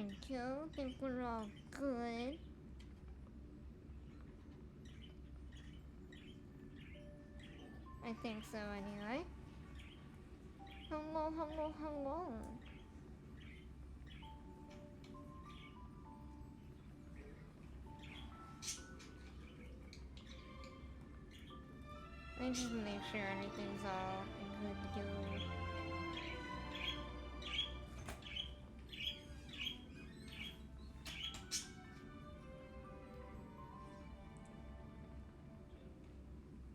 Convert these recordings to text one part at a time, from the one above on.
Thank you. Think we're all good. I think so anyway. Hello, hello, hello. Let me just make sure everything's all good to go.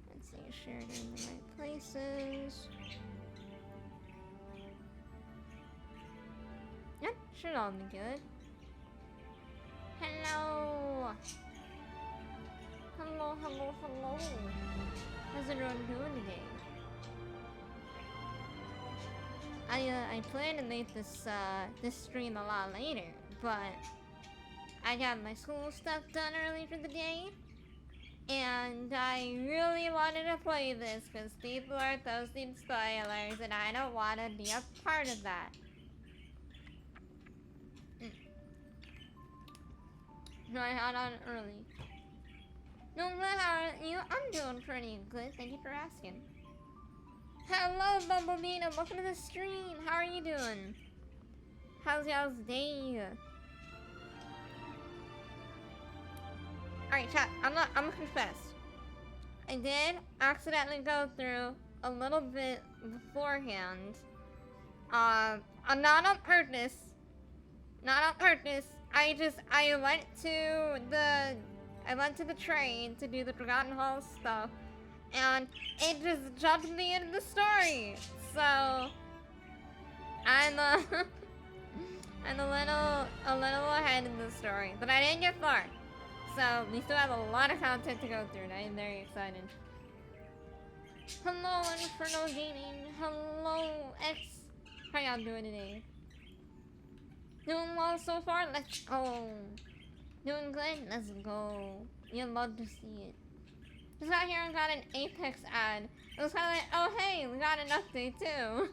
Let's make sure they're in the right places. Yep, should all be good. Hello! Hello, hello, hello! How's everyone doing today? I plan to make this stream a lot later, but I got my school stuff done early for the day, and I really wanted to play this because people are posting spoilers, and I don't want to be a part of that. So I got on early. No, but how are you? I'm doing pretty good. Thank you for asking. Hello, Bumblebee, and welcome to the stream. How are you doing? How's y'all's day? Alright, chat. I'm gonna confess. I did accidentally go through a little bit beforehand. Not on purpose. Not on purpose. I went to the train to do the Forgotten Halls stuff, and it just jumped me into the story. So I'm I'm a little ahead in the story, but I didn't get far. So we still have a lot of content to go through, and I am very excited. Hello, Inferno Gaming. Hello, X. How y'all doing today? Doing well so far? Let's go. Doing good? Let's go. You'd love to see it. Just got here and got an Apex ad. It was kind of like, oh hey, we got an update too.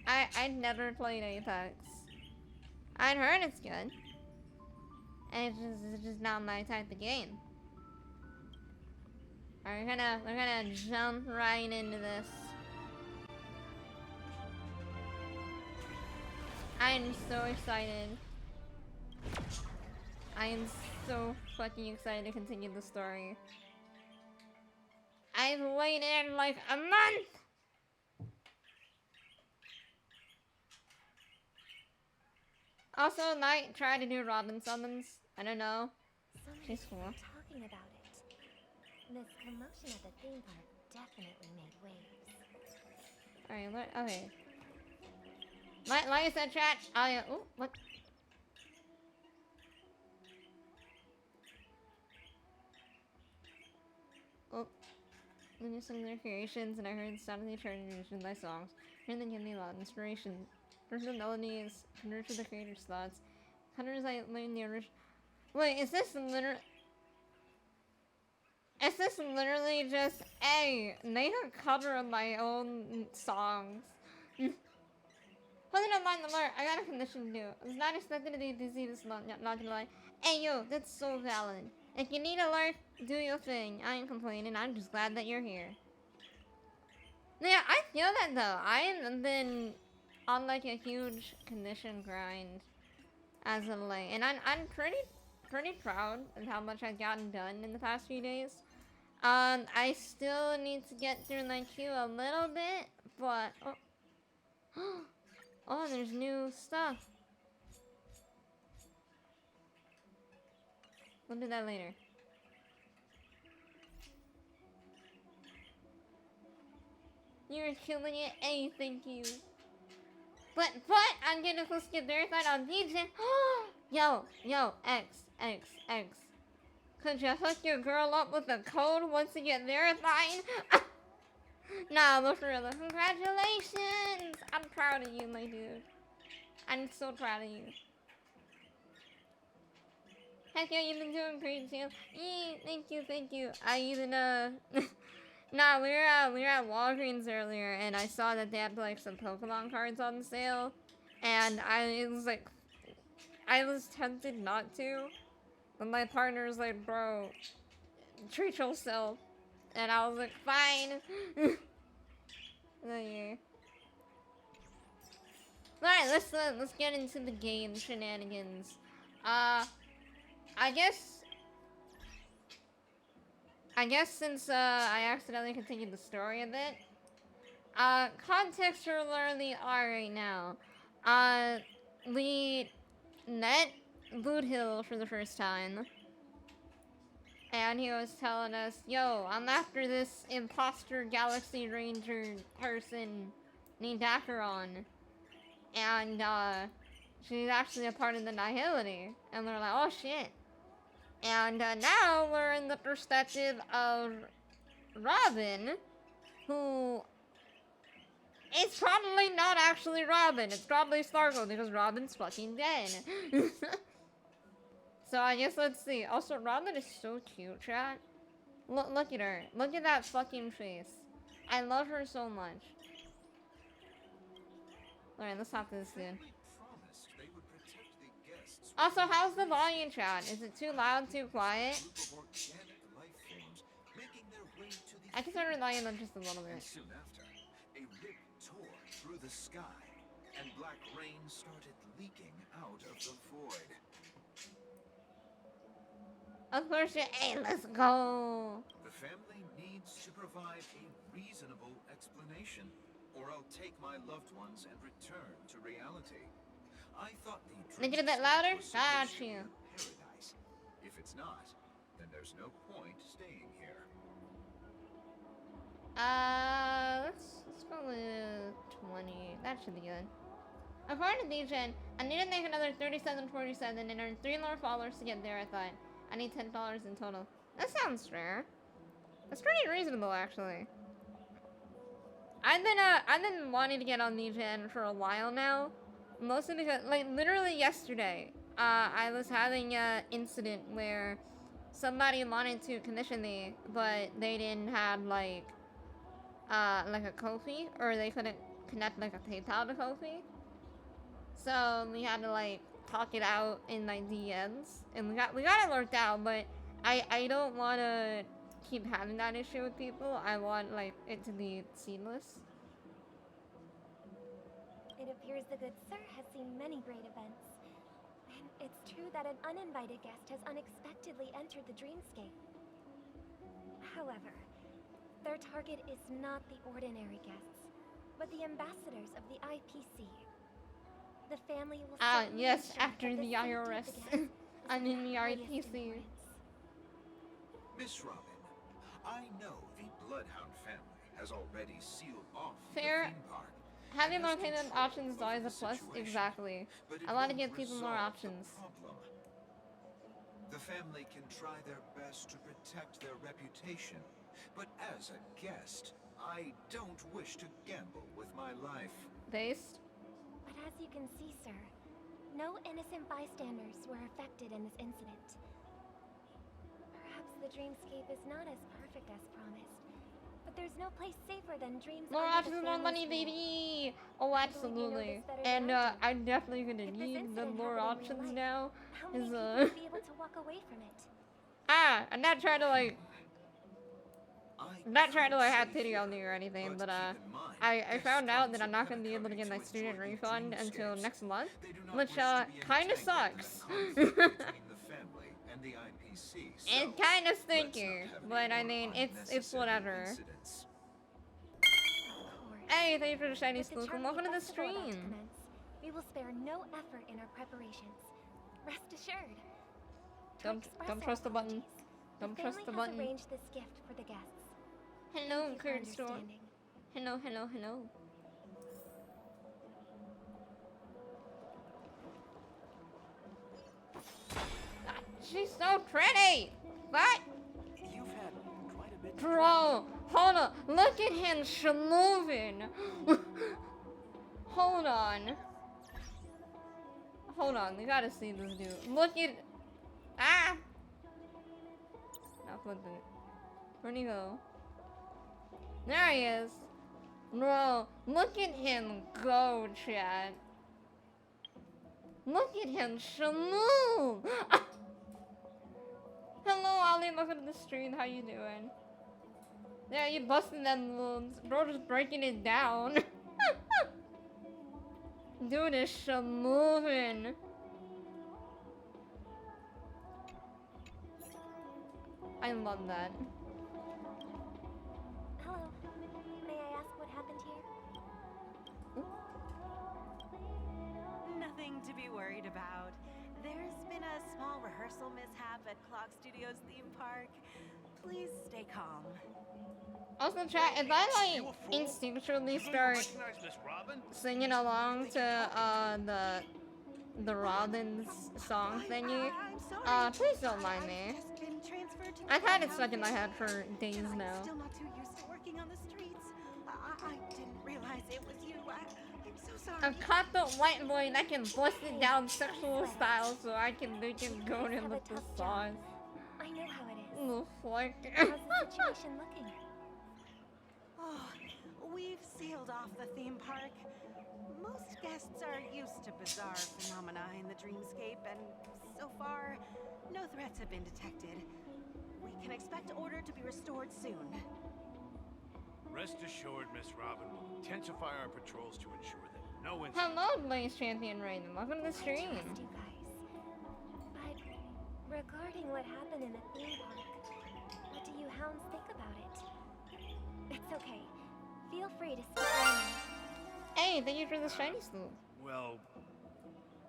I'd never played Apex. I'd heard it's good. It's just not my type of game. Alright, we're gonna jump right into this. I'm so excited. I am so fucking excited to continue the story. I've waited like a month! Also, Knight tried to do Robin summons. I don't know. She's cool. Talking about it. This commotion at the theme park definitely made waves. Alright, what? Okay. Like I said, chat. Oh, what? Oh. I knew some of their creations, and I heard the sound of the eternity in my songs. Hearing them give me a lot of inspiration. First the melodies, nurture the creator's thoughts. Hunters I learned the original. Wait, is this literally just make a cover of my own songs? Holding up mind alert, I got a condition to do. I was not expecting to be busy this month, not gonna lie. Hey yo, that's so valid. If you need alert, do your thing. I ain't complaining, I'm just glad that you're here. Yeah, I feel that though. I've been on like a huge condition grind as of late, and I'm pretty proud of how much I've gotten done in the past few days. I still need to get through my queue a little bit, but oh, there's new stuff. We'll do that later. You're killing it. Hey, thank you. But I'm getting close to get verified on DJ. Yo, X. Could you hook your girl up with a code once you get verified? Nah, but for real, congratulations! I'm proud of you, my dude. I'm so proud of you. Heck yeah, you've been doing great too. Thank you. I even nah, we were at Walgreens earlier, and I saw that they had like some Pokemon cards on sale, and it was like I was tempted not to, but my partner was like, bro, treat yourself. And I was like, fine. Oh, yeah. Alright, let's get into the game shenanigans. I guess since I accidentally continued the story a bit, context for where we are right now. We met Boot Hill for the first time, and he was telling us, yo, I'm after this imposter Galaxy Ranger person named Acheron. And, she's actually a part of the Nihility. And we're like, oh shit. And, now we're in the perspective of Robin, who it's probably not actually Robin. It's probably Sparkle because Robin's fucking dead. So I guess let's see. Also, Robin is so cute, chat. Look at her. Look at that fucking face. I love her so much. Alright, let's talk to this dude. Also, how's the volume, chat? Is it too loud, too quiet? I can turn the volume up just a little bit. Soon after, a rip tore through the sky, and black rain started leaking out of the void. Of course, hey, let's go. The family needs to provide a reasonable explanation, or I'll take my loved ones and return to reality. I thought the Make it a bit louder? was Got supposed to be you. paradise. If it's not, then there's no point staying here. Let's go with 20. That should be good. According to DGen, I need to make another 37.47 and earn 3 more followers to get there, I thought. I need $10 in total. That sounds fair. That's pretty reasonable, actually. I've been wanting to get on DGen for a while now. Mostly because, like, literally yesterday, I was having an incident where somebody wanted to commission me, but they didn't have, like a Ko-fi, or they couldn't connect, like, a PayPal to Ko-fi. So, we had to, like, talk it out in my DMs, and we got it worked out, but I don't want to keep having that issue with people. I want, like, it to be seamless. It appears the good sir has seen many great events. And it's true that an uninvited guest has unexpectedly entered the dreamscape. However, their target is not the ordinary guests, but the ambassadors of the IPC. The family will Yes, ensure after that the safety of IRS. the guests is I mean of the highest IPC. importance. Miss Robin, I know the Bloodhound family has already sealed off Fair. the theme park. Having and more has payment control options is over always a the plus. situation. Exactly. But it I want to won't give people more resolve the options. problem. The family can try their best to protect their reputation, but as a guest, I don't wish to gamble with my life. Based? But as you can see, sir, no innocent bystanders were affected in this incident. Perhaps the dreamscape is not as perfect as promised, but there's no place safer than dreams. More under the options, more money, family's rule. baby! Oh, I believe you know absolutely. this better And, than I do. I'm definitely gonna If this need the incident more happened in options real life, now. How many Is, people would be able to walk away from it? I'm not trying to, like, I'm not trying to, like, have Safe pity here, on you or anything, but, keep in mind, I found out that guests I'm not from gonna be able to get my Honkai student to enjoy the refund until dreamscapes. next month, They do not which, wish to be kinda entangled in a sucks. conflict between the family and the IPC, so It kinda let's stinky, not have but any I more mean, it's unnecessary whatever. incidents. Of course. Hey, thank you for the shiny With the spook, and charming welcome to the festival about to stream. commence, we will spare no effort in our preparations. Rest assured. To Don't express our trust the button. apologies, Don't the trust family the has button. arranged this gift for the guests. Hello, Thank you for Kurt Storm. understanding. Hello, hello, hello. Ah, she's so pretty! What? You've had quite a bit. Bro, hold on. Look at him schmoving. Hold on. Hold on, we gotta see this dude. Look at... Ah! Not flipping it. Where'd he go? There he is. Bro, look at him go, Chad. Look at him, Shamu! Hello, Ali. Welcome to the stream. How you doing? Yeah, you busting them moves. Bro, just breaking it down. Dude is shamoving. I love that. Hello. May I ask what happened here? Nothing to be worried about. There's been a small rehearsal mishap at Clock Studios theme park. Please stay calm. Also, chat, if I like instinctually start singing along to the Robin's song thingy, I'm sorry. please don't mind me. I've just been transferred to the I've had it clubhouse stuck in my because head for days I'm now. still not too used to working on the streets. I didn't realize it was you. I'm so sorry. A cop white boy that can bust it down sexual style so I can make him go in with the sauce. I know how it is. The fuck? How's the situation looking? Oh, we've sealed off the theme park. Most guests are used to bizarre phenomena in the dreamscape, and so far, no threats have been detected. We can expect order to be restored soon. Rest assured, Miss Robin will intensify our patrols to ensure that no incident. Hello, Blaze Champion Raiden. Welcome to the stream. Trust you guys. But regarding what happened in the theme park, what do you hounds think about it? It's okay. Feel free to speak on it. Hey, thank you for the shiny sloop. Well,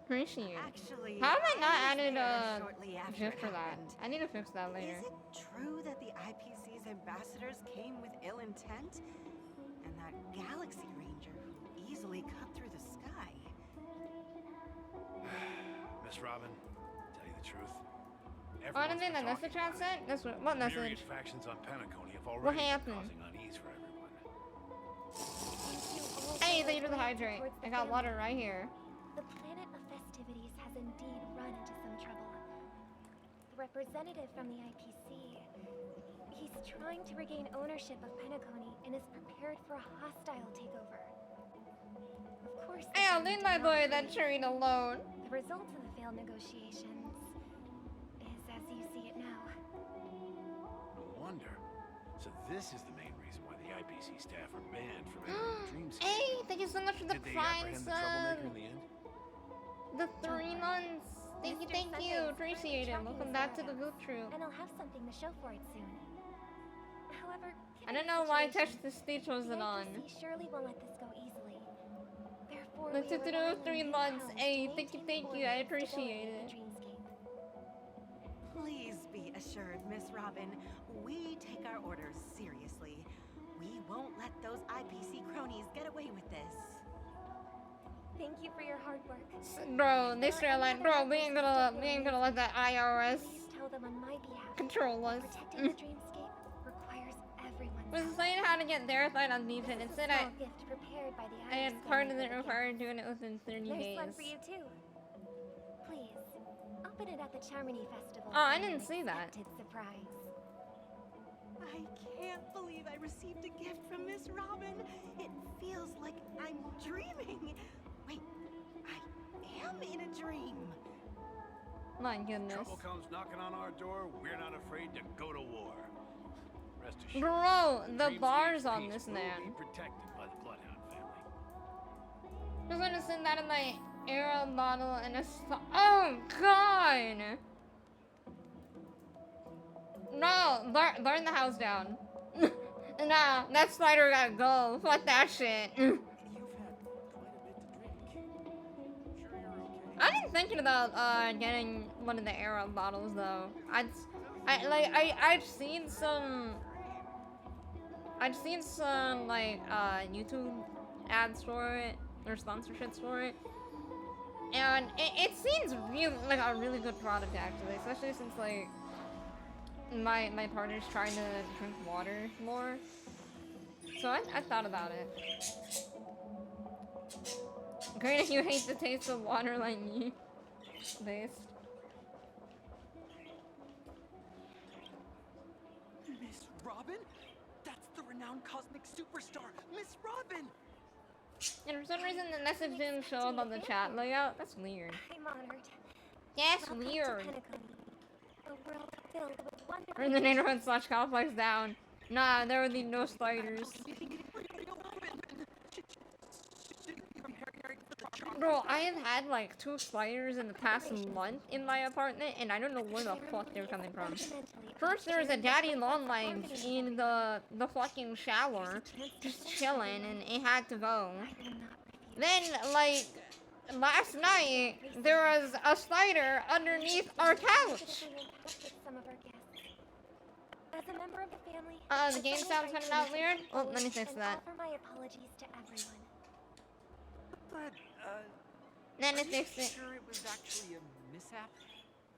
Appreciate it. Actually, How have I not was added there a shortly after GIF it for that? happened. I need to fix that later. Is it true that the IPC's ambassadors came with ill intent? And that Galaxy Ranger who easily cut through the sky? Miss Robin, tell you the truth. Oh, I didn't think that message I sent? That's what Myriad message? factions on Penacony have What already been happened? causing unease for everyone. Hey, thank you for the hydrate. I got water right here. The planet of festivities has indeed run into some trouble. The representative from the IPC, he's trying to regain ownership of Penacony and is prepared for a hostile takeover. Of course, Hey, I'll leave my boy that train alone. the result of the failed negotiations is as you see it now. No wonder. So this is the main reason why the IPC staff are banned from entering the dreamscape. Hey, thank you so much for the Did they prime apprehend the sub. troublemaker in the end? The 3 months. Thank you, Mr. thank Sunday you. is Appreciate it. tracking Welcome the back to the Starrail, Goop Troop. and I'll have something to show for it soon. However, I given don't the know why situation, Touch the Speech the wasn't on. IPC surely won't let this go easily. Therefore, Let's we do are relying on 3 you months. hounds to Hey, maintain thank you. order I and appreciate stability in it. the Dreamscape. Please be assured, Miss Robin, we take our orders seriously. We won't let those IPC cronies get away with this. Thank you for your hard work. Bro, they straight like, bro, we ain't gonna let that IRS Please tell them on my behalf. control us. Protecting the Dreamscape requires everyone's Was help. saying how to get verified on defense. This is Instead, a small gift prepared by the I had IRS part of family it for the required guests. doing it within 30 There's days. one for you too. Please, open it at the Charmony Festival. Oh, I for an didn't see that. unexpected surprise. I can't believe I received a gift from Miss Robin. It feels like I'm dreaming. Wait, I am in a dream. My goodness. Trouble comes knocking on our door, we're not afraid to go to war. Rest assured. Bro, the Dreamscape's bars on peace this will man. be protected by the Bloodhound family. Just gonna send that in my arrow model and a oh god! No, burn the house down. Nah, that spider gotta go. Fuck that shit. You've had quite a bit to drink. Sure you're okay? I've been thinking about getting one of the arrow bottles though. I've seen some like YouTube ads for it or sponsorships for it. And it seems really like a really good product actually, especially since like my partner's trying to drink water more. So I thought about it. Great if you hate the taste of water like me. Based. Miss Robin? That's the renowned cosmic superstar, Miss Robin! And for some reason the message didn't show up on the chat layout. That's weird. I'm honored. That's Welcome to weird. Penacony, a world filled with wonderful Bring the neighborhood slash complex down. Nah, there would be no spiders. Bro, I have had like 2 spiders in the past month in my apartment, and I don't know where the fuck they're coming from. First, there was a daddy longlegs in the fucking shower, just chilling, and it had to go. Then, like, last night, there was a spider underneath our couch. As a member of the family, The game sounds kind of weird. Oh, let me fix that. offer my apologies to everyone. But, Then are it you fixed it. sure it was actually a mishap?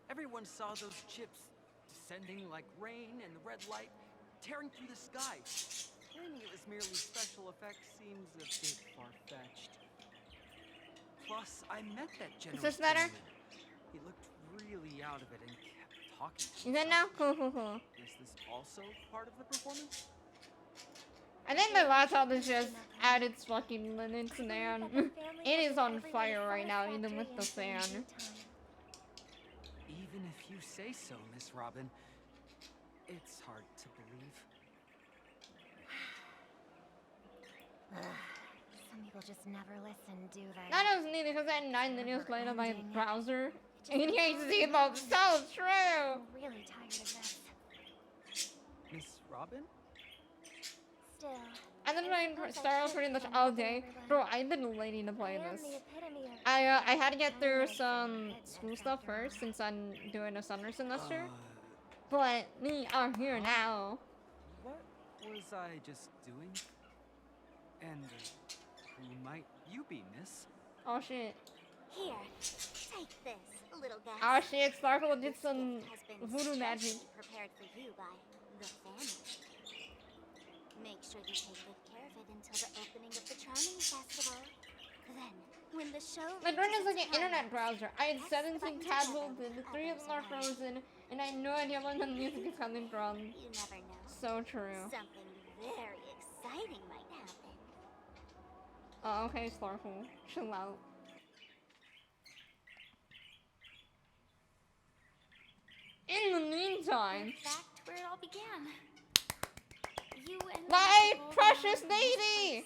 Everyone saw those chips descending like rain and the red light tearing through the sky. Claiming it was merely special effects seems a bit far-fetched. Plus, I met that general. Is this better? He looked really out of it and kept talking to Is that now? Cool, cool, cool. Is this also part of the performance? I think my laptop is just at its fucking limits, man. It is on fire right now, even with the fan. Even if you say so, Miss Robin, it's hard to believe. Some people just never listen, do they? That doesn't need because I had 9 videos played on my browser. And you can see them so true! I'm really tired of this. Miss Robin? Still, I've been playing Starrail pretty much all day. Bro, I've been waiting to play I am this. the epitome of I had to get through some school stuff first since I'm doing a summer semester. But we are here now. What was I just doing? And who might you be, miss? Oh shit. Here, take this, little guy. Oh shit, Starkle did some Has been voodoo magic. specially prepared for you by the family. Make sure you take good care of it until the opening of the Charming Festival. Then, when the show My brain is reaches like an its internet climax, browser. I had press the 17 button tabs together open, with 3 of them are others around. frozen, and I have no idea where the music is coming from. You never know. So true. Something very exciting might happen. Oh, okay, Starkle. Chill out. In the meantime, Back to where it all began. You and my Michael precious were in this lady! place.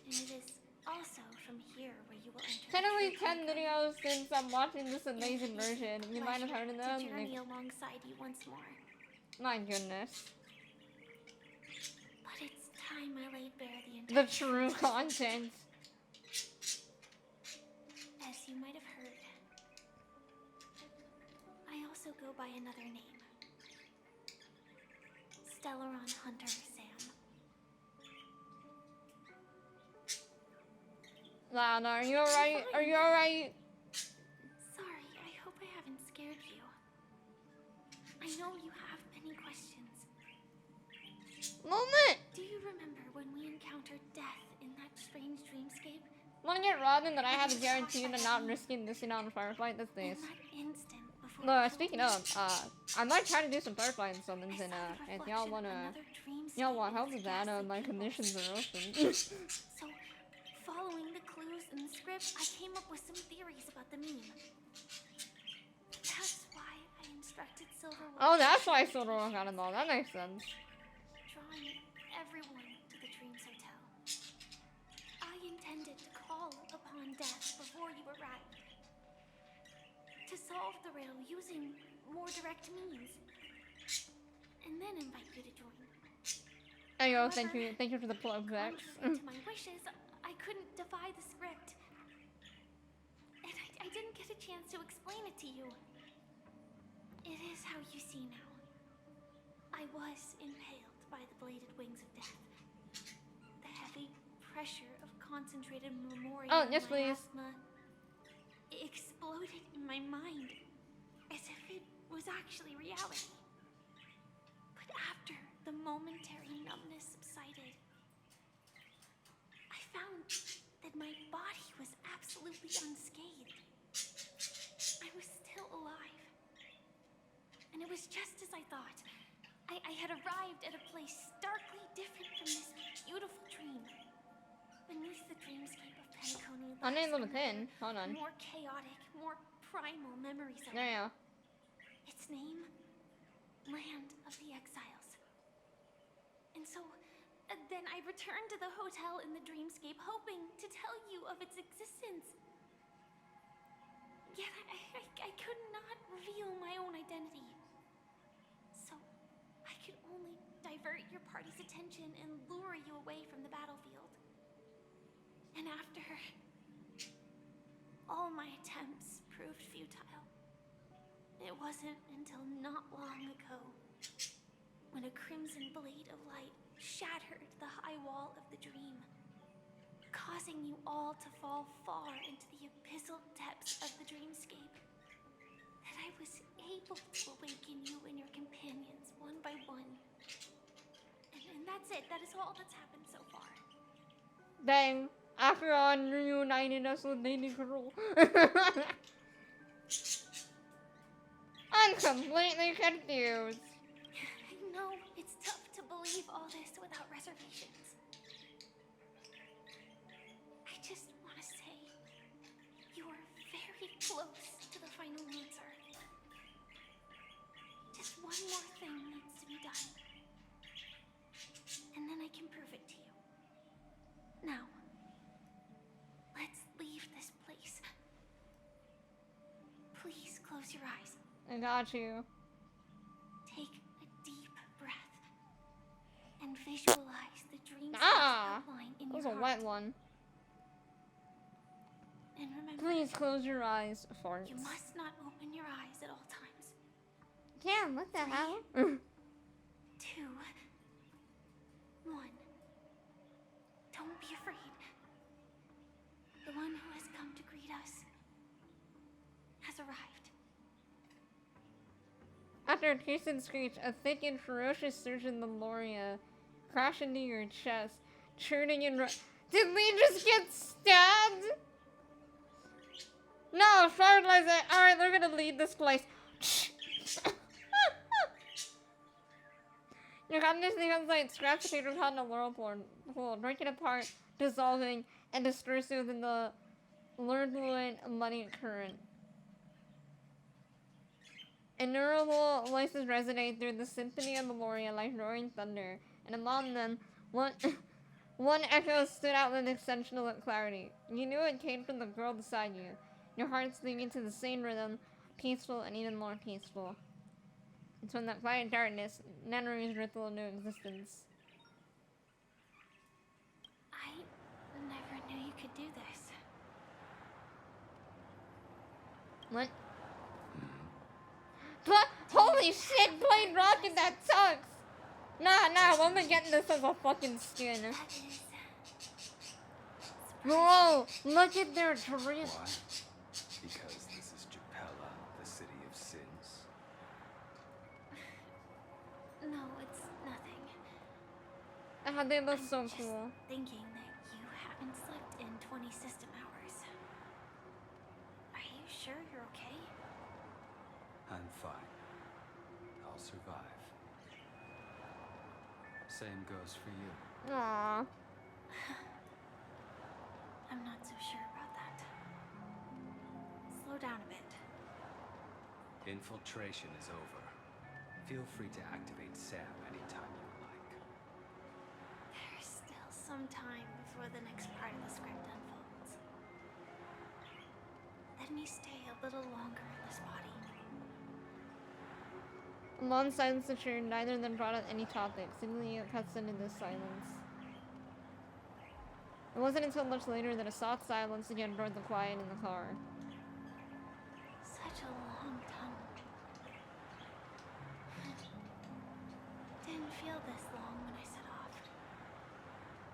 And it is also from here where you will enter. Technically the true 10 videos since I'm watching this amazing version. You might have heard of them. to journey alongside you once more. My goodness. But it's time I laid bare the The entire true content. As you might have heard, I also go by another name. Stellaron Hunter Sam. Lana, are you alright? Are you alright? Sorry, I hope I haven't scared you. I know you have many questions. Moment! Do you remember when we encountered death in that strange dreamscape? Wanna get Robin that I have a guarantee to not risking missing out on Firefly? That's In this. that instant before No, I killed speaking you, of, I might try to do some Firefly summons I and, saw the if reflection y'all of wanna, another dreamscape y'all want help in with its that, ghastly my pupils. conditions are open. So, following the clues in the script, I came up with some theories about the meme. That's why I instructed Silverwood Oh, that's why Silverwood got involved. That makes sense. drawing everyone to the Dreams Hotel. I intended to call upon death before you arrived. To solve the riddle using more direct means. And then invite you to join. Hey yo, thank you for the plug, Vex. Contrary to my wishes, I couldn't defy the script. And I didn't get a chance to explain it to you. It is how you see now. I was impaled by the bladed wings of death. The heavy pressure of concentrated memorial Oh, yes, please. miasma exploded in my mind as if it was actually reality. But after the momentary numbness subsided, I found that my body was absolutely unscathed. I was still alive. And it was just as I thought. I had arrived at a place starkly different from this beautiful dream. beneath the dreamscape of Penacony I need lies a little pin. Hold on. more chaotic, more primal memory zone. There you go. Its name? Land of the Exiles. And so, then I returned to the hotel in the dreamscape, hoping to tell you of its existence. Yet I could not reveal my own identity. So, I could only divert your party's attention and lure you away from the battlefield. And after all my attempts proved futile, it wasn't until not long ago when a crimson blade of light shattered the high wall of the dream, causing you all to fall far into the abyssal depths of the dreamscape, that I was able to awaken you and your companions one by one. And that's it. That is all that's happened so far. Dang. After all, reunited us with Lady Girl. I'm completely confused. I know it's tough to believe all this without reservations. I just want to say you are very close to the final answer. Just one more thing needs to be done. And then I can prove it to you. Now, let's leave this place. Please close your eyes. I got you. Take a deep breath and visualize the dreamscape outline in That was your a heart. wet one. And remember, Please close your eyes, farts. you must not open your eyes at all times. Yeah, what the hell? 2, 1. Don't be afraid. The one who has come to greet us has arrived. After a piercing screech, a thick and ferocious surge in the Loria crash into your chest, churning and Did we just get stabbed? No, fertilize it. Alright, they're gonna lead this place. Your consciousness becomes like scratch potato caught in a whirlpool, breaking apart, dissolving, and dispersing within the turbulent, muddy current. Innumerable voices resonate through the symphony of Meloria like roaring thunder, and among them, one echo stood out with exceptional clarity. You knew it came from the girl beside you. Your heart's beating to the same rhythm, peaceful and even more peaceful. It's from that quiet darkness, memories ripple into existence. I never knew you could do this. What? Holy shit, playing Rocket, that sucks! Nah, I'm gonna get this as a fucking skin. That is... Whoa, look at their drip. Why? Because this is Japella, the city of sins. No, it's nothing. They look so Just cool. thinking that you haven't slept in 20 system hours. Are you sure you're okay? I'm fine. I'll survive. Same goes for you. Aww. I'm not so sure about that. Slow down a bit. Infiltration is over. Feel free to activate Sam anytime you like. There's still some time before the next part of the script unfolds. Let me stay a little longer in this body. A long silence ensued, neither of them brought up any topic, seemingly cuts into this silence. It wasn't until much later that a soft silence again broke the quiet in the car. Such a long tunnel. Didn't feel this long when I set off.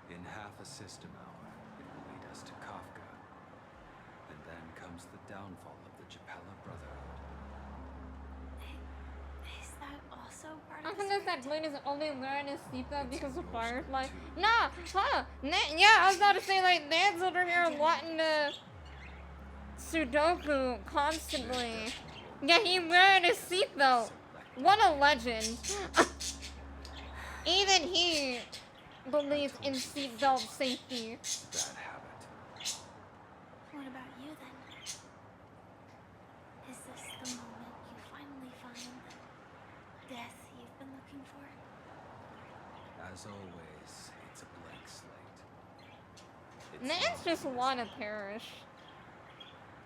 In half a system hour, it will lead us to Kafka. And then comes the downfall of the Japella Brotherhood. Is that also part I of the think that script? Blade is only wearing his seatbelt because of Firefly. Nah, huh? Yeah, I was about to say, like, Nan's over here wanting to Sudoku constantly. Yeah, he wearing his seatbelt. What a legend. Even he believes in seatbelt safety. Bad habit. What about you then? Is this the moment you finally find the death you've been looking for? As always, it's a blank slate. Nance not just this wanna time. perish.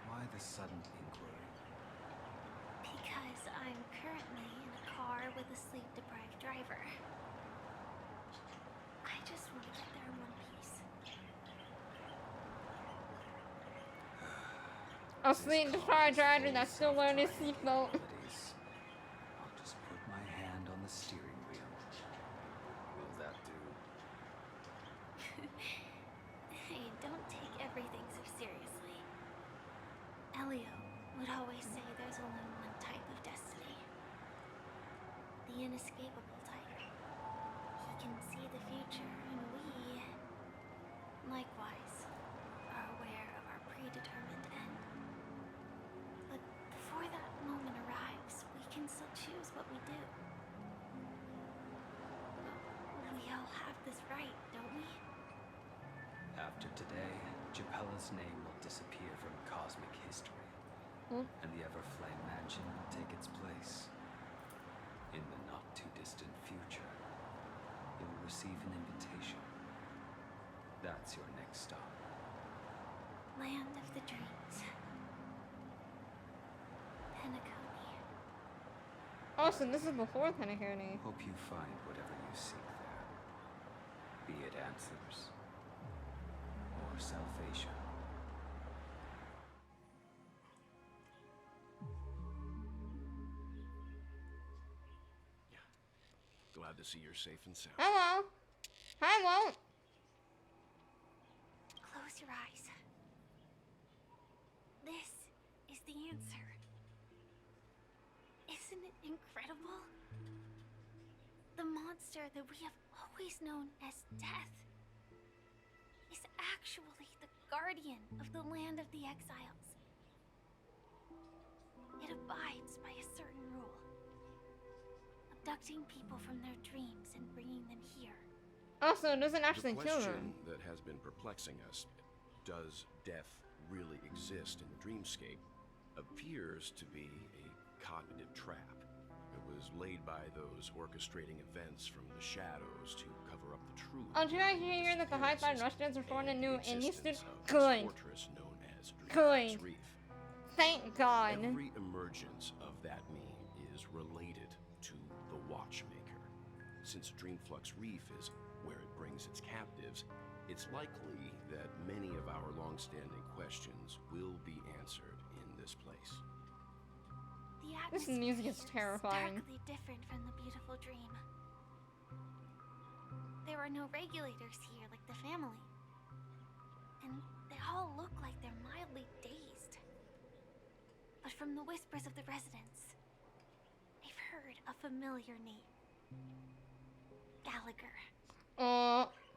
Why the sudden inquiry? Because I'm currently in a car with a sleep-deprived driver. I just want to get there in one piece. A sleep-deprived driver that's still wearing his seatbelt. I'll just put my hand on the steering wheel. Will that do? Hey, don't take everything so seriously. Elio would always say there's only one type of destiny. The inescapable type. He can see the future, and we, likewise, are aware of our predetermined end. But before that moment arrives, we can still choose what we do. We all have this right, don't we? After today, Japella's name will disappear from cosmic history. And the Everflame Mansion will take its place. In the not-too-distant future, you will receive an invitation. That's your next stop. Land of the Dreams. Penacony. Oh, so this is before Penacony. Hope you find whatever you seek there. Be it answers or salvation. Glad to see you're safe and sound. Hello. Hi, Walt. Close your eyes. This is the answer. Isn't it incredible? The monster that we have always known as Death is actually the guardian of the land of the exiles. It abides by a certain rule. Abducting people from their dreams and bringing them here. Oh, so it doesn't actually The kill question them. that has been perplexing us, does death really exist in the dreamscape, appears to be a cognitive trap. It was laid by those orchestrating events from the shadows to cover up the truth. Oh, did you guys hear that the Hi-Fi Russians are forming a new indie studio? existence of this Good. fortress known as Good. Dreamflux Reef. Thank God. Every emergence of that meme is related to the Watchmaker. Since Dreamflux Reef is where it brings its captives, it's likely that many of our long-standing questions will be answered in this place. The This atmosphere music is here terrifying. starkly different from the beautiful dream. There are no regulators here like the family. And they all look like they're mildly dazed. But from the whispers of the residents, they've heard a familiar name. Gallagher.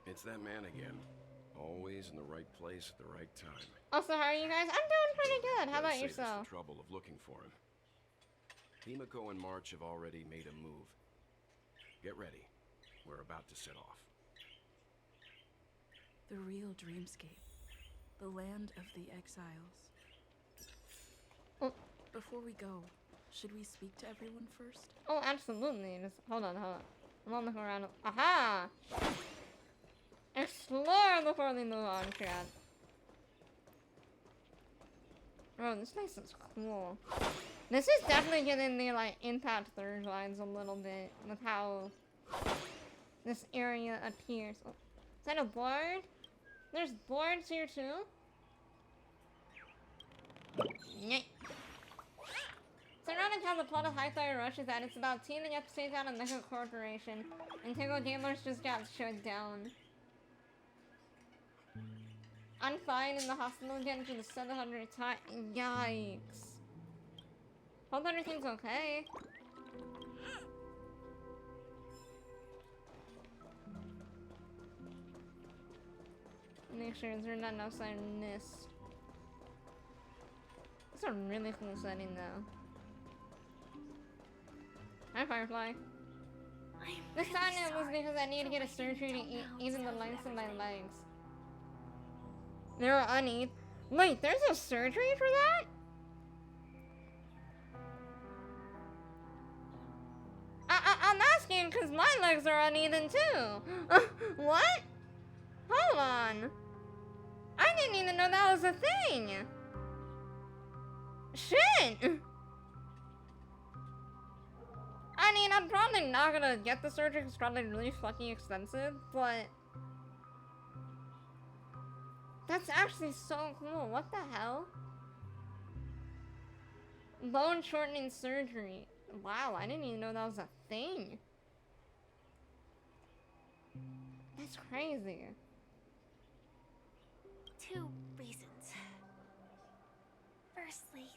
It's that man again. Always in the right place at the right time. Also, how are you guys? I'm doing pretty good. How Gotta about save us yourself? the trouble of looking for him. Himiko and March have already made a move. Get ready. We're about to set off. The real dreamscape. The land of the exiles. Oh. Before we go, should we speak to everyone first? Oh, absolutely. Just hold on. I'm on the around. Aha! Explore before we move on, chat. Oh, this place is cool. This is definitely getting the like Impact 3 vibes a little bit with how this area appears. Oh, is that a board? There's boards here too? Nyeh. Surrounding how the plot of Hi-Fi Rush is that it's about teaming up to take down a mega corporation, and Tickle Gamers just got shut down. I'm fine in the hospital again for the 700th time. Yikes. Hope everything's okay. Make sure there's not enough outside mist. It's a really cool setting though. Hi, Firefly. I'm This really time it was sorry because I needed to for get a waiting surgery to until now to even the tell you lengths of my everything. legs. They were uneven. Wait, there's a surgery for that? I'm asking because my legs are uneven too. What? Hold on. I didn't even know that was a thing. Shit. I mean, I'm probably not gonna get the surgery because it's probably really fucking expensive, but that's actually so cool. What the hell? Bone shortening surgery. Wow, I didn't even know that was a thing. That's crazy. 2 reasons. Firstly,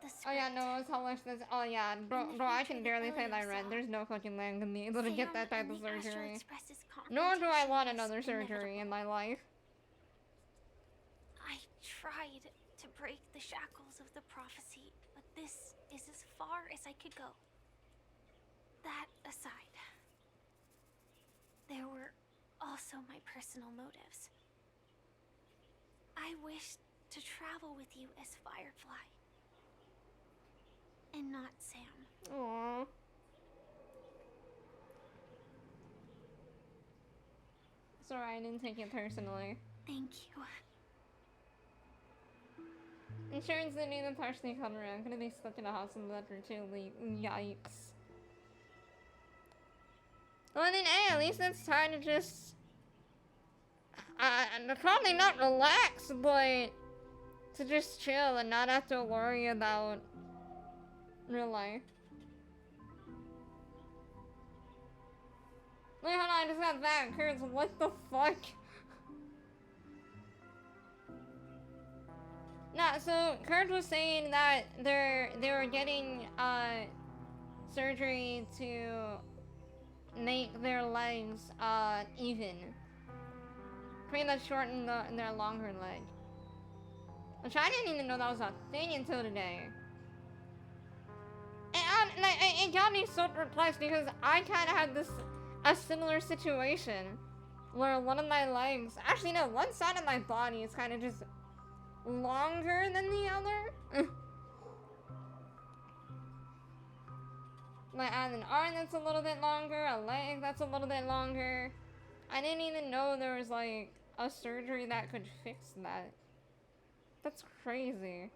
the script. Oh yeah, no, it's how much this. Oh yeah, bro, I can barely say that I read. There's no fucking way I'm gonna be able to get that type of surgery. Nor do I want another surgery in my life. I tried to break the shackles of the prophecy, but this is as far as I could go. That aside, there were also my personal motives. I wished to travel with you as Firefly, and not Sam. Aww. Sorry, I didn't take it personally. Thank you. Insurance didn't even partially cover it. I'm gonna be stuck in a hospital bed for 2 weeks. Yikes. Well, I mean, hey, at least it's time to just... probably not relax, but... to just chill and not have to worry about... real life. Wait, hold on, I just got that. Kurtz, what the fuck? Nah, so Kurt was saying that they were getting surgery to make their legs even. Pretty much shorten their longer leg. Which I didn't even know that was a thing until today. And it got me so perplexed because I kinda had a similar situation where one of my legs, actually no, one side of my body is kinda just longer than the other. Like I have an arm that's a little bit longer, a leg that's a little bit longer. I didn't even know there was like a surgery that could fix that. That's crazy.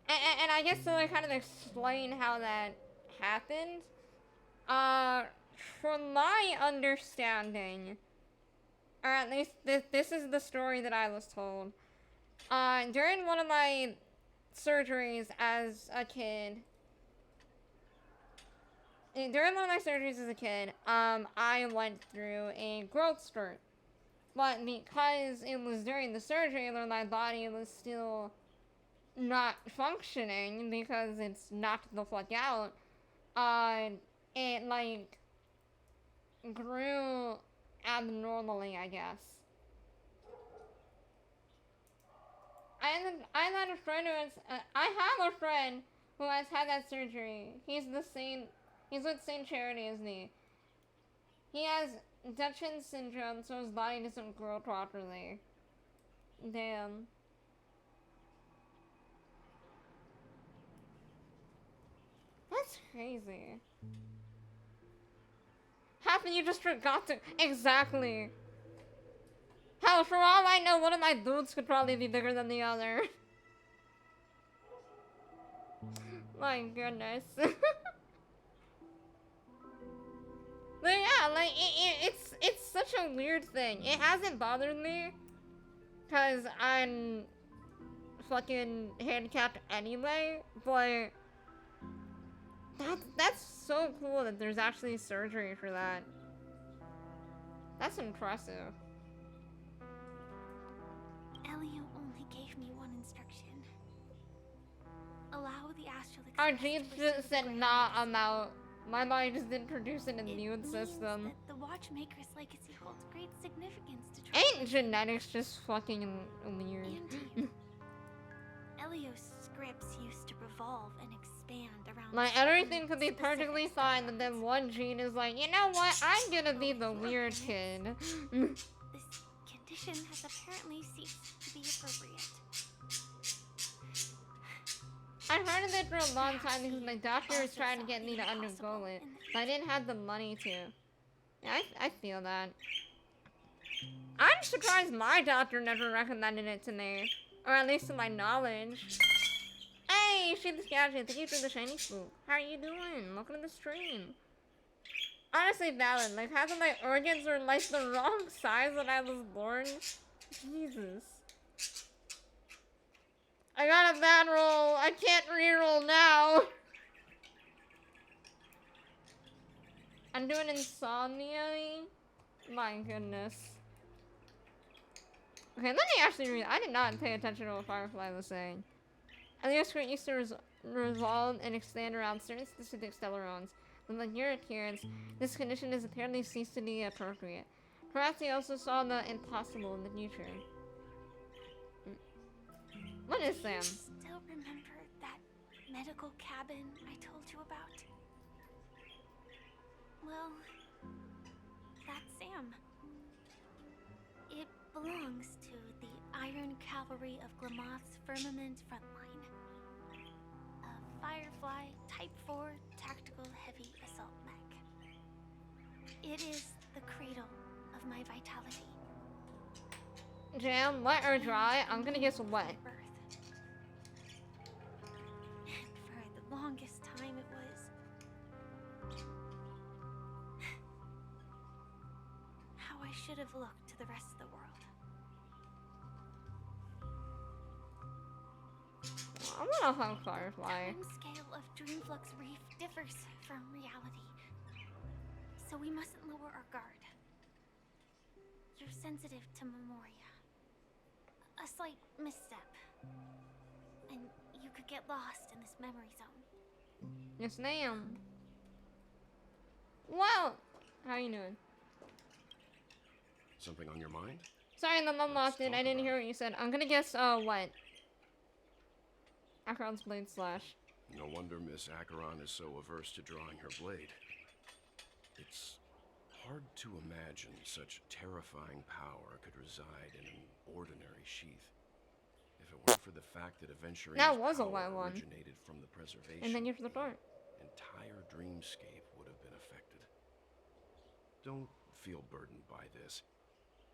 And I guess to like kind of explain how that happened, from my understanding, or at least this is the story that I was told. During one of my surgeries as a kid, I went through a growth spurt. But because it was during the surgery that my body was still not functioning because it's knocked the fuck out, it like grew abnormally, I guess. I had a friend who has, I have a friend who has had that surgery. He's with same charity as me. He has Dutchin syndrome, so his body doesn't grow properly. Damn. That's crazy. Half of you just forgot to... Exactly. Hell, for all I know, one of my boots could probably be bigger than the other. My goodness. But yeah, like, it's such a weird thing. It hasn't bothered me, because I'm fucking handicapped anyway, but that's so cool that there's actually surgery for that. That's impressive. Elio only gave me one instruction. Allow the astral Our express genes to pursue just the said ground nah, of I'm out. My body just didn't produce an immune means system. that the Watchmaker's legacy holds great significance to Ain't genetics just fucking weird? and to you. Elio's scripts used to revolve and expand around Like, everything could be perfectly fine, and then one gene is like, you know what? I'm gonna be the weird kid. This condition has apparently ceased to be appropriate. I've heard of it for a long time because my doctor was trying to get me to undergo it, but I didn't have the money to. Yeah, I feel that. I'm surprised my doctor never recommended it to me. Or at least to my knowledge. Hey, Sheep's Gadget, thank you for the shiny spook. How are you doing? Welcome to the stream. Honestly valid, like half of my organs were like the wrong size when I was born. Jesus. I got a bad roll. I can't reroll now. I'm doing insomnia. My goodness. Okay, let me actually read. I did not pay attention to what Firefly was saying. Elioscrete used to resolve and expand around certain specific stellarons. With like your appearance, this condition has apparently ceased to be appropriate. Perhaps he also saw the impossible in the future. What is Sam? Still remember that medical cabin I told you about? Well, that's Sam. It belongs to the Iron Cavalry of Glamoth's Firmament Frontline. A Firefly Type 4 Tactical Heavy Assault Mech. It is the cradle of my vitality. Jam, wet or dry? I'm gonna guess wet. Birth. And for the longest time it was how I should have looked to the rest of the world. I wanna hug Firefly. The time scale of Dreamflux Reef differs from reality, so we mustn't lower our guard. You're sensitive to Memoria. A slight misstep, and you could get lost in this memory zone. Yes, ma'am. Wow. How are you doing? Something on your mind? Sorry, the mum lost it. talk I didn't about hear what you said. I'm gonna guess, what? Acheron's blade slash. No wonder Miss Acheron is so averse to drawing her blade. It's hard to imagine such terrifying power could reside in an ordinary sheath. If it weren't for the fact that Aventurine's That was a power wet one. originated from the preservation, And then you flip apart. the entire dreamscape would have been affected. Don't feel burdened by this.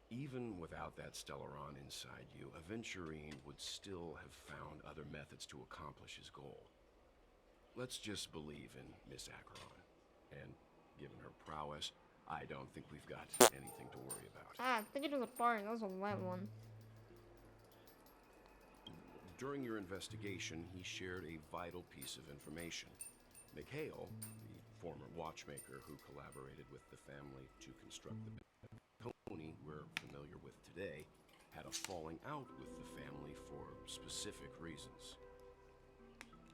Even without that Stellaron inside you, Aventurine would still have found other methods to accomplish his goal. Let's just believe in Miss Acheron. And given her prowess, I don't think we've got anything to worry about. Ah, I think it was a fart. That was a wet one. During your investigation, he shared a vital piece of information. Mikhail, the former watchmaker who collaborated with the family to construct the Tony we're familiar with today, had a falling out with the family for specific reasons.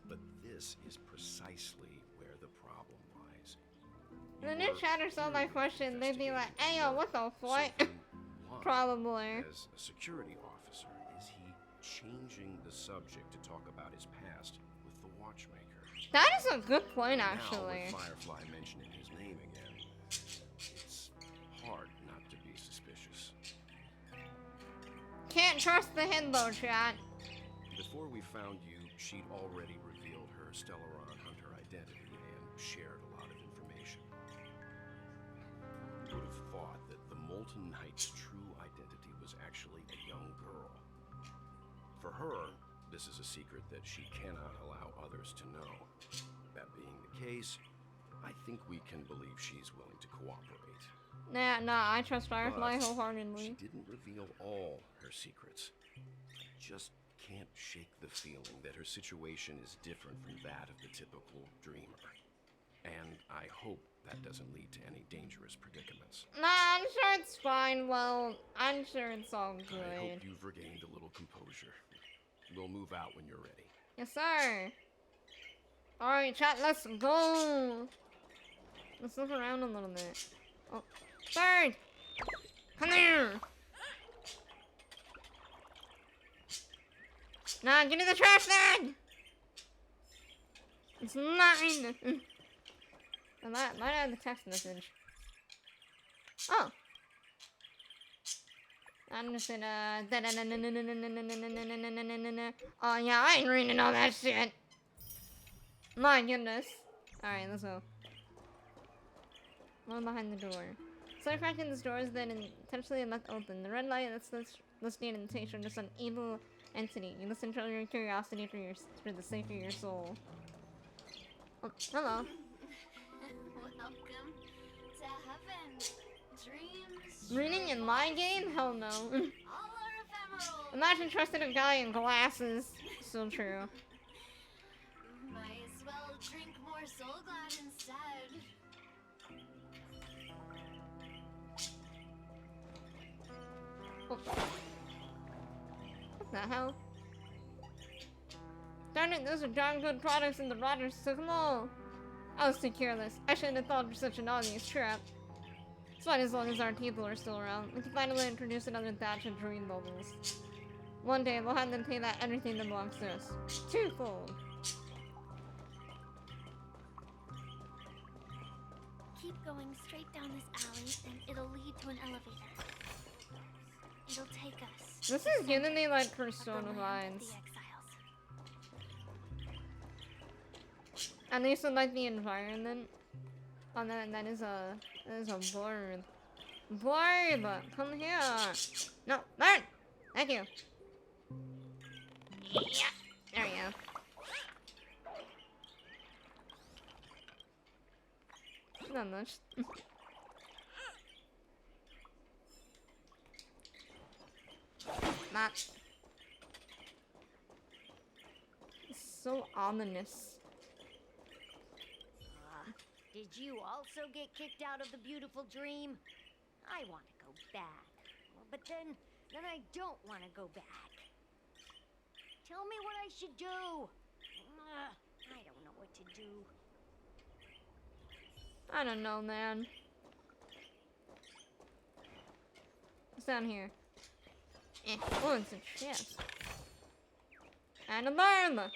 But this is precisely where the problem lies. The new chatter saw my question, they'd be like, hey yo, what the fuck? Probably. As a security officer, is he changing the subject to talk about his past with the watchmaker? That is a good point, actually. Now, with Firefly mentioning his name again, it's hard not to be suspicious. Can't trust the himbo chat. Before we found you, she'd already revealed her Stellaron Hunter identity and shared a lot of information. You would have thought that the Molten Knight's true identity was actually a young girl. For her, this is a secret that she cannot allow others to know. That being the case, I think we can believe she's willing to cooperate. Nah, I trust Firefly But wholeheartedly. she didn't reveal all her secrets. I just can't shake the feeling that her situation is different from that of the typical dreamer. And I hope that doesn't lead to any dangerous predicaments. Nah, I'm sure it's fine. Well, I'm sure it's all I good. hope you've regained a little composure. We'll move out when you're ready. Yes, sir. Alright, chat, let's go. Let's look around a little bit. Oh, Bird! Come here! Nah, give me the trash bag! It's 9! I might add the text message. Oh! I'm just gonna... Oh yeah, I ain't reading all that shit! My goodness. Alright, let's go. One behind the door. So cracking this door is then intentionally left open. The red light lets the invitation to some evil entity. You listen to your curiosity for the sake of your soul. Oh, hello. Welcome to heaven. Dreams. Reading in my game? Hell no. All are ephemeral. Imagine trusting a guy in glasses. Still true. Might as well drink more soul glad instead. Oh. What the hell? Darn it, those are darn good products and the rotters took them all. I was too careless. I shouldn't have thought of such an obvious trap. It's fine as long as our people are still around. We can finally introduce another batch of dream bubbles. One day, we'll have them pay back everything that belongs to us. Twofold. Keep going straight down this alley, and it'll lead to an elevator. It'll take us. This is giving me like Persona vibes. At least with like the environment. Oh, that is a bird. Bird, come here. No, bird. Thank you. Yeah, there we go. Not much. Not. It's so ominous. Did you also get kicked out of the beautiful dream? I want to go back. But then I don't want to go back. Tell me what I should do. I don't know what to do. I don't know, man. What's down here? Oh, it's a chest. And a bird!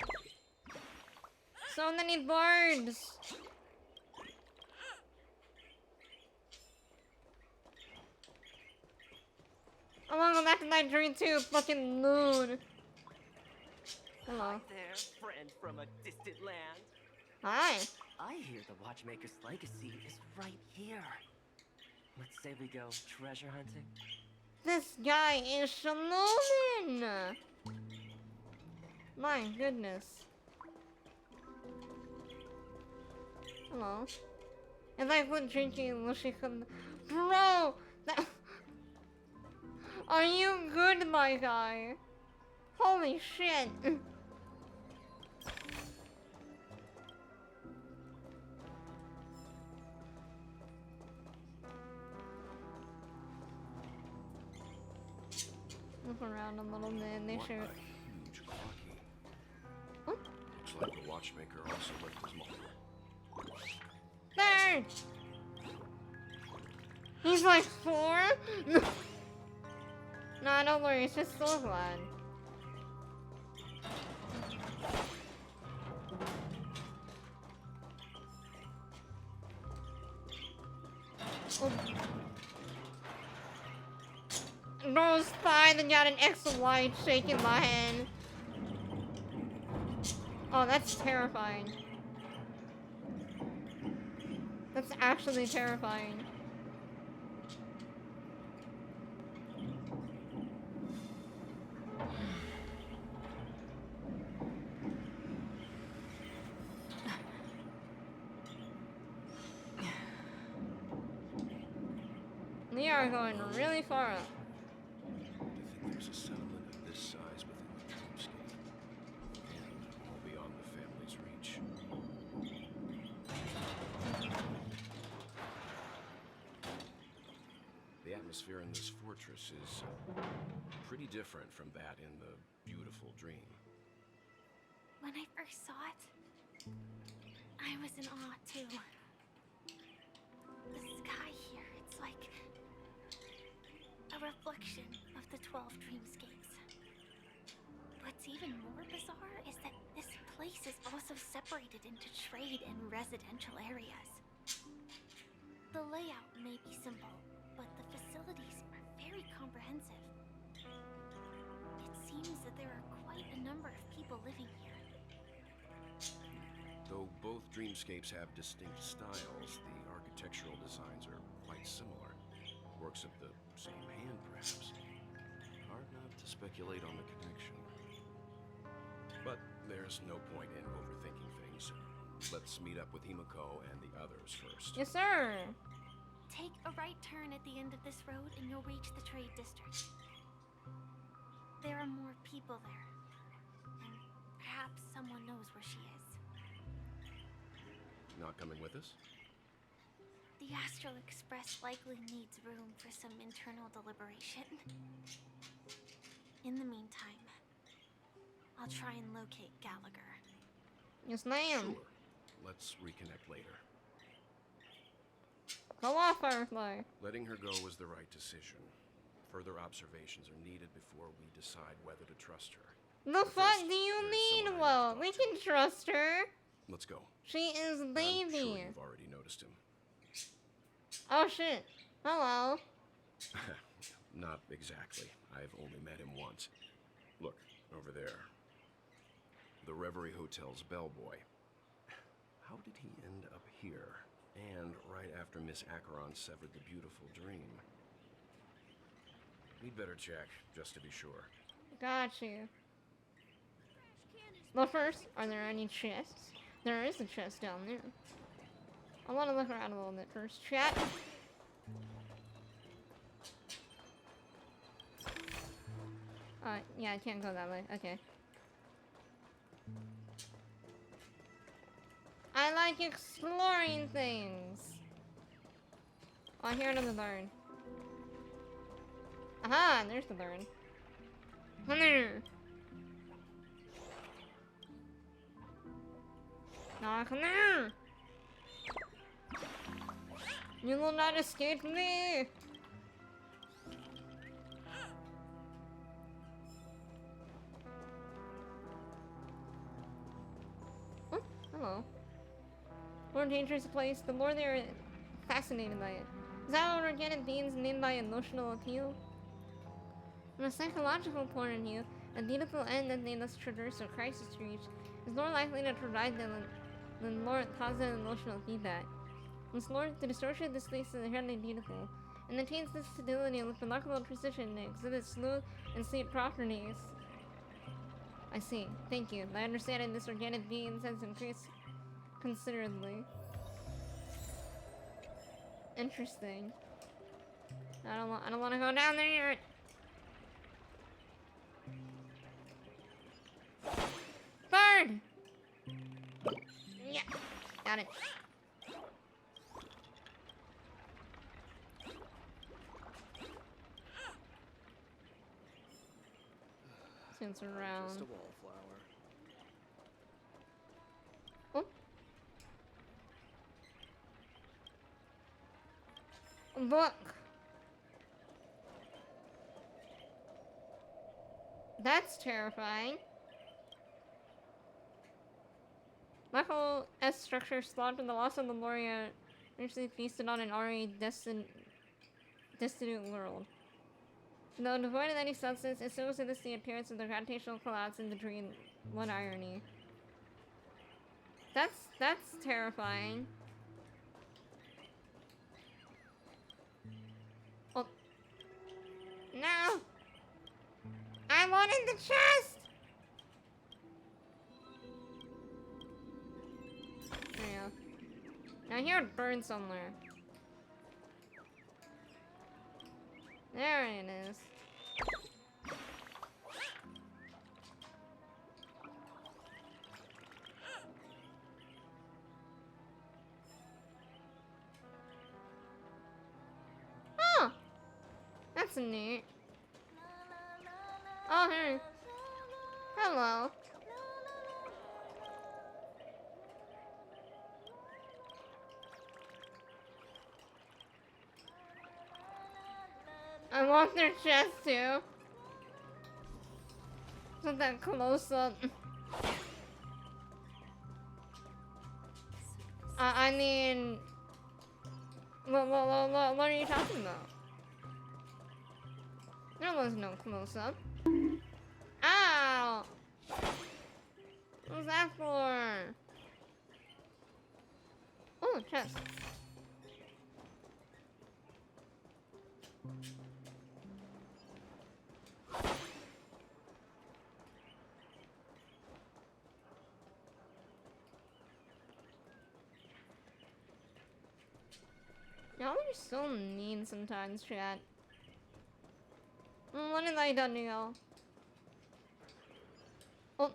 So many birds! I wanna go back to that dream too, fucking moon. Hello. Hi there, friend from a distant land. Hi. I hear the Watchmaker's legacy is right here. Let's say we go treasure hunting. This guy is Shalomin! My goodness. Hello. If I quit drinking, will she come? Bro! That... Are you good, my guy? Holy shit! Look around a little bit, they What should. a huge clocky. Huh? Looks like the watchmaker also left his mother. There! He's like 4? Nah, don't worry, it's just so glad. Oh. Bro's fine and got an X white shaking my hand. Oh, that's terrifying. That's actually terrifying. We are going really far up. To think there's a settlement of this size within the dreamscape, and all beyond the family's reach. The atmosphere in this fortress is pretty different from that in the beautiful dream. When I first saw it, I was in awe too. The sky here, it's like a reflection of the 12 dreamscapes. What's even more bizarre is that this place is also separated into trade and residential areas. The layout may be simple, but the facilities are very comprehensive. It seems that there are quite a number of people living here. Though both dreamscapes have distinct styles, the architectural designs are quite similar. Works of the same hand, perhaps. Hard not to speculate on the connection. But there's no point in overthinking things. Let's meet up with Himiko and the others first. Yes, sir. Take a right turn at the end of this road and you'll reach the trade district. There are more people there. And perhaps someone knows where she is. Not coming with us? The Astral Express likely needs room for some internal deliberation. In the meantime, I'll try and locate Gallagher. Yes, ma'am. Sure. Let's reconnect later. Go off, Firefly. Letting her go was the right decision. Further observations are needed before we decide whether to trust her. The But fuck first, do you there's mean? someone I Well, need we to talk can trust her. to. Let's go. She is I'm baby. sure you've already noticed him. Oh shit. Hello. Not exactly. I've only met him once. Look, over there. The Reverie Hotel's bellboy. How did he end up here? And right after Miss Acheron severed the beautiful dream. We'd better check, just to be sure. Got you. But first, are there any chests? There is a chest down there. I want to look around a little bit first. Chat. Yeah, I can't go that way. Okay. I like exploring things. Oh, I hear another bird. Aha, there's the bird. Come here. Ah, come here. You will not escape me. Oh, hello. The more dangerous a place, the more they're fascinated by it. Is that what organic beings mean by emotional appeal? From a psychological point of view, a beautiful end that they must traverse or crisis reach is more likely to provide them than more positive emotional feedback. The distortion of this space is inherently beautiful, and attains this stability with remarkable precision and exhibits smooth and sweet properties. I see. Thank you. My understanding of this organic being has increased considerably. Interesting. I don't want to go down there yet. Bird! Yeah, got it. Since around. Just a wallflower. Oh. Look. That's terrifying. Michael S. structure slaughtered the loss of Lemuria, eventually feasted on an already destitute world. Though devoid of any substance, it still witnessed the appearance of the gravitational collapse in the dream. What irony. That's terrifying. Oh. No! I wanted the chest! There you go. Now I hear it burn somewhere. There it is. Oh! That's neat. Oh, hey. Hello. I want their chest too. With that close up. I mean, what are you talking about? There was no close-up. Ow! What was that for? Oh, chest. Y'all are so mean sometimes, chat. What did I done to y'all? Oh,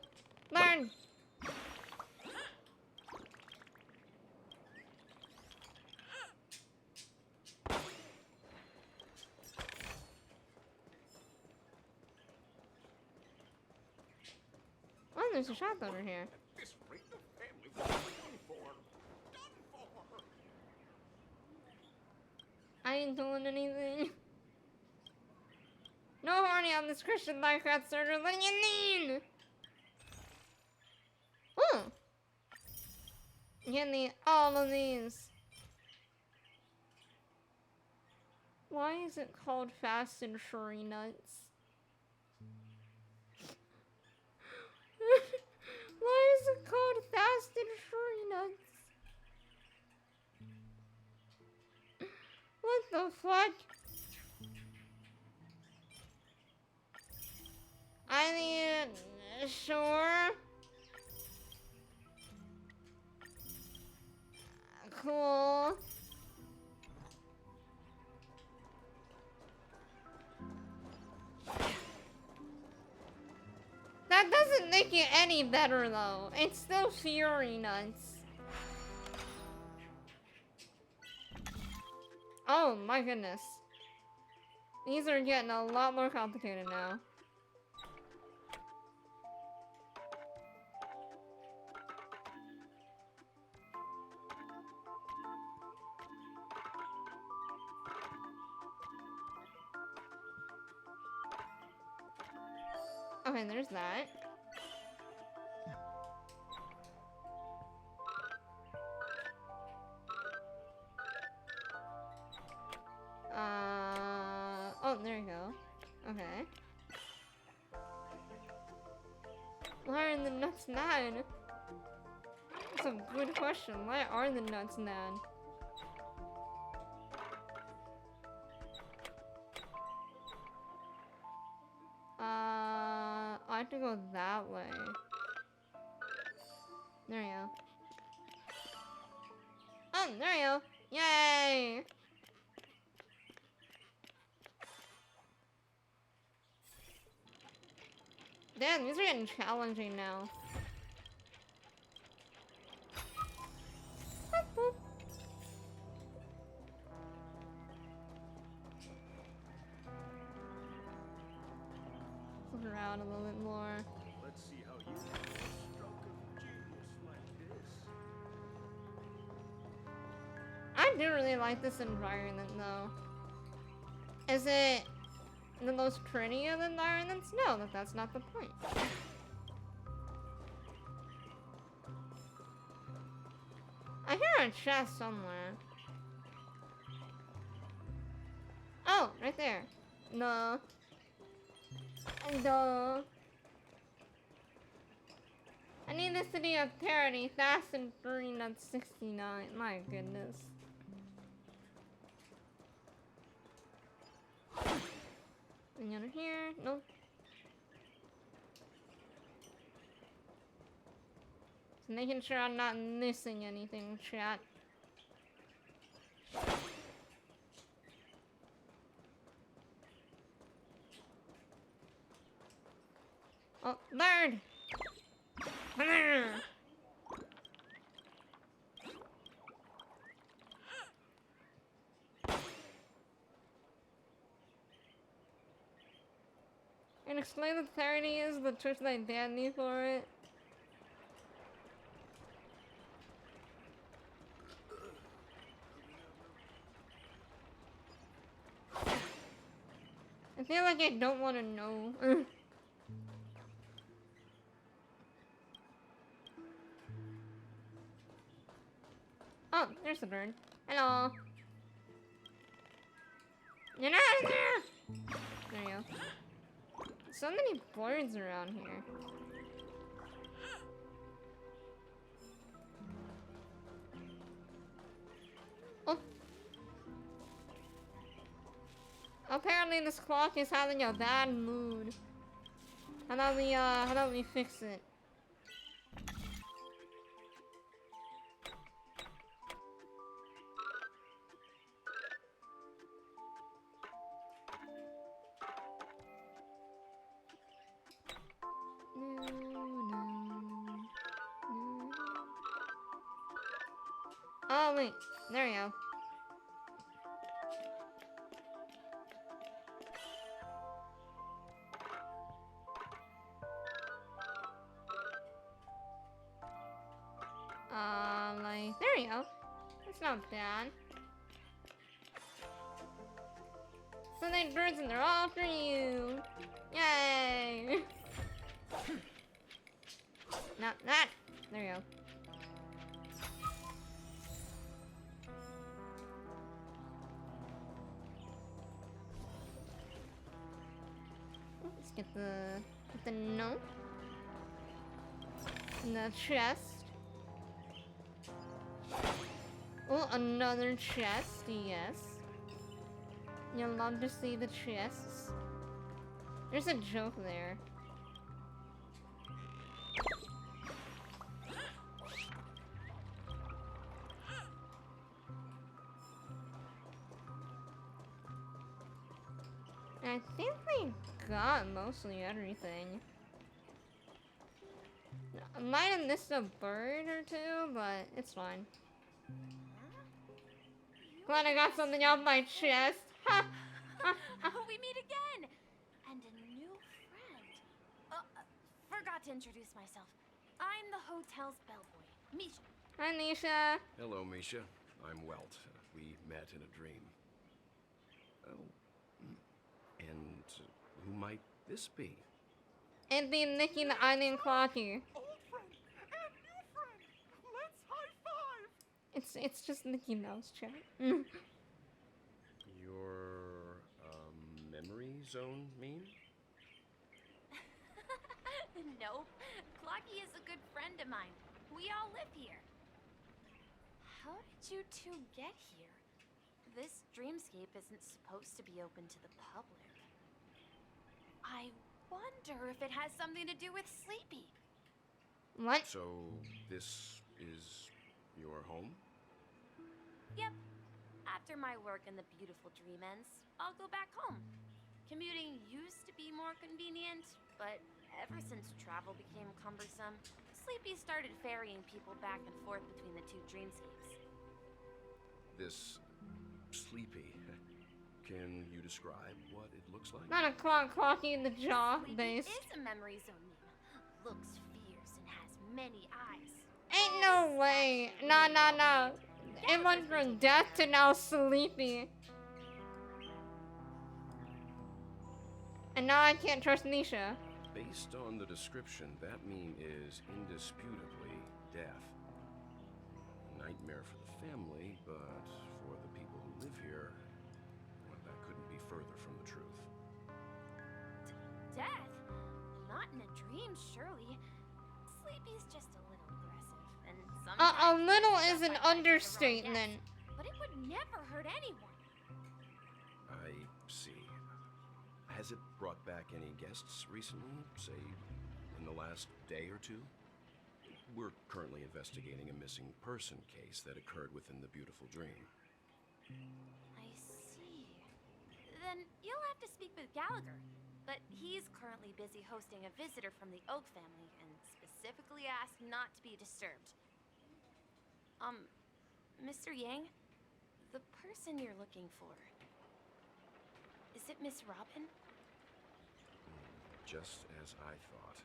burn! Oh, there's a shop over here. This rate the family will be done for. Done for. I ain't doing anything. No horny on this Christian Minecraft server. What do you mean? Oh, you need all of these. Why is it called Fast and Furry Nuts? Why is it called Fast and Furry Nuts? What the fuck? I mean, sure. Cool. That doesn't make it any better though. It's still Fury Nuts. Oh my goodness. These are getting a lot more complicated now. Okay, there's that. Oh, there you go. Okay. Why are the nuts 9? That's a good question. Why are the nuts 9? I have to go that way. There you go. Oh, there you go. Yay! Damn, these are getting challenging now. Look around a little bit more. Let's see how you do a stroke of genius like this. I do really like this environment though. Is it the most pretty of environments? No, that's not the point. I hear a chest somewhere. Oh, right there. No. Duh. I need the city of parody, fast and free, not 69. My goodness. Anything under here? Nope. Just making sure I'm not missing anything, chat. Oh, bird! And explain what parody is, the Twitch they banned me for it. I feel like I don't want to know. bird. Hello. Get out of there! There you go. So many birds around here. Oh. Apparently this clock is having a bad mood. How about we fix it? Oh wait, there we go. Like, there we go. That's not bad. So many birds and they're all for you. Yay! Not that. There you go. Let's get the note. And the chest. Oh, another chest, yes. You'll love to see the chests. There's a joke there. I think we got mostly everything. I might have missed a bird or two, but it's fine. Glad I got something off my chest. Ha! We meet again! And a new friend. Forgot to introduce myself. I'm the hotel's bellboy, Misha. Hi, Nisha. Hello, Misha. I'm Welt. We met in a dream. Oh. And who might this be? It'd be Nikki the Onion Clocky. Old friend and new friend. Let's high five. It's just Mickey Mouse chat. Your memory zone mean? Nope. Clocky is a good friend of mine. We all live here. How did you two get here? This dreamscape isn't supposed to be open to the public. I wonder if it has something to do with Sleepy. What? So, this is your home? Yep. After my work in the beautiful dream ends, I'll go back home. Commuting used to be more convenient, but ever since travel became cumbersome, Sleepy started ferrying people back and forth between the two dreamscapes. This Sleepy. Can you describe what it looks like? Not a clocky in the jaw base. Sleepy is a memory zone meme. Looks fierce and has many eyes. Ain't no way. No. It went from death to now sleepy. And now I can't trust Nisha. Based on the description, that meme is indisputably death. Nightmare for the family, but for the people who live here, well, that couldn't be further from the truth. Death? Not in a dream, surely. Sleepy's just a little aggressive, and sometimes A little stuff is an like that is the wrong understatement. guess, but it would never hurt anyone. I see. Has it brought back any guests recently, say, in the last day or two? We're currently investigating a missing person case that occurred within the beautiful dream. I see. Then you'll have to speak with Gallagher. But he's currently busy hosting a visitor from the Oak family and specifically asked not to be disturbed. Mr. Yang, the person you're looking for, is it Miss Robin? Just as I thought.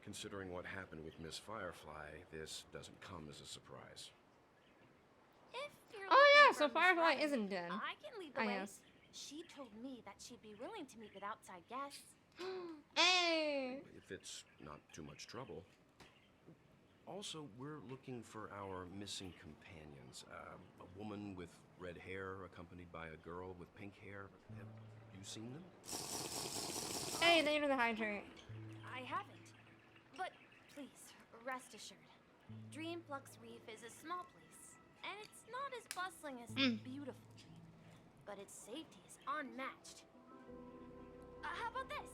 Considering what happened with Miss Firefly, this doesn't come as a surprise. If you're Oh yeah, looking so for Miss Firefly Robin, isn't dead. I can lead the I way. guess. She told me that she'd be willing to meet with outside guests. Hey! If it's not too much trouble. Also, we're looking for our missing companions. A woman with red hair accompanied by a girl with pink hair. Have you seen them? Hey, they do the hydrate. I haven't. But please, rest assured. Dreamflux Reef is a small place, and it's not as bustling as the beautiful Dream, but its safety is unmatched. How about this?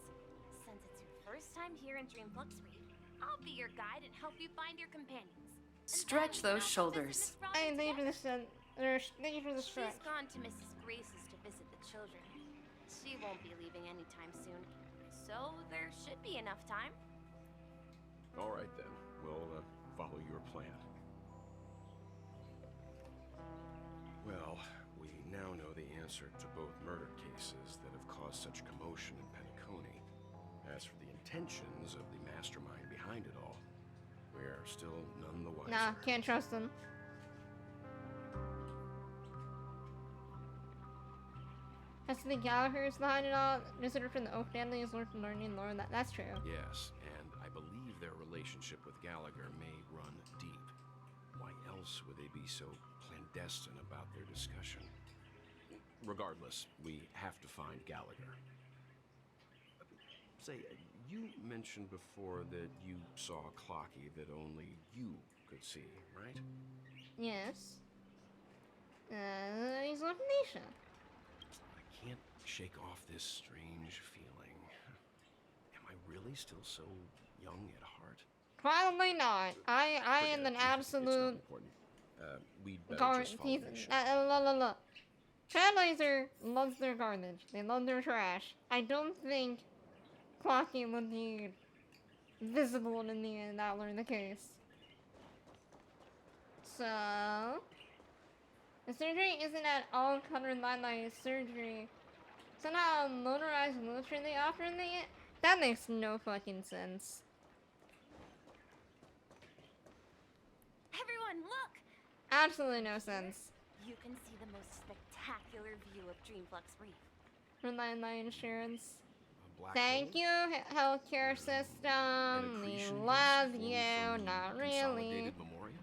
Since it's your first time here in Dreamflux Reef, I'll be your guide and help you find your companions. Stretch those shoulders. Hey, thank you for the thank you for the stretch. She's gone to Mrs. Grace's to visit the children. She won't be leaving anytime soon, so there should be enough time. All right, then. We'll follow your plan. Well, we now know the answer to both murder cases that have caused such commotion in Penacony. As for the intentions of the mastermind behind it all, we're still none the wiser. Nah, can't trust them. Has the Gallagher's behind it all? Visitor from the Oak family is worth learning lore. That's true. Yes, and I believe their relationship with Gallagher may run deep. Why else would they be so clandestine about their discussion? Regardless, we have to find Gallagher. Say, you mentioned before that you saw Clocky that only you could see, right? Yes. He's with Nisha. I can't shake off this strange feeling. Am I really still so young at heart? Probably not. I am an absolute. It's not important. We'd better just follow the show. Look. Trailblazer loves their garbage. They love their trash. I don't think Clocky would be visible in the end. That were the case. So, the surgery isn't at all covered by my surgery. Somehow, motorized wheelchair they offer in the that makes no fucking sense. Everyone, look! Absolutely no sense. You can see the most spectacular view of Dreamflux Reef. For my insurance. Black Thank hole? you, healthcare system. We Accretion love formed you. from Not really. Consolidated Memoria?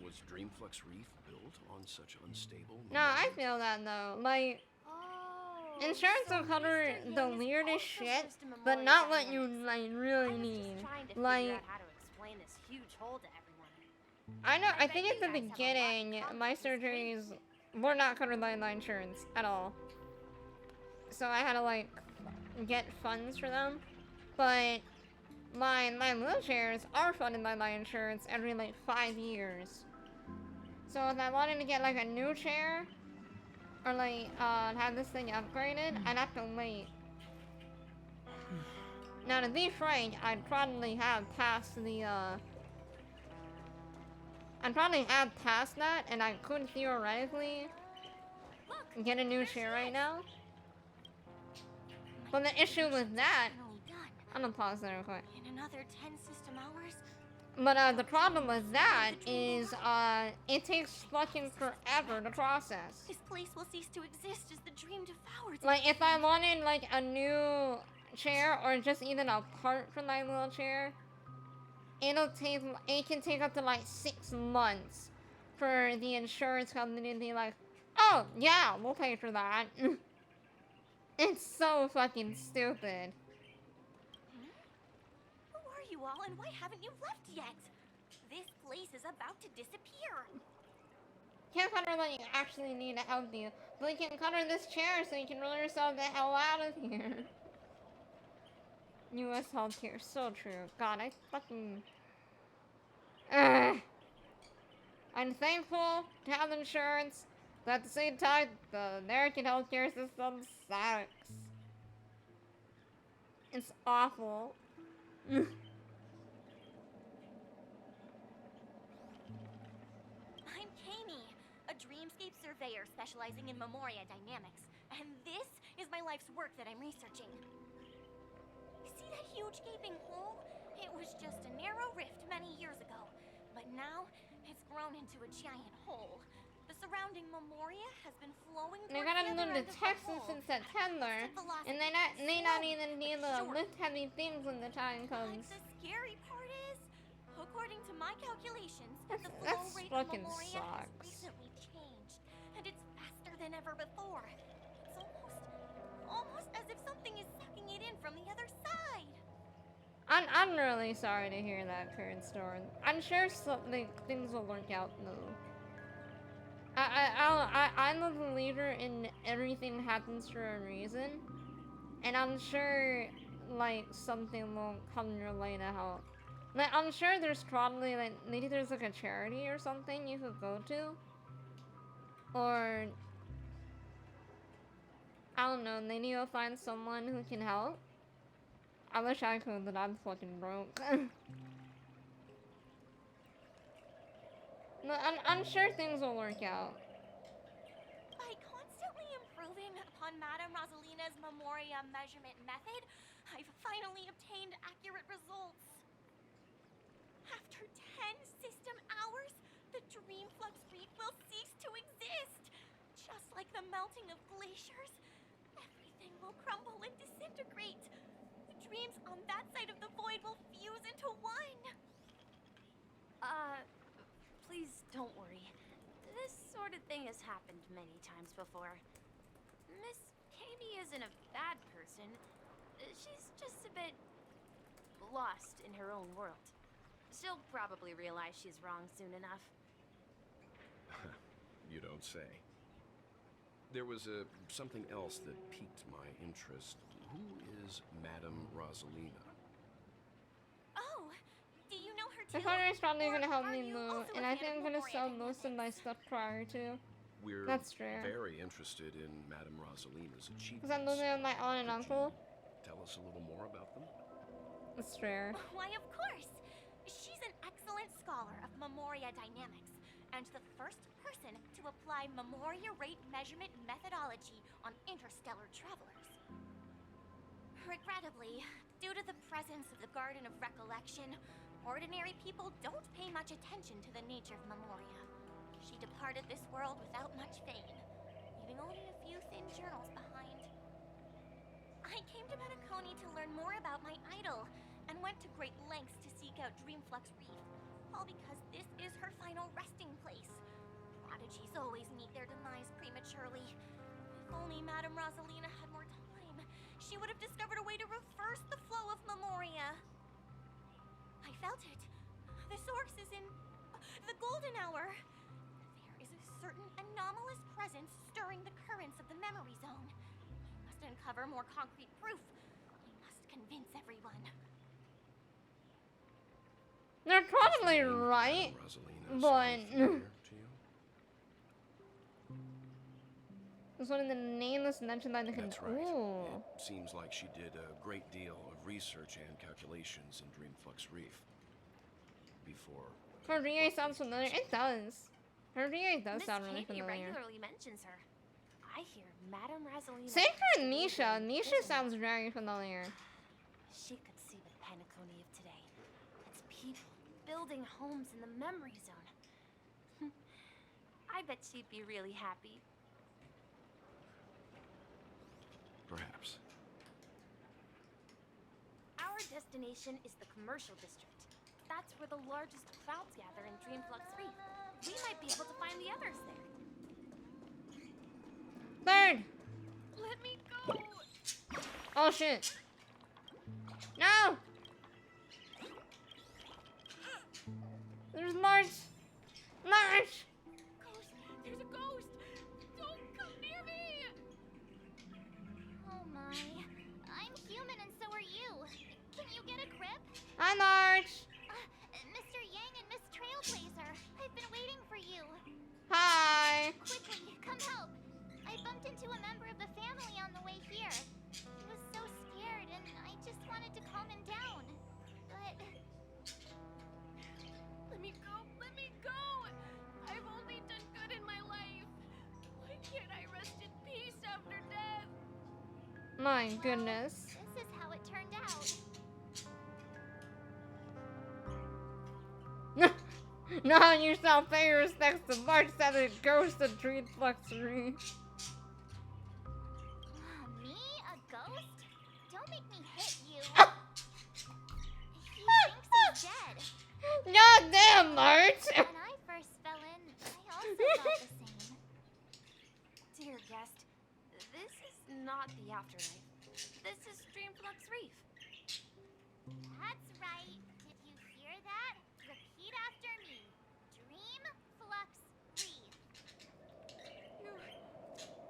Was Dreamflux Reef built on such unstable No, I feel that though. Like, Oh, insurance so will cover Mr. the Yang is weirdest also shit, supposed to but memorialize not what you dynamics. like I really was need. just trying to figure Like, out how to explain this huge hole to everyone. I know. I bet think you at the guys have a lot in beginning, common my with this surgeries were not covered by my insurance at all. So I had to like get funds for them, but my wheelchairs are funded by my insurance every like 5 years. So if I wanted to get like a new chair or like have this thing upgraded, I'd have to wait. Now to be frank, I'd probably have passed the I'd probably have passed that, and I could theoretically get a new chair right now. But the issue with that, I'm gonna pause there real quick. In another 10 system hours? But the problem with that is it takes fucking forever to process. This place will cease to exist as the dream devours it. Like if I wanted like a new chair or just even a part for my wheelchair, it can take up to like 6 months for the insurance company to be like, oh yeah, we'll pay for that. It's so fucking stupid. Who are you all and why haven't you left yet? This place is about to disappear. Can't cover that you actually need to help you, but you can cover this chair so you can roll yourself the hell out of here. U.S. healthcare, so true. God, I fucking... I'm thankful to have insurance, but at the same time, the American healthcare system sucks. It's awful. I'm Kami, a dreamscape surveyor specializing in Memoria dynamics, and this is my life's work that I'm researching. See that huge gaping hole? It was just a narrow rift many years ago, but now it's grown into a giant hole. The surrounding Memoria has been flowing They're towards gonna the move other to end of the Texas hole in September, at constant and they velocity. not Slow, even be able but to sure. lift heavy things when the time But comes. the scary part is, According to my calculations, That's- the flow that's rate fucking of Memoria has sucks. recently changed, and it's faster than ever before. It's almost as if something is sucking it in from the other side. I'm really sorry to hear that, current store. I'm sure something things will work out though. I'm a believer in everything happens for a reason, and I'm sure like something will come your way to help. Like I'm sure there's probably like maybe there's like a charity or something you could go to, or I don't know. Maybe you'll find someone who can help. I wish I could, but I'm fucking broke. No, I'm sure things will work out. By constantly improving upon Madame Rosalina's Memoria measurement method, I've finally obtained accurate results. After 10 system hours, the Dream Flux Reef will cease to exist. Just like the melting of glaciers, everything will crumble and disintegrate. The dreams on that side of the void will fuse into one. Please don't worry. This sort of thing has happened many times before. Miss Katie isn't a bad person. She's just a bit lost in her own world. She'll probably realize she's wrong soon enough. You don't say. There was something else that piqued my interest. Who is Madame Rosalina? Oh, do you know her My too? partner is probably Or gonna help are me you move, also and a I fan think of I'm gonna Memoria sell most of Dynamics? my stuff prior to. We're That's fair. very interested in Madame Rosalina's achievements. Because I'm living with my aunt and Could uncle. you tell us a little more about them? It's fair. Why, of course. She's an excellent scholar of Memoria Dynamics, and the first person to apply Memoria rate measurement methodology on interstellar travelers. Regrettably, due to the presence of the Garden of Recollection, ordinary people don't pay much attention to the nature of Memoria. She departed this world without much fame, leaving only a few thin journals behind. I came to Metaconi to learn more about my idol, and went to great lengths to seek out Dreamflux Reef, all because this is her final resting place. Prodigies always meet their demise prematurely. If only Madame Rosalina had more time, she would have discovered a way to reverse the flow of Memoria. I felt it. The source is in the golden hour. There is a certain anomalous presence stirring the currents of the memory zone. We must uncover more concrete proof. We must convince everyone. They're probably right, but it's one of the nameless mentioned by the That's right. Ooh. It seems like she did a great deal of research and calculations in Dreamflux Reef before. Her VA sounds familiar. It does. Her VA does sound really Miss Katie familiar. regularly mentions her. I hear Madame Rosalina. Same for Nisha. Nisha sounds very familiar. She could see the Penacony of today. It's people building homes in the memory zone. I bet she'd be really happy. Perhaps. Our destination is the commercial district. That's where the largest crowds gather in Dreamflux Reef. We might be able to find the others there. Third! Let me go! Oh shit. No! There's March! March! Ghost! There's a ghost! Don't come near me! Oh my. I'm human and so are you. Can you get a grip? Hi, March! Mr. Yang and Miss Trailblazer, I've been waiting for you. Hi! Quickly, come help. I bumped into a member of the family on the way here. He was so scared and I just wanted to calm him down. But... Let me go! Let me go! I've only done good in my life. Why can't I rest in peace after death? My goodness. This is how it turned out. Now you shall pay your respects to March that a ghost of Dreamflux Reef. Me? A ghost? Don't make me hit you. He thinks he's dead. God damn, March! When I first fell in, I also thought the same. Dear guest, this is not the afterlife. This is Dreamflux Reef. That's right. Did you hear that? Repeat after me. Dreamflux Reef.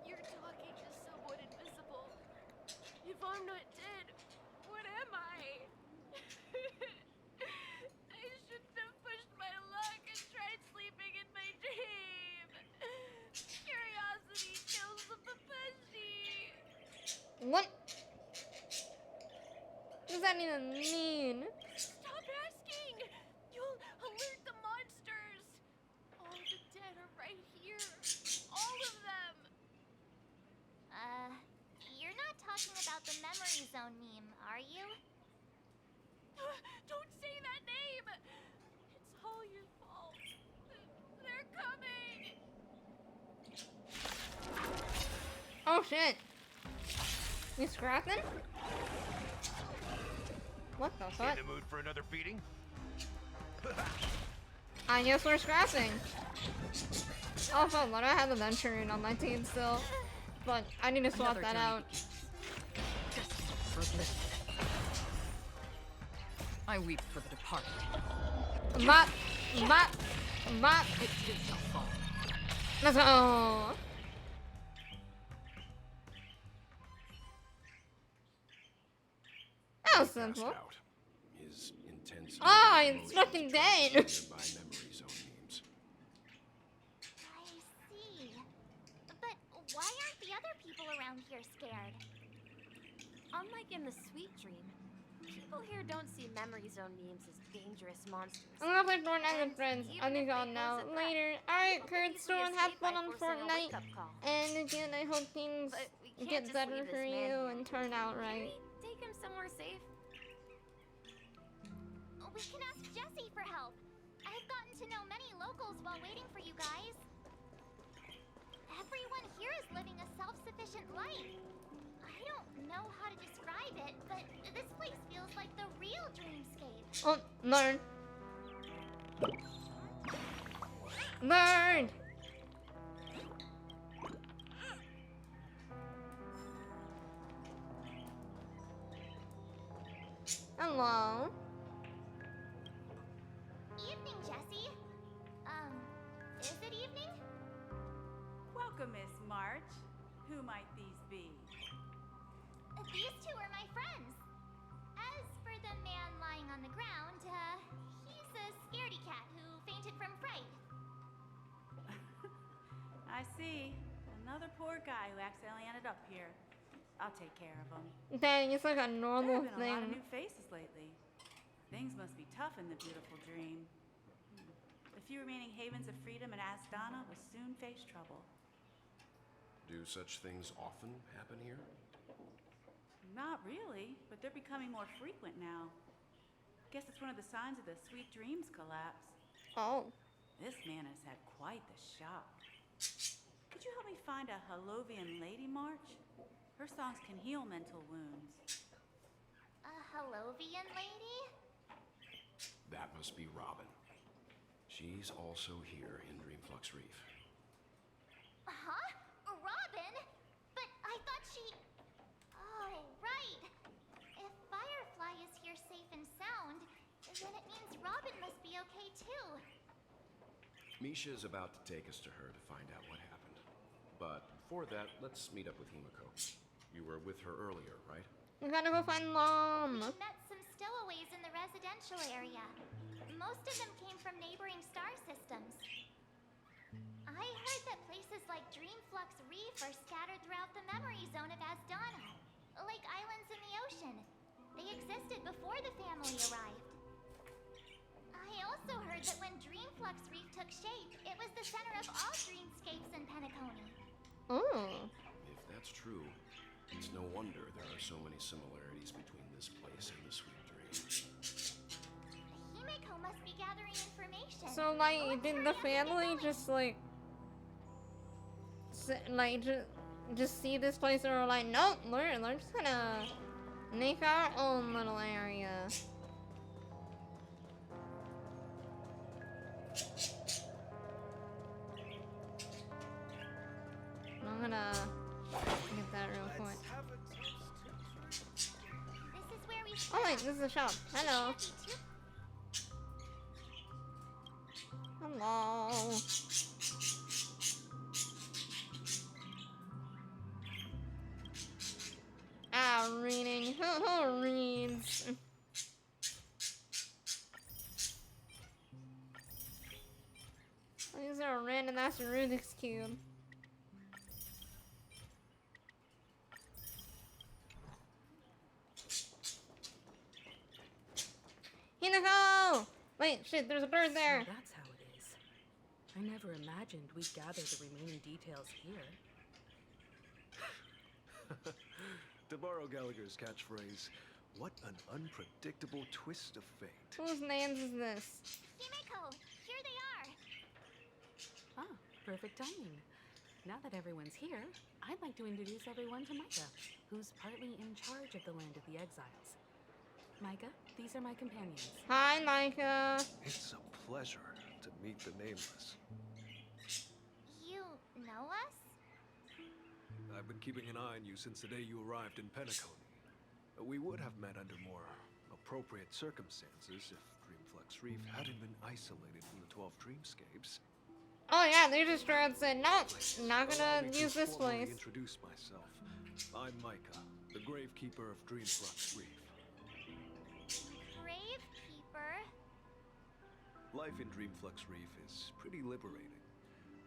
You're talking to someone invisible. If I'm not dead, what am I? I shouldn't have pushed my luck and tried sleeping in my dream. Curiosity kills the pussy. What does that even mean? Stop asking! You'll alert the monsters! All the dead are right here. All of them! You're not talking about the memory zone meme, are you? Don't say that name! It's all your fault. They're coming! Oh shit. You scrapping? What the fuck? In the mood for another beating? I guess we're scrapping. Oh fuck, but I have the venturing on my team still. But I need to swap that out. I weep for the departed. Bop, bop, bop. It too shall fall. Let's go. That was simple. Out. His intense Ah, it's fucking dead. nearby memory zone memes. I see. But why aren't the other people around here scared? Unlike in the Sweet Dream, people here don't see memory zone memes as dangerous monsters. I'm gonna play Fortnite with friends. I'll be gone now. Later. Alright, Kurt, Storm, have fun on Fortnite. And again, I hope things get better for you and turn out right. Take him somewhere safe. We can ask Jessie for help. I've gotten to know many locals while waiting for you guys. Everyone here is living a self-sufficient life. I don't know how to describe it, but this place feels like the real dreamscape. Oh, learn. Learn! Hello. Evening, Jessie. Is it evening? Welcome, Miss March. Who might these be? These two are my friends. As for the man lying on the ground, he's a scaredy cat who fainted from fright. I see. Another poor guy who accidentally ended up here. I'll take care of him. Dang, it's like a There normal have been a lot of thing. new faces lately. Things must be tough in the beautiful dream. The few remaining havens of freedom in Asdana will soon face trouble. Do such things often happen here? Not really, but they're becoming more frequent now. Guess it's one of the signs of the Sweet Dreams collapse. Oh. This man has had quite the shock. Could you help me find a Halovian lady, March? Her songs can heal mental wounds. A Halovian lady? That must be Robin. She's also here in Dreamflux Reef. Huh? Robin? But I thought she... Oh, right. If Firefly is here safe and sound, then it means Robin must be okay too. Misha's about to take us to her to find out what happened. But before that, let's meet up with Himiko. You were with her earlier, right? We gotta go find Mom. We met some stowaways in the residential area. Most of them came from neighboring star systems. I heard that places like Dreamflux Reef are scattered throughout the memory zone of Asdana, like islands in the ocean. They existed before the family arrived. I also heard that when Dreamflux Reef took shape, it was the center of all dreamscapes in Penacony. Oh. If that's true, it's no wonder there are so many similarities between this place and the Sweet Dream. Himiko must be gathering information. So, like, did the family just, like, just see this place and were like, nope, we're just gonna make our own little area. gonna get that real quick. This is where we Oh wait, this is a shop. Hello. Hello. Ah, reading. Who reads? These are a random ass Rubik's Cube. Hinako! Wait, shit, there's a bird there. So that's how it is. I never imagined we'd gather the remaining details here. To borrow Gallagher's catchphrase, what an unpredictable twist of fate. Whose names is this? Himeko, here they are. Ah, perfect timing. Now that everyone's here, I'd like to introduce everyone to Micah, who's partly in charge of the Land of the Exiles. Micah, these are my companions. Hi, Micah. It's a pleasure to meet the nameless. You know us? I've been keeping an eye on you since the day you arrived in Penacony. We would have met under more appropriate circumstances if Dreamflux Reef hadn't been isolated from the 12 dreamscapes. Oh yeah, they just tried said, nope, not gonna use this place. Introduce myself. I'm Micah, the Gravekeeper of Dreamflux Reef. Gravekeeper? Life in Dreamflux Reef is pretty liberating.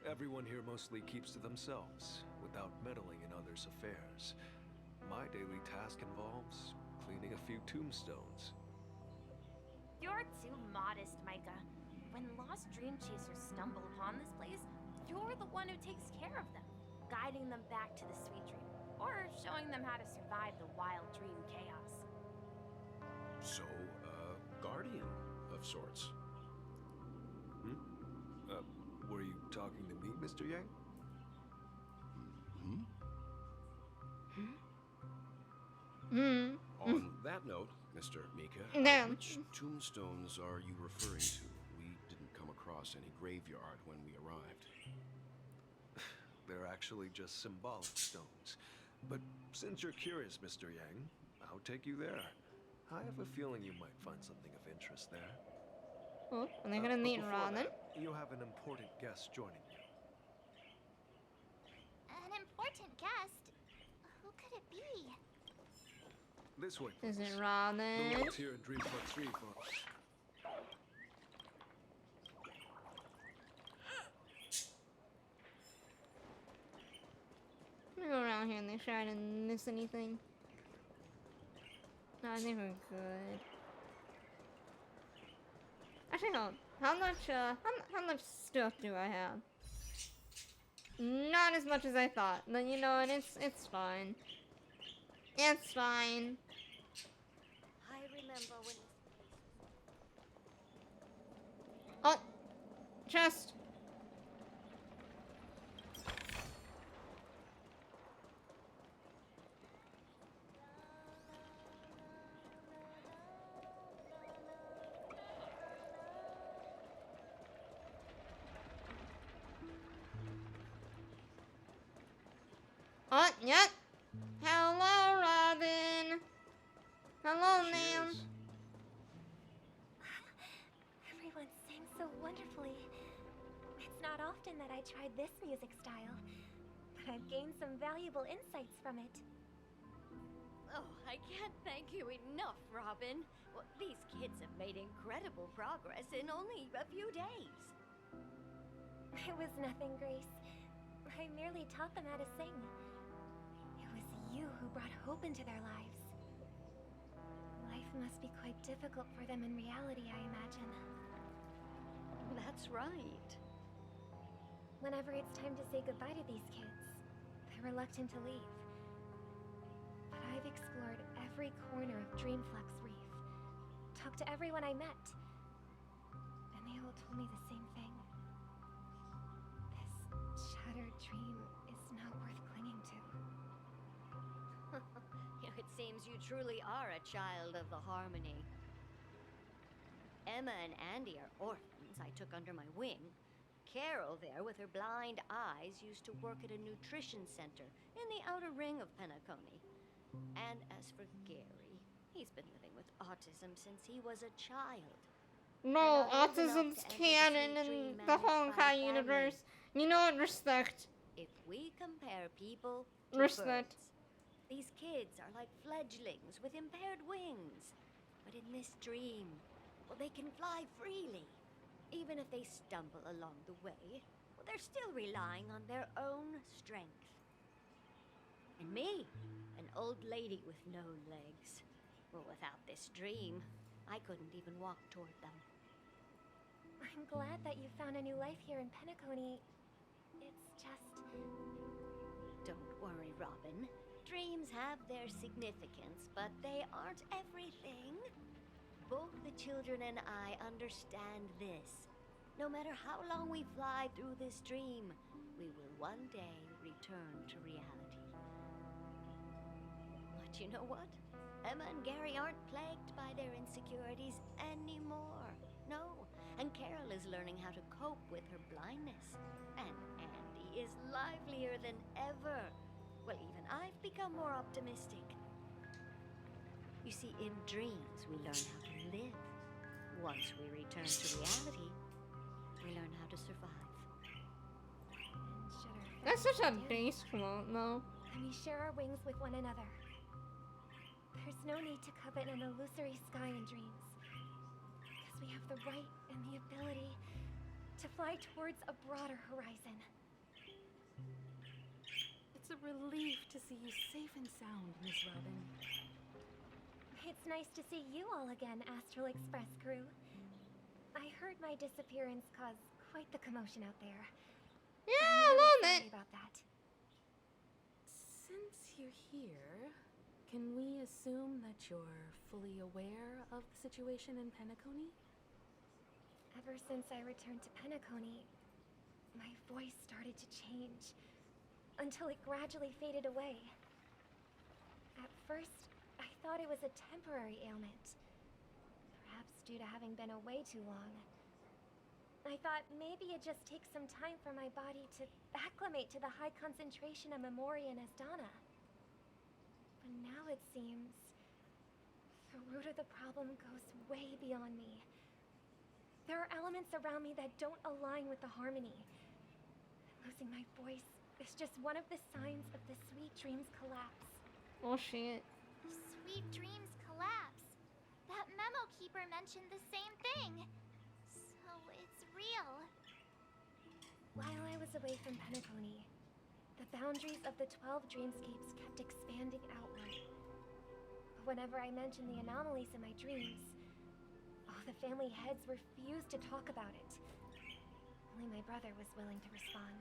Everyone here mostly keeps to themselves, without meddling in others' affairs. My daily task involves cleaning a few tombstones. You're too modest, Micah. When lost dream chasers stumble upon this place, you're the one who takes care of them, guiding them back to the sweet dream, or showing them how to survive the wild dream chaos. So, guardian of sorts. Were you talking to me, Mr. Yang? On that note, Mr. Mika, Yeah. which tombstones are you referring to? We didn't come across any graveyard when we arrived. They're actually just symbolic stones. But since you're curious, Mr. Yang, I'll take you there. I have a feeling you might find something of interest there. Oh, are they gonna meet Before Robin? that, you have an important guest joining you. An important guest? Who could it be? This way, Is please. it The Robin? ones here at Dreamflux Reef are... I'm gonna go around here and make sure I didn't miss anything. No, I think we're good. Actually, no. How much stuff do I have? Not as much as I thought. But you know, and it's fine. It's fine. I remember when... Oh! Chest! Oh, yep. Hello, Robin. Hello, ma'am. Everyone sings so wonderfully. It's not often that I tried this music style, but I've gained some valuable insights from it. Oh, I can't thank you enough, Robin. Well, these kids have made incredible progress in only a few days. It was nothing, Grace. I merely taught them how to sing. It was you who brought hope into their lives. Life must be quite difficult for them in reality, I imagine. That's right. Whenever it's time to say goodbye to these kids, they're reluctant to leave. But I've explored every corner of Dreamflux Reef, talked to everyone I met, and they all told me the same thing. This shattered dream is not worth clinging to. It seems you truly are a child of the Harmony. Emma and Andy are orphans I took under my wing. Carol there with her blind eyes used to work at a nutrition center in the outer ring of Penacony. And as for Gary, he's been living with autism since he was a child. No, autism's canon in the Honkai universe. You know what? Respect. If we compare people to Respect. birds, these kids are like fledglings with impaired wings. But in this dream, well, they can fly freely. Even if they stumble along the way, well, they're still relying on their own strength. And me, an old lady with no legs. Well, without this dream, I couldn't even walk toward them. I'm glad that you found a new life here in Penacony. It's just... Don't worry, Robin. Dreams have their significance, but they aren't everything. Both the children and I understand this. No matter how long we fly through this dream, we will one day return to reality. But you know what? Emma and Gary aren't plagued by their insecurities anymore. No, and Carol is learning how to cope with her blindness. And Andy is livelier than ever. Well, even I've become more optimistic. You see, in dreams, we learn how to live. Once we return to reality, we learn how to survive. That's such a base quote, though. And we share our wings with one another. There's no need to covet an illusory sky in dreams. Because we have the right and the ability to fly towards a broader horizon. It's a relief to see you safe and sound, Miss Robin. It's nice to see you all again, Astral Express crew. I heard my disappearance caused quite the commotion out there. Yeah, I'm a really little sorry bit. about that. Since you're here, can we assume that you're fully aware of the situation in Penacony? Ever since I returned to Penacony, my voice started to change, until it gradually faded away. At first, I thought it was a temporary ailment, perhaps due to having been away too long. I thought maybe it just takes some time for my body to acclimate to the high concentration of Memoria and Asdana. But now it seems the root of the problem goes way beyond me. There are elements around me that don't align with the harmony. Losing my voice is just one of the signs of the Sweet Dreams collapse. Oh shit. Sweet Dreams collapse. That memo keeper mentioned the same thing. So it's real. While I was away from Penacony, the boundaries of the 12 dreamscapes kept expanding outward. But whenever I mentioned the anomalies in my dreams, the family heads refused to talk about it. Only my brother was willing to respond.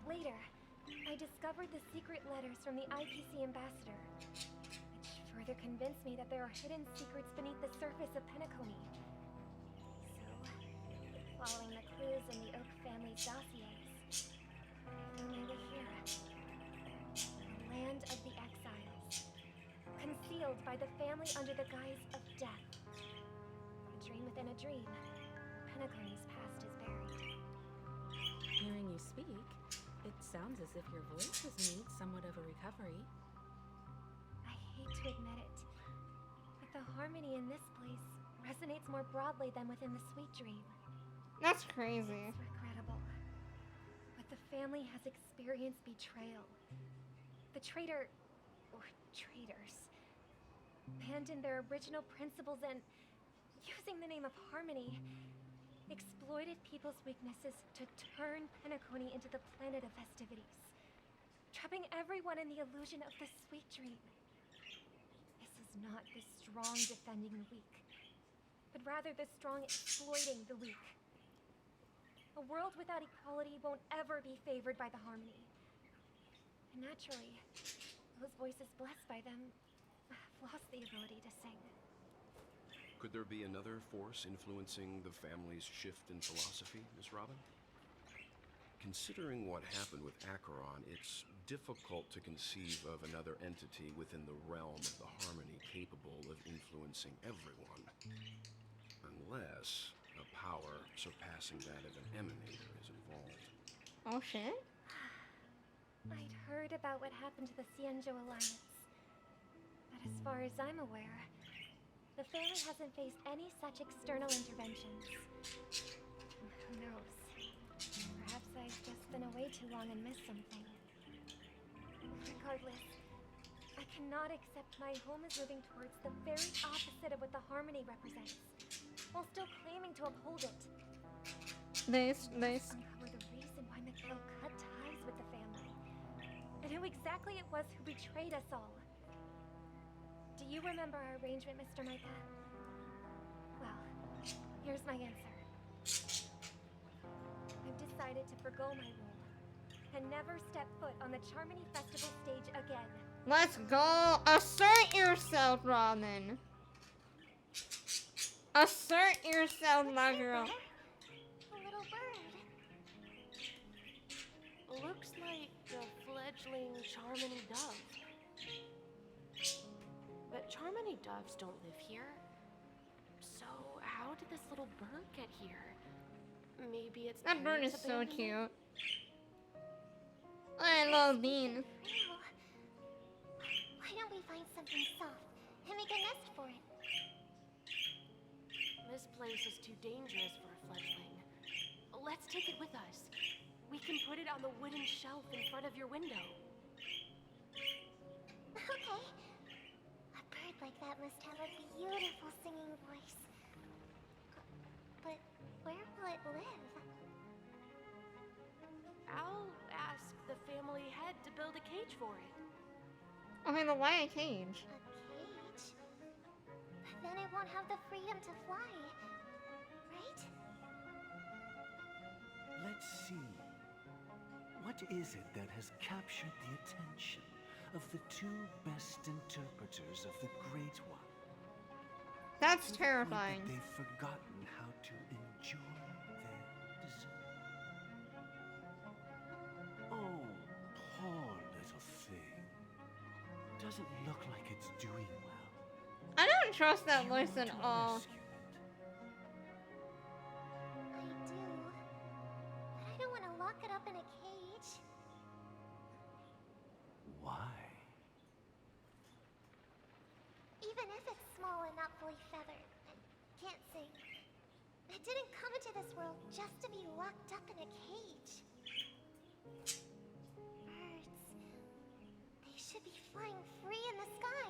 Later, I discovered the secret letters from the IPC ambassador, which further convinced me that there are hidden secrets beneath the surface of Penacony. So, following the clues in the Oak family's dossiers, I found my way here. The land of the exiles, concealed by the family under the guise of death. A dream within a dream. Penacony's past is buried. Hearing you speak, it sounds as if your voice has made somewhat of a recovery. I hate to admit it, but the harmony in this place resonates more broadly than within the Sweet Dream. That's crazy. It's regrettable, but the family has experienced betrayal. The traitor, or traitors, abandoned their original principles and, using the name of harmony, exploited people's weaknesses to turn Penacony into the planet of festivities, trapping everyone in the illusion of the Sweet Dream. This is not the strong defending the weak, but rather the strong exploiting the weak. A world without equality won't ever be favored by the harmony. And naturally, those voices blessed by them have lost the ability to sing. Could there be another force influencing the family's shift in philosophy, Miss Robin? Considering what happened with Acheron, it's difficult to conceive of another entity within the realm of the harmony capable of influencing everyone. Unless A power surpassing that of an emanator is involved. Oh shit? I'd heard about what happened to the Xianzhou Alliance. But as far as I'm aware, the family hasn't faced any such external interventions. Who knows? Perhaps I've just been away too long and missed something. Regardless, I cannot accept my home is moving towards the very opposite of what the Harmony represents, while still claiming to uphold it. Uncover the reason why Mikhail cut ties with the family, and who exactly it was who betrayed us all. Do you remember our arrangement, Mr. Micah? Well, here's my answer. I've decided to forgo my role and never step foot on the Charmony Festival stage again. Let's go! Assert yourself, Robin! Assert yourself, my girl! A little bird. Looks like a fledgling Charmony dove. But Charmony doves don't live here. So how did this little bird get here? Maybe it's That bird is parents so abandoned it? cute. I love Bean. Why don't we find something soft and make a nest for it? This place is too dangerous for a fledgling. Let's take it with us. We can put it on the wooden shelf in front of your window. Okay. A bird like that must have a beautiful singing voice. But where will it live? I'll ask the family head to build a cage for it. Okay, but why a cage? A cage? But then it won't have the freedom to fly, right? Let's see. What is it that has captured the attention of the two best interpreters of the Great One? That's To the point terrifying. that they've forgotten how to enjoy their dessert. Oh, poor little thing. Doesn't look like it's doing well. I don't trust that voice at all. I do. But I don't want to lock it up in a cage. Why? Even if it's small and not fully feathered, and can't sing. It didn't come into this world just to be locked up in a cage. Birds. They should be flying free in the sky.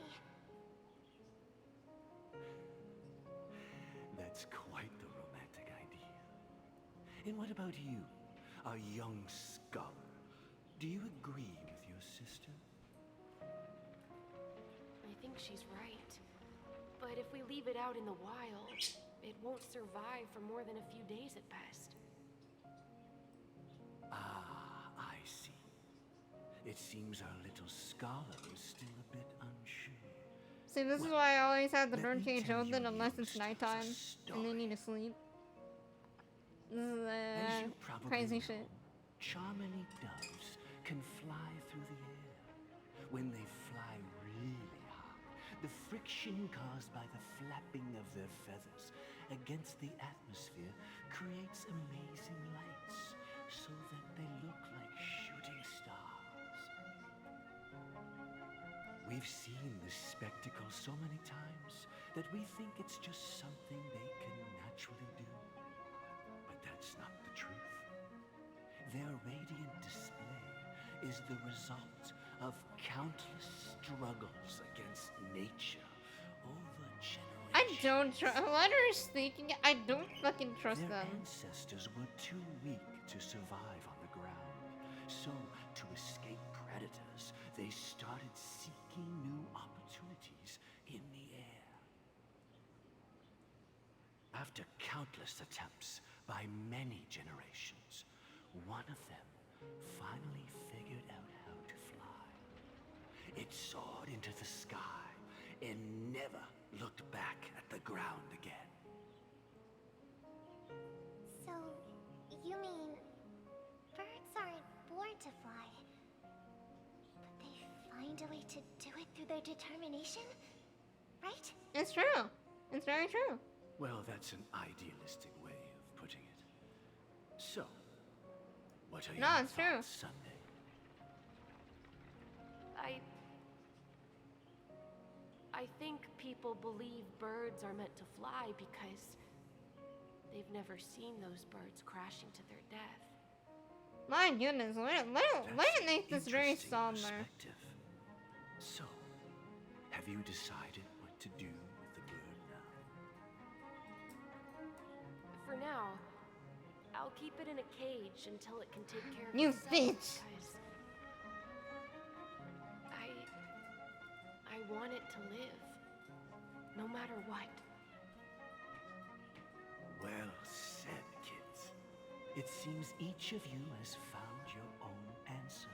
That's quite the romantic idea. And what about you, a young scholar? Do you agree with your sister? I think she's right. But if we leave it out in the wild, it won't survive for more than a few days at best. Ah, I see. It seems our little scholar is still a bit unsure. See, this is why I always have the let bird me cage tell open you unless it's youngsters a nighttime and story. they need to sleep. This is As you probably crazy know, shit. Charmony doves can fly through the air. When they fly really high, the friction caused by the flapping of their feathers against the atmosphere creates amazing lights, so that they look like shooting stars. We've seen this spectacle so many times that we think it's just something they can naturally do. But that's not the truth. Their radiant display is the result of countless struggles against nature over generations. I don't trust. Literally speaking, I don't fucking trust Their them. ancestors were too weak to survive on the ground. So, to escape predators, they started seeking new opportunities in the air. After countless attempts by many generations, one of them finally figured out how to fly. It soared into the sky and never looked back at the ground again. So, you mean birds aren't born to fly, but they find a way to do it through their determination, right? It's true. It's very true. Well, that's an idealistic way What are No, your it's true. thoughts, Sunday? I think people believe birds are meant to fly because they've never seen those birds crashing to their death. My goodness, why did make this very Interesting somber? perspective. So, have you decided what to do with the bird now? For now, I'll keep it in a cage until it can take care of You itself. bitch. Because I want it to live, no matter what. Well said, kids. It seems each of you has found your own answer.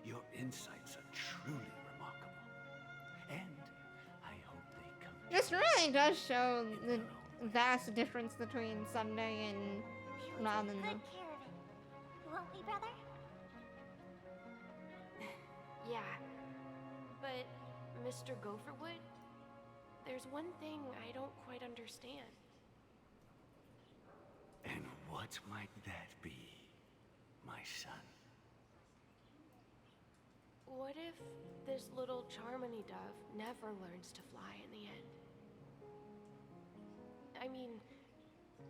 Your insights are truly remarkable. And I hope they come to This really does show the vast difference between Sunday and Robin, Take though. good care of it. Won't we, brother? Yeah, but Mr. Gopherwood, there's one thing I don't quite understand. And what might that be, my son? What if this little Charmony dove never learns to fly in the end? I mean,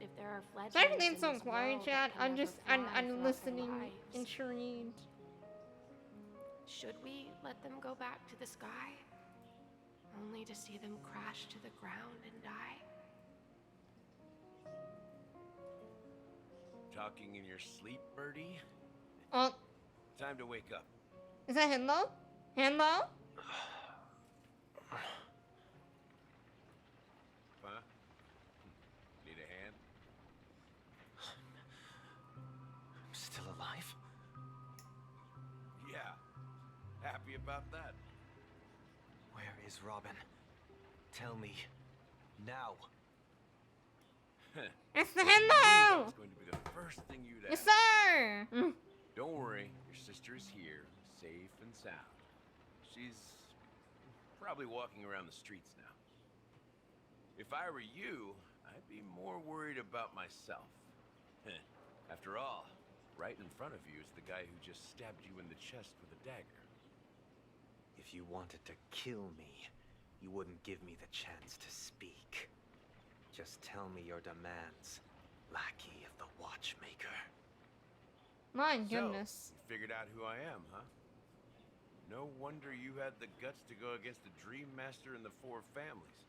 if there are fledglings Sorry for being in so this quiet, world chat. that can never fly I'm throughout their listening, lives, intrigued. should we let them go back to the sky? Only to see them crash to the ground and die? Talking in your sleep, Birdie? Oh, Time to wake up. is that hello? Hello? Huh? Need a hand? I'm still alive? Yeah. Happy about that. Where is Robin? Tell me. Now. It's the hello! That's going to be the first thing you'd Yes, ask. sir! Don't worry, your sister is here, safe and sound. She's probably walking around the streets now. If I were you, I'd be more worried about myself. After all, right in front of you is the guy who just stabbed you in the chest with a dagger. If you wanted to kill me, you wouldn't give me the chance to speak. Just tell me your demands, lackey of the Watchmaker. My goodness. So, you figured out who I am, huh? No wonder you had the guts to go against the Dream Master and the Four Families.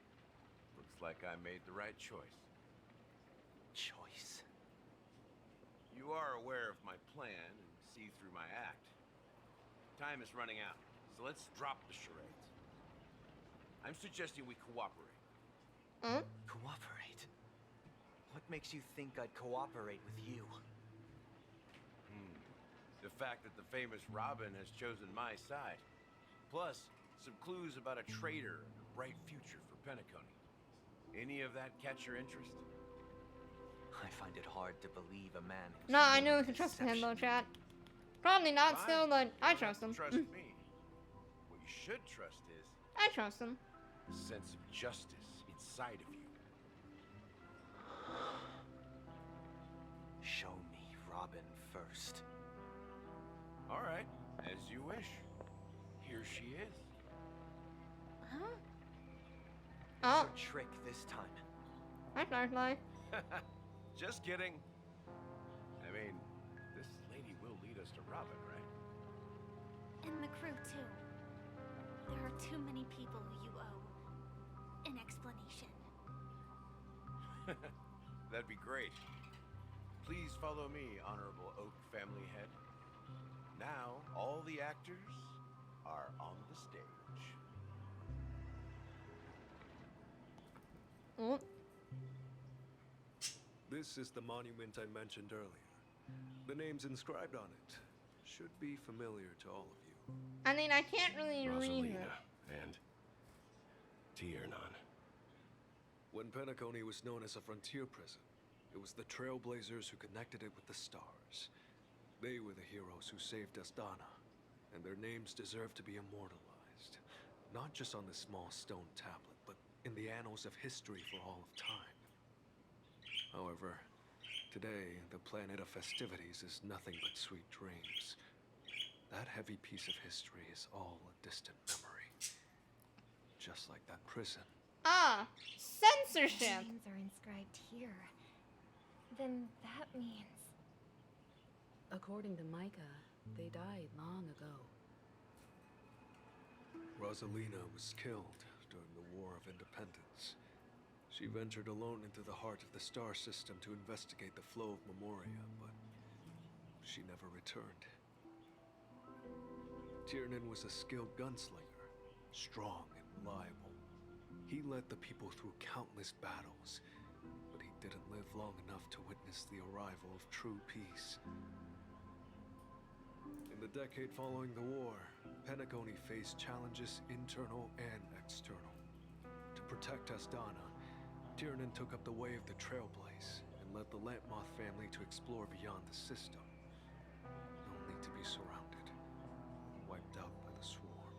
Looks like I made the right choice. Choice? You are aware of my plan and see through my act. Time is running out, so let's drop the charades. I'm suggesting we cooperate. Cooperate? What makes you think I'd cooperate with you? The fact that the famous Robin has chosen my side. Plus, some clues about a traitor and a bright future for Penacony. Any of that catch your interest? I find it hard to believe a man who's No, I know we can trust him though, chat. Probably not Fine. still, but I You don't trust have him. to trust me. What you should trust is I trust him. the sense of justice inside of you. Show me Robin first. All right, as you wish. Here she is. Huh? It's Oh, a trick this time. hi, Firefly. Just kidding. I mean, this lady will lead us to Robin, right? And the crew, too. There are too many people who you owe an explanation. That'd be great. Please follow me, Honorable Oak Family Head. Now, all the actors are on the stage. Oh. This is the monument I mentioned earlier. The names inscribed on it should be familiar to all of you. I mean, I can't really read it. And Tiernan. When Penacony was known as a frontier prison, it was the Trailblazers who connected it with the stars. They were the heroes who saved Astana, and their names deserve to be immortalized. Not just on this small stone tablet, but in the annals of history for all of time. However, Today, the planet of festivities is nothing but sweet dreams. That heavy piece of history is all a distant memory. Just like that prison. Ah, censorship. Names are inscribed here. Then that means... According to Micah, they died long ago. Rosalina was killed during the War of Independence. She ventured alone into the heart of the star system to investigate the flow of Memoria, but she never returned. Tiernan was a skilled gunslinger, strong and reliable. He led the people through countless battles, but he didn't live long enough to witness the arrival of true peace. In the decade following the war, Penacony faced challenges internal and external. To protect Astana, Tiernan took up the way of the Trailblaze and led the Lampmoth family to explore beyond the system, only to be surrounded, wiped out by the swarm.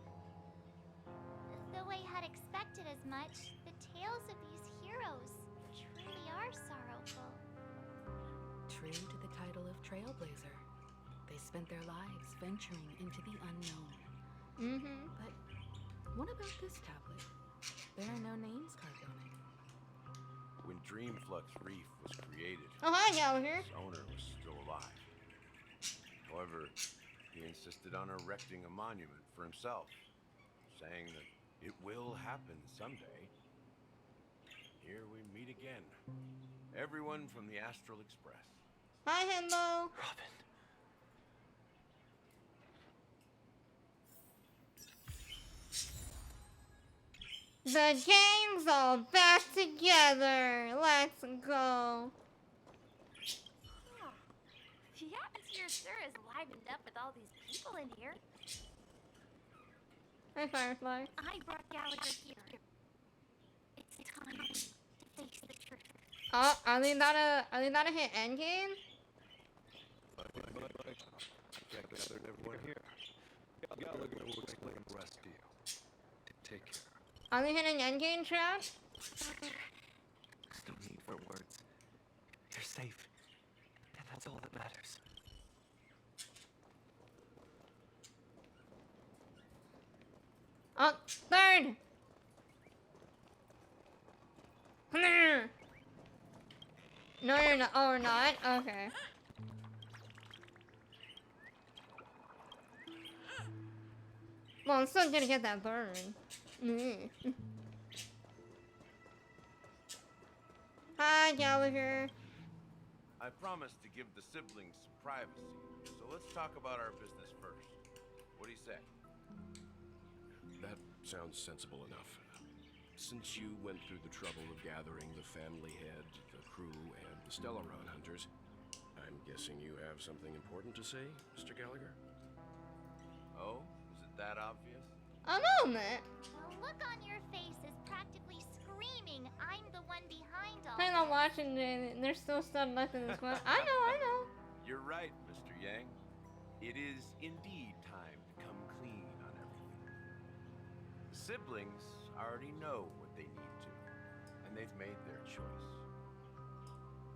Though I had expected as much, the tales of these heroes truly are sorrowful. True to the title of Trailblazer, they spent their lives venturing into the unknown. But what about this tablet? There are no names carved on it. When Dreamflux Reef was created, Oh, hi, Gallagher. its owner was still alive. However, he insisted on erecting a monument for himself, saying that it will happen someday. Here we meet again. Everyone from the Astral Express. Hi, Himbo. Robin. The gang's all back together. Let's go. Huh. The atmosphere sure is livened up with all these people in here. Hi, Firefly. I brought Gallagher here. It's time to face the truth. Oh, are they not a hit endgame? I've gathered everyone here. Gallagher will explain the rest to you. Take care. Are they hitting endgame trap? There's no need for words. You're safe. And that's all that matters. Oh, third! Come here! No, you're not. Oh, we're not? Okay. Well, I'm still gonna get that burn. Hi, Gallagher. I promised to give the siblings some privacy, so let's talk about our business first. What do you say? That sounds sensible enough. Since you went through the trouble of gathering the family head, the crew, and the Stellaron hunters, I'm guessing you have something important to say, Mr. Gallagher? Oh, is it that obvious? A moment. The look on your face is practically screaming, I'm the one behind all I'm not this." watching it. There's still stuff left in this one. I know. You're right, Mr. Yang. It is indeed time to come clean on everything. The siblings already know what they need to, and they've made their choice.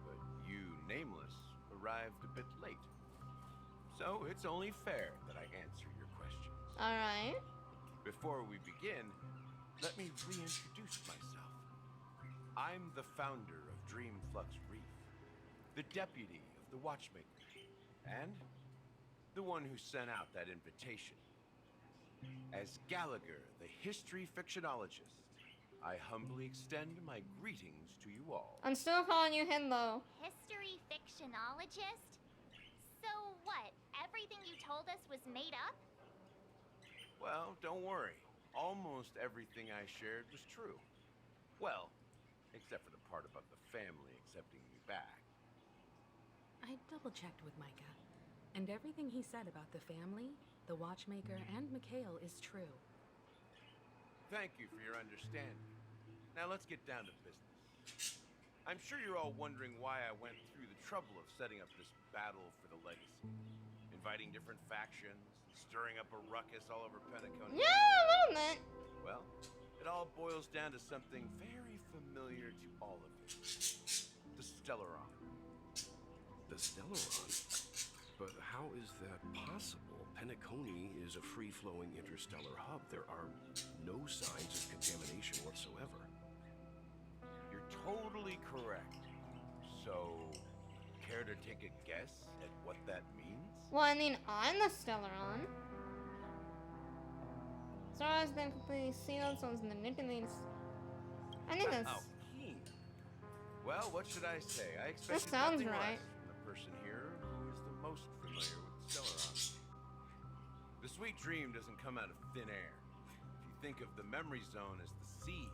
But you, Nameless, arrived a bit late. So it's only fair that I answer your questions. Alright. Before we begin, let me reintroduce myself. I'm the founder of Dreamflux Reef, the deputy of the Watchmaker, and the one who sent out that invitation. As Gallagher, the history fictionologist, I humbly extend my greetings to you all. I'm still calling you Himbo. History fictionologist? So what? Everything you told us was made up? Well, don't worry. Almost everything I shared was true. Well, except for the part about the family accepting me back. I double-checked with Micah, and everything he said about the family, the Watchmaker, and Mikhail is true. Thank you for your understanding. Now let's get down to business. I'm sure you're all wondering why I went through the trouble of setting up this battle for the legacy. Inviting different factions, stirring up a ruckus all over Penacony. Yeah, a little bit. Well, it all boils down to something very familiar to all of you. The Stellaron. The Stellaron? But how is that possible? Penacony is a free-flowing interstellar hub. There are no signs of contamination whatsoever. You're totally correct. So, care to take a guess at what that means? Well, I mean, I'm the Stellaron. Stars then completely sealed, so it's manipulated. I think that's... Oh, keen. Well, what should I say? I That expected sounds nothing right. less from the person here who is the most familiar with the Stellaron. The sweet dream doesn't come out of thin air. If you think of the memory zone as the sea,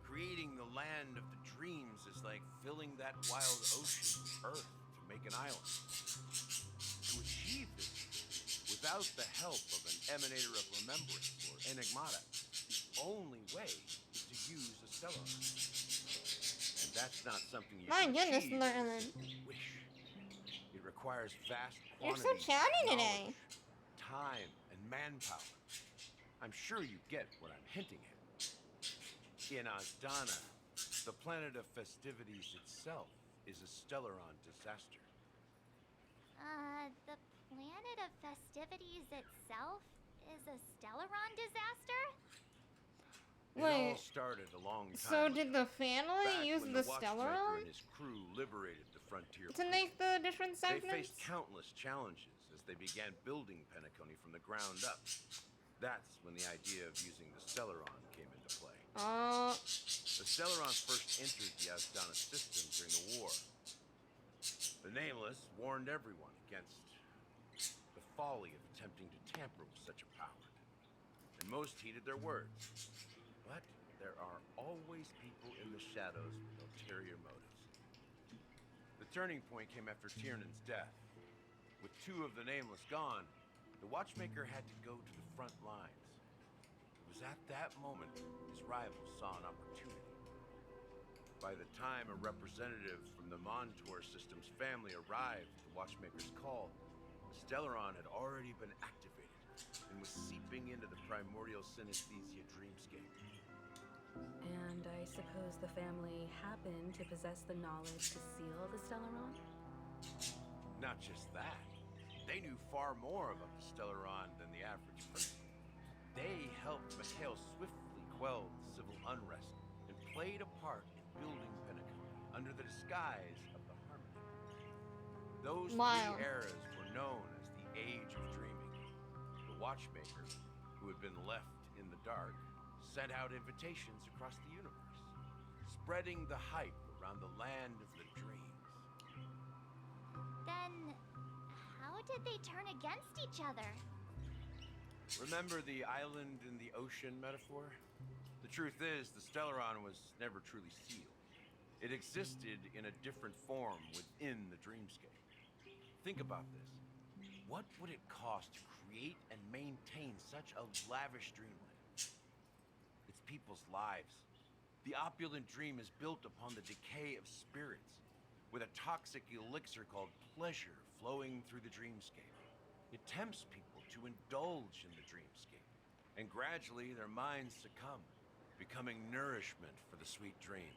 creating the land of the dreams is like filling that wild ocean with earth to make an island. To achieve this, without the help of an emanator of remembrance or enigmata, the only way is to use a Stellaron. And that's not something you My can goodness, achieve Merlin. with a wish. It requires vast You're quantities so chatty of today. knowledge, time, and manpower. I'm sure you get what I'm hinting at. In Asdana, the planet of festivities itself is a Stellaron disaster. The planet of festivities itself is a Stellaron disaster? It all Wait, started a long time so ago. did the family Back use when the Watchmaker Stellaron and his crew liberated the frontier to make the different They segments? faced countless challenges as they began building Penacony from the ground up. That's when the idea of using the Stellaron came into play. The Stellaron first entered the Asdana system during the war. The Nameless warned everyone against the folly of attempting to tamper with such a power. And most heeded their words. But there are always people in the shadows with ulterior motives. The turning point came after Tiernan's death. With two of the Nameless gone, the Watchmaker had to go to the front lines. It was at that moment his rivals saw an opportunity. By the time a representative from the Montour Systems family arrived at the Watchmaker's call, the Stellaron had already been activated and was seeping into the primordial synesthesia dreamscape. And I suppose the family happened to possess the knowledge to seal the Stellaron? Not just that. They knew far more about the Stellaron than the average person. They helped Mikhail swiftly quell the civil unrest and played a part in building Penacony under the disguise of the Harmony. Those Wild. three eras were known as the Age of Dreaming. The Watchmaker, who had been left in the dark, sent out invitations across the universe, spreading the hype around the land of the dreams. Then, how did they turn against each other? Remember the island in the ocean metaphor? The truth is, the Stellaron was never truly sealed. It existed in a different form within the dreamscape. Think about this. What would it cost to create and maintain such a lavish dreamland? It's people's lives. The opulent dream is built upon the decay of spirits, with a toxic elixir called pleasure flowing through the dreamscape. It tempts people to indulge in the dreamscape, and gradually their minds succumb, becoming nourishment for the sweet dream.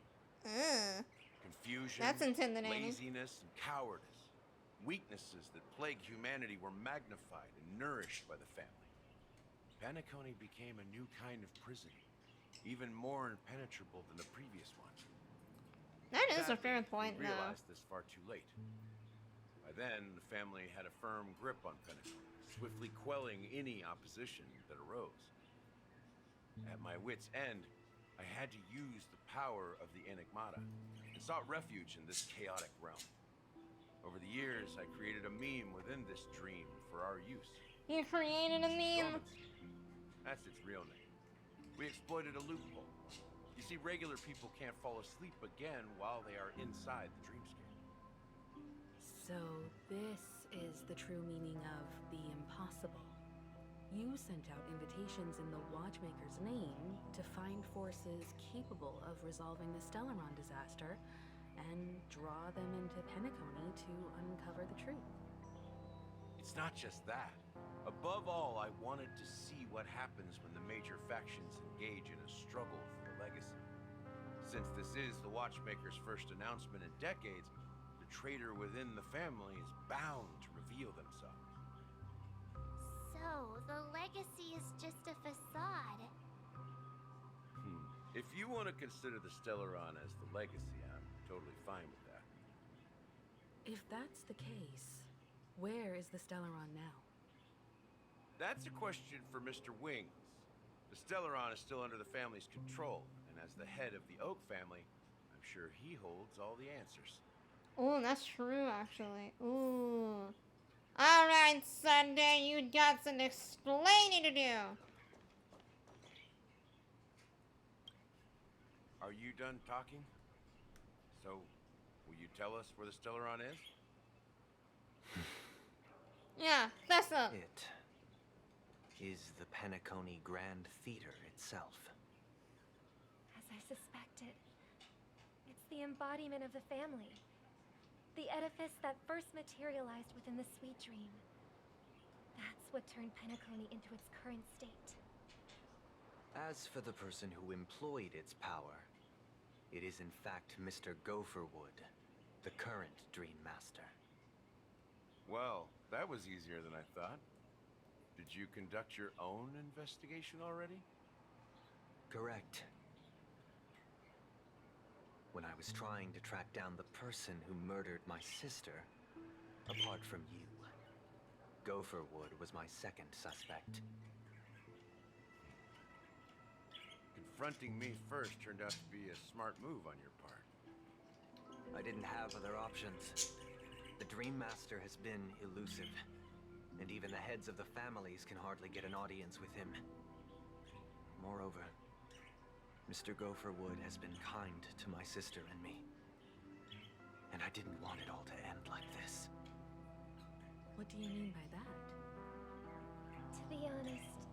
Confusion, That's intimidating. laziness, and cowardice. Weaknesses that plague humanity were magnified and nourished by the family. Penacony became a new kind of prison, even more impenetrable than the previous one. That is a Sadly, fair point, we though. realized this far too late. By then, the family had a firm grip on Penacony, swiftly quelling any opposition that arose. At my wit's end, I had to use the power of the Enigmata and sought refuge in this chaotic realm. Over the years, I created a meme within this dream for our use. You created a meme? Dormancy. That's its real name. We exploited a loophole. You see, regular people can't fall asleep again while they are inside the dreamscape. So this is the true meaning of the impossible. You sent out invitations in the Watchmaker's name to find forces capable of resolving the Stellaron disaster and draw them into Penacony to uncover the truth. It's not just that. Above all, I wanted to see what happens when the major factions engage in a struggle for the legacy. Since this is the Watchmaker's first announcement in decades, the traitor within the family is bound to reveal themselves. So, the legacy is just a facade. If you want to consider the Stellaron as the legacy, I'm totally fine with that. If that's the case, where is the Stellaron now? That's a question for Mr. Wings. The Stellaron is still under the family's control, and as the head of the Oak family, I'm sure he holds all the answers. Oh, that's true, actually. Ooh. Alright, Sunday, you got some explaining to do. Are you done talking? So, will you tell us where the Stellaron is? Yeah, that's up. It is the Penacony Grand Theater itself. As I suspected, it's the embodiment of the family. The edifice that first materialized within the Sweet Dream. That's what turned Penacony into its current state. As for the person who employed its power, it is in fact Mr. Gopherwood, the current Dream Master. Well, that was easier than I thought. Did you conduct your own investigation already? Correct. When I was trying to track down the person who murdered my sister, apart from you, Gopherwood was my second suspect. Confronting me first turned out to be a smart move on your part. I didn't have other options. The Dream Master has been elusive, and even the heads of the families can hardly get an audience with him. Moreover, Mr. Gopherwood has been kind to my sister and me, and I didn't want it all to end like this. What do you mean by that? To be honest,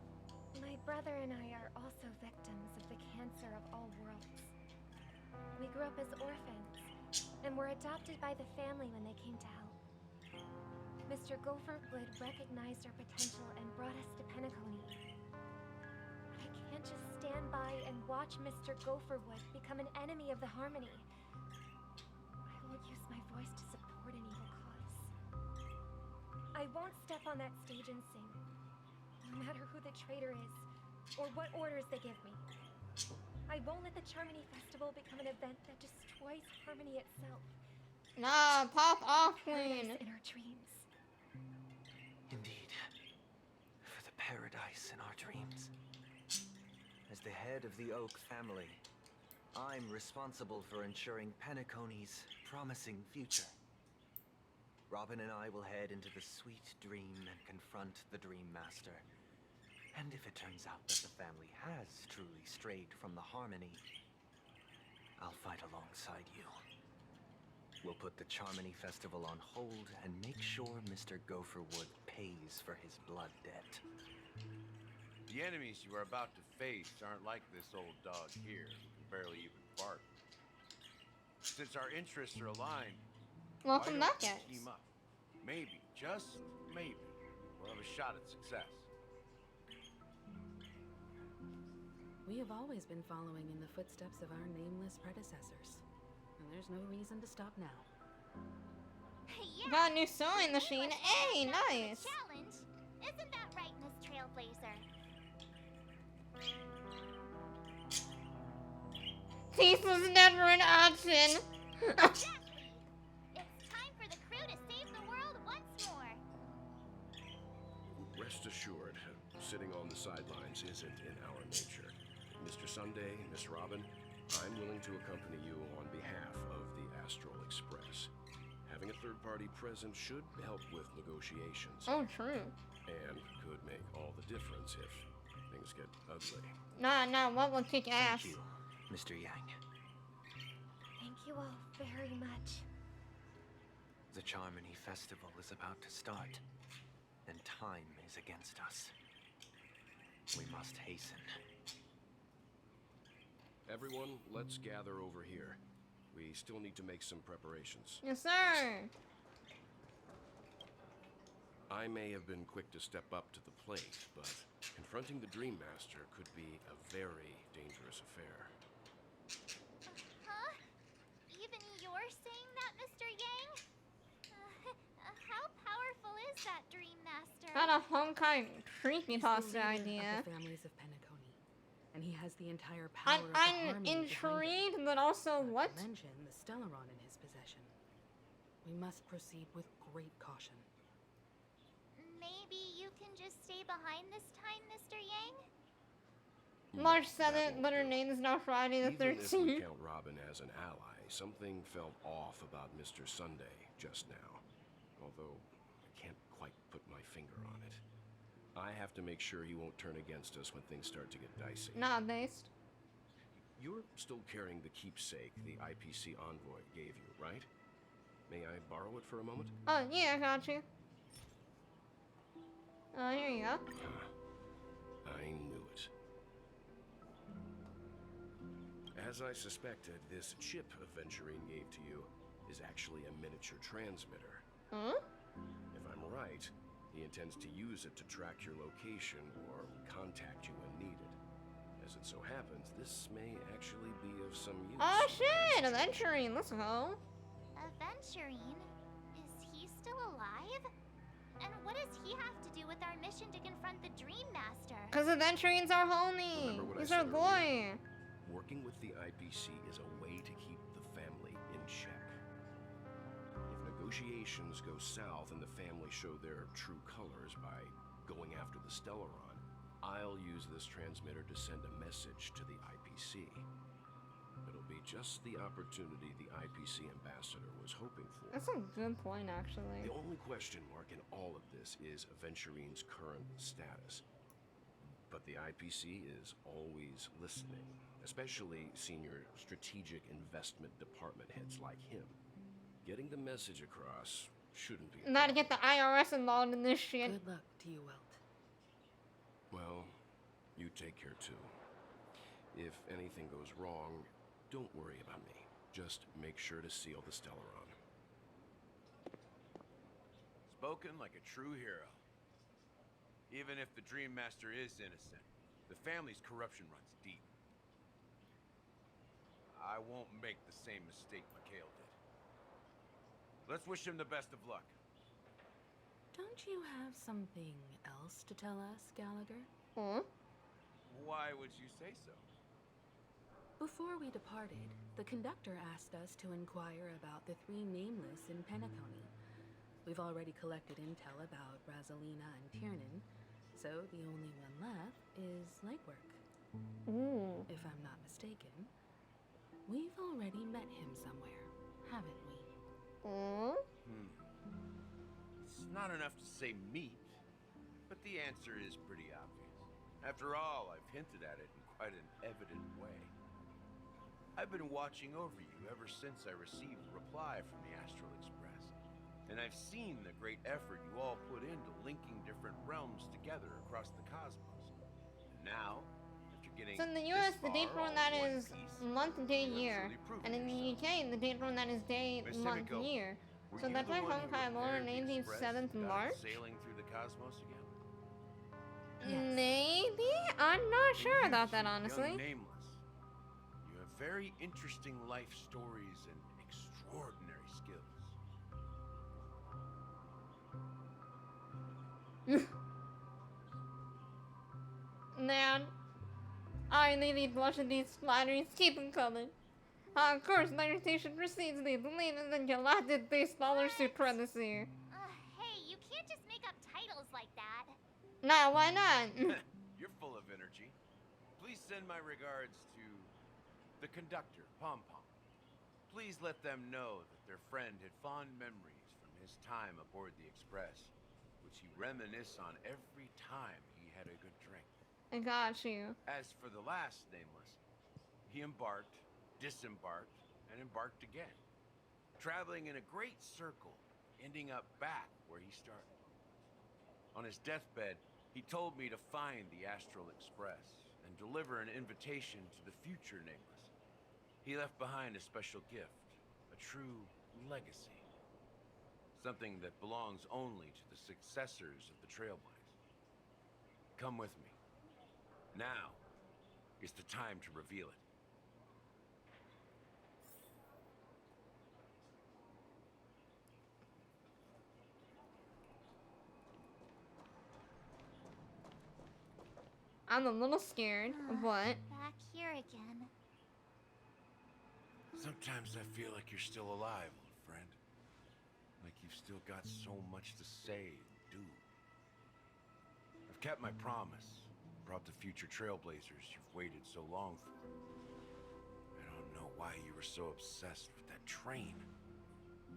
my brother and I are also victims of the cancer of all worlds. We grew up as orphans, and were adopted by the family when they came to help. Mr. Gopherwood recognized our potential and brought us to Penacony. But I can't just stand by and watch Mr. Gopherwood become an enemy of the Harmony. I will use my voice to support an evil cause. I won't step on that stage and sing, no matter who the traitor is, or what orders they give me. I won't let the Charmony Festival become an event that destroys Harmony itself. Nah, pop off, queen. In our dreams. Indeed. For the paradise in our dreams. As the head of the Oak family, I'm responsible for ensuring Penacony's promising future. Robin and I will head into the Sweet Dream and confront the Dream Master. And if it turns out that the family has truly strayed from the Harmony, I'll fight alongside you. We'll put the Charmony Festival on hold and make sure Mr. Gopherwood pays for his blood debt. The enemies you are about to face aren't like this old dog here, who can barely even bark. Since our interests are aligned, welcome why don't back, we team up? Maybe, just maybe, we'll have a shot at success. We have always been following in the footsteps of our nameless predecessors, and there's no reason to stop now. Yeah, got a new sewing machine. Hey, nice. Challenge, isn't that right, Miss Trailblazer? Peace was never an option. Exactly. It's time for the crew to save the world once more. Rest assured, sitting on the sidelines isn't in our nature. Mr. Sunday, Miss Robin, I'm willing to accompany you on behalf of the Astral Express. Having a third party present should help with negotiations. Oh, true. And could make all the difference if things get ugly. Nah, what will kick ass? Thank you, Mr. Yang. Thank you all very much. The Charmony Festival is about to start, and time is against us. We must hasten. Everyone, let's gather over here. We still need to make some preparations. Yes, sir. I may have been quick to step up to the plate, but confronting the Dream Master could be a very dangerous affair. Huh? Even you're saying that, Mr. Yang? is that Dream Master? Got a Honkai creepypasta He's the leader idea. of the families of Penacony, and he has the entire power of the I'm harmony intrigued, behind him. but also Not what? to mention the Stellaron in his possession. We must proceed with great caution. Maybe you can just stay behind this time, Mr. Yang? March 7th, but her name is now Friday the Even if we 13th. count Robin as an ally, something felt off about Mr. Sunday just now. Although, I can't quite put my finger on it. I have to make sure he won't turn against us when things start to get dicey. Not based. You're still carrying the keepsake the IPC envoy gave you, right? May I borrow it for a moment? Oh, yeah, I got you. Oh, here you go. I knew it. As I suspected, this chip Aventurine gave to you is actually a miniature transmitter. Huh? If I'm right, he intends to use it to track your location or contact you when needed. As it so happens, this may actually be of some use. Oh shit, Aventurine, let's go. Aventurine? Is he still alive? And what does he have to do with our mission to confront the Dream Master? Cause Aventurine's our homie. He's our boy. Working with the IPC is a way to keep the family in check. If negotiations go south and the family show their true colors by going after the Stellaron, I'll use this transmitter to send a message to the IPC. It'll be just the opportunity the IPC ambassador was hoping for. That's a good point, actually. The only question mark in all of this is Aventurine's current status. But the IPC is always listening, especially senior strategic investment department heads like him. Getting the message across shouldn't be. Not to get the IRS involved in this shit. Good luck to you, Welt. Well, you take care too. If anything goes wrong, don't worry about me. Just make sure to seal the Stellaron. Spoken like a true hero. Even if the Dream Master is innocent, the family's corruption runs deep. I won't make the same mistake Mikhail did. Let's wish him the best of luck. Don't you have something else to tell us, Gallagher? Huh? Why would you say so? Before we departed, the conductor asked us to inquire about the three nameless in Penacony. We've already collected intel about Razalina and Tiernan, so the only one left is legwork. Ooh. If I'm not mistaken, we've already met him somewhere, haven't we? It's not enough to say meet, but the answer is pretty obvious. After all, I've hinted at it in quite an evident way. I've been watching over you ever since I received a reply from the Astral Express. And I've seen the great effort you all put into linking different realms together across the cosmos. And now, after getting So in the US, the date far on that all in one is piece, month, day, you've year. absolutely proven And in the yourself. UK, the date on that is day, Miss month, Himiko, year. were So you that's the why one who Honkai Lore repaired the named the Express 7th and got it March? sailing through the cosmos again? Yes. Maybe? I'm not sure And you about that, two, honestly. Young Nameless, you have very interesting life stories and extraordinary skills. Man, I really blush at these flatteries. Keep them coming. Of course, my reputation precedes me. Believe in the galactic base scholar supremacy. Hey, you can't just make up titles like that. Nah, why not? You're full of energy. Please send my regards to the conductor, Pom Pom. Please let them know that their friend had fond memories from his time aboard the Express, which he reminisce on every time he had a good drink. I got you. As for the last nameless, he embarked, disembarked, and embarked again, traveling in a great circle, ending up back where he started. On his deathbed, he told me to find the Astral Express and deliver an invitation to the future nameless. He left behind a special gift, a true legacy. Something that belongs only to the successors of the Trailblaze. Come with me. Now is the time to reveal it. I'm a little scared, but... Back here again. Sometimes I feel like you're still alive, old friend. Like you've still got so much to say and do. I've kept my promise. Brought the future trailblazers you've waited so long for. I don't know why you were so obsessed with that train.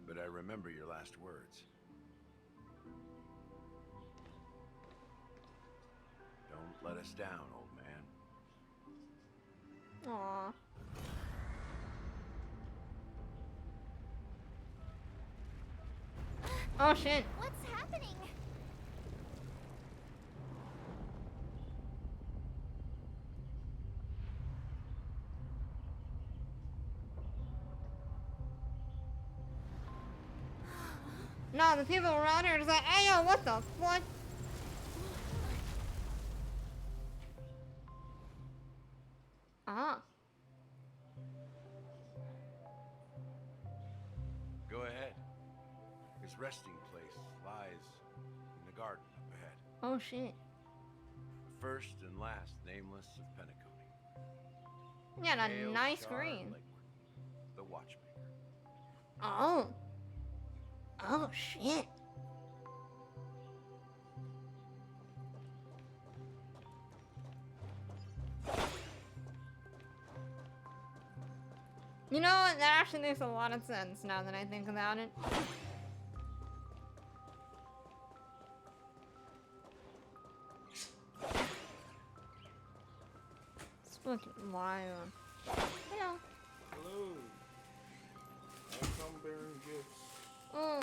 But I remember your last words. Don't let us down, old man. Aww. Oh shit. What's happening? No, the people around here is like, hey yo, what the fuck? Ah. Go ahead. His resting place lies in the garden up ahead. Oh shit. The first and last nameless of Penacony. Yeah, that Hail nice Char green. Legward, the watchmaker. Oh. Oh shit. You know what? That actually makes a lot of sense now that I think about it. It's fucking wild. Hello. Hello. I come bearing gifts. Oh.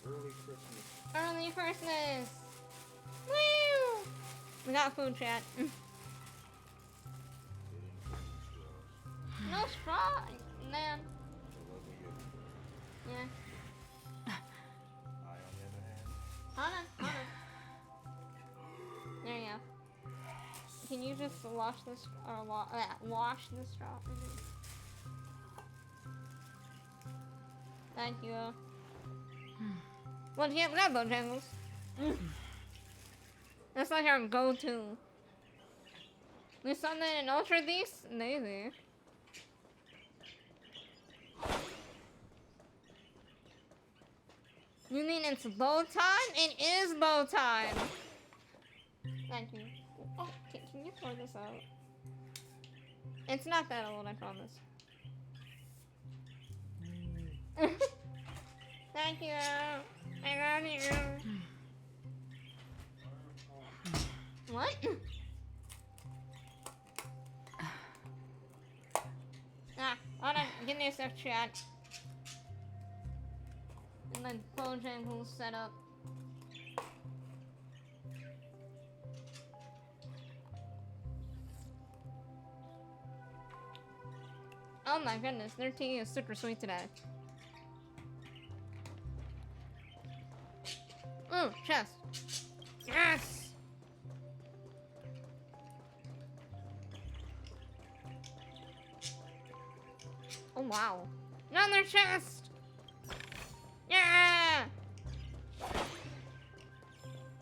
Early Christmas. Early Christmas. Woo! We got food, chat. No straw, man. Yeah. I, on the other hand. Hold on. There you go. Can you just wash this or wash the straw for me? Thank you. Once again, we got Bojangles. That's like our go-to. There's something in Ultra Beast? Maybe. You mean it's bow time? It is bow time! Thank you. Oh, can you pour this out? It's not that old, I promise. Thank you! I got you! What? Ah, hold on, give me a sec, chat. And then Bojangles set up. Oh my goodness, their tea is super sweet today. Ooh, chest. Yes! Oh wow. Another chest! Yeah!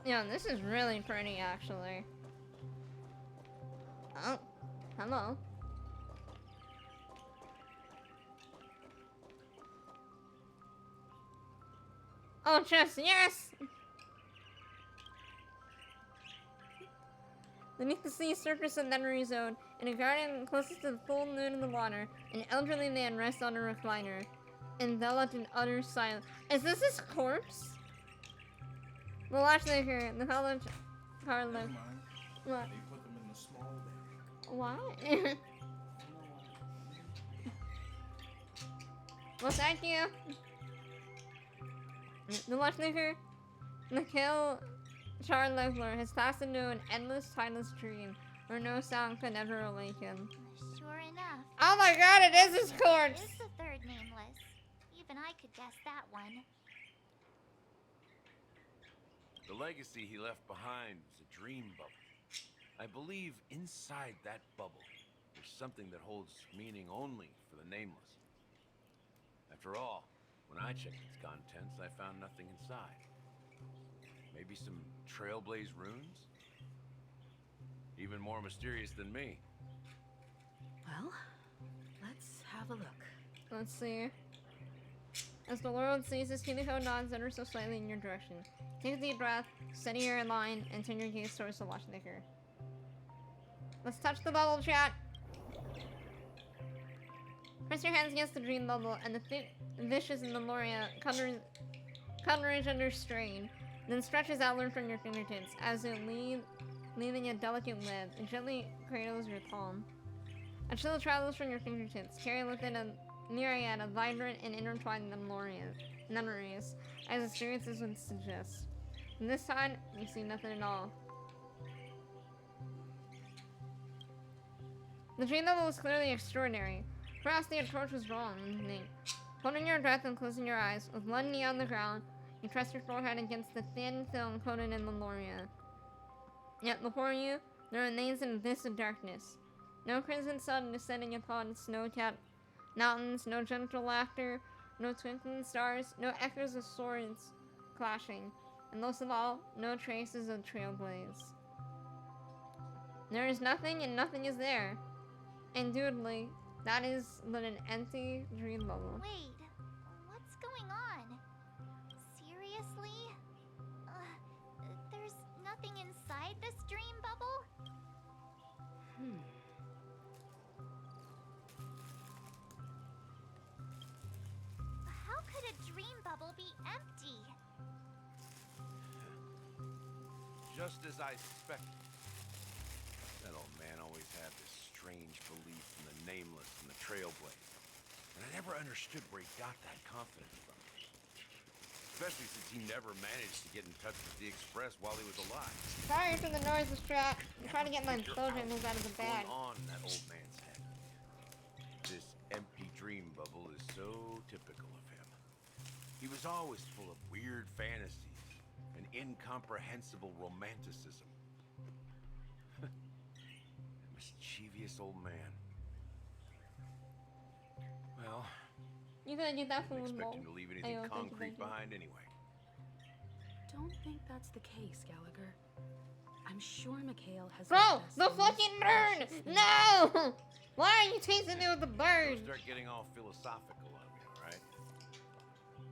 Yeah, this is really pretty actually. Oh, hello. Oh, chest, yes! Beneath the sea surface of Memory Zone, in a garden closest to the full moon in the water, an elderly man rests on a recliner, enveloped in utter silence. Is this his corpse? The watchmaker, the college card left. What? They put them in the small bin. What? Well, thank you. The watchmaker, Mikhail Charlevler, has passed into an endless, timeless dream where no sound could ever awaken. Sure enough. Oh my god, it is his corpse! It is the third nameless. Even I could guess that one. The legacy he left behind was a dream bubble. I believe inside that bubble, there's something that holds meaning only for the nameless. After all, when I checked its contents, I found nothing inside. Maybe some Trailblaze runes? even more mysterious than me. Well, let's have a look. Let's see. As the world seizes, Kimiko nods ever so slightly in your direction. Take a deep breath, steady your line, and turn your gaze towards the watchmaker. Let's touch the bubble, chat! Press your hands against the dream bubble, and the thick viscous in the Loria converge under strain, then stretches outward from your fingertips as it leaving a delicate web. It gently cradles your palm. A chill travels from your fingertips, carrying within a myriad of vibrant and intertwined memories, as experiences would suggest. And this time, you see nothing at all. The dream bubble was clearly extraordinary. Perhaps the approach was wrong, you think. Holding your breath and closing your eyes, with one knee on the ground, you press your forehead against the thin film coated in the Loria. Yet before you, there remains an abyss of darkness. No crimson sun descending upon snow-capped mountains, no gentle laughter, no twinkling stars, no echoes of swords clashing, and most of all, no traces of trailblaze. There is nothing and nothing is there. Indubitably, that is but an empty dream bubble. Wait, what's going on? Seriously? There's nothing inside this dream bubble? How could a dream bubble be empty? Just as I suspected. That old man always had this strange belief in the nameless and the trailblaze. And I never understood where he got that confidence from. Especially since he never managed to get in touch with the Express while he was alive. Sorry for the noise distract. I'm trying to get my Bojangles out of the bag. What's going on in that old man's head? This empty dream bubble is so typical of him. He was always full of weird fantasies and incomprehensible romanticism. Mischievous old man. Well, You gotta get that I didn't food expect bowl. him to leave anything Ayo, thank you, concrete thank you. behind anyway. Don't think that's the case, Gallagher. I'm sure Mikhail has. Bro, left us the in fucking this bird! precious thing. No! Why are you chasing me with the bird? Don't start getting all philosophical on me, all right?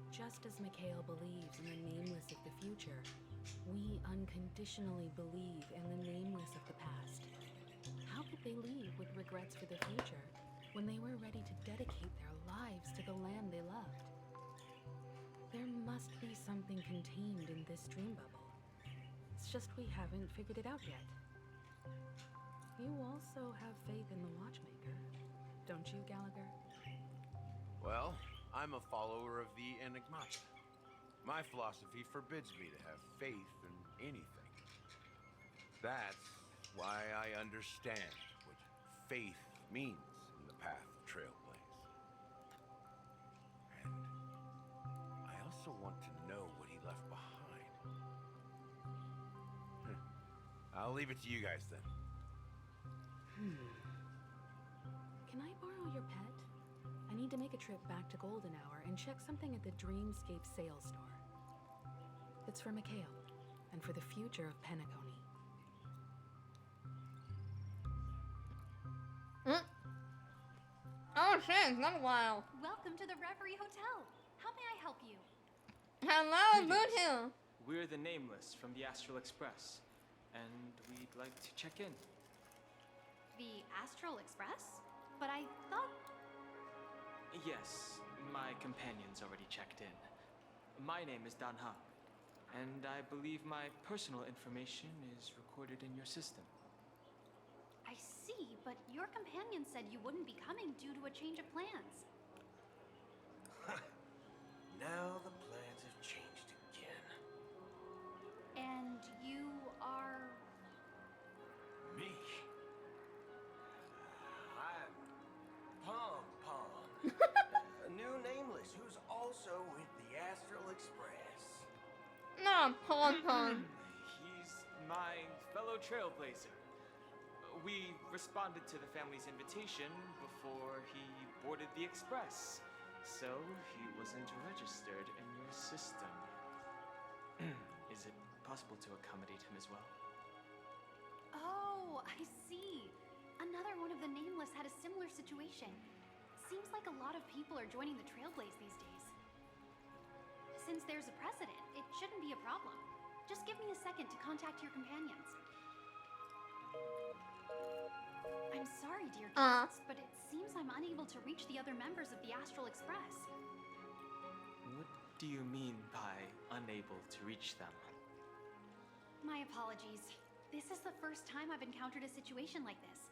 Just as Mikhail believes in the nameless of the future, we unconditionally believe in the nameless of the past. How could they leave with regrets for the future when they were ready to dedicate their lives to the land they loved? There must be something contained in this dream bubble. It's just we haven't figured it out yet. You also have faith in the watchmaker, don't you, Gallagher? Well, I'm a follower of the Enigmata. My philosophy forbids me to have faith in anything. That's why I understand what faith means in the path of Trailblaze. And I also want to know what he left behind. I'll leave it to you guys then. Can I borrow your pet? I need to make a trip back to Golden Hour and check something at the Dreamscape sales store. It's for Mikhail, and for the future of Penacony. Oh shit, it's been a while. Welcome to the Reverie Hotel. How may I help you? Hello, Boot Hill. We're the Nameless from the Astral Express, and we'd like to check in. The Astral Express? But I thought... Yes, my companion's already checked in. My name is Dan Ha, and I believe my personal information is recorded in your system. I see, but your companion said you wouldn't be coming due to a change of plans. Now the plans have changed again. And you are... Me? I'm Pom Pom. A new nameless who's also with the Astral Express. No, Pom Pom. He's my fellow trailblazer. We responded to the family's invitation before he boarded the express, so he wasn't registered in your system. Is it possible to accommodate him as well? Oh, I Nameless had a similar situation. Seems like a lot of people are joining the Trailblaze these days. Since there's a precedent, it shouldn't be a problem. Just give me a second to contact your companions. I'm sorry, dear guests, but it seems I'm unable to reach the other members of the Astral Express. What do you mean by unable to reach them? My apologies. This is the first time I've encountered a situation like this.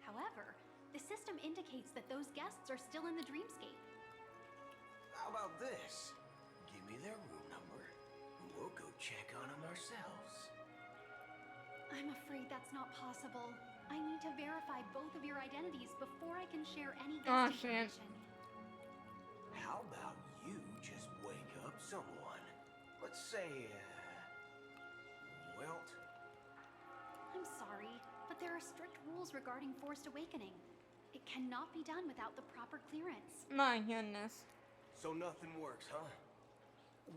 However, the system indicates that those guests are still in the dreamscape. How about this? Give me their room number, and we'll go check on them ourselves. I'm afraid that's not possible. I need to verify both of your identities before I can share any guest information. How about you just wake up someone? Let's say, Welt? I'm sorry, but there are strict rules regarding forced awakening. It cannot be done without the proper clearance. My goodness. So nothing works, huh?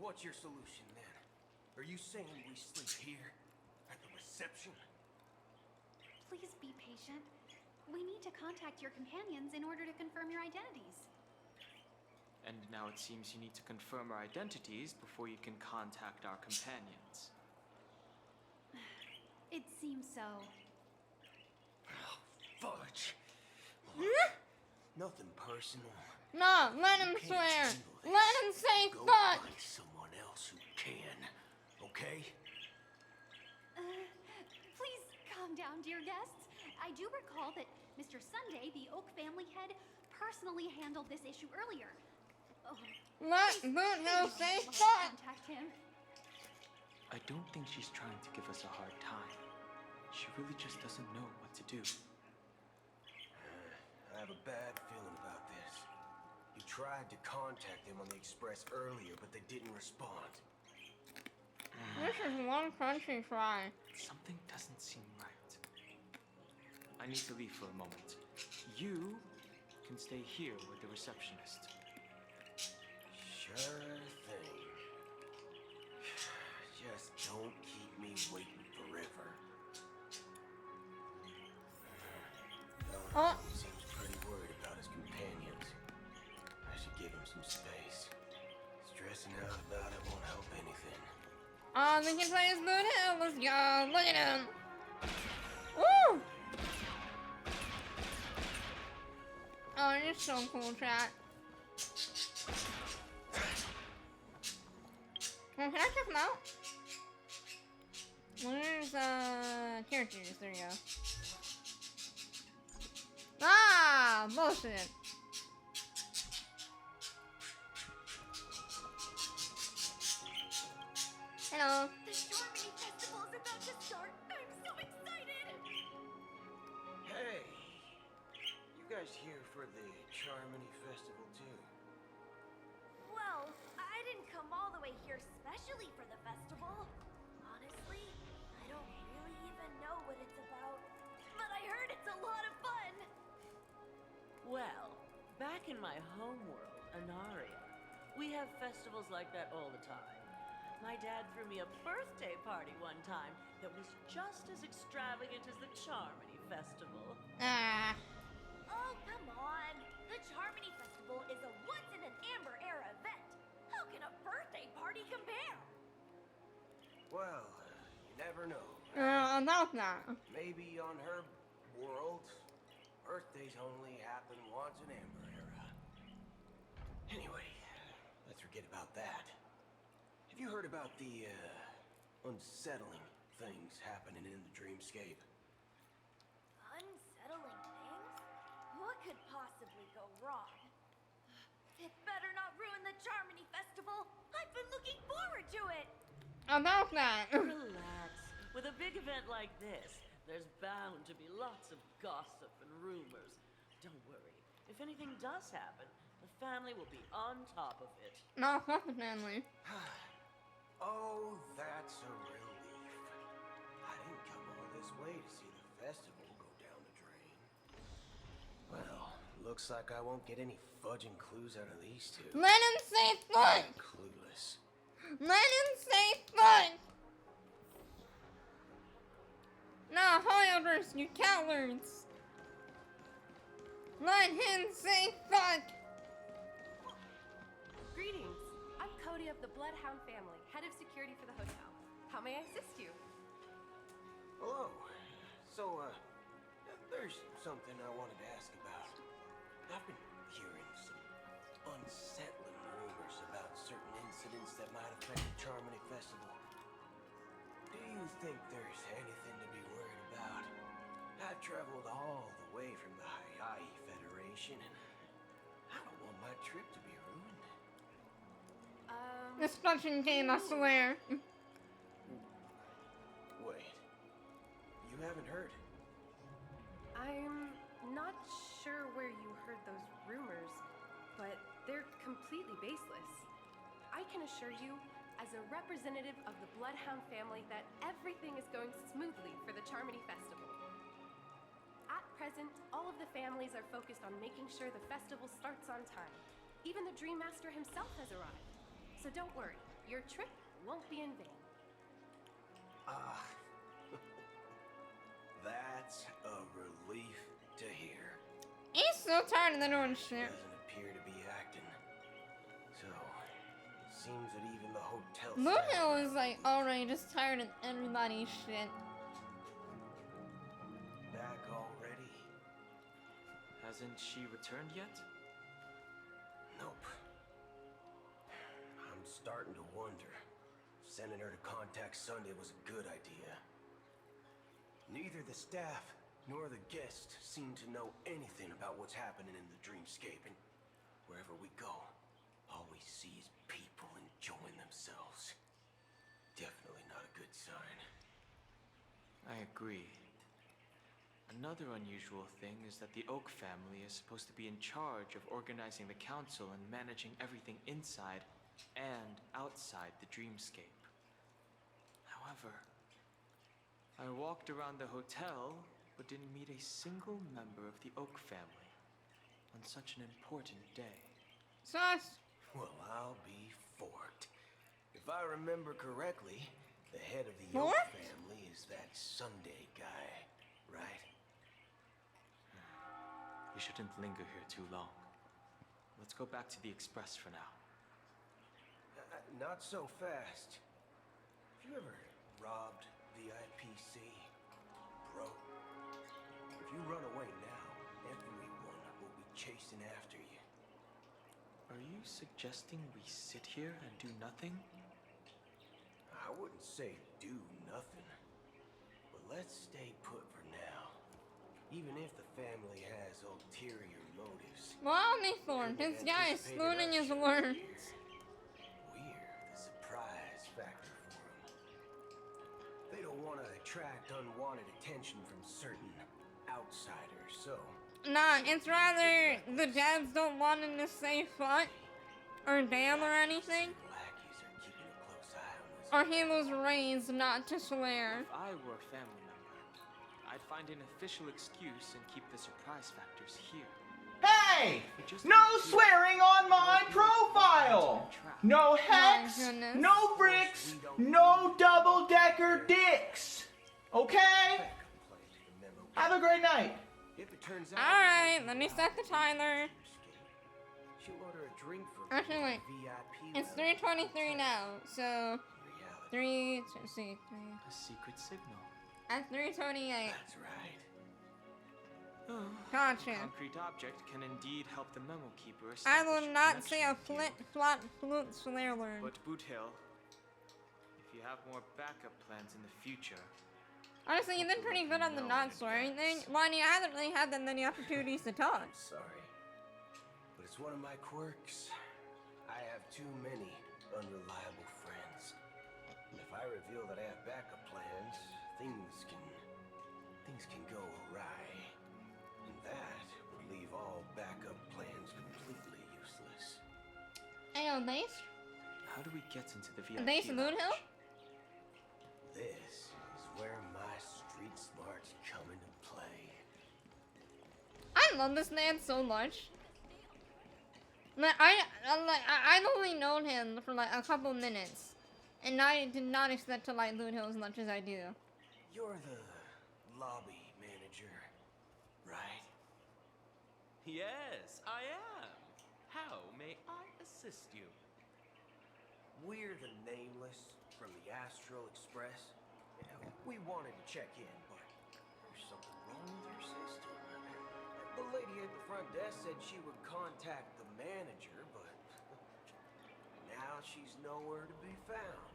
What's your solution then? Are you saying we sleep here? At the reception? Please be patient. We need to contact your companions in order to confirm your identities. And now it seems you need to confirm our identities before you can contact our companions. It seems so. Oh, fudge. Nothing personal. No, let him swear. Let him say Go fuck. find someone else who can, okay? Please calm down, dear guests. I do recall that Mr. Sunday, the Oak family head, personally handled this issue earlier. Oh, let Boothill say fuck. Contact him. I don't think she's trying to give us a hard time. She really just doesn't know what to do. I have a bad feeling about this. You tried to contact them on the Express earlier, but they didn't respond. This is one country try. Something doesn't seem right. I need to leave for a moment. You can stay here with the receptionist. Sure thing. Just don't keep me waiting forever. Oh. He seems pretty worried about his companions. I should give him some space. Stressing out about it won't help anything. Oh, we can play as Boothill. Let's go. Look at him. Woo! Oh, you're so cool, chat. Well, can I check them out? Where's, characters? There you go. Ah, bullshit. Hello. The Charmony Festival's about to start. I'm so excited. Hey, you guys here for the Charmony Festival too? Well, I didn't come all the way here specially for the festival. Honestly, I don't really even know what it's about. But I heard it's a lot of fun. Well, back in my homeworld, Anaria, we have festivals like that all the time. My dad threw me a birthday party one time that was just as extravagant as the Charmony Festival. Ah. Oh, come on. The Charmony Festival is a once-in-an-amber era event. How can a birthday party compare? Well, you never know. About that. Maybe on her world, birthdays only happen once in Amber Era. Anyway, let's forget about that. Have you heard about the, unsettling things happening in the dreamscape? Unsettling things? What could possibly go wrong? It better not ruin the Charmony Festival. I've been looking forward to it. About that. Relax. With a big event like this, there's bound to be lots of gossip and rumors. Don't worry. If anything does happen, the family will be on top of it. No, fuck the family. Oh, that's a relief. I didn't come all this way to see the festival go down the drain. Well, looks like I won't get any fudging clues out of these two. Let him say fuck. Clueless. Let him say fuck. No, holders, you cowards. Let him say fuck! Greetings. I'm Cody of the Bloodhound family, head of security for the hotel. How may I assist you? Hello. So, there's something I wanted to ask about. I've been hearing some unsettling rumors about certain incidents that might affect the Charmony Festival. Do you think there's anything to be worried about? I've traveled all the way from the iiiiis Federation, and I don't want my trip to be ruined. This fucking game, I swear. Wait. You haven't heard? I'm not sure where you heard those rumors, but they're completely baseless. I can assure you, as a representative of the Bloodhound family, that everything is going smoothly for the Charmony Festival. At present, all of the families are focused on making sure the festival starts on time. Even the Dream Master himself has arrived. So don't worry, your trip won't be in vain. That's a relief to hear. He's so tired of the orange shit. Doesn't appear to be acting. So, it seems that even the hotel Moonhill is like already just tired of everybody's shit. Back already? Hasn't she returned yet? Nope. I'm starting to wonder if sending her to contact Sunday was a good idea. Neither the staff nor the guests seem to know anything about what's happening in the dreamscape, and wherever we go, all we see is people enjoying themselves. Definitely not a good sign. I agree. Another unusual thing is that the Oak family is supposed to be in charge of organizing the council and managing everything inside and outside the dreamscape. However, I walked around the hotel, but didn't meet a single member of the Oak family on such an important day. Sus! Well, I'll be forked. If I remember correctly, the head of the Oak Forked? family is that Sunday guy, right? We shouldn't linger here too long. Let's go back to the Express for now. Not so fast. Have you ever robbed the IPC, bro? If you run away now, everyone will be chasing after you. Are you suggesting we sit here and do nothing? I wouldn't say do nothing, but let's stay put for now. Even if the family has ulterior motives. Well, Thorn, this guy is spooning his words. We're the surprise factor for them. They don't want to attract unwanted attention from certain outsiders, so... Nah, it's rather the dads don't want him to say fuck or damn or anything. Or he was raised not to swear. If I were a family member, I'd find an official excuse and keep the surprise factors here. Hey! No swearing on my profile! No hex, no bricks, no double-decker dicks! Okay? Have a great night. Alright, let me set the timer. She'll order a drink for Actually, wait. It's 3:23 now, so... A secret signal. At 3:28. That's right. Gotcha. A concrete object can indeed help the memo keeper I establish will not say a flute swear word. But Boothill, if you have more backup plans in the future... Honestly, you've been pretty good on the not swearing thing. Lonnie, I haven't really had that many opportunities to talk. Sorry, but it's one of my quirks. I have too many unreliable friends. And if I reveal that I have backup plans, things can go awry. And that would leave all backup plans completely useless. Hey, yo, Base? How do we get into the VIP Base Moonhill? This is where my street smarts come into play. I love this man so much. Like, I've only known him for like a couple minutes. And I did not expect to like Moonhill as much as I do. You're the lobby manager, right? Yes, I am. How may I assist you? We're the Nameless from the Astral Express. We wanted to check in, but there's something wrong with your system. The lady at the front desk said she would contact the manager, but now she's nowhere to be found.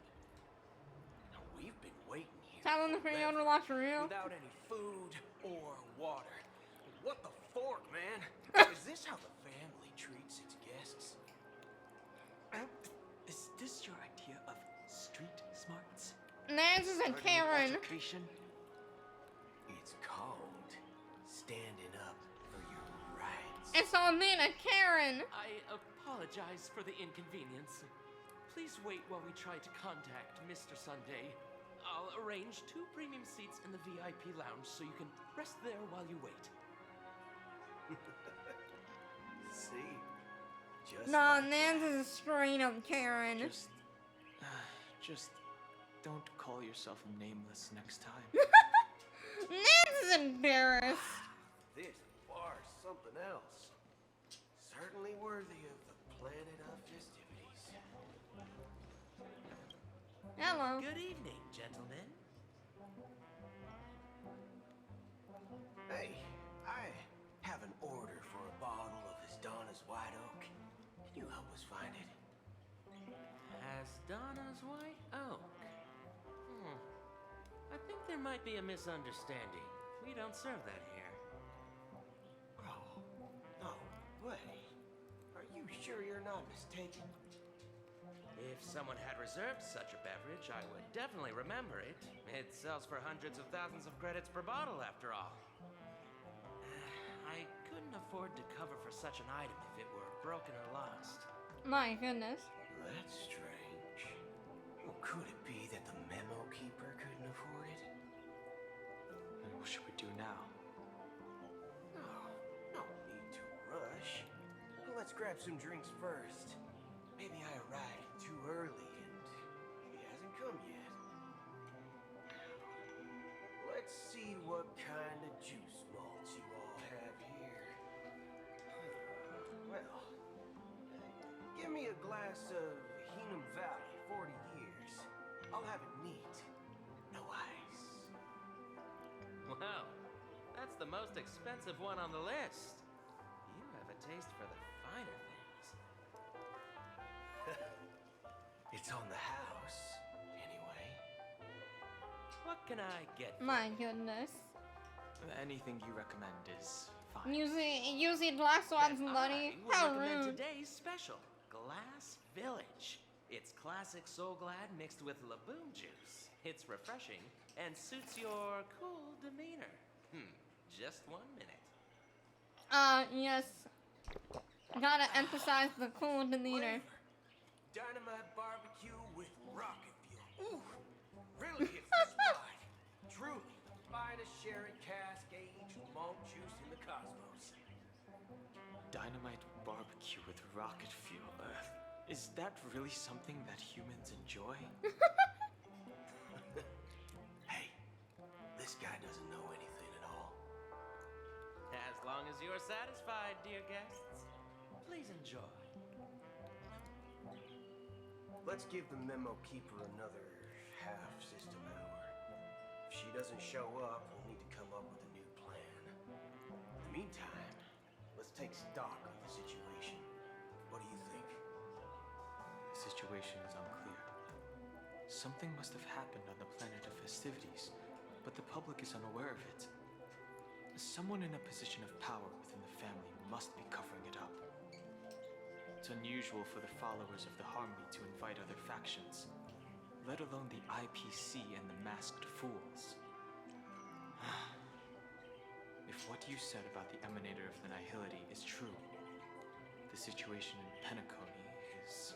We've been waiting here Tell them the pre-order watch real. without any food or water. What the fork, man? Is this how the family treats its guests? Is this your idea of street smarts? This is a Karen. Education? It's called standing up for your rights. It's all being a Karen. I apologize for the inconvenience. Please wait while we try to contact Mr. Sunday. I'll arrange 2 premium seats in the VIP lounge so you can rest there while you wait. See? Just No, Nance is a straight up Karen. Just don't call yourself Nameless next time. Nance is embarrassed. This bar's something else. Certainly worthy of the planet of festivities. Hello. Good evening, gentlemen. Hey, I have an order for a bottle of Donna's White Oak. Can you help us find it? Donna's White Oak. I think there might be a misunderstanding. We don't serve that here. Oh, no way. Are you sure you're not mistaken? If someone had reserved such a beverage, I would definitely remember it. It sells for hundreds of thousands of credits per bottle, after all. I couldn't afford to cover for such an item if it were broken or lost. My goodness. That's strange. Well, could it be that the memo keeper couldn't afford it? What should we do now? No need to rush. Well, let's grab some drinks first. Maybe I arrived too early and he hasn't come yet. Let's see what kind of juice malts you all have here. Well, give me a glass of Heenum Valley, 40 years. I'll have it neat. No ice. Wow, that's the most expensive one on the list. You have a taste for the finer things. It's on the house, anyway. What can I get? My goodness. Anything you recommend is fine. Using Black Swans and Buddy. I will How recommend rude. today's special, Glass Village. It's classic Soul Glad mixed with Laboon juice. It's refreshing and suits your cool demeanor. Just 1 minute. Yes. Gotta emphasize the cool demeanor. Dynamite barbecue with rocket fuel. Ooh, really hits the spot. Truly, finest sherry cask aged malt juice in the cosmos. Dynamite barbecue with rocket fuel. Is that really something that humans enjoy? Hey, this guy doesn't know anything at all. As long as you're satisfied, dear guests, please enjoy. Let's give the memo keeper another half system hour. If she doesn't show up, we'll need to come up with a new plan. In the meantime, let's take stock of the situation. What do you think? The situation is unclear. Something must have happened on the planet of festivities, but the public is unaware of it. Someone in a position of power within the family must be covering it up. It's unusual for the followers of the Harmony to invite other factions, let alone the IPC and the Masked Fools. If what you said about the Emanator of the Nihility is true, the situation in Penacony is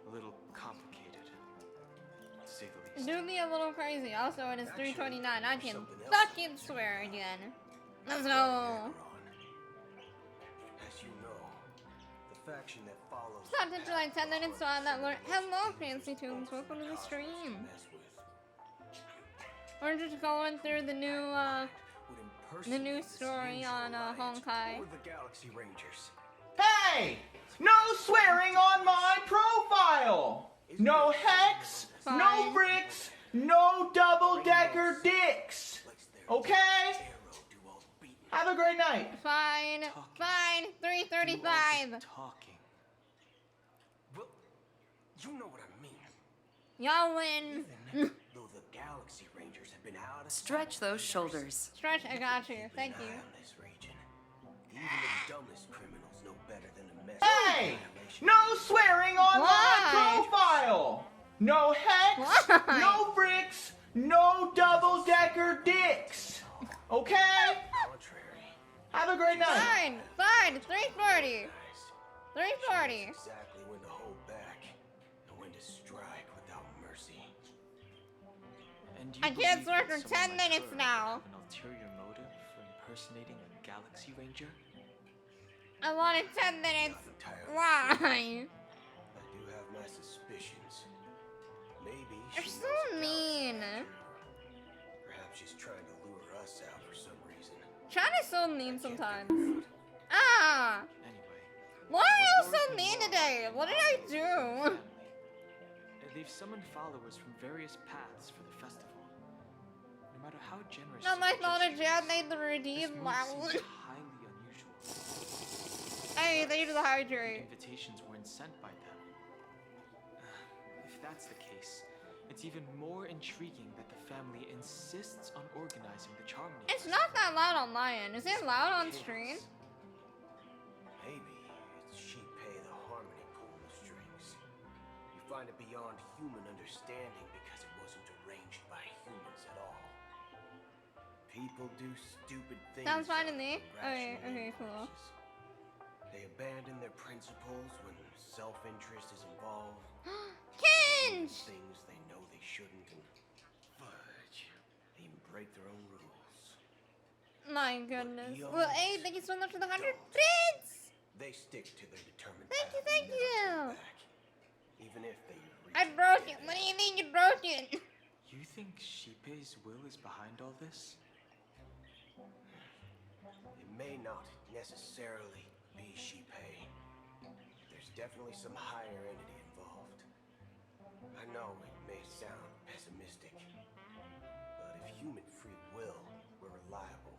a little complicated, to say the least. Do be a little crazy. Also, it is 3:29. I can fucking swear again. Let's go. As you know, the faction that follows Stop to July 10 minutes so I'm not learn. Hello, Fancy Tunes. Welcome to the stream. We're just going through the new mercy The new of this story usual on riot Honkai. or the Galaxy Rangers. Hey! No swearing on my profile! No hex, no bricks, no double-decker dicks! Okay? Have a great night. Fine. Fine. 3:35. Talking. Well, you know what I mean. Y'all win. Though the Galaxy Rangers have been out of Stretch those shoulders. Stretch, I got you. Thank you. on this region. Even the dumbest criminals know better than to mess Hey! with No swearing on my profile! No hex, Why? no bricks, no double-decker dicks! Okay? Have a great night. Fine. Fine. 3:40. 3:40. exactly when to hold back and when to strike without mercy. And you I can't believe work that for someone 10 like minutes her now. have an ulterior motive for impersonating a Galaxy Ranger? I wanted 10 minutes. Why? I do have my suspicions. Maybe You're she so knows a mean. Perhaps she's trying to lure us out for some reason. China's so mean sometimes. Ah! Why are you so mean today? What did I do? They've summoned followers from various paths for the festival. No matter how generous. No, my the thought of gesture Jad is, made the this redeem move loud. seems highly unusual. Hey, they do the hydrate. Invitations weren't sent by them. If that's the case, it's even more intriguing that the family insists on organizing the Charming. It's not that loud on my end. Is it loud on stream? Maybe it's she pay the harmony pull the strings. You find it beyond human understanding because it wasn't arranged by humans at all. People do stupid things. Sounds fine to for me. Okay, rational okay, cool. impulses. They abandon their principles when self-interest is involved. Kinge! Things they know they shouldn't and fudge. They even break their own rules. My goodness. Eons Well, hey, thank you so much for the 100 bits! They stick to their determined Thank you, path thank and never turn you! back, even if they reach I broke it. What do you mean you broke it? You think Shippei's will is behind all this? It may not necessarily be Shippei. There's definitely some higher entity involved. I know it may sound pessimistic, but if human free will were reliable,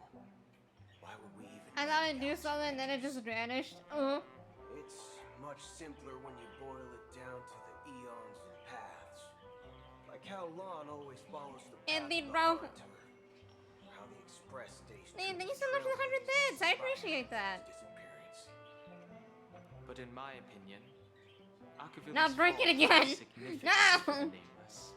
why would we even... I thought I'd do something and then it just vanished. It's much simpler when you boil it down to the eons and paths. Like how Lon always follows the path Indeed, of the bro. heart, or how the express station Man, thank you so much for the 100 bits. I appreciate that. But in my opinion, Akavili's Now break it fall again. is significant No. to the Nameless.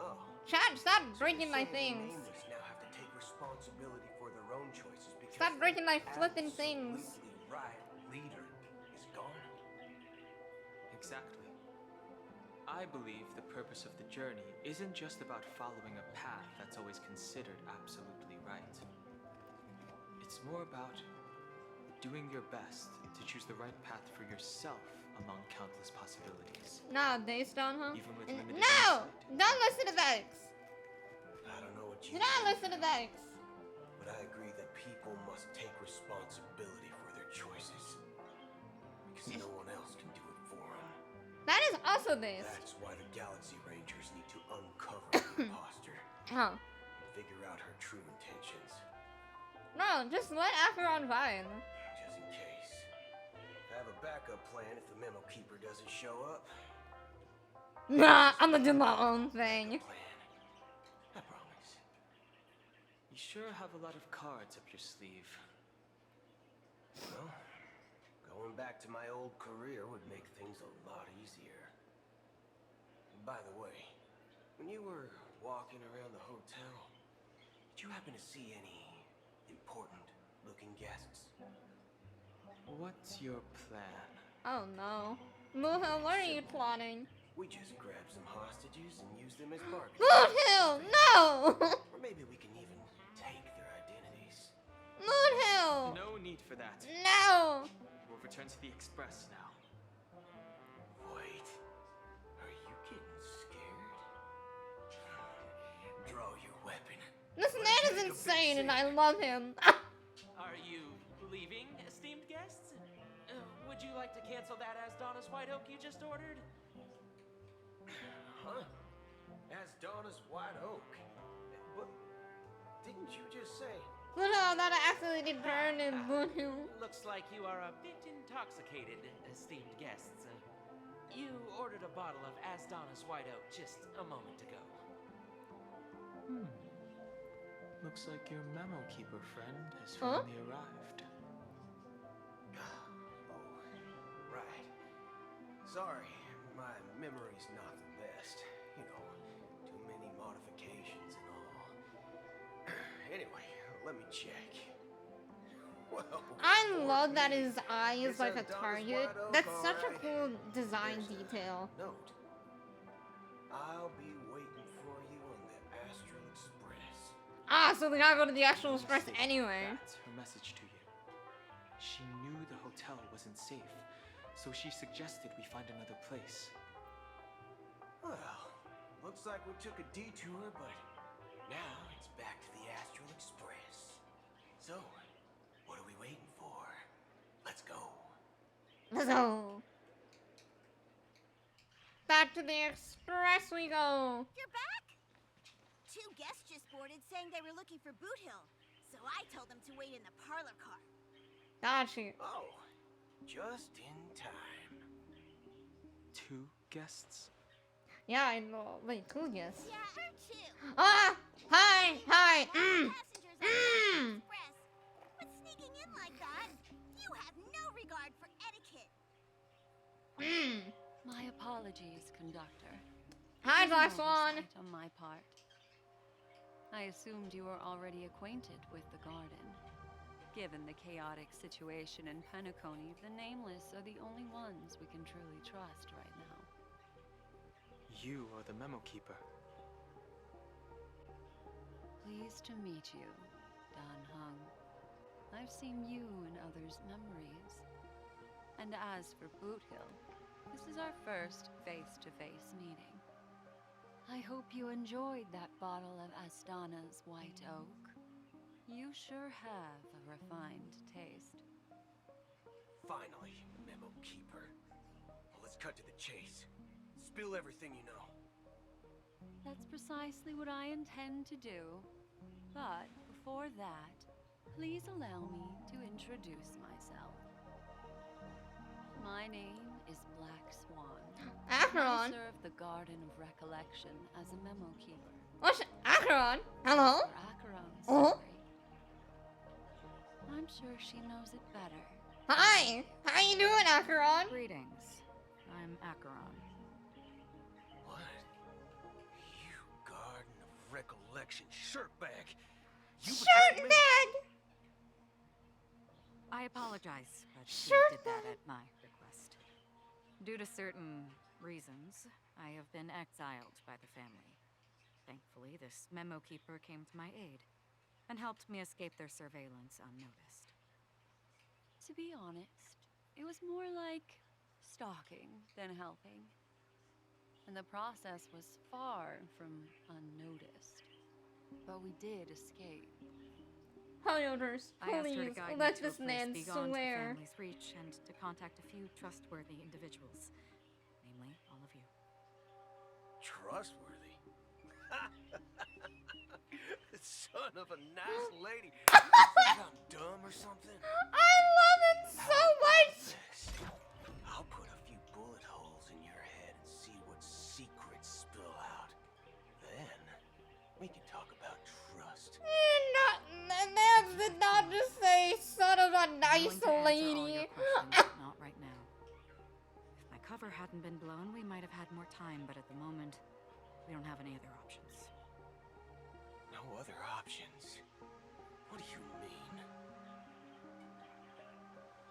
Oh. Chat, stop breaking my things. Nameless now have to take responsibility for their own choices because Stop breaking my their flipping things. absolutely right leader is gone. Exactly. I believe the purpose of the journey isn't just about following a path that's always considered absolutely right. It's more about doing your best to choose the right path for yourself among countless possibilities. Nowadays, don't, huh? Even with limited No! Don't listen to Vex! I don't know what you Do not listen to Vex! but I agree that people must take responsibility for their choices. Because no one else can do it for them. That is also this. That's why the Galaxy Rangers need to uncover the imposter Oh. and figure out her true intentions. No, just let Acheron vibe. Just in case. I have a backup plan if the memo keeper doesn't show up. Nah, I'm gonna do my own thing. I promise. You sure have a lot of cards up your sleeve. Well, going back to my old career would make things a lot easier. By the way, when you were walking around the hotel, did you happen to see any important-looking guests? What's your plan? Oh no. Moonhill, what are you plotting? We just grab some hostages and use them as bargaining. Moonhill, no! Or maybe we can even take their identities. Moonhill! No need for that. No! We'll return to the Express now. Wait, are you getting scared? Draw your weapon. This man is insane and I love him. Are you leaving, esteemed guests? Would you like to cancel that Asdonis White Oak you just ordered? Huh? Asdonis White Oak? But didn't you just say? Look how that accidentally did burn in blue. Looks like you are a bit intoxicated, esteemed guests. You ordered a bottle of Asdonis White Oak just a moment ago. Looks like your memo keeper friend has finally arrived. Oh, right. Sorry, my memory's not the best. You know, too many modifications and all. Anyway, let me check. Well, I love that his eye is like a target. That's such a cool design detail. Note. I'll be waiting for you on the Astral Express. Ah, so we gotta go to the Astral Express anyway. That's her message to you. She knew the hotel wasn't safe, so she suggested we find another place. Well, looks like we took a detour, but now it's back to the Astral Express. So, what are we waiting for? Let's go. Let's go. Back to the Express we go. You're back? 2 guests just boarded saying they were looking for Boot Hill, so I told them to wait in the parlor car. Gotcha. Oh, just in time. 2 guests? Yeah, I know. Wait, cool guess. Yeah, her too. Ah! Hi! Hi! Passengers on the Express. But sneaking in like that, you have no regard for etiquette. My apologies, conductor. Hi, It was Black an Swan. oversight on my part. I assumed you were already acquainted with the garden. Given the chaotic situation in Penacony, the Nameless are the only ones we can truly trust right now. You are the memo keeper. Pleased to meet you, Dan Hung. I've seen you in others' memories. And as for Boot Hill, this is our first face-to-face meeting. I hope you enjoyed that bottle of Astana's White Oak. You sure have a refined taste. Finally, Memo Keeper. Well, let's cut to the chase. Spill everything you know. That's precisely what I intend to do. But before that, please allow me to introduce myself. My name is Black Swan. Acheron? I serve the Garden of Recollection as a memo keeper. What's Acheron? Hello? For Acheron's Oh? story. I'm sure she knows it better. Hi! How you doing, Acheron? Greetings. I'm Acheron. What? You Garden of Recollection shirtbag! You betrayed me. Shirtbag! I apologize, but she Sure did that at my request. Due to certain reasons, I have been exiled by the family. Thankfully, this memo keeper came to my aid and helped me escape their surveillance unnoticed. To be honest, it was more like stalking than helping. And the process was far from unnoticed. But we did escape. Holders, I asked her to please, guide let me to this a place man beyond the swear. family's reach and to contact a few trustworthy individuals, namely all of you. Trustworthy? Son of a nice lady. You think I'm dumb or something? I love him so much! I'll put a few bullet holes in your head and see what secrets spill out. Then, we can talk about trust. Nance did not just say son of a nice lady. Not right now. If my cover hadn't been blown, we might have had more time, but at the moment, we don't have any other options. No other options? What do you mean?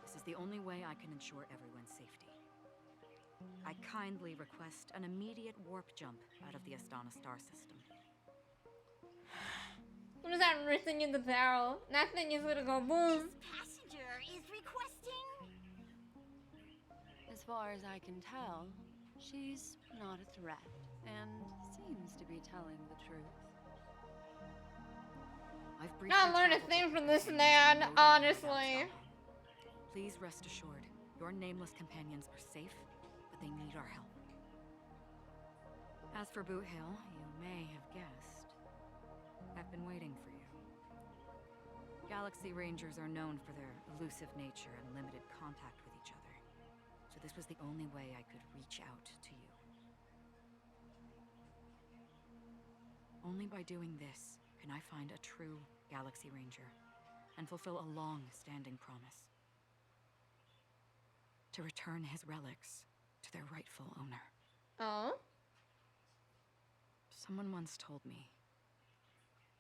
This is the only way I can ensure everyone's safety. I kindly request an immediate warp jump out of the Astana star system. What is that written in the barrel? That thing is gonna go boom. Passenger is requesting. As far as I can tell, she's not a threat and seems to be telling the truth. I've briefly I learned a traveled thing with from the this companions man, without stopping. honestly. Please rest assured, your nameless companions are safe, but they need our help. As for Boot Hill, you may have guessed. I've been waiting for you. Galaxy Rangers are known for their elusive nature and limited contact with each other, so this was the only way I could reach out to you. Only by doing this can I find a true Galaxy Ranger and fulfill a long-standing promise. To return his relics to their rightful owner. Oh? Someone once told me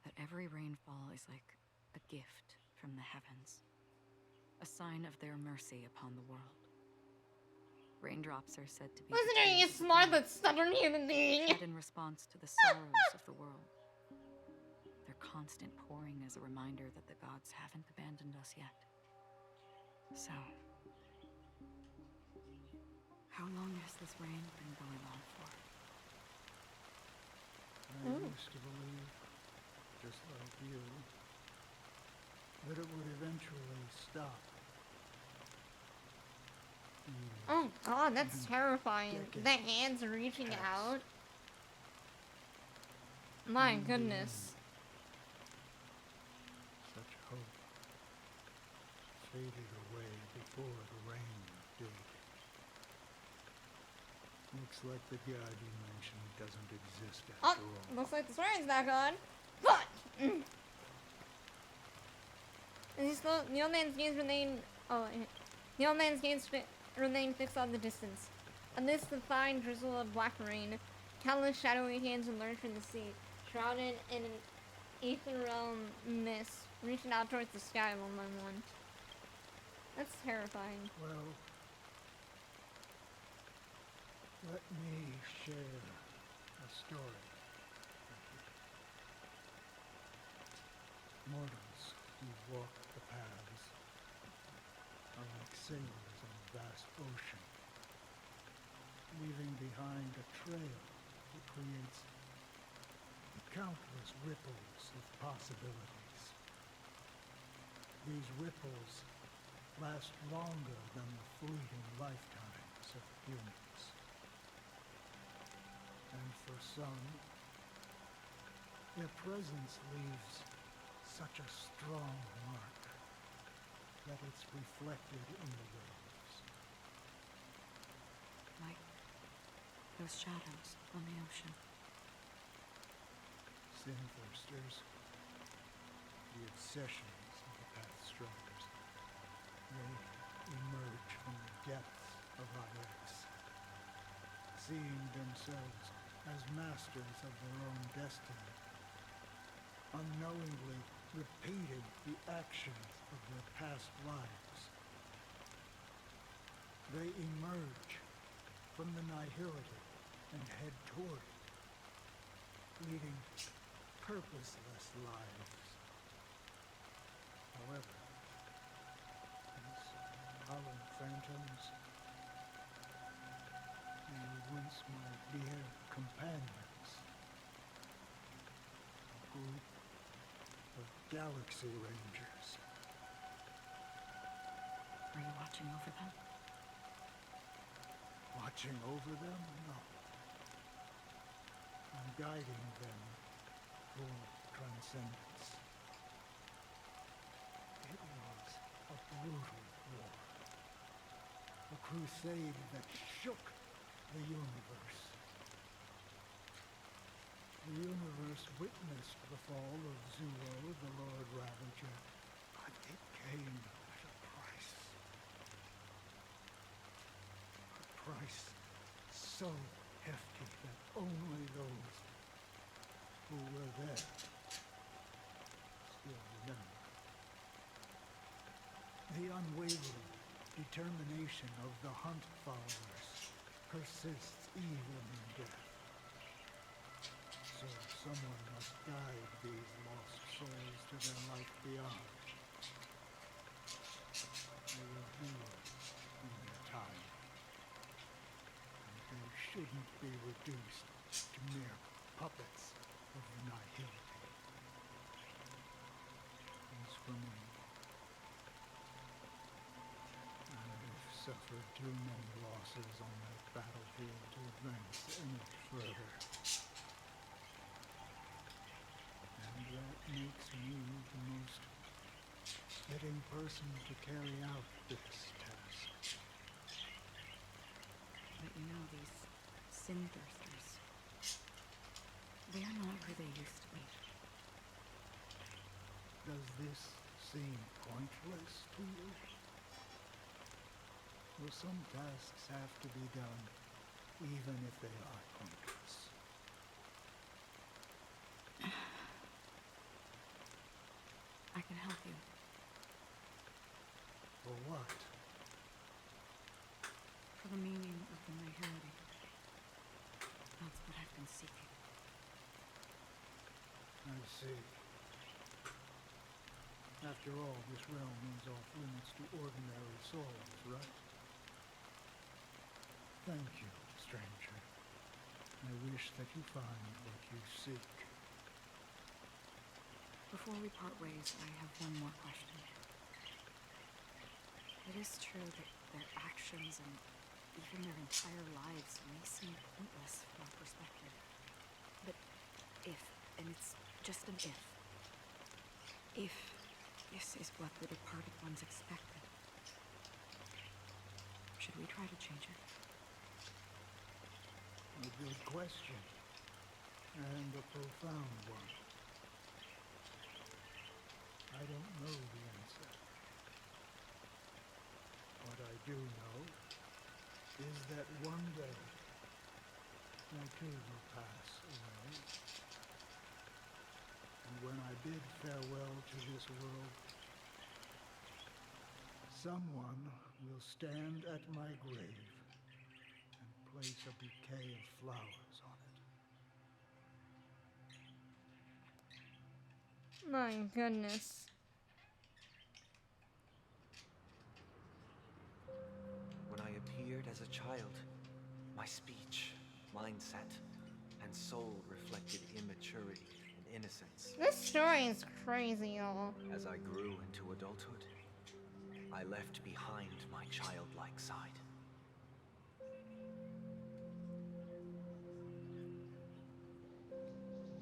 that every rainfall is like a gift from the heavens, a sign of their mercy upon the world. Raindrops are said to be Listen to you, smart but stubborn human being. shed in response to the sorrows of the world. Their constant pouring is a reminder that the gods haven't abandoned us yet. So, how long has this rain been going on for? I used to believe, just like you, that it would eventually stop. Oh god, that's terrifying. The hands reaching out. My goodness. Such hope faded away before the rain did. Looks like the god you mentioned doesn't exist after all. Looks like the swearing's back on. Fuck! The old man's gaze remain. The old man's gaze remained fixed on the distance. Amidst the fine drizzle of black rain, countless shadowy hands emerged from the sea, shrouded in an ethereal mist, reaching out towards the sky one by one. That's terrifying. Well, let me share a story. Mortals who walk the paths are like sailors on a vast ocean, leaving behind a trail that creates countless ripples of possibilities. These ripples last longer than the fleeting lifetimes of humans. And for some, their presence leaves such a strong mark that it's reflected in the waves. Like those shadows on the ocean. Sinthirsters, the obsessions of the Pathstrikers, they emerge from the depths of iiiiis, seeing themselves as masters of their own destiny, unknowingly repeating the actions of their past lives. They emerge from the nihility and head toward it, leading purposeless lives. However, these hollow phantoms, they were once my dear companions, a group of Galaxy Rangers. Are you watching over them? Watching over them? No. I'm guiding them toward transcendence. It was a brutal war. A crusade that shook the universe. The universe witnessed the fall of Zuo, the Lord Ravager, but it came at a price. A price so hefty that only those who were there still remember. The unwavering determination of the Hunt followers persists even in death. So someone must guide these lost souls to their life beyond. They will heal in their time. And they shouldn't be reduced to mere puppets of nihility. suffered too many losses on that battlefield to advance any further. And that makes me the most fitting person to carry out this task. But you know, these sin thirsters, they are not who they used to be. Does this seem pointless to you? Well, some tasks have to be done, even if they are pointless. I can help you. For what? For the meaning of the Nihility. That's what I've been seeking. I see. After all, this realm is off limits to ordinary souls, right? Thank you, stranger. I wish that you find what you seek. Before we part ways, I have one more question. It is true that their actions and even their entire lives may seem pointless from our perspective. But if, and it's just an if this is what the departed ones expected, should we try to change it? A good question. And a profound one. I don't know the answer. What I do know is that one day I too will pass away. And when I bid farewell to this world, someone will stand at my grave and place a bouquet of flowers on it. My goodness. When I appeared as a child, my speech, mindset, and soul reflected immaturity and innocence. This story is crazy, y'all. As I grew into adulthood, I left behind my childlike side.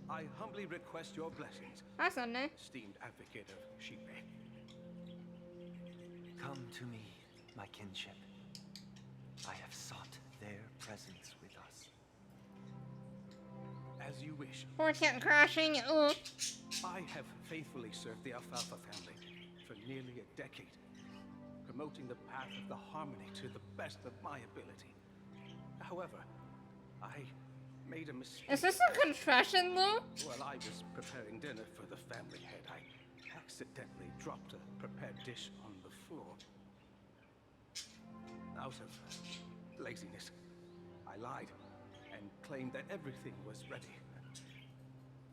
I humbly request your blessings, Hi, Sunday. esteemed advocate of Sheepay. Come to me, my kinship. I have sought their presence with us. As you wish. Poor cat crashing. Ooh. I have faithfully served the Alfalfa family for nearly a decade, promoting the path of the harmony to the best of my ability. However, I made a mistake. Is this a confession, Lou? While I was preparing dinner for the family head, I accidentally dropped a prepared dish on the floor. Out of laziness, I lied and claimed that everything was ready.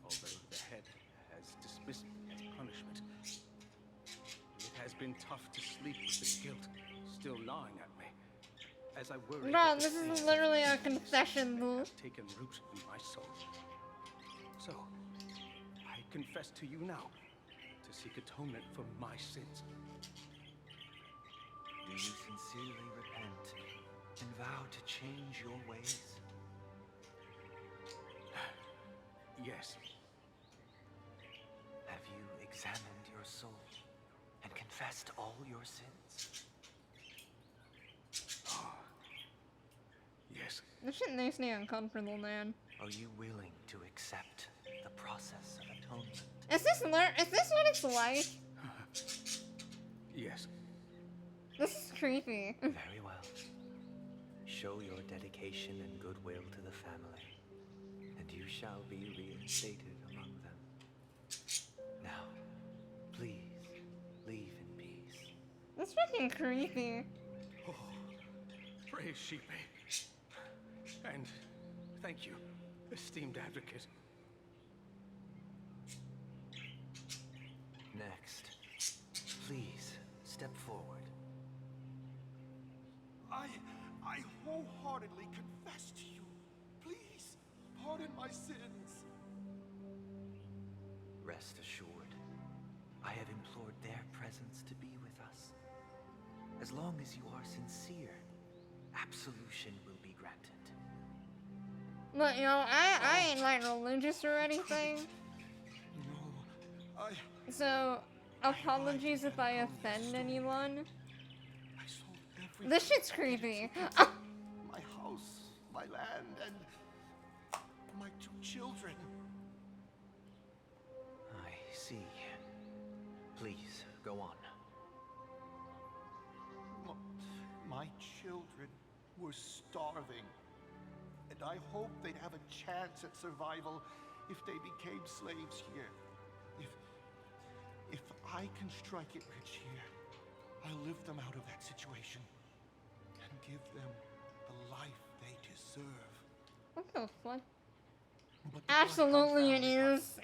Although the head has dismissed me as punishment, it has been tough to sleep with the guilt still gnawing at me, as I worry. Bro, this is literally a confession, Lou. Taken root in my soul. So, I confess to you now to seek atonement for my sins. Do you sincerely repent and vow to change your ways? Yes. Have you examined your soul and confessed all your sins? Yes. This shit makes me uncomfortable, man. Are you willing to accept the process of atonement? Is this what it's like? Yes. This is creepy. Very well. Show your dedication and goodwill to the family, and you shall be reinstated among them. Now, please, leave in peace. That's fucking creepy. Oh, praise Sheepay. And thank you, esteemed advocate. Next, please step forward. I wholeheartedly confess to you. Please, pardon my sins. Rest assured, I have implored their presence to be with us. As As long as you are sincere, absolution will be granted. But you know, I ain't like religious or anything. No, So apologies if I offend anyone. This shit's creepy. My house, my land, and my 2 children. I see. Please, go on. My children were starving, and I hoped they'd have a chance at survival if they became slaves here. If I can strike it rich here, I'll lift them out of that situation and give them the life they deserve. What the fuck? But the Absolutely it is.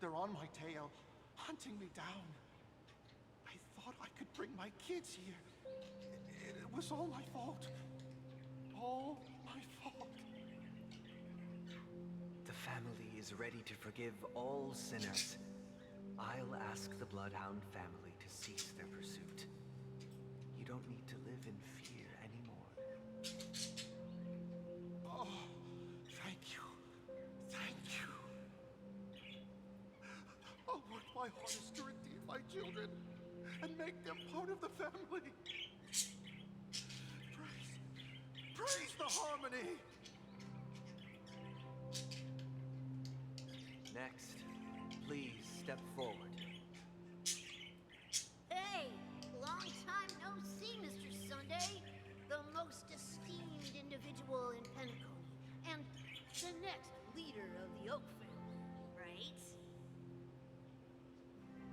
They're on my tail, hunting me down. I thought I could bring my kids here. It was all my fault. All my fault. The family is ready to forgive all sinners. I'll ask the Bloodhound family to cease their pursuit. You don't need to live in fear anymore. Oh, thank you. Thank you. I'll work my hardest to redeem my children and make them part of the family. Praise the harmony. Next, please step forward. Hey, long time no see, Mr. Sunday. The most esteemed individual in Penacony, and the next leader of the Oak family, right?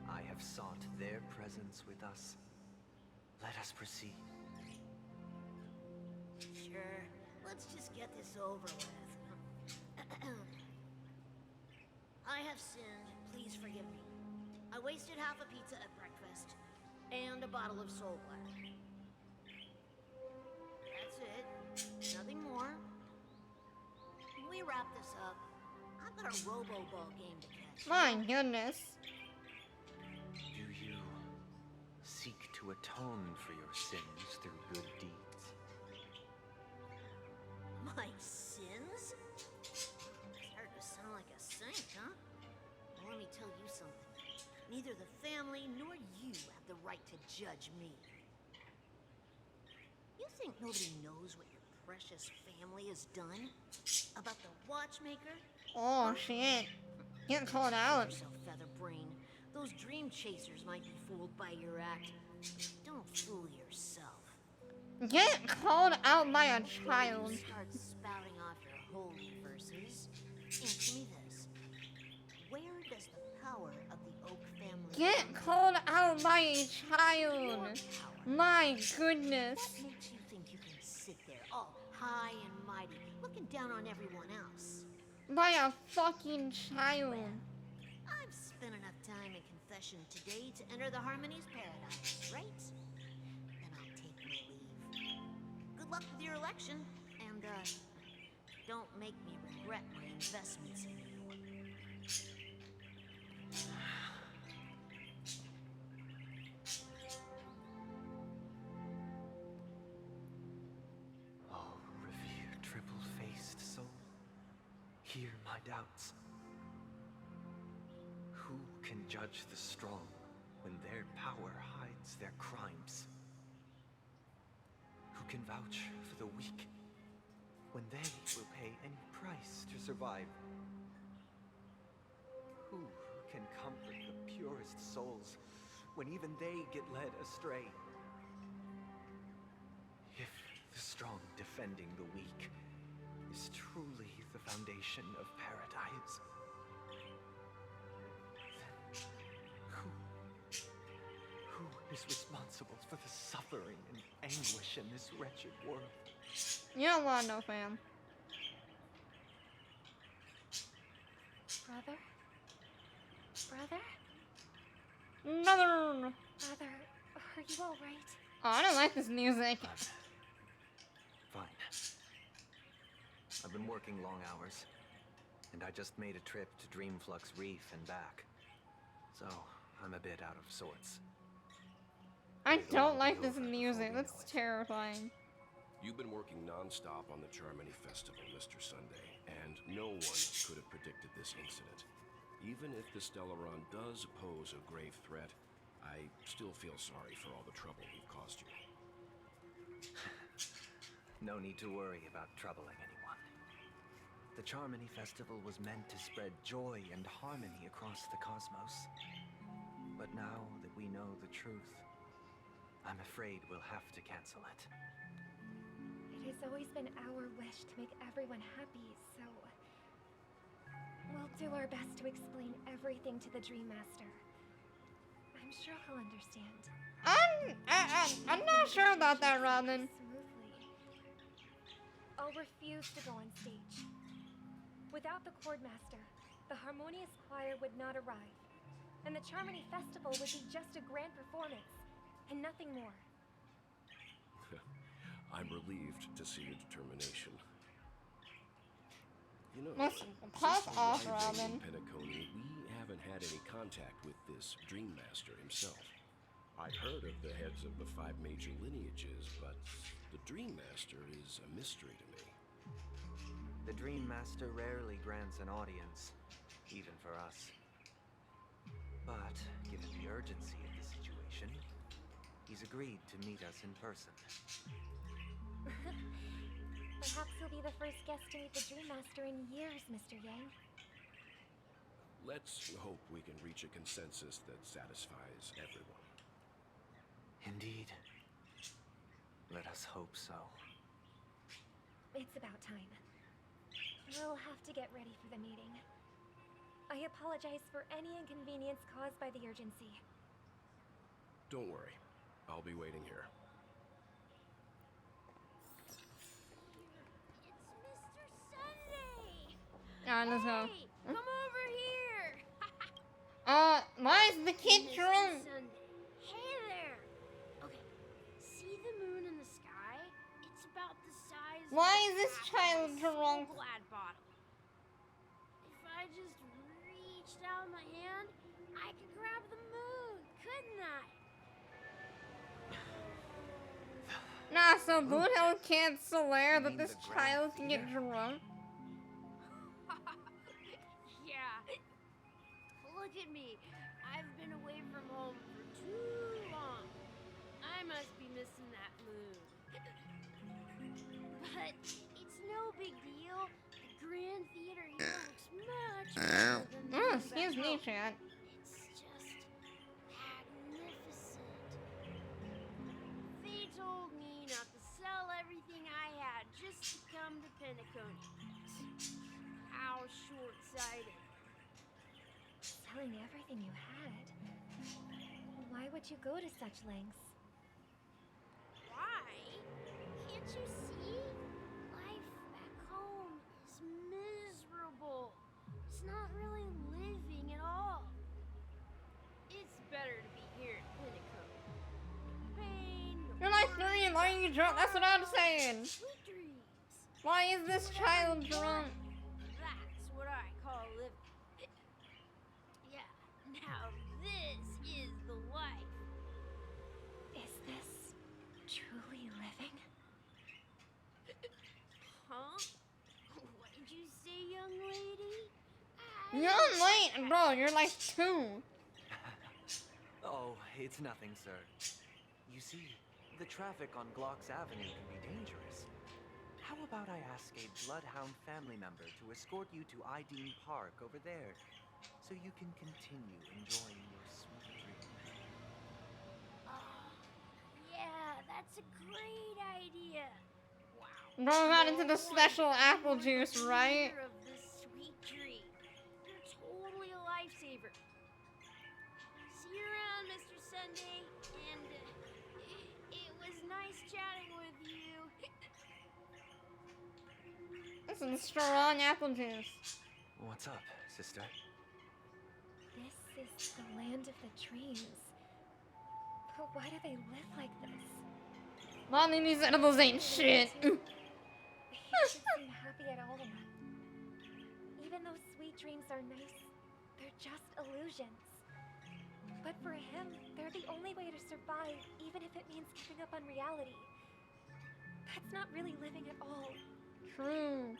I have sought their presence with us. Let us proceed. Sure, let's just get this over with. I have sinned, please forgive me. I wasted half a pizza at breakfast, and a bottle of Soul Black. That's it, nothing more. When we wrap this up, I've got a robo-ball game to catch. My goodness. Do you seek to atone for your sins through good deeds? My sins? Starting to sound like a saint, huh? Well, let me tell you something. Neither the family nor you have the right to judge me. You think nobody knows what your precious family has done? About the watchmaker? Oh shit. Get called out. Yourself, Featherbrain. Those dream chasers might be fooled by your act. Don't fool yourself. Get called out by a child. You start spouting off your holy verses. Answer me this. Where does the power of the Oak family Get called out by a child. My goodness. What makes you think you can sit there all high and mighty, looking down on everyone else? By a fucking child. I've spent enough time in confession today to enter the Harmony's paradise, right? Then I'll take my leave. Good luck with your election, and don't make me regret my investments in you. Oh, revered triple-faced soul, hear my doubts. Who can judge the strong when their power hides their crimes? Who can vouch for the weak when they will pay any price to survive? Who can comfort the purest souls when even they get led astray? If the strong defending the weak is truly the foundation of paradise, then who is responsible for the suffering and anguish in this wretched world? You don't want no fam. Brother? Brother? No. Brother, are you alright? Oh, I don't like this music. Fine. I've been working long hours, and I just made a trip to Dreamflux Reef and back. So, I'm a bit out of sorts. I don't like this music. That's terrifying. You've been working non-stop on the Charmony Festival, Mr. Sunday, and no one could have predicted this incident. Even if the Stellaron does pose a grave threat, I still feel sorry for all the trouble we've caused you. No need to worry about troubling anyone. The Charmony Festival was meant to spread joy and harmony across the cosmos. But now that we know the truth, I'm afraid we'll have to cancel it. It has always been our wish to make everyone happy, so we'll do our best to explain everything to the Dream Master. I'm sure he'll understand. I'm not sure about that, Robin. Smoothly. I'll refuse to go on stage. Without the Chord Master, the Harmonious Choir would not arrive, and the Charmony Festival would be just a grand performance, and nothing more. I'm relieved to see your determination. You know, Let's since pop off, arriving in Robin. Penacony, we haven't had any contact with this Dream Master himself. I heard of the heads of the 5 major lineages, but the Dream Master is a mystery to me. The Dream Master rarely grants an audience, even for us. But, given the urgency of the situation, he's agreed to meet us in person. Perhaps you'll be the first guest to meet the Dream Master in years, Mr. Yang. Let's hope we can reach a consensus that satisfies everyone. Indeed. Let us hope so. It's about time. We'll have to get ready for the meeting. I apologize for any inconvenience caused by the urgency. Don't worry. I'll be waiting here. Alright, let's go. Hey, come over here. Why is the kid Mr. drunk? Sunday. Hey there. Okay, see the moon in the sky? It's about the size Why of is this half child a drunk? Glad bottle. If I just reached out my hand, I could grab the moon, couldn't I? Nah, so Boothill can't swear that this child can get drunk? Yeah. Look at me. I've been away from home for too long. I must be missing that moon. But it's no big deal. The Grand Theater here looks much better than the one Excuse back me, home. chat. It's just magnificent. They told me not to sell everything I had just to come to Penacony. How short-sighted. Selling everything you had? Why would you go to such lengths? Why? Can't you see? Life back home is miserable. It's not really living at all. It's better to be here at Penacony. Pain, You're like 3, why are you drunk? That's what I'm saying. sweet dreams. Why is this child drunk? That's what I call living. Yeah, now this is the life. Is this truly living? Huh? What did you say, young lady? Young lady, bro, you're like 2. Oh, it's nothing, sir. You see, the traffic on Glock's Avenue can be dangerous. How about I ask a Bloodhound family member to escort you to iiiiis Park over there, so you can continue enjoying your sweet dream? Yeah, that's a great idea. Bro got into the special apple juice, right? Of this sweet dream. You're totally a lifesaver. See you around, Mr. Sunday. And it was nice chatting with you. This is strong apple juice. What's up, sister? This is the land of the dreams. But why do they live like this? Mommy, these edibles ain't shit. They don't seem happy at all. Even though sweet dreams are nice, they're just illusions. But for him, they're the only way to survive, even if it means giving up on reality. That's not really living at all. True.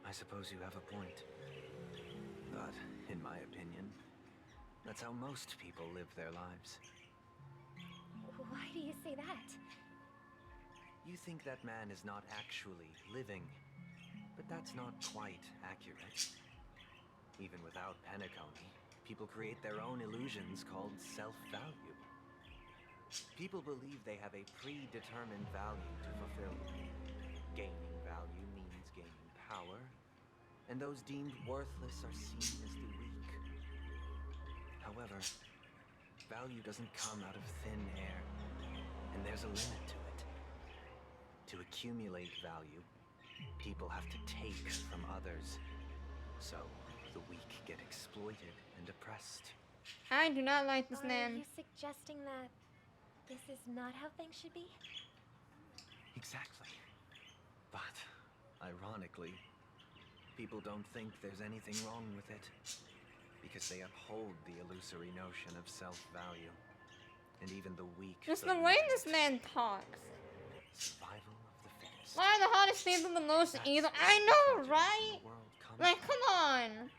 I suppose you have a point. But, in my opinion, that's how most people live their lives. Why do you say that? You think that man is not actually living, but that's not quite accurate. Even without Penacony, people create their own illusions called self-value. People believe they have a predetermined value to fulfill. Gaining value means gaining power, and those deemed worthless are seen as the weak. However, value doesn't come out of thin air, and there's a limit to it. To accumulate value, people have to take from others, so the weak get exploited and oppressed. I do not like this Are man. you suggesting that this is not how things should be? Exactly. But, ironically, people don't think there's anything wrong with it, because they uphold the illusory notion of self-value. And even the weak Just the way this man talks. survival of the fittest. Why are the hottest people the most evil? I know, right? Like, come on.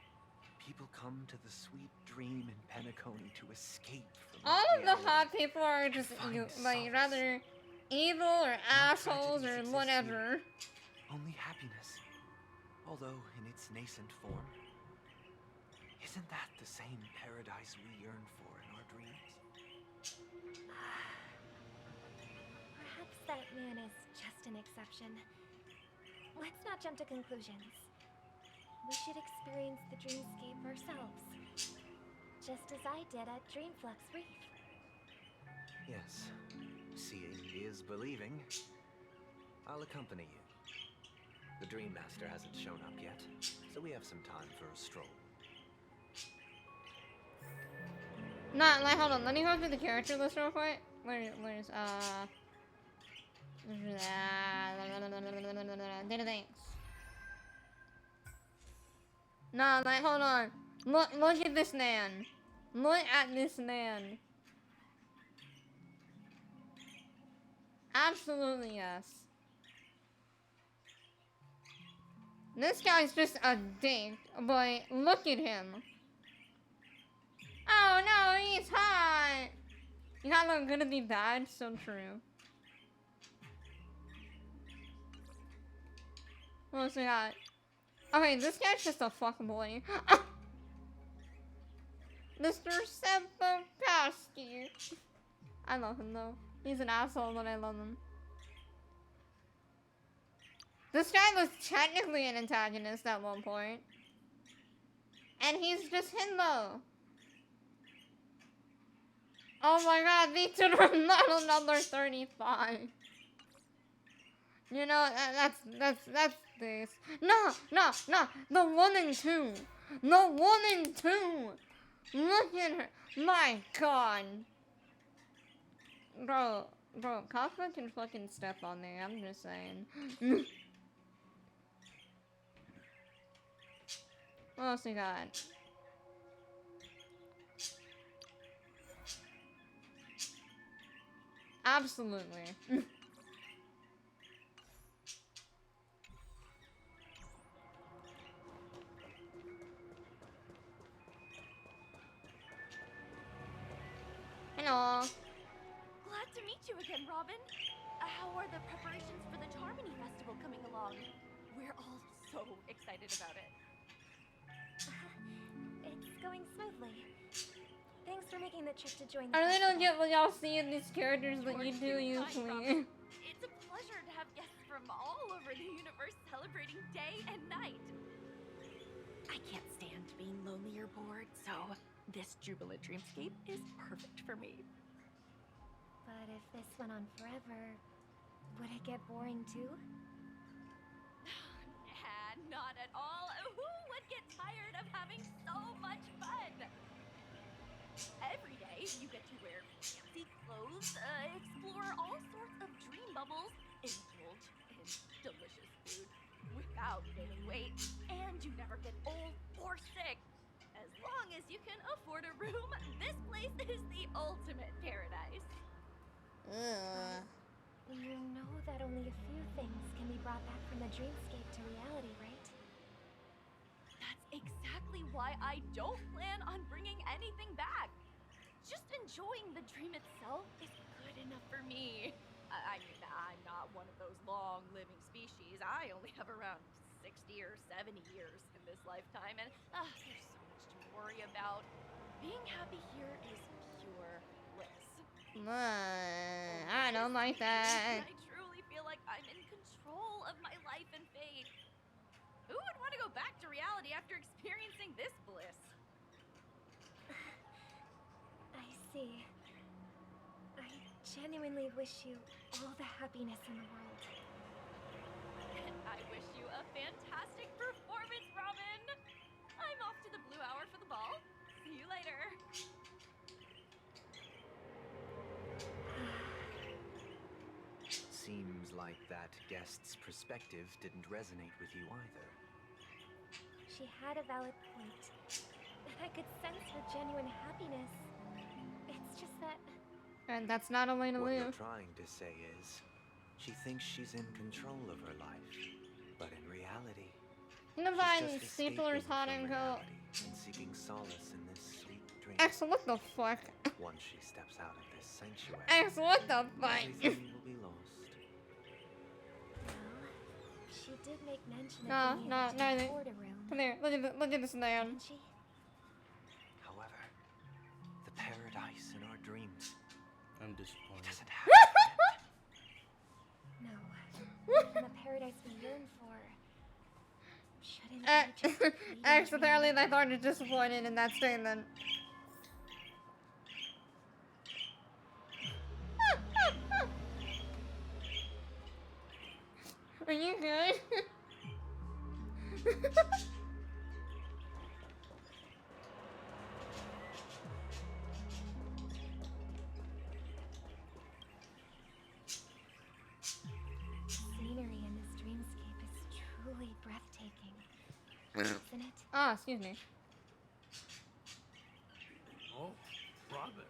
People come to the sweet dream in Penacony to escape from All of the reality. hot people are just like rather evil or assholes or whatever. Only happiness, although in its nascent form. Isn't that the same paradise we yearn for in our dreams? Perhaps that man is just an exception. Let's not jump to conclusions. We should experience the dreamscape ourselves. Just as I did at Dreamflux Reef. Yes, seeing is believing. I'll accompany you. The Dream Master hasn't shown up yet, so we have some time for a stroll. Not like, hold on, let me go through the character list real quick. Where's data thanks. Nah, like, hold on. Look at this man. Look at this man. Absolutely yes. This guy's just a dick, but look at him. Oh no, he's hot! You gotta look good to be bad, so true. What else we got? Okay, this guy's just a fuckboy. Mr. Sepapowski. I love him though. He's an asshole, but I love him. This guy was technically an antagonist at one point. And he's just himbo. Oh my god, these two are not another 35. You know, that's this. No, the 1 and 2. The 1 and 2. Look at her. My god. Bro, Kafka can fucking step on there, I'm just saying. What else we got? Absolutely. Hello. Glad to meet you again, Robin. How are the preparations for the Charmony Festival coming along? We're all so excited about it. It's going smoothly. Thanks for making the trip to join the I really don't festival. get what y'all see in these characters that you do You're usually. It's a pleasure to have guests from all over the universe celebrating day and night. I can't stand being lonely or bored, so this jubilant dreamscape is perfect for me. But if this went on forever, would it get boring too? Nah, not at all. Who would get tired of having so much fun? Every day, you get to wear fancy clothes, explore all sorts of dream bubbles, indulge in delicious food without gaining weight, and you never get old or sick, as long as you can afford a room, this place is the ultimate paradise. Ugh. You know that only a few things can be brought back from the dreamscape to reality, right? That's exactly why I don't plan on bringing anything back. Just enjoying the dream itself is good enough for me. I mean, I'm not one of those long-living species. I only have around 60 or 70 years in this lifetime, and there's so much to worry about. Being happy here is pure bliss. I don't like that. I truly feel like I'm in control of my life and fate. Who would want to go back to reality after experiencing this bliss? I see. I genuinely wish you all the happiness in the world. And I wish you a fantastic performance, Robin! I'm off to the Blue Hour for the ball. See you later. Seems like that guest's perspective didn't resonate with you either. She had a valid point. And I could sense her genuine happiness. It's just that... And that's not a way to What you're live. trying to say is, she thinks she's in control of her life, but in reality, You know, she's find just Stapler's escaping hot from and go. reality and seeking solace in this sweet dream. X, what the fuck? Once she steps out of this sanctuary, X, what the fuck? everything will be lost. Well, she did make mention No, of being no, able to no. afford a room. Come here, look at this man. Didn't she? However, the paradise in our dreams, I'm disappointed. doesn't have No. And the paradise we yearn for shouldn't be just a fleeting X, dream. apparently they thought you're disappointed in that statement. Are you good? Scenery in this dreamscape is truly breathtaking, isn't it? Ah, excuse me. Oh, Robin.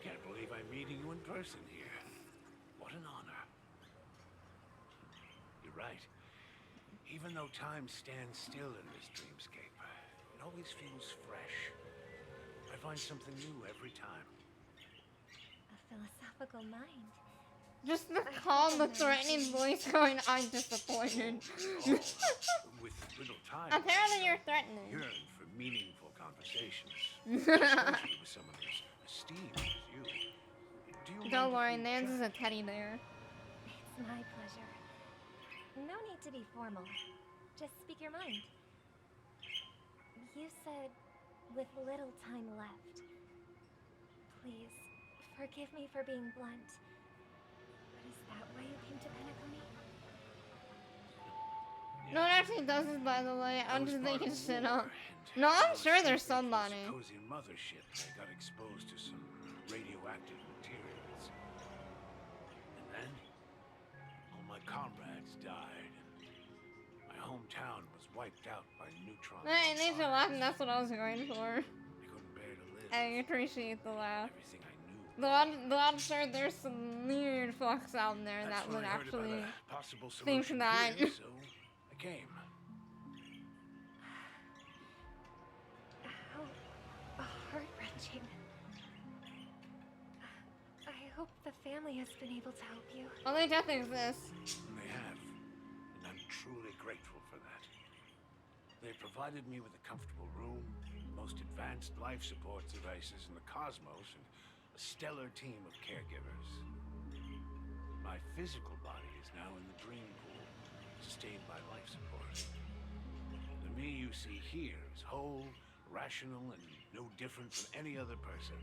Can't believe I'm meeting you in person here. What an honor. You're right. Even though time stands still in this dreamscape, it always feels fresh. I find something new every time. A philosophical mind. Just the calm, the threatening voice going, I'm disappointed. With little time, Apparently you're threatening. yearn for meaningful conversations, especially with someone as esteemed as you. Do you Don't mind worry, if we Nance chat? is a teddy bear. It's my pleasure. No need to be formal. Just speak your mind. You said, with little time left. Please, forgive me for being blunt. But is that why you came to Penacony? No one actually does this, by the way. I'm I was just part making of the shit war, up. and No, I I'm was sure there's escaping from somebody. Cozy mothership. I got exposed to some radioactive materials. And then, all my comrades died. My hometown was wiped out by neutron Hey, these are bombardments. laughing, that's what I was going for. I couldn't bear to live. I appreciate the laugh. Everything I knew. Though I'm sure there's some weird fucks out there That's that when would I heard about actually a possible think solution that. here, so I came. How heart-wrenching. I hope the family has been able to help you. Only death exists. And they have, and I'm truly grateful for that. They provided me with a comfortable room, the most advanced life support devices in the cosmos, and a stellar team of caregivers. My physical body is now in the dream pool, sustained by life support. The me you see here is whole, rational, and no different from any other person.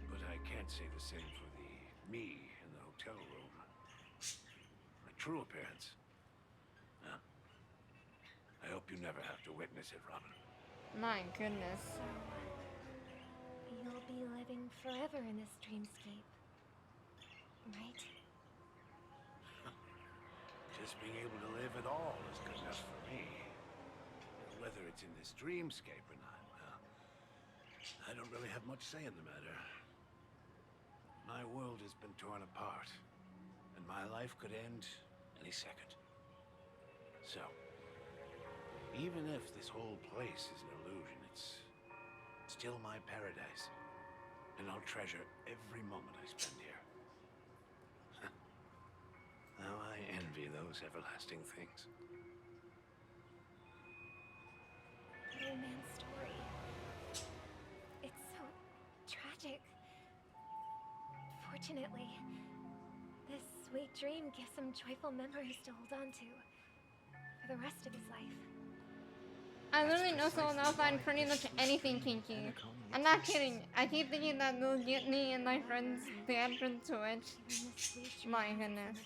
But I can't say the same for the me in the hotel room. My true appearance. Huh? I hope you never have to witness it, Robin. My goodness. So, you'll be living forever in this dreamscape, right? Just being able to live at all is good enough for me. Whether it's in this dreamscape or not, well, I don't really have much say in the matter. My world has been torn apart, and my life could end any second. So, even if this whole place is an illusion, it's still my paradise. And I'll treasure every moment I spend here. Now I envy those everlasting things. The old man's story. It's so tragic. Fortunately, this sweet dream gives him joyful memories to hold on to for the rest of his life. I literally know someone else find pretty much anything kinky. I'm not kidding. I keep thinking that they'll get me and my friends banned from Twitch. My goodness.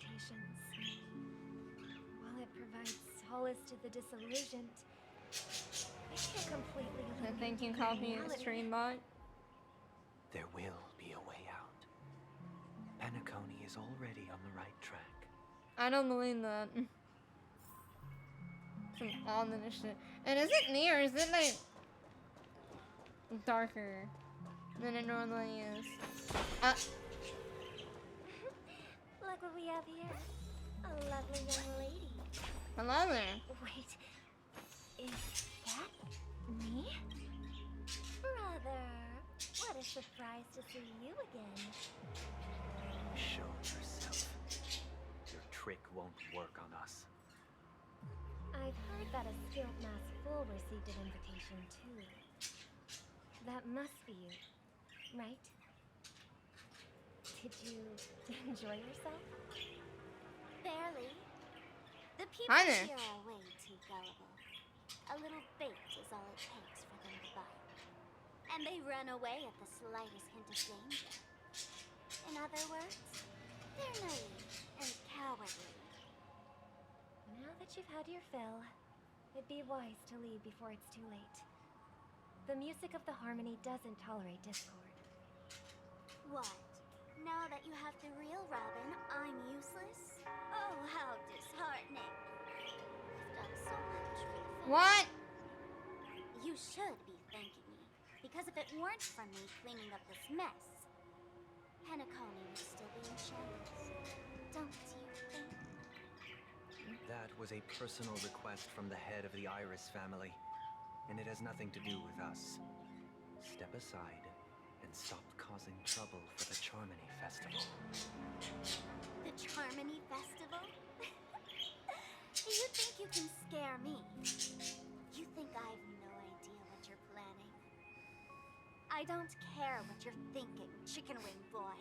While it provides solace to the disillusioned, it can completely The thinking copy of stream bot. There will be a way out. Penacony is already on the right track. I don't believe that. Some ominous shit. And is it me or is it like darker than it normally is? Look what we have here. A lovely young lady. Hello there. Wait, is that me? Brother, what a surprise to see you again. Show yourself. Your trick won't work on us. I've heard that a skilled masked fool received an invitation too. That must be you, right? Did you enjoy yourself? Barely. The people Hi there. here are way too gullible. A little bait is all it takes for them to bite. And they run away at the slightest hint of danger. In other words, they're naive and cowardly. Now that you've had your fill, it'd be wise to leave before it's too late. The music of the harmony doesn't tolerate discord. What? Now that you have the real Robin, I'm useless? Oh, how disheartening. I've done so much for the family. What? You should be thanking me, because if it weren't for me cleaning up this mess, Penacony would still be in shambles. Don't you think? That was a personal request from the head of the iiiiis family, and it has nothing to do with us. Step aside and stop causing trouble for the Charmony Festival. The Charmony Festival? Do you think you can scare me? You think I have no idea what you're planning? I don't care what you're thinking, Chicken Wing Boy.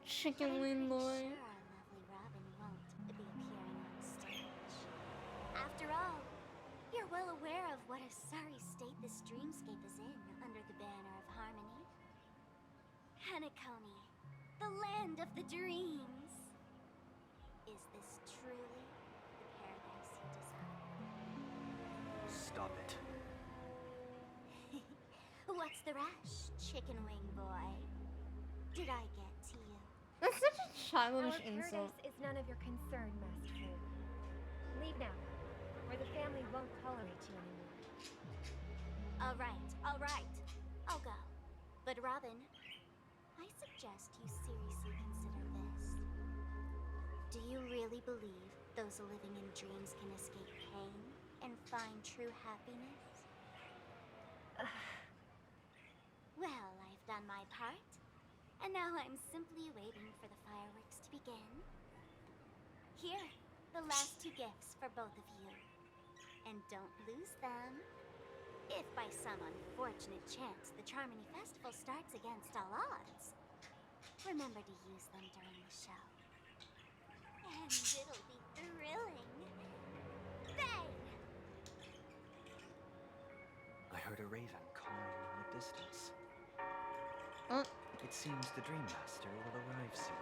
Chicken Wing Boy. Sure, our lovely Robin won't be appearing on stage. After all, you're well aware of what a sorry state this dreamscape is in under the banner of harmony. Penacony, the land of the dreams. Is this truly the paradise you desire? Stop it. What's the rush, Chicken Wing Boy? Did I get to you? That's such a childish Our insult. paradise is none of your concern, Master Fu. Leave now, or the family won't tolerate you anymore. All right. I'll go. But Robin, I suggest you seriously consider this. Do you really believe those living in dreams can escape pain and find true happiness? Well, I've done my part, and now I'm simply waiting for the fireworks to begin. Here, the last two gifts for both of you. And don't lose them. If by some unfortunate chance the Charmony Festival starts against all odds, remember to use them during the show. And it'll be thrilling. Bang! I heard a raven calling in the distance. Oh. It seems the Dream Master will arrive soon.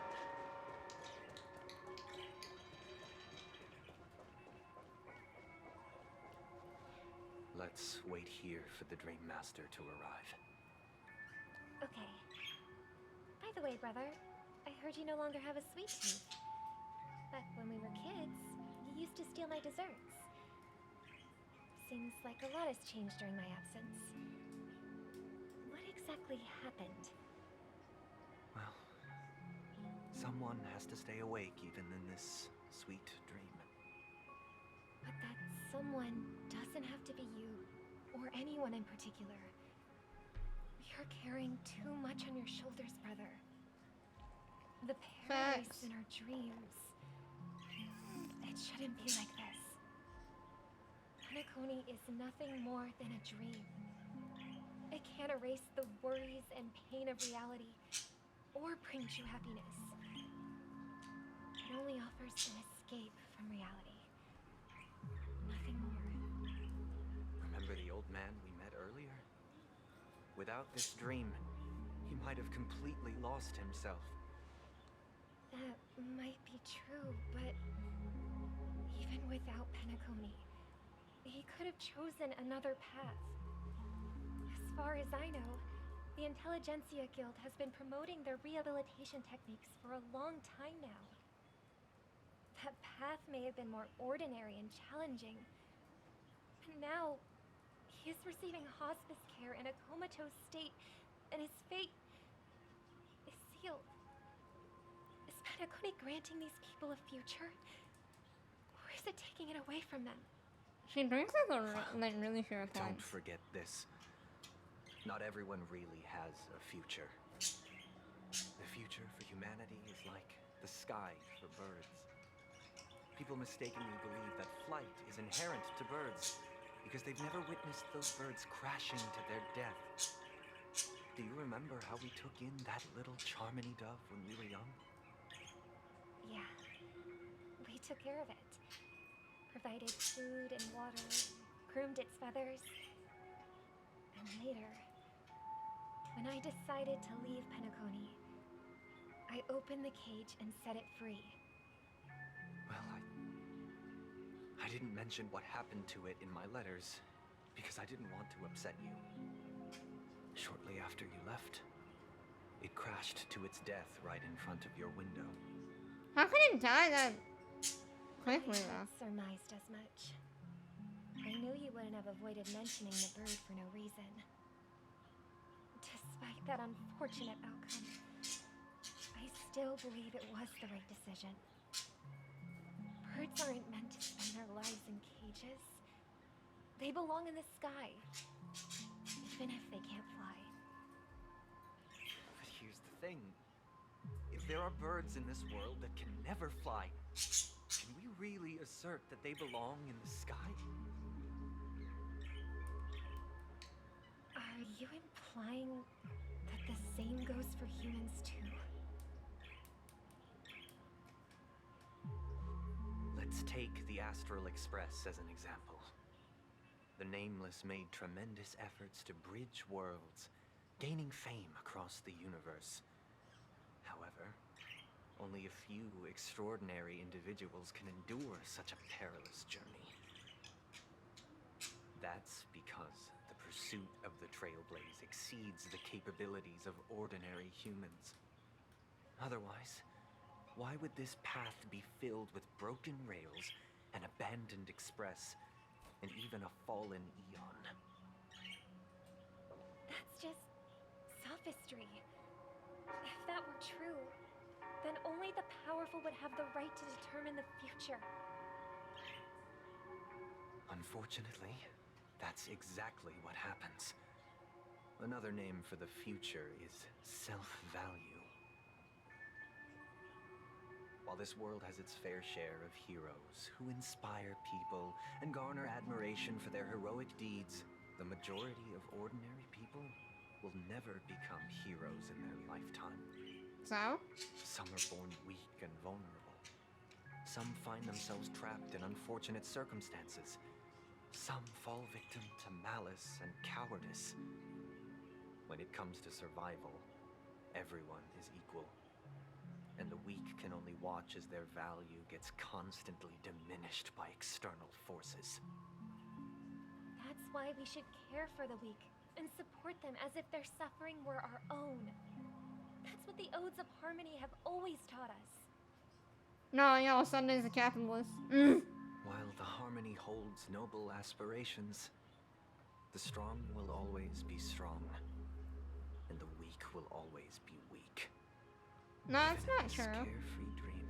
Let's wait here for the Dream Master to arrive. Okay. By the way, brother, I heard you no longer have a sweet tooth. Back when we were kids, you used to steal my desserts. Seems like a lot has changed during my absence. exactly happened? Well, someone has to stay awake even in this sweet dream. But that someone doesn't have to be you, or anyone in particular. You're carrying too much on your shoulders, brother. The paradise in our dreams. It shouldn't be like this. Penacony is nothing more than a dream. It can't erase the worries and pain of reality, or bring true happiness. It only offers an escape from reality. Nothing more. Remember the old man we met earlier? Without this dream, he might have completely lost himself. That might be true, but even without Penacony, he could have chosen another path. As far as I know, the Intelligentsia Guild has been promoting their rehabilitation techniques for a long time now. That path may have been more ordinary and challenging, but now he is receiving hospice care in a comatose state, and his fate is sealed. Is Penacony granting these people a future, or is it taking it away from them? She drinks like really sure at Don't times. forget this. Not everyone really has a future. The future for humanity is like the sky for birds. People mistakenly believe that flight is inherent to birds because they've never witnessed those birds crashing to their death. Do you remember how we took in that little Charmony dove when we were young? Yeah. We took care of it. Provided food and water, groomed its feathers. And later, when I decided to leave Penacony, I opened the cage and set it free. Well, I didn't mention what happened to it in my letters because I didn't want to upset you. Shortly after you left, it crashed to its death right in front of your window. How can it die that quickly I though? had surmised as much. I knew you wouldn't have avoided mentioning the bird for no reason. Despite that unfortunate outcome, I still believe it was the right decision. Birds aren't meant to spend their lives in cages. They belong in the sky, even if they can't fly. But here's the thing. If there are birds in this world that can never fly, can we really assert that they belong in the sky? Are you implying that the same goes for humans too? Let's take the Astral Express as an example. The Nameless made tremendous efforts to bridge worlds, gaining fame across the universe. However, only a few extraordinary individuals can endure such a perilous journey. That's because the pursuit of the Trailblaze exceeds the capabilities of ordinary humans. Otherwise, why would this path be filled with broken rails, an abandoned express, and even a fallen eon? That's just sophistry. If that were true, then only the powerful would have the right to determine the future. Unfortunately, that's exactly what happens. Another name for the future is self-value. While this world has its fair share of heroes who inspire people and garner admiration for their heroic deeds, the majority of ordinary people will never become heroes in their lifetime. So? Some are born weak and vulnerable. Some find themselves trapped in unfortunate circumstances. Some fall victim to malice and cowardice. When it comes to survival, everyone is equal. And the weak can only watch as their value gets constantly diminished by external forces. That's why we should care for the weak and support them as if their suffering were our own. That's what the Odes of Harmony have always taught us. No, yo, Sunday's a capitalist. While the Harmony holds noble aspirations, the strong will always be strong. will always be weak. No, it's not This true. carefree dream.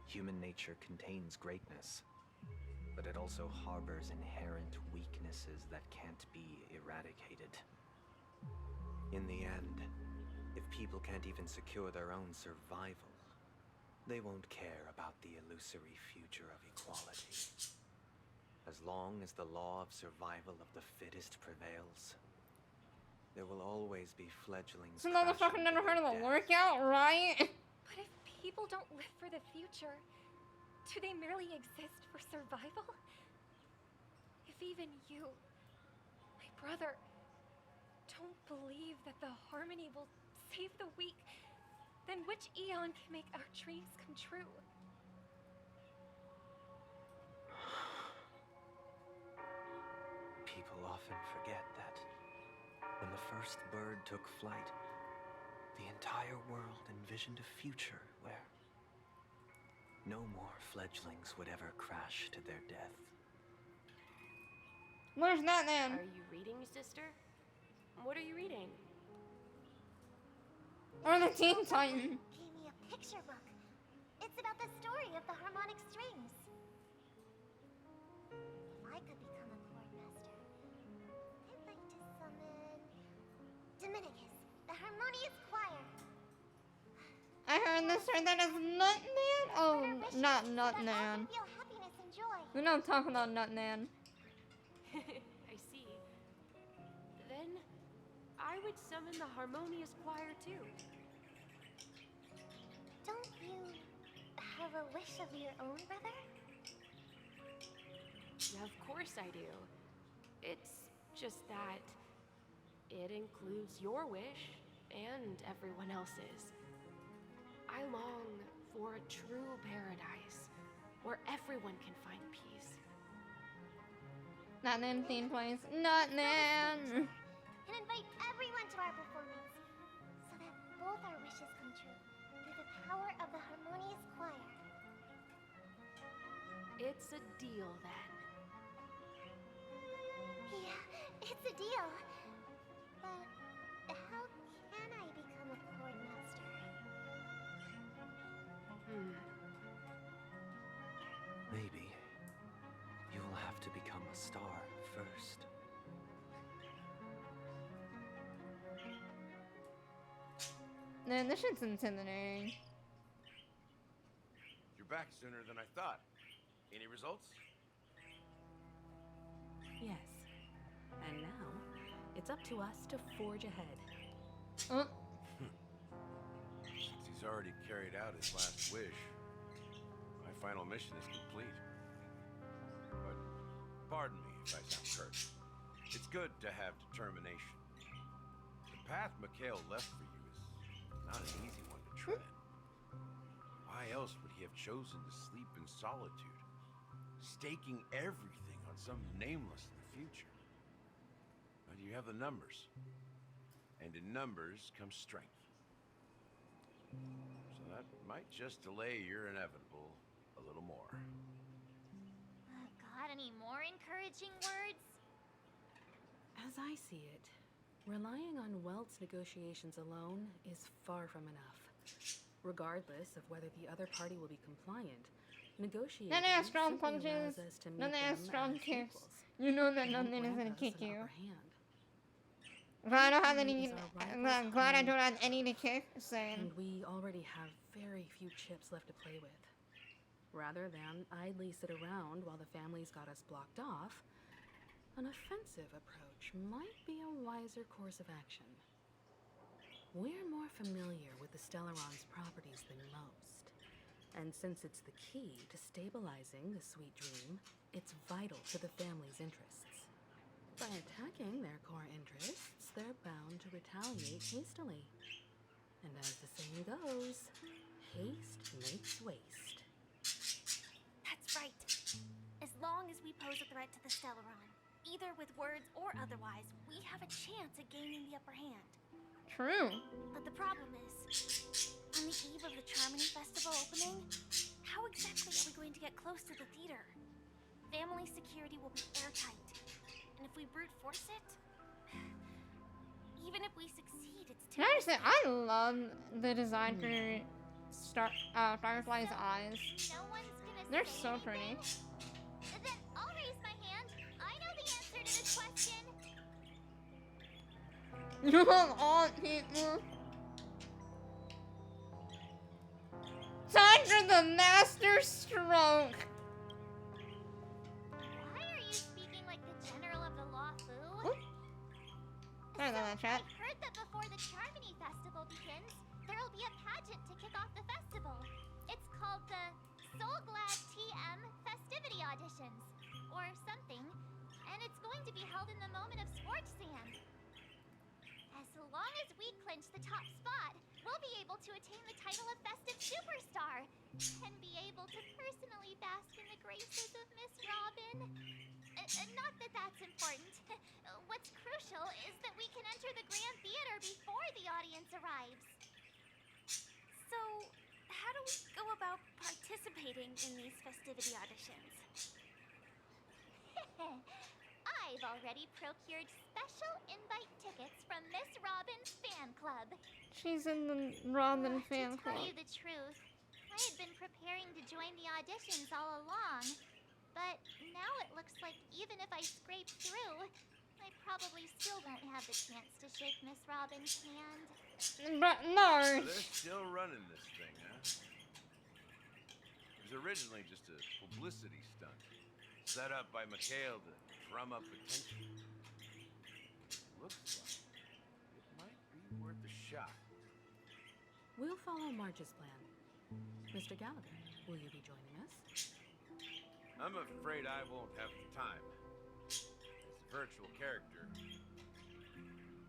Human nature contains greatness, but it also harbors inherent weaknesses that can't be eradicated. In the end, if people can't even secure their own survival, they won't care about the illusory future of equality. As long as the law of survival of the fittest prevails, there will always be fledglings. This motherfucker never heard of a workout, right? But if people don't live for the future, do they merely exist for survival? If even you, my brother, don't believe that the harmony will save the weak, then which eon can make our dreams come true? People often forget that when the first bird took flight, the entire world envisioned a future where no more fledglings would ever crash to their death. Where's that then? Are you reading, sister? What are you reading? Or the Teen Titan. Gave me a picture book. It's about the story of the harmonic strings. If I could become a chord master, I'd like to summon Dominicus, the harmonious choir. I heard this or that is Nutman? Oh, not Nutman. Feel happiness and joy. We don't talk about Nutman. I see. Then I would summon the harmonious choir too. Don't you have a wish of your own, brother? Of course I do. It's just that it includes your wish and everyone else's. I long for a true paradise where everyone can find peace. Nutman theme plays. Nutman! And invite everyone to our performance, so that both our wishes come true through the power of the harmonious choir. It's a deal then. Yeah, it's a deal. But how can I become a chord master? Maybe you will have to become a star first. Man, this shit's intimidating. You're back sooner than I thought. Any results? Yes. And now, it's up to us to forge ahead. Since he's already carried out his last wish, my final mission is complete. But pardon me if I sound curt. It's good to have determination. The path Mikhail left for you is not an easy one to tread. Why else would he have chosen to sleep in solitude, staking everything on some nameless in the future? But you have the numbers, and in numbers comes strength. So that might just delay your inevitable a little more. Got any more encouraging words? As I see it, relying on Welt's negotiations alone is far from enough. Regardless of whether the other party will be compliant, negotiating None of strong simply punches, allows us to meet none of them strong as kicks. equals. You know that It won't nothing is grant gonna us kick an you. upper hand. If I don't have One any, is our I'm rival's glad I harmony don't have any to kick. Same. And we already have very few chips left to play with. Rather than idly sit around while the families got us blocked off, an offensive approach might be a wiser course of action. We're more familiar with the Stellaron's properties than most. And since it's the key to stabilizing the sweet dream, it's vital to the family's interests. By attacking their core interests, they're bound to retaliate hastily. And as the saying goes, haste makes waste. That's right. As long as we pose a threat to the Stellaron, either with words or otherwise, we have a chance at gaining the upper hand. True. But the problem is, on the eve of the Charmony Festival opening, how exactly are we going to get close to the theater? Family security will be airtight, and if we brute force it, Even if we succeed, it's Can too I just say, I love the design for Firefly's eyes. No one's gonna They're say so pretty. anything? Then I'll raise my hand. I know the answer to this question. You have all people. Time for the master stroke. Why are you speaking like the general of the law, Fu? I know that chat. I've heard that before the Charmony Festival begins, there'll be a pageant to kick off the festival. It's called the Soul Glad TM Festivity Auditions, or something, and it's going to be held in the moment of Scorch Sand. As long as we clinch the top spot, we'll be able to attain the title of Festive Superstar, and be able to personally bask in the graces of Miss Robin. Not that that's important. What's crucial is that we can enter the Grand Theater before the audience arrives. So, how do we go about participating in these festivity auditions? I've already procured special invite tickets from Miss Robin's fan club. She's in the Robin fan To tell club. you the truth, I had been preparing to join the auditions all along. But now it looks like even if I scrape through, I probably still won't have the chance to shake Miss Robin's hand. But no. So they're still running this thing, huh? It was originally just a publicity stunt, set up by Mikhail to drum up attention. Looks like it might be worth a shot. We'll follow Marge's plan. Mr. Gallagher, will you be joining us? I'm afraid I won't have the time. As a virtual character,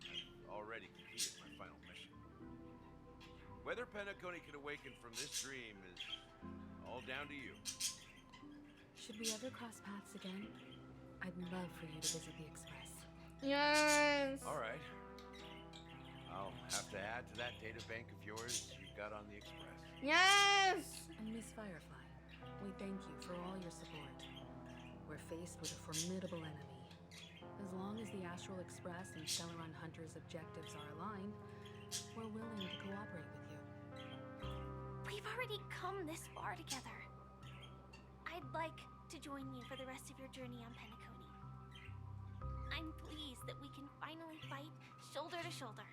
I've already completed my final mission. Whether Penacony can awaken from this dream is all down to you. Should we ever cross paths again? I'd love for you to visit the Express. Yes. All right. I'll have to add to that data bank of yours you've got on the Express. Yes. And Miss Firefly, we thank you for all your support. We're faced with a formidable enemy. As long as the Astral Express and Stellaron Hunter's objectives are aligned, we're willing to cooperate with you. We've already come this far together. I'd like to join you for the rest of your journey on Penacony. I'm pleased that we can finally fight shoulder to shoulder.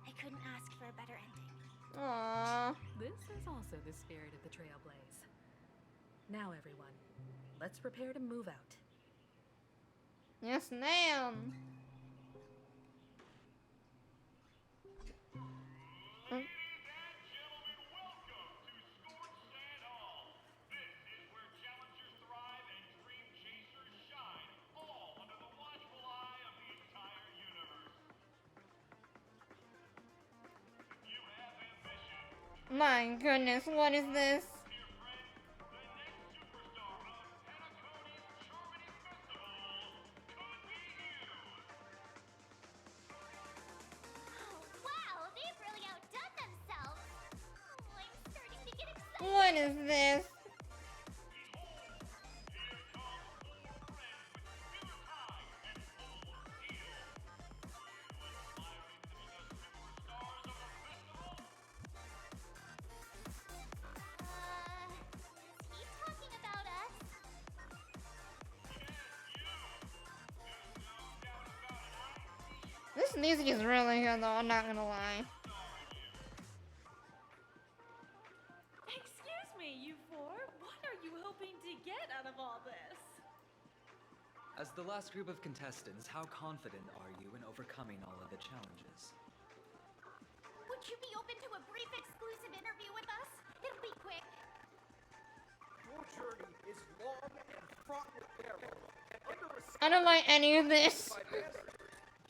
I couldn't ask for a better ending. Aww. This is also the spirit of the Trailblaze. Now, everyone, let's prepare to move out. Yes, ma'am. My goodness, what is this? Wow, they've really outdone themselves. Oh, I'm starting to get excited. What is this? Is he talking about us? This music is really good though, I'm not gonna lie. Excuse me, you four. What are you hoping to get out of all this? As the last group of contestants, how confident are you in overcoming all of the challenges? Would you be open to a brief exclusive interview with us? It'll be quick. Your journey is long and fraught with peril, and under I don't like any of this. by Master,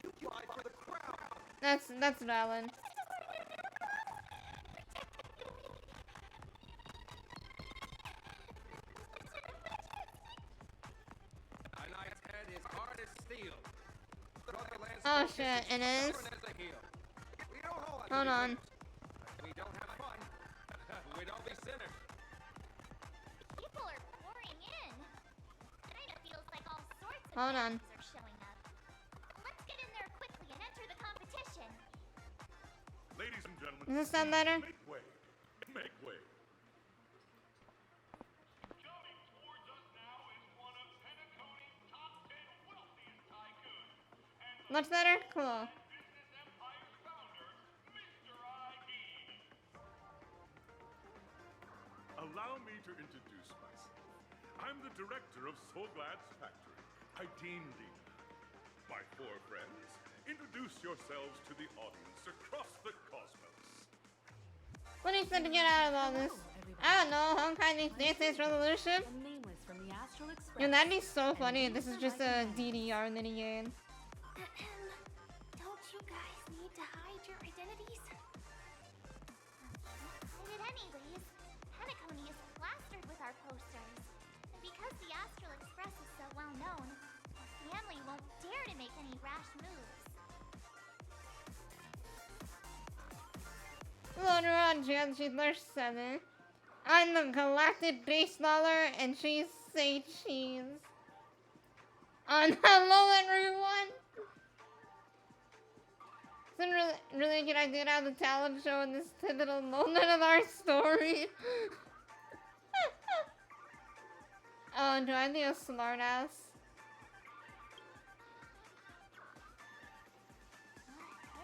you fly for the crown. That's valid. A knight's head is hard as steel. Oh shit, it is? Hold on. We don't have fun. We don't be sinners. People are pouring in. Kinda feels like all sorts of Hold on. fans are showing up. Let's get in there quickly and enter the competition. Ladies and gentlemen, Does this sound better? make way. Make way. Much better? Cool. Allow me to introduce myself. I'm the director of Solglad's factory, Ideendina. My four friends, introduce yourselves to the audience across the cosmos. What do you think to get out of all this? I don't know, Honkai needs Dance Revolution? And nameless from the Astral Express. Yeah, that'd be so funny if this is just a DDR minigame. Don't you guys need to hide your identities? Hide it anyways. Penacony is plastered with our posters. And because the Astral Express is so well known, our family won't dare to make any rash moves. Hello, everyone. She's Nurse 7. I'm the Galactic Base Dollar, and she's Say Cheese. Hello, everyone. It's a really good idea to have the talent show in this pivotal moment of our story. Oh, do I be a smartass?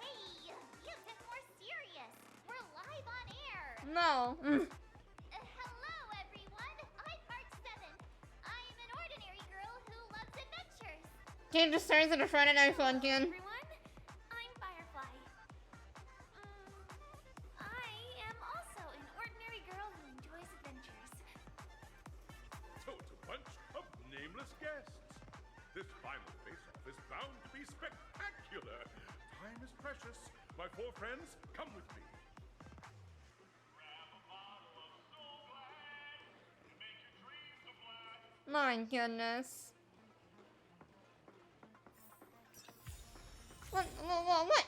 Hey, be a bit more serious. We're live on air. No. Hello, everyone. I'm Part 7. I'm an ordinary girl who loves adventures. Kid just turns into Friday Night Funkin'. Everyone, I'm Firefly. I am also an ordinary girl who enjoys adventures. Totes a bunch of nameless guests. This final face-off is bound to be spectacular. Time is precious. My four friends, come with me. My goodness. What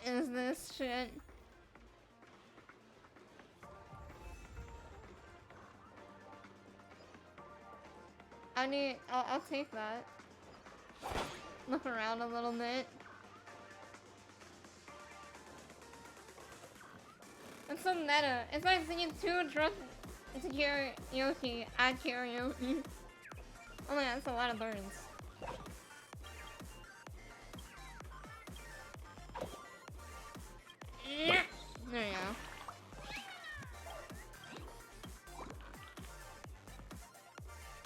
is this shit? I'll take that. Look around a little bit. It's so meta. It's like singing two drunk to karaoke at karaoke. Oh my god, that's a lot of birds. There you go.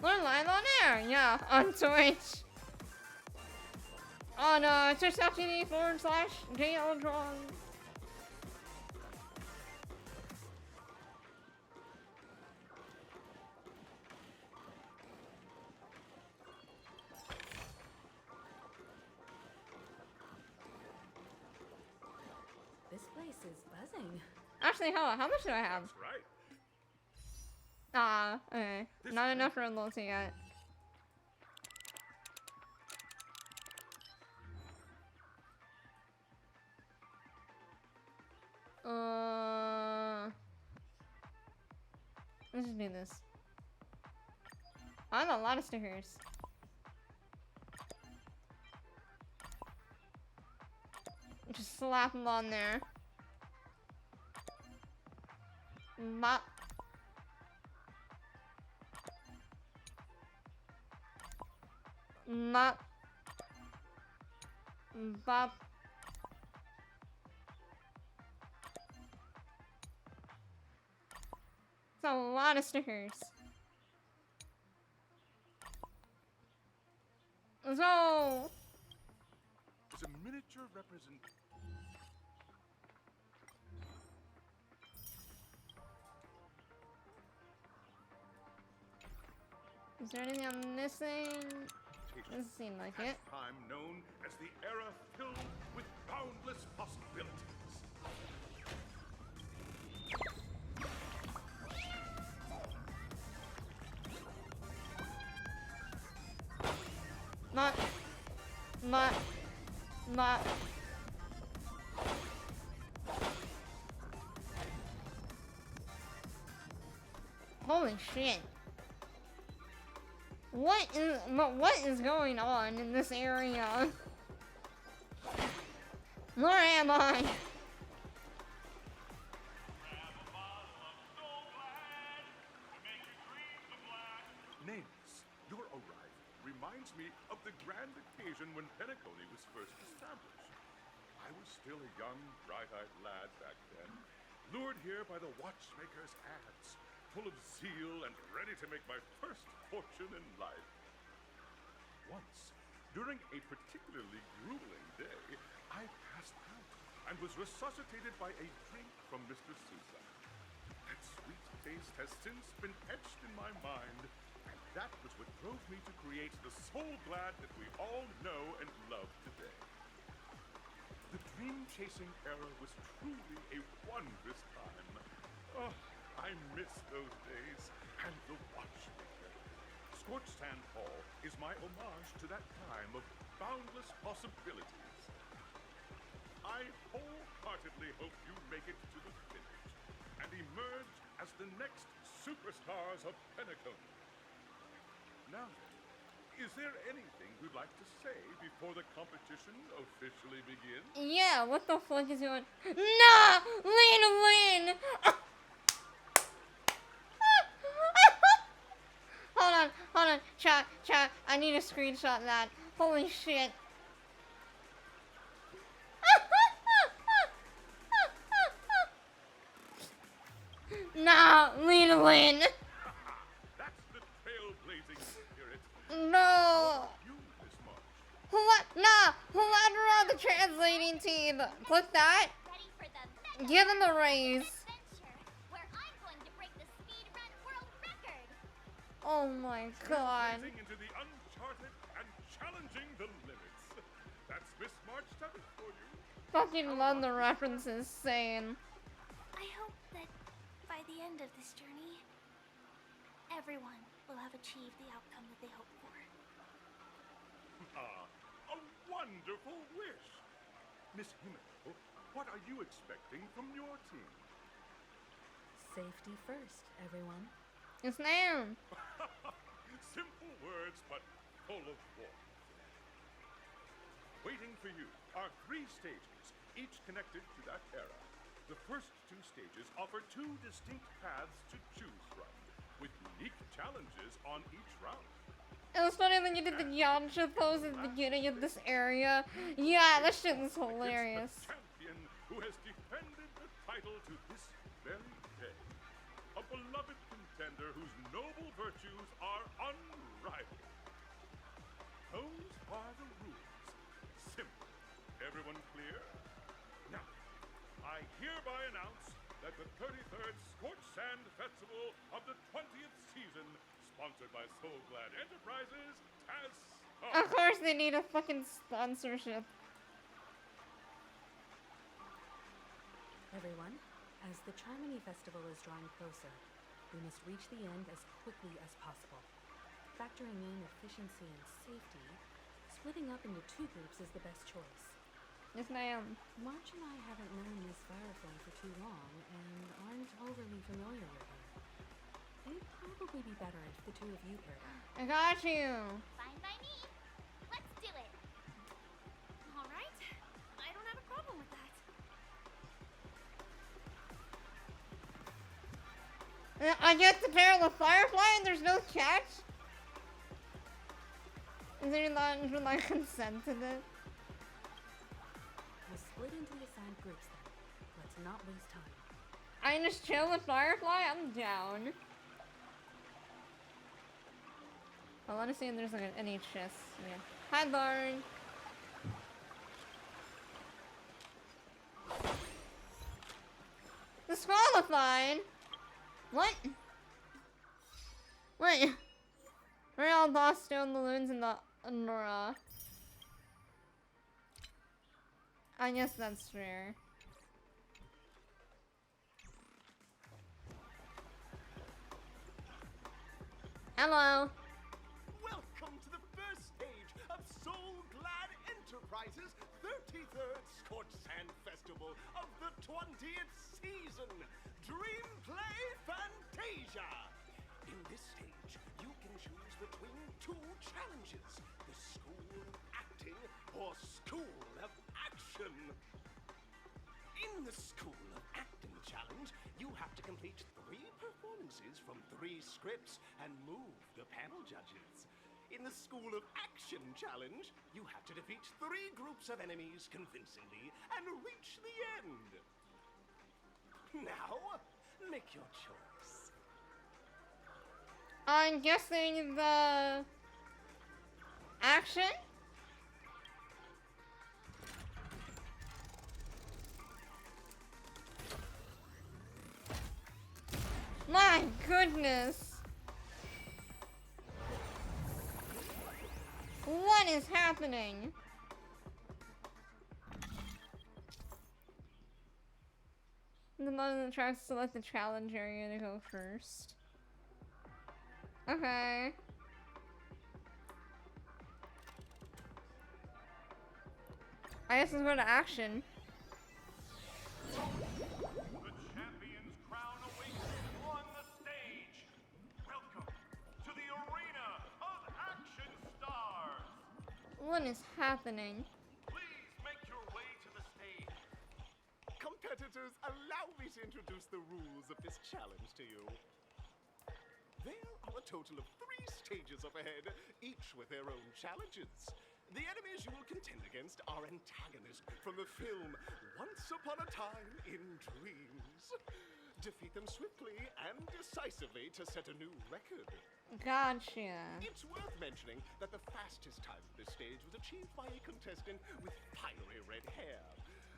We're live on air, yeah, on Twitch. On twitch.tv/JLDrawz. This place is buzzing. Actually, how much do I have? That's right. Ah, okay. Not enough for a loyalty yet. Let's just do this. I have a lot of stickers. Just slap them on there. Bop. Bop. Bop. It's a lot of stickers. Let's go! It's a miniature representation. Is there anything I'm missing? Doesn't seem like it. Time known as the era filled with boundless possibilities. Not. Holy shit. What is going on in this area? Where am I? reminds me of the grand occasion when Penacony was first established. I was still a young, bright-eyed lad back then, lured here by the watchmaker's ads, full of zeal and ready to make my first fortune in life. Once, during a particularly grueling day, I passed out and was resuscitated by a drink from Mr. Sousa. That sweet taste has since been etched in my mind, and that was what drove me to create the Soul Glad that we all know and love today. The dream-chasing era was truly a wondrous time. Oh, I miss those days, and the watchmaker. Scorched Sand Hall is my homage to that time of boundless possibilities. I wholeheartedly hope you make it to the finish and emerge as the next superstars of Penacony. Now then, is there anything you'd like to say before the competition officially begins? Yeah, what the fuck is going? Nah! Win! Hold on, chat, I need to screenshot that. Holy shit. Nah, win! That's the trailblazing spirit. No! You, Miss March. Whoever on the translating team, click that. Give them a raise. Where I'm going to break the speedrun world record. Oh my god. Trailblazing into the uncharted and challenging the limits. That's Miss March 7th for you. Fucking love the references, saying. I hope that by the end of this journey, everyone will have achieved the outcome that they hoped for. Ah, a wonderful wish. Miss Himiko, what are you expecting from your team? Safety first, everyone. Yes, ma'am. Simple words, but full of warmth. Waiting for you are 3 stages, each connected to that era. The first 2 stages offer 2 distinct paths to choose from, with unique challenges on each route. It was funny when you did the Yamcha pose at the beginning of this area. Yeah, that shit was hilarious. The champion who has defended the title to this very day. A beloved contender whose noble virtues are unrivaled. Those are the rules. Simple. Everyone clear? Now, I hereby announce that the 33rd Scorched Sand Festival of the 20th season, sponsored by Soul Glad Enterprises, has started. Of course they need a fucking sponsorship. Everyone, as the Charmony Festival is drawing closer, we must reach the end as quickly as possible. Factoring in efficiency and safety, splitting up into 2 groups is the best choice. Yes, ma'am. March and I haven't known Miss Firefly for too long and aren't overly familiar with her. It'd probably be better if the 2 of you paired up. I got you. Fine by me. Let's do it. All right. I don't have a problem with that. I get to pair with Firefly and there's no chat? Is there not even like consent to this? We'll split into the assigned groups then. Let's not waste time. I can just chill with Firefly? I'm down. I want to see if there's like any chests. Yeah. Hi, Lauren. Disqualified? What? Wait. Real boss stone balloons in the Nora. I guess that's fair. Hello. Welcome to the first stage of Soul Glad Enterprises' 33rd Scorched Sand Festival of the 20th season, Dream Play Fantasia. In this stage, you can choose between 2 challenges, the School of Acting or School of Action. In the School of Acting challenge, you have to complete 3 performances from 3 scripts and move the panel judges. In the School of Action Challenge, you have to defeat 3 groups of enemies convincingly and reach the end. Now, make your choice. I'm guessing the action? My goodness. What is happening? The button that tries to select the challenge area to go first. Okay. I guess let's go to action. The champion's crown awaits on the stage. Welcome to the arena of action stars. What is happening? Please make your way to the stage. Competitors, allow me to introduce the rules of this challenge to you. There are a total of 3 stages up ahead, each with their own challenges. The enemies you will contend against are antagonists from the film Once Upon a Time in Dreams. Defeat them swiftly and decisively to set a new record. Gotcha. It's worth mentioning that the fastest time of this stage was achieved by a contestant with fiery red hair.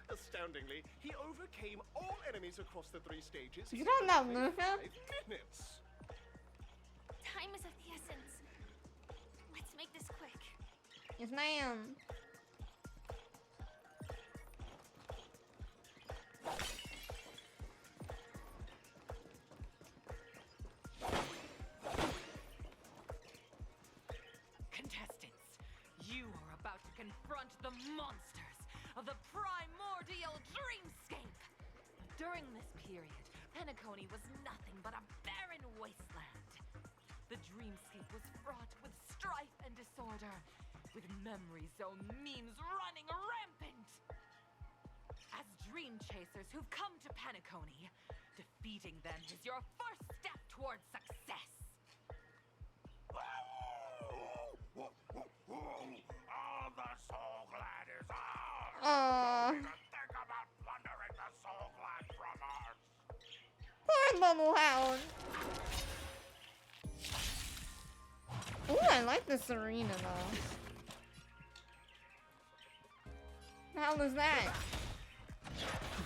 Astoundingly, he overcame all enemies across the 3 stages Is in it on that only Luca? 5 minutes. Time is of the essence. Let's make this quick. Yes, ma'am. Contestants, you are about to confront the monsters of the primordial dreamscape. During this period, Penacony was nothing but a barren wasteland. The dreamscape was fraught with strife and disorder, with memory zone memes running rampant. As dream chasers who've come to Penacony, defeating them is your first step towards success. All the soul glad is ours. Aww. Don't even think about plundering the soul glad from us. Poor Bubble Hound. Ooh, I like this arena though. The hell is that?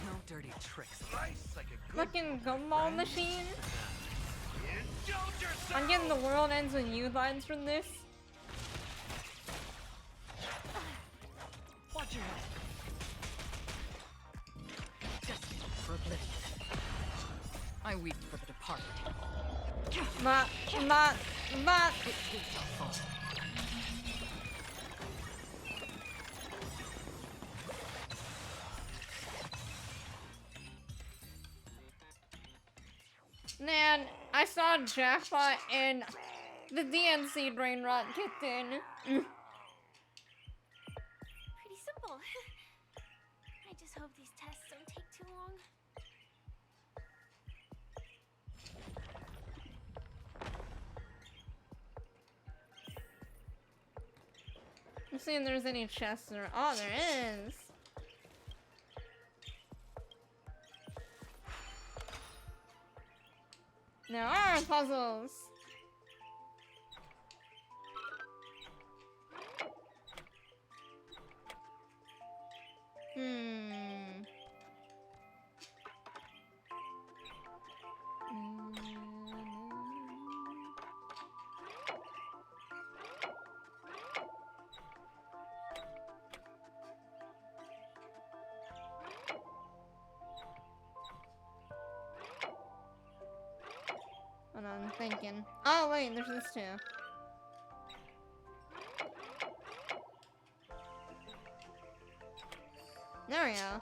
No dirty tricks. Nice, like a good Fucking gumball machine? I'm getting the world ends with you lines from this. Watch your head. Destined for oblivion. I weep for the departed. It shall fall. Man, I saw Jackpot and the DNC brain rot kicked in. Pretty simple. I just hope these tests don't take too long. I'm seeing if there's any chests or oh, there is. There are puzzles. Hold on, I'm thinking. Oh wait, there's this too. There we go.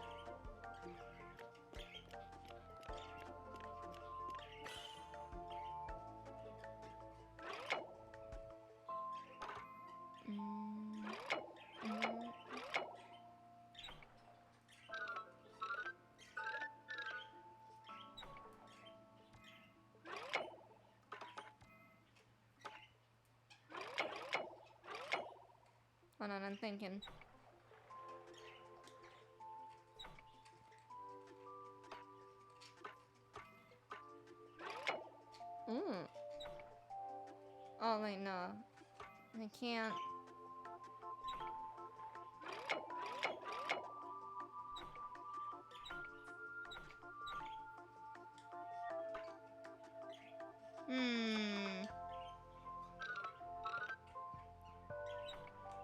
I'm thinking. Ooh. Oh wait, no. I can't.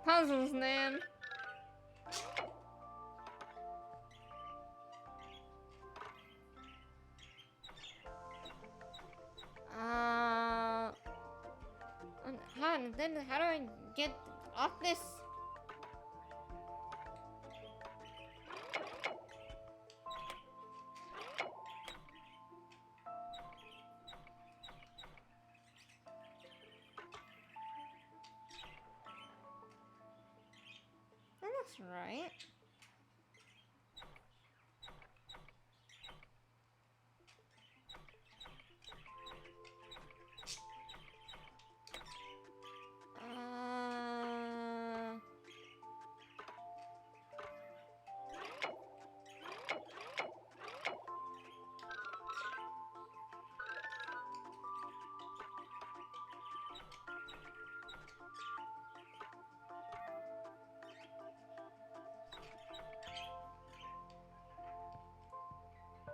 Puzzles, man. How do I get off this? That looks right.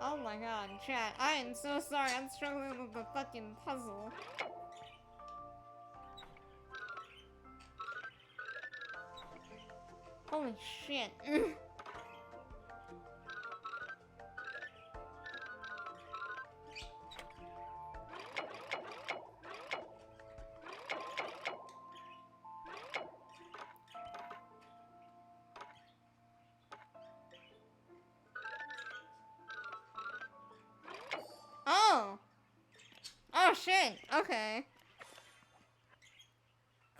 Oh my god, chat, I am so sorry, I'm struggling with the fucking puzzle. Holy shit. Oh shit, okay.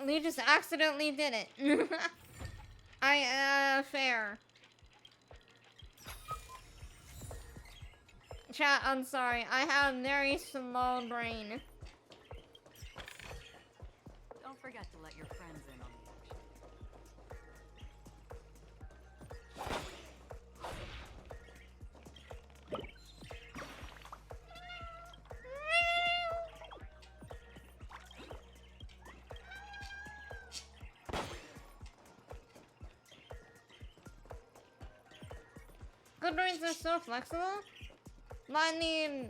We just accidentally did it. Fair. Chat, I'm sorry. I have a very slow brain. Don't forget to let your friends in on the action. Good brains are so flexible. I mean,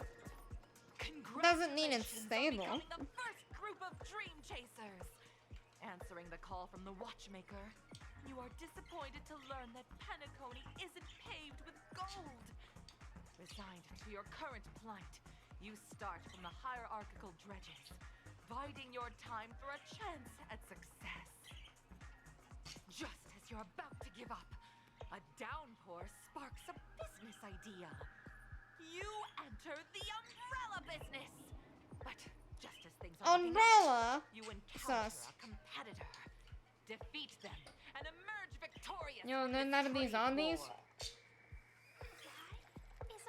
doesn't mean it's stable. The first group of dream chasers. Answering the call from the watchmaker, you are disappointed to learn that Penacony isn't paved with gold. Resigned to your current plight, you start from the hierarchical dredges, biding your time for a chance at success. Just as you're about to give up, a downpour sparks a business idea. You enter the umbrella business. But just as things are looking Umbrella? up, you encounter a competitor. Defeat them and emerge victorious. Yo, none of these on these? Is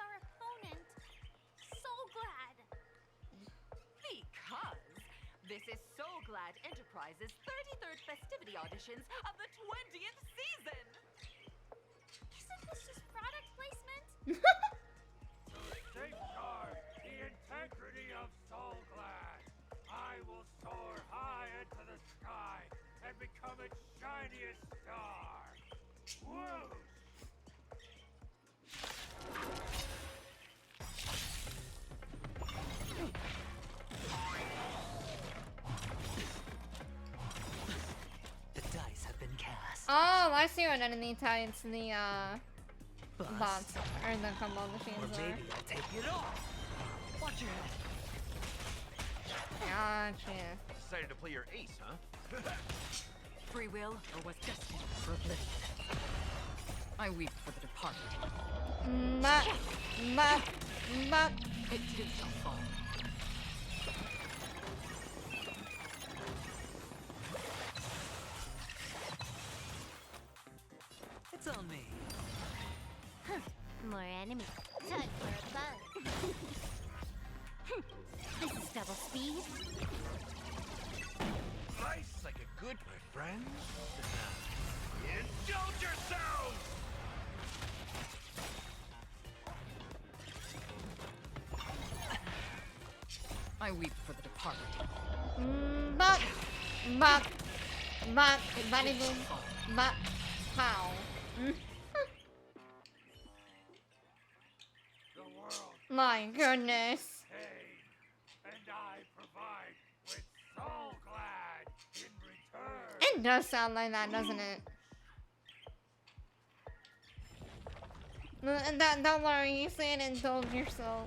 our opponent so glad? Because this is So Glad Enterprises' 33rd festivity auditions of the 20th season. Isn't this just product placement? Safeguard the integrity of Soul Glad. I will soar high into the sky and become its shiniest star. Whoosh! The dice have been cast. Oh, I see what enemy types the bots or the combo machines Or are. maybe I'll take it off. Watch your head. Gotcha. Decided to play your ace, huh? Free will or was destined for oblivion? I weep for the departed. It too shall fall. It's on me. More enemy. Time for a bug. This is double speed. Nice, like a good, my friend. I weep for the departed. Bop, bop, bop, body boom, bop, pow. The world My goodness. pain, and I provide with soul glad in return. It does sound like that, doesn't it? No, and don't worry, you say it and indulge yourself.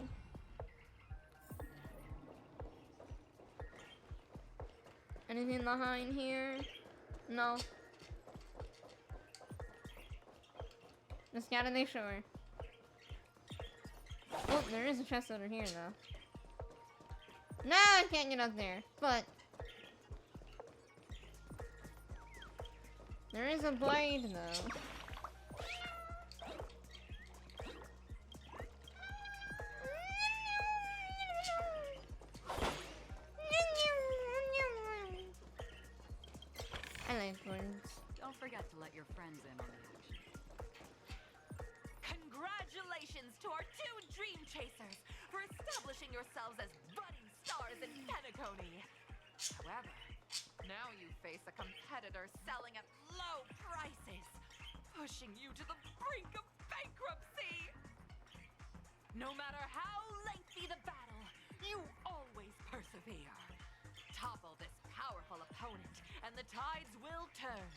Anything behind here? No. Just gotta make sure. Oh, there is a chest over here, though. No, I can't get up there, but... there is a blade, though. I like words. Don't forget to let your friends in on the action. Congratulations to our two Dream Chasers for establishing yourselves as budding stars in Penacony. However, now you face a competitor selling at low prices, pushing you to the brink of bankruptcy. No matter how lengthy the battle, you always persevere. Topple this powerful opponent, and the tides will turn,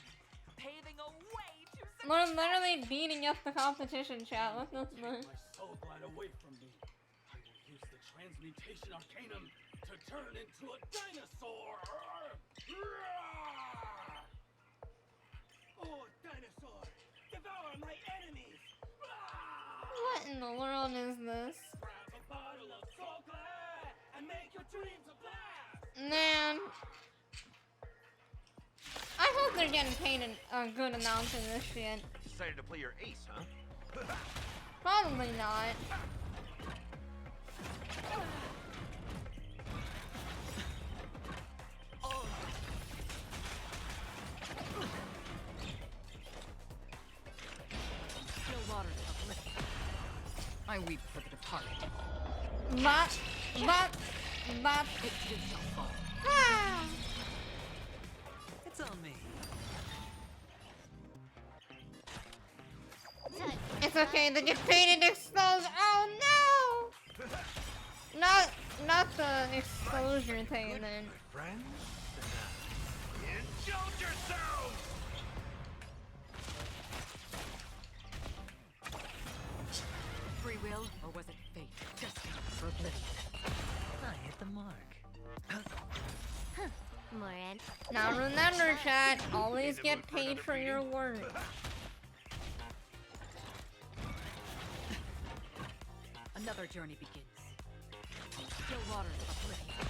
paving a way to success. We're literally beating up the competition, chat. What the Take my soul glad away from me. I will use the transmutation arcanum to turn into a dinosaur. Oh, dinosaur! Devour my enemies! What in the world is this? Grab a bottle of soul glad and make your dreams a blast! Man. I hope they're getting paid a good amount for this shit. Decided to play your ace, huh? Probably not. Still waters uplifted. I weep for the departed. Bop, bop, bop. It too shall fall. Ah. It's on me. It's okay, they get paid and exposed. Oh no! Not the exposure thing then. Friends? Indulge yourselves! Free will, or was it fate? Destiny for oblivion. I hit the mark. Moran. Now remember, chat, always get paid for your work. Another journey begins. Still waters uplifted.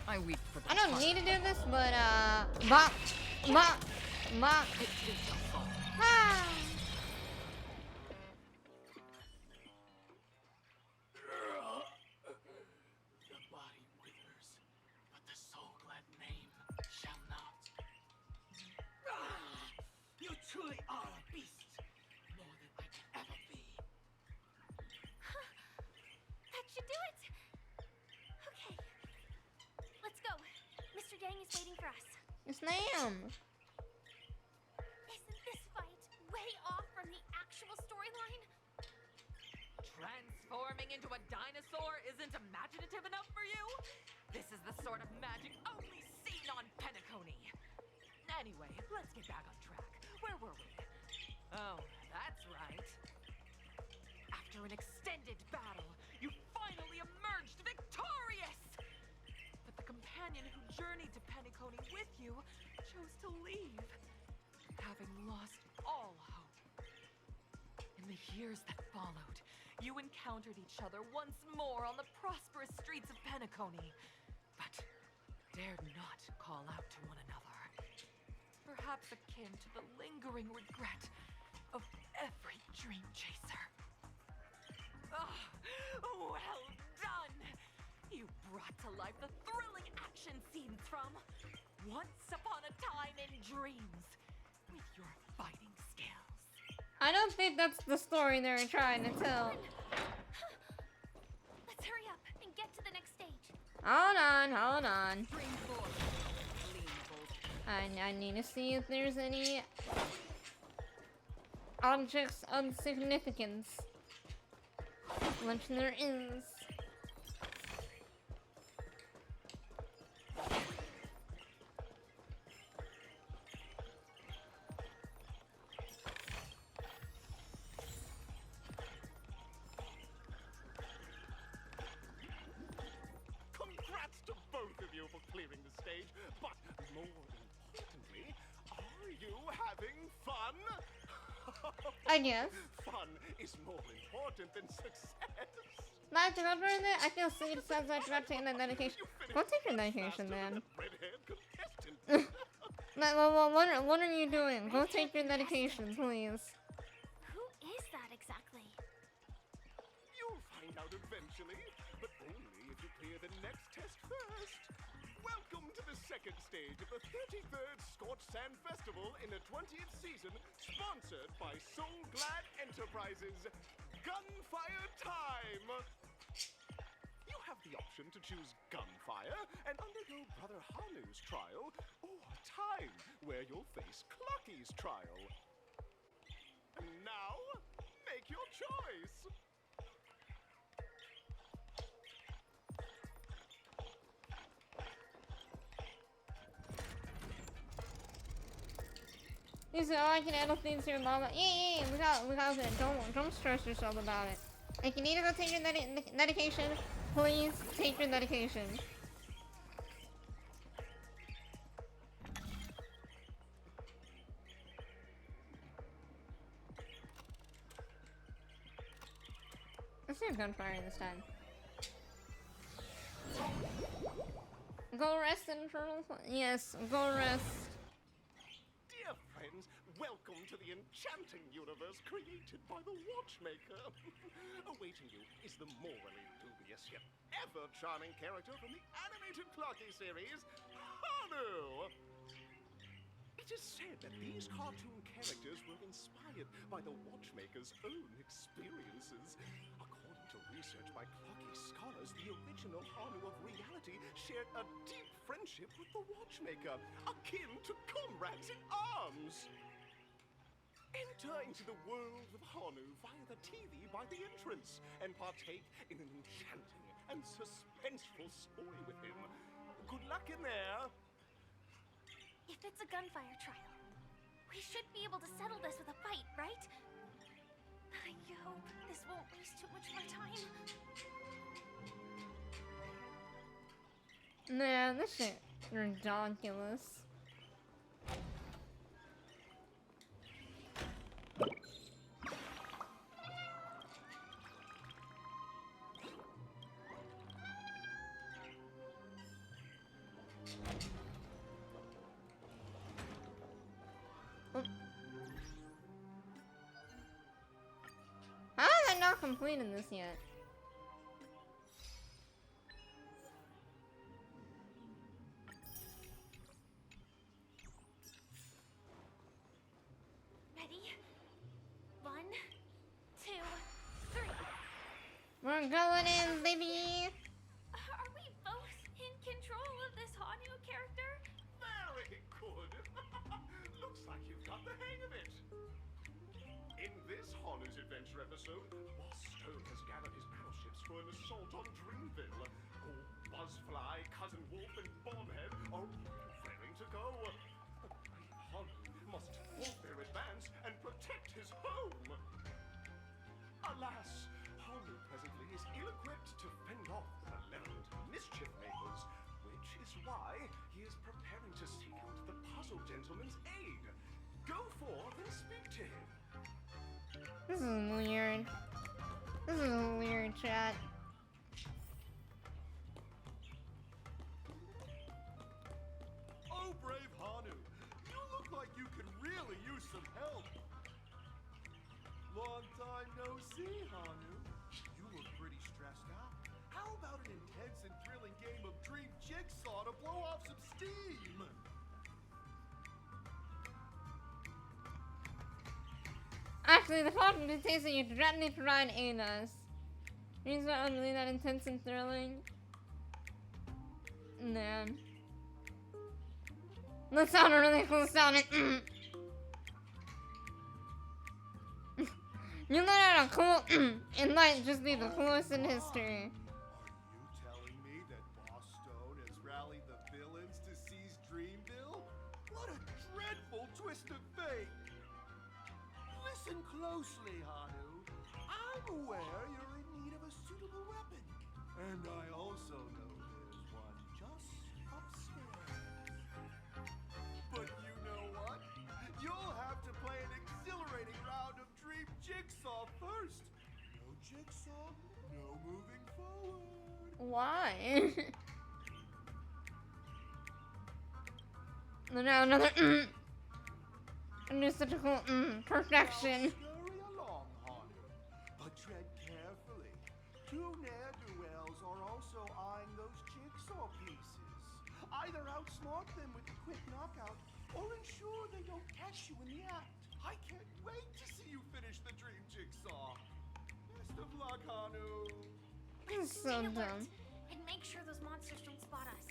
I weep for the I don't departed. need to do this, but bop, bop, bop. It too shall fall. Ah. The body withers, but the soul glad name shall not. You truly are a beast, more than I can ever be. That should do it! Okay. Let's go. Mr. Yang is waiting for us. Yes, ma'am. Isn't this fight way off from the actual storyline? Transforming into a dinosaur isn't imaginative enough for you? This is the sort of magic only seen on Penacony. Anyway, let's get back on track. Where were we? Oh, that's right. After an extended battle, you finally emerged victorious! But the companion who journeyed to Penacony with you chose to leave, having lost all hope. In the years that followed, you encountered each other once more on the prosperous streets of Penacony, but dared not call out to one another. Perhaps akin to the lingering regret of every dream chaser. Ah, well done! You brought to life the thrilling action scenes from Once Upon a Time in Dreams with your fighting skills. I don't think that's the story they were trying to tell. Let's hurry up and get to the next stage. Hold on, hold on. I need to see if there's any objects of significance. Which there is. Congrats to both of you for clearing the stage, but more importantly, are you having fun? I guess. Fun is more important than success. Not to go further, I feel sleep says I forgot taking the medication. Go take your medication, man. Like, well, what are you doing? Go take your medication, please. Who is that exactly? You'll find out eventually, but only if you clear the next test first. Welcome to the second stage of the 33rd Scorched Sand Festival in the 20th season, sponsored by Soul Glad Enterprises. Gunfire time! You have the option to choose gunfire and undergo Brother Hanu's trial, or time, where you'll face Clucky's trial. And now, make your choice! You said, oh, I can handle things here, mama. Yeah, we got it. Don't stress yourself about it. If you need to go take your medication, please take your medication. Let's see gunfire this time. Go rest, Infernal. Yes, go rest. Dear friends, welcome to the enchanting universe created by the Watchmaker. Awaiting you is the morally dubious yet ever charming character from the animated Clocky series, Hanu! It is said that these cartoon characters were inspired by the Watchmaker's own experiences. According to research by Clocky scholars, the original Hanu of reality shared a deep friendship with the Watchmaker, akin to comrades in arms. Enter into the world of Hanu via the TV by the entrance and partake in an enchanting and suspenseful story with him. Good luck in there. If it's a gunfire trial, we should be able to settle this with a fight, right? I hope this won't waste too much of our time. Man, this shit ridiculous. How have I not completed this yet? Ready? 1, 2, 3. We're going in, baby! Are we both in control of this Hanu character? Very good. Looks like you've got the hang of it. In this Hanu's Adventure episode, Boss Stone has gathered his battleships for an assault on Dreamville. Buzzfly, Cousin Wolf, and Bombhead are raring to go. Hanu must halt their advance and protect his home. Alas, Hanu presently is ill-equipped to fend off the malevolent mischief makers, which is why he is preparing to seek out the Puzzle Gentleman's aid. Go forth and speak to him. This is weird. This is weird, chat. Oh, brave Hanu, you look like you could really use some help. Long time no see, Hanu. You look pretty stressed out. How about an intense and thrilling game of Dream Jigsaw to blow off some steam? Actually, the problem dictates that you directly provide aid us. These are only that intense and thrilling. Man. That sounded really cool sounding. You let out a cool it might just be the coolest in history. Telling me that Boss Stone has rallied the villains to seize Dreamville? What a dreadful twist of fate! Listen closely, Hanu. I'm aware you're in need of a suitable weapon. And I also know there's one just upstairs. But you know what? You'll have to play an exhilarating round of Dream Jigsaw first. No Jigsaw, no moving forward. Why? Now another and there's such a cool perfection. Scurry along, Hanu, but tread carefully. Two ne'er-do-wells are also eyeing those jigsaw pieces. Either outsmart them with a quick knockout, or ensure they don't catch you in the act. I can't wait to see you finish the Dream Jigsaw. Best of luck, Hanu. This is so dumb. And make sure those monsters don't spot us.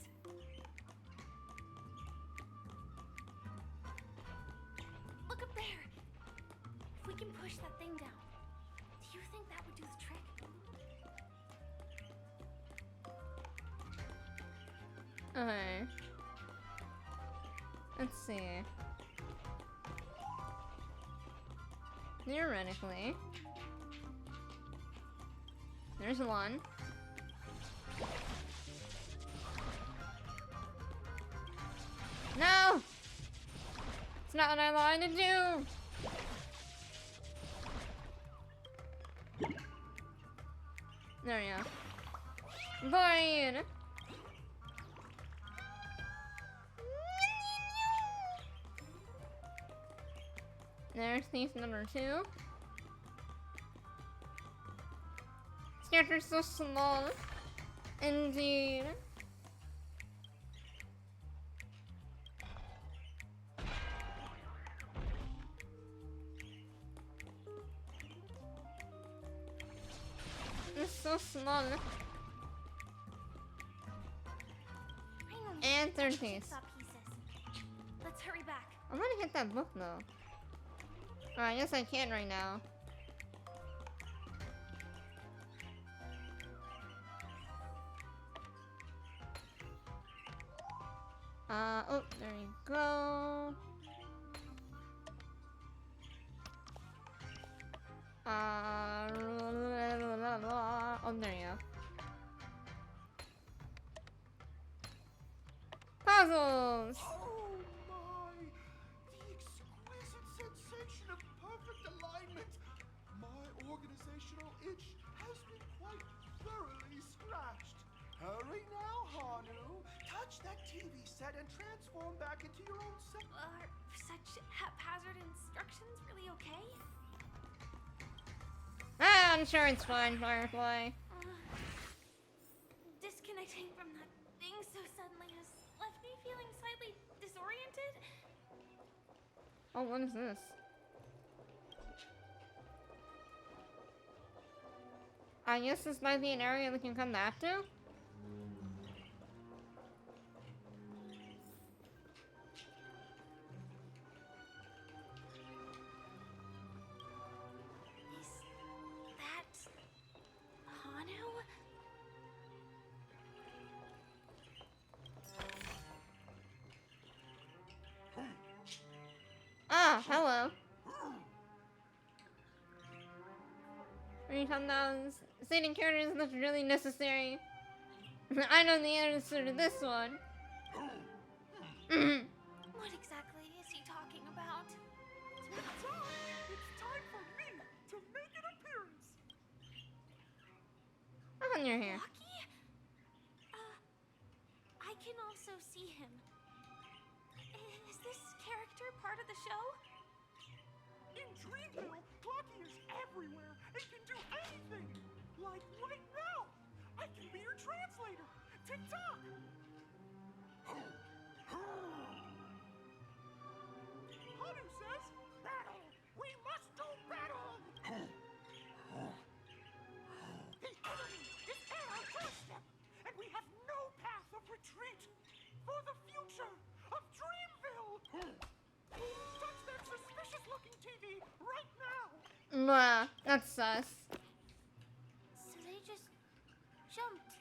Look up there. If we can push that thing down, do you think that would do the trick? Okay. Let's see. Theoretically. There's one. No! It's not what I wanted to do! There we go. Void! There's thief number 2. This character's so small. Indeed. It's so small. And third piece. Let's hurry back. I'm gonna hit that book though. Oh, I guess I can right now. Oh, there you go. Oh, there you go. Puzzles! Oh my! The exquisite sensation of perfect alignment! My organizational itch has been quite thoroughly scratched. Hurry now, Hanu! Touch that TV set and transform back into your own self. Are such haphazard instructions really okay? Ah, I'm sure it's fine, Firefly. Disconnecting from that thing so suddenly has left me feeling slightly disoriented. Oh, what is this? I guess this might be an area we can come back to? Ah, hello. Anytime that was stating characters that's really necessary. I know the answer to this one. What exactly is he talking about? It's time for me to make an appearance. Oh, you're here. Lucky? I can also see him. Is this character part of the show? In Dreamville, Clocky is everywhere and can do anything. Like right now, I can be your translator. Tick-tock! Hanu says, battle! We must do battle! The enemy is at our doorstep, and we have no path of retreat for the future of Dreamville. Touch that suspicious-looking TV right now. Nah, that's sus. So they just jumped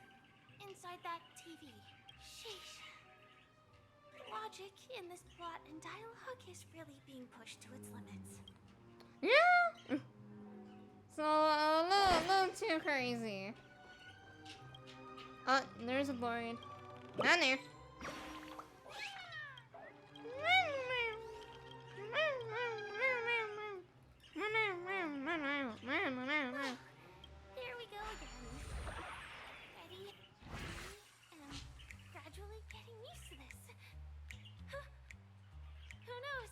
inside that TV. Sheesh. Logic in this plot and dialogue is really being pushed to its limits. Yeah. So a little too crazy. There's a board. Down there. Here we go again. Ready? And gradually getting used to this. Huh. Who knows?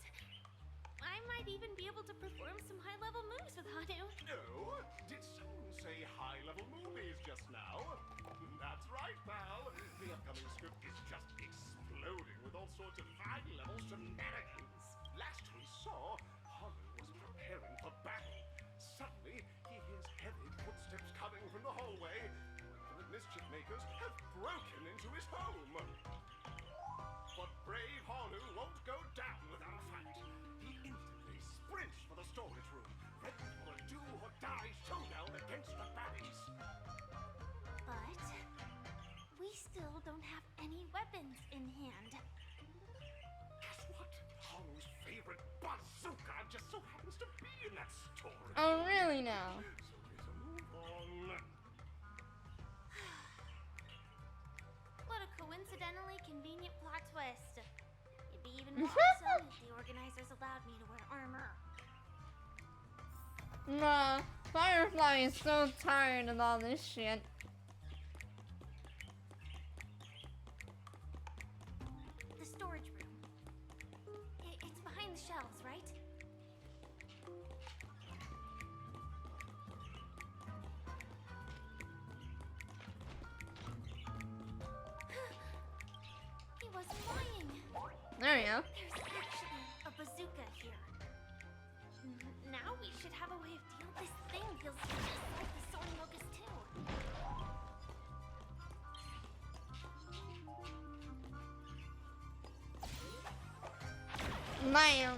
I might even be able to perform some high-level moves with Hanu. No? Did someone say high-level movies just now? That's right, pal. The upcoming script is just exploding with all sorts of high-level shenanigans. Last we saw, Hanu was preparing for battle. Suddenly, he hears heavy footsteps coming from the hallway. The mischief makers have broken into his home. But brave Hanu won't go down without a fight. He instantly sprints for the storage room, ready for a do-or-die showdown against the baddies. But we still don't have any weapons in hand. Guess what? Hanu's favorite bazooka just so happens to be in that storage. Oh, really now? So there's a move on. What a coincidentally convenient plot twist. It'd be even more awesome if the organizers allowed me to wear armor. Nah, Firefly is so tired of all this shit. The storage room. It's behind the shelves, right? He wasn't lying. There you go. There's actually a bazooka here. Now we should have a way of dealing with this thing. Feels just like the soaring locust too. Bam.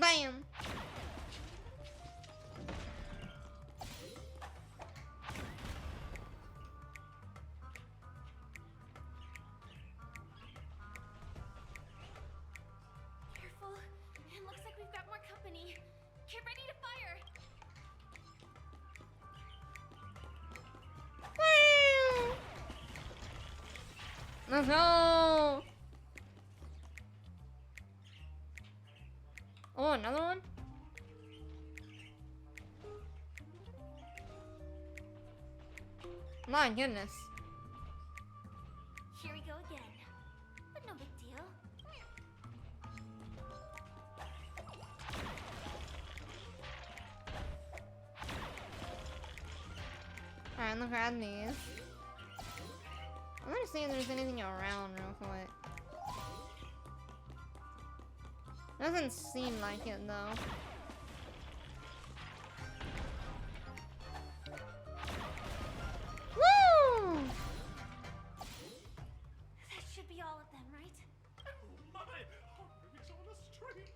Bam. Careful. It looks like we've got more company. Get ready to fire. Let's go. Oh, another one? My goodness. Here we go again. But no big deal. Alright, let's grab these. I'm gonna see if there's anything around real quick. Doesn't seem like it though. Woo! That should be all of them, right? Oh my! Hanu is on the street!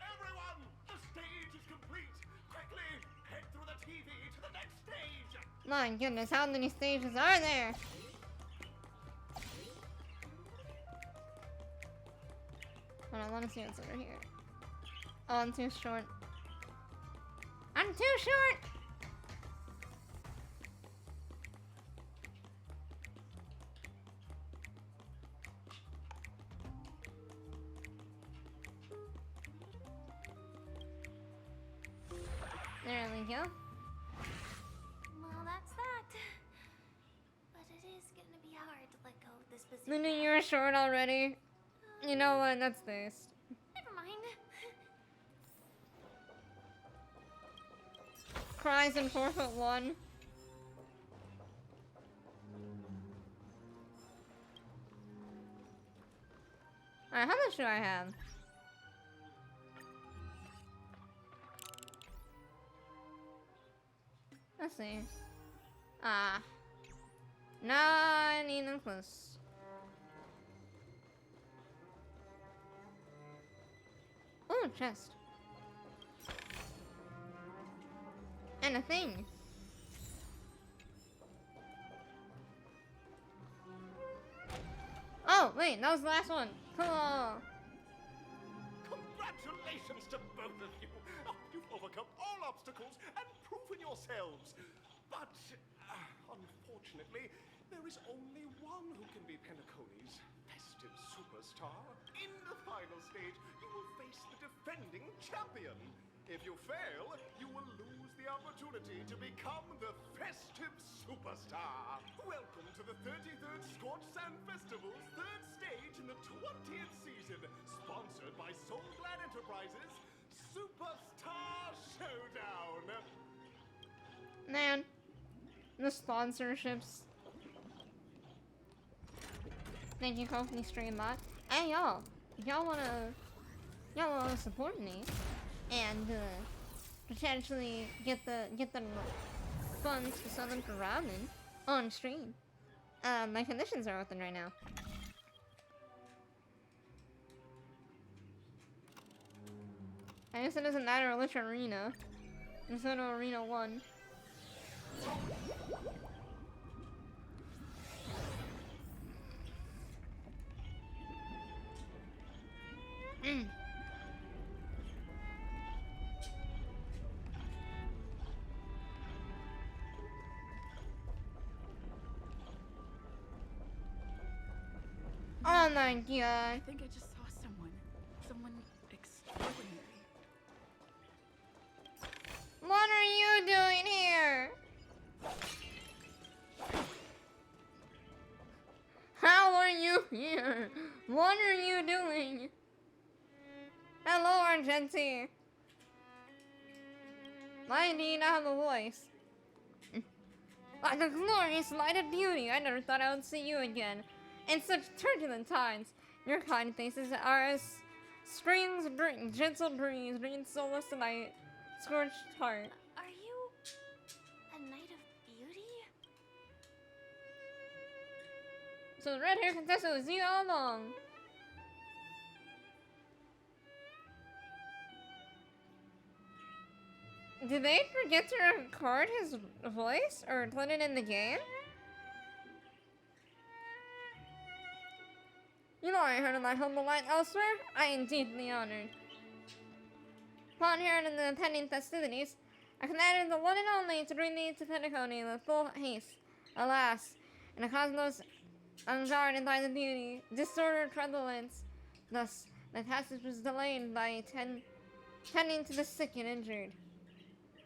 Everyone! The stage is complete! Quickly! Head through the TV to the next stage! My goodness, how many stages are there? Hold on, I want to see what's over here. Oh, I'm too short. I'm too short! There we go. Well, that's that. But it is gonna be hard to let go of this bazooka. Minnie, you're short already. You know what? That's this. Never mind. Cries in 4'1". Alright, how much do I have? Let's see. Ah. Not even close. Oh, chest. And a thing. Oh, wait, that was the last one. Cool. Congratulations to both of you! You've overcome all obstacles and proven yourselves. But, unfortunately, there is only one who can be Penacony's festive superstar. In the final stage, you will face the defending champion. If you fail, you will lose the opportunity to become the festive superstar. Welcome to the 33rd Scorched Sand Festival's 3rd stage in the 20th season, sponsored by Soul Glad Enterprises, Superstar Showdown. Man, the sponsorships. Thank you, company Streambot. Hey y'all, if y'all wanna support me and potentially get the funds to sell them for ramen on stream, my conditions are open right now. I guess it doesn't matter which arena. Instead of Arena 1. Oh my god. I think I just saw someone. Someone extraordinary. What are you doing here? How are you here? What are you doing? Hello, Argenti. Why do you not have a voice? Like a glorious light of beauty, I never thought I would see you again. In such turbulent times, your kind faces are as streams bring gentle breeze, bringing solace to my scorched heart. Are you a knight of beauty? So the red hair contestant was you all along. Did they forget to record his voice or put it in the game? You know I heard of my humble light elsewhere. I am deeply honored. Upon hearing of the impending festivities, I commanded the one and only to bring thee to Pentacony with full haste. Alas, in a cosmos unguarded by the beauty, disordered prevalence. Thus, my passage was delayed by tending to the sick and injured.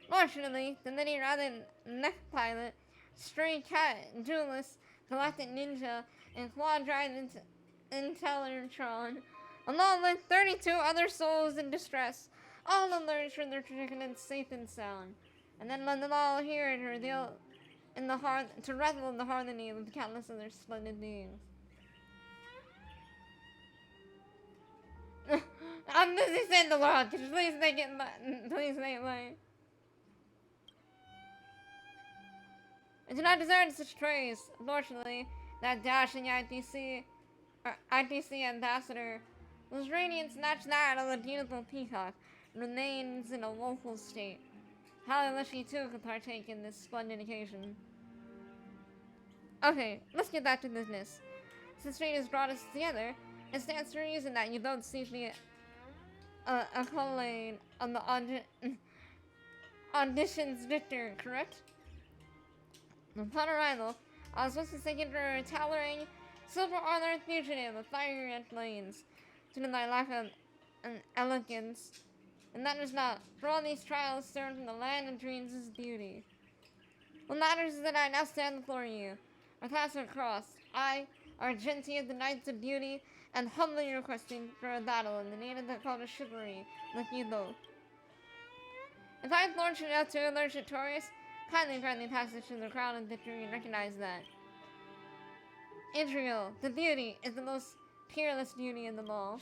Fortunately, the many routed mech pilot, stray cat, duelist, galactic ninja, and quad-drive Intellatron, along with 32 other souls in distress, all emerged from their predicament safe and sound, and then let them all hear and reveal in the to revel in the harmony with countless other splendid beings. I'm busy saying the world. Could you please make it? Please make it mine. I do not deserve such praise. Unfortunately, that dashing ITC ambassador, whose radiance matched that of the beautiful peacock, remains in a woeful state. How I wish he too could partake in this splendid occasion. Okay, let's get back to business. Since fate has brought us together, it stands to reason that you don't see me accolade on the audition's victor, correct? Upon arrival, I was once mistaken for a towering, silver-armored fugitive with fiery red flames, due to my lack of elegance. And that is not, for all these trials stirred from the land of dreams' beauty. What matters is that I now stand before you, our paths are crossed. I, Argenti of the Knights of Beauty, and humbly requesting for a battle in the need of the call of chivalry, with you both. If I am fortunate enough to emerge victorious, kindly grant me passage to the crown of victory and recognize that. Israel, the beauty, is the most peerless beauty in them all.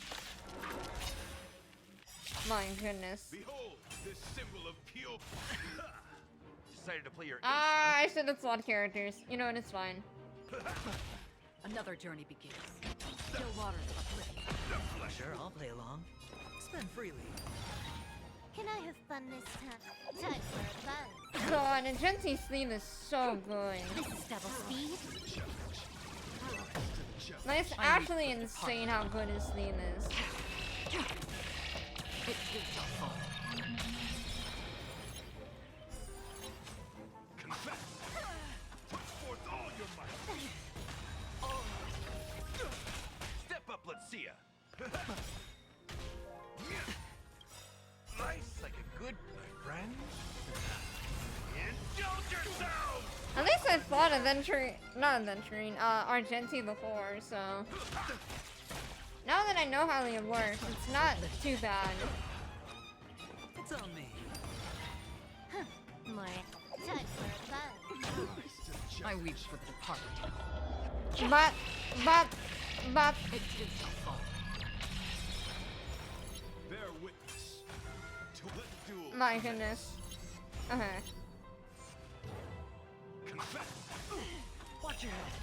My goodness. Behold, this symbol of pure... decided to play your ace, Ah, I said it's odd characters. You know what? It's fine. Another journey begins. Still waters of oblivion. Sure, I'll play along. Spend freely. Can I have fun this time? Time for a buzz. God, and Gentie's theme is so good. This is double speed. Like, it's actually insane how good his theme is. It shall fall. Confess. Put forth all your might. Step up, let's see ya. Nice, like a good friend. Indulge yourselves! At least I thought Argenti before, so. Now that I know how it works, it's not too bad. It's on me. More time for a buzz. I weep for the departed. But. It shall fall. Bear witness to the duel. My goodness. Okay. Confess. Watch your head.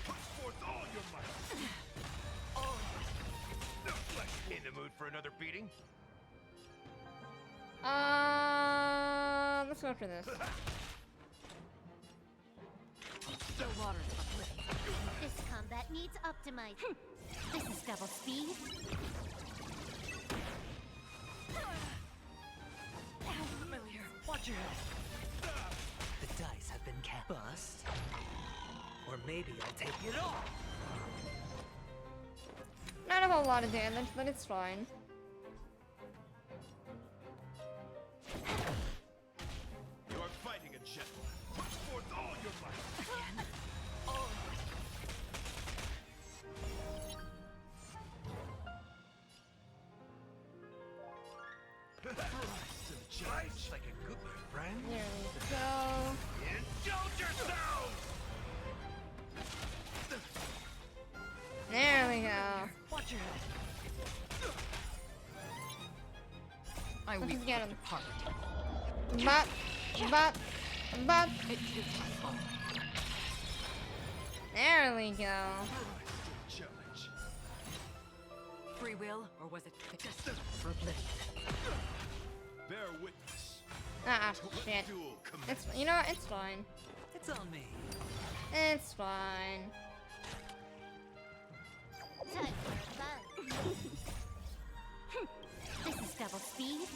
Put forth all your might. In the mood for another beating? Let's go for this. Still waters of oblivion. This combat needs optimizing. This is double speed. Familiar. Watch your head. The dice have been cast. Bust. Or maybe I'll take it all. Not a whole lot of damage, but it's fine. You are fighting a gentleman. Put forth all your might. Nice, like a good friend. There we go. Indulge yourselves! There we go. Watch your head. I Let's weep just get for him. the departed. But. It shall fall. There we go. Challenge. Free will, or was it just for oblivion? Bear witness. Ah, to the shit. duel It's, you know what? It's fine. It's on me. It's fine. Time for a buzz. This is double speed.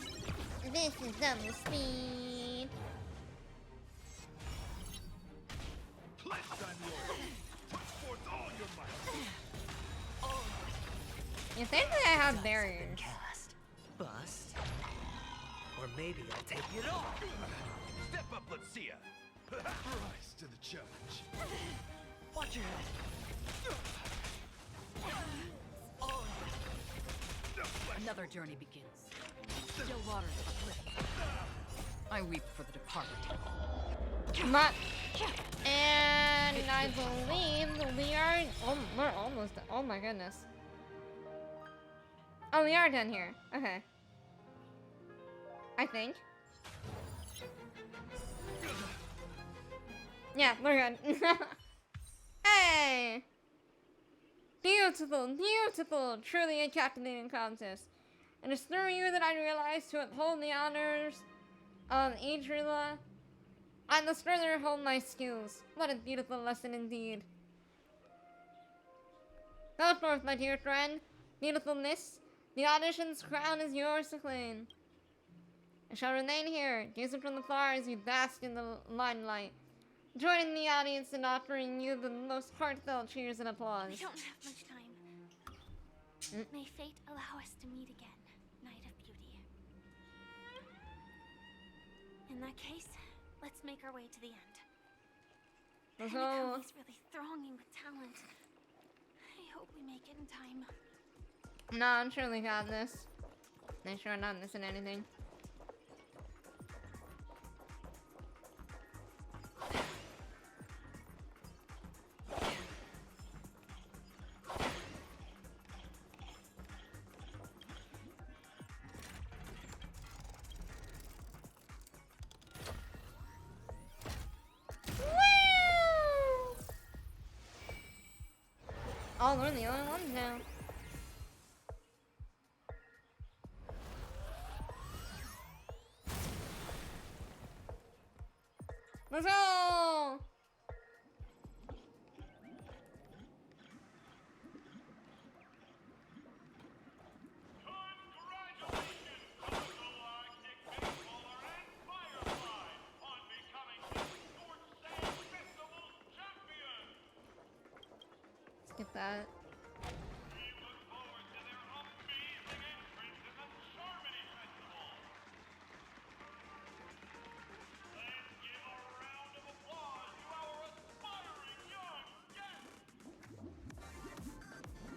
This is double speed. Pledge thine loyalty. Put forth all your might. You think that I have Dice barriers? been cast. Bust. Or maybe I'll take it all. Step up, let's see ya. Rise to the challenge. Watch your head. Another journey begins. Still waters of oblivion. I weep for the departed. But, and I believe we are. Oh, we're almost. Oh my goodness. Oh, we are done here. Okay. I think. Yeah, we're good. Hey! Beautiful, beautiful, truly a captivating contest. And it's through you that I realized to uphold the honors of Adrila, I must further hone my skills. What a beautiful lesson indeed. Go forth, my dear friend. Beautiful miss. The audition's crown is yours to claim. I shall remain here, gazing from afar as you bask in the limelight, joining the audience in offering you the most heartfelt cheers and applause. We don't have much time. May fate allow us to meet again, Knight of Beauty. In that case, let's make our way to the end. Let's go. Panaco is really thronging with talent. I hope we make it in time. No, I'm surely got this. Make sure I'm not missing anything. Oh, we're the only ones now. Let's go! Skip that.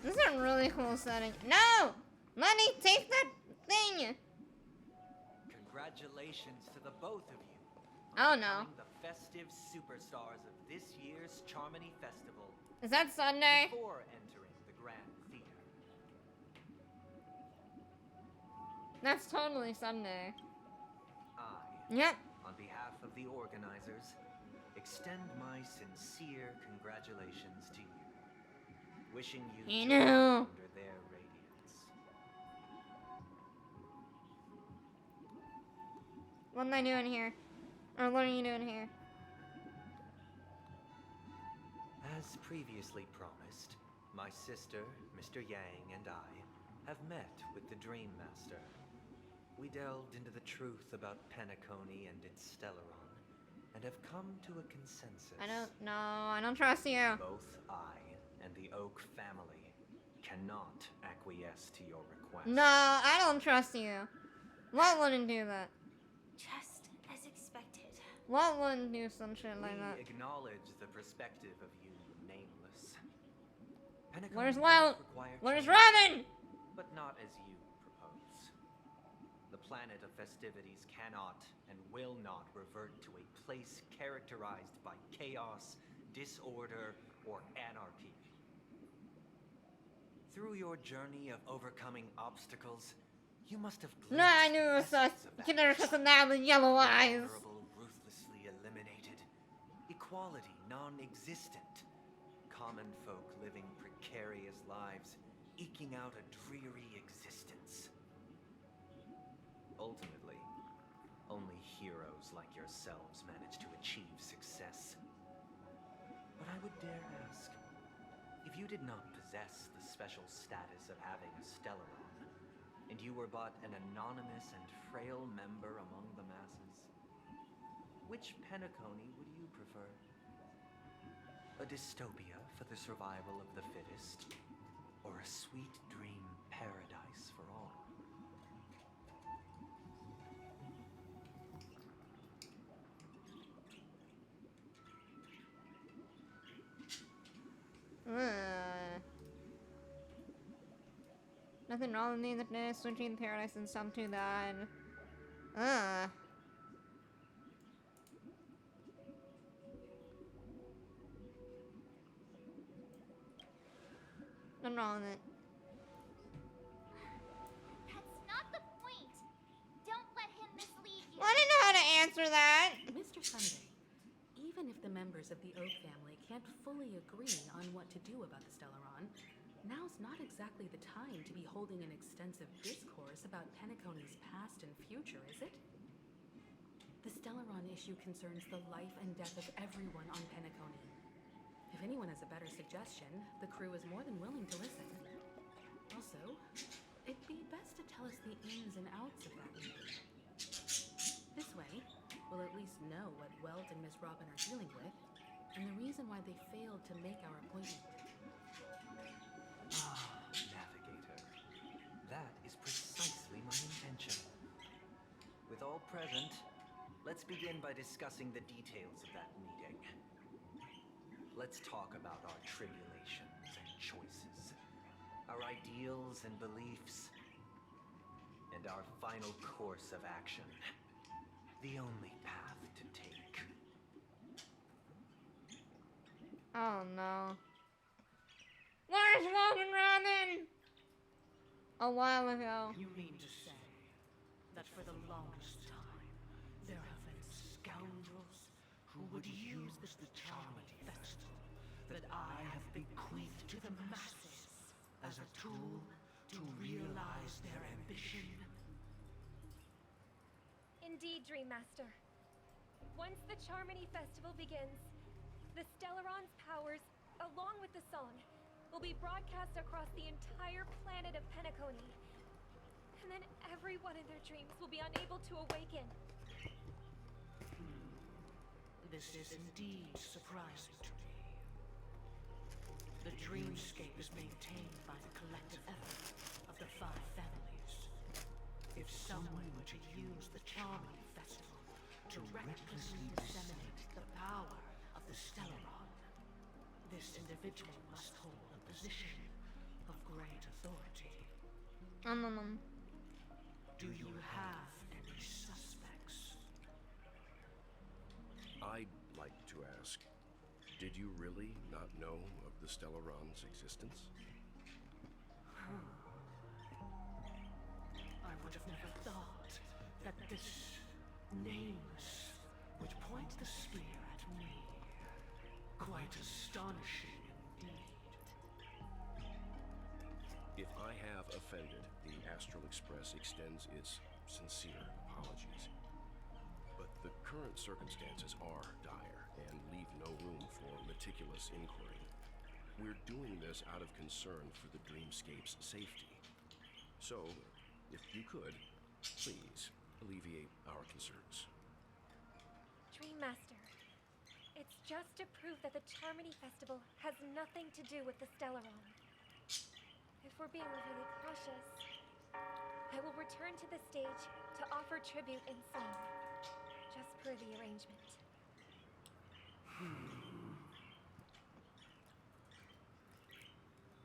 This is a really cool setting. No! Lenny, take that thing! Congratulations to the both of you. Oh no. Becoming the festive superstars of this year's Charmony Festival. Is that Sunday? Before entering the Grand Theater. That's totally Sunday. Yep. On behalf of the organizers, extend my sincere congratulations to you. Wishing you joy under their radiance. What am I doing here? Or what are you doing here? As previously promised, my sister, Mr. Yang, and I have met with the Dream Master. We delved into the truth about Penacony and its Stellaron, and have come to a consensus. I don't trust you. Both I and the Oak family cannot acquiesce to your request. No, I don't trust you. What wouldn't do that? Just as expected. What wouldn't do some shit like that? We acknowledge the perspective of you, Nameless. Where's Penacony Wild? does require Where's change, Robin? But not as you propose. The planet of festivities cannot and will not revert to a place characterized by chaos, disorder, or anarchy. Through your journey of overcoming obstacles, you must have No, I knew it was us. You never cut them down with yellow eyes. Vulnerable ruthlessly eliminated, equality non-existent, common folk living precarious lives, eking out a dreary existence. Ultimately, only heroes like yourselves manage to achieve success. But I would dare ask, if you did not possess the special status of having a Stellaron, and you were but an anonymous and frail member among the masses, which Penacony would you prefer? A dystopia for the survival of the fittest, or a sweet dream paradise for all? Nothing wrong with the switching paradise and some to that. Nothing wrong with it. That's not the point. Don't let him mislead you. I didn't know how to answer that. Mr. Sunday, even if the members of the Oak family can't fully agree on what to do about the Stellaron, now's not exactly the time to be holding an extensive discourse about Penacony's past and future, is it? The Stellaron issue concerns the life and death of everyone on Penacony. If anyone has a better suggestion, the crew is more than willing to listen. Also, it'd be best to tell us the ins and outs of that meeting. This way, we'll at least know what Welt and Miss Robin are dealing with, and the reason why they failed to make our appointment. Ah, Navigator. That is precisely my intention. With all present, let's begin by discussing the details of that meeting. Let's talk about our tribulations and choices, our ideals and beliefs, and our final course of action. The only path to take. Oh no. Where's Logan Robin? A while ago. You mean to say that for the longest time, there have been scoundrels who would use the Charmony Festival that I have bequeathed to the masses as a tool to realize their ambition. Indeed, Dream Master. Once the Charmony Festival begins, the Stellaron's powers, along with the song, will be broadcast across the entire planet of Penacony. And then everyone in their dreams will be unable to awaken. This is indeed surprising to me. The dreamscape is maintained by the collective effort of the 5 families. If someone were to use the Charmony Festival to recklessly disseminate the power of the Stellaron, this individual must hold a position of great authority. Do you have any suspects? I'd like to ask, did you really not know of the Stellaron's existence? I would have never thought that this nameless would point the spear at me. Quite astonishing indeed. If I have offended, the Astral Express extends its sincere apologies. But the current circumstances are dire and leave no room for meticulous inquiry. We're doing this out of concern for the Dreamscape's safety. So, if you could, please alleviate our concerns. Dream Master, it's just to prove that the Charmony Festival has nothing to do with the Stellaron. If we're being overly cautious, I will return to the stage to offer tribute in song, just per the arrangement.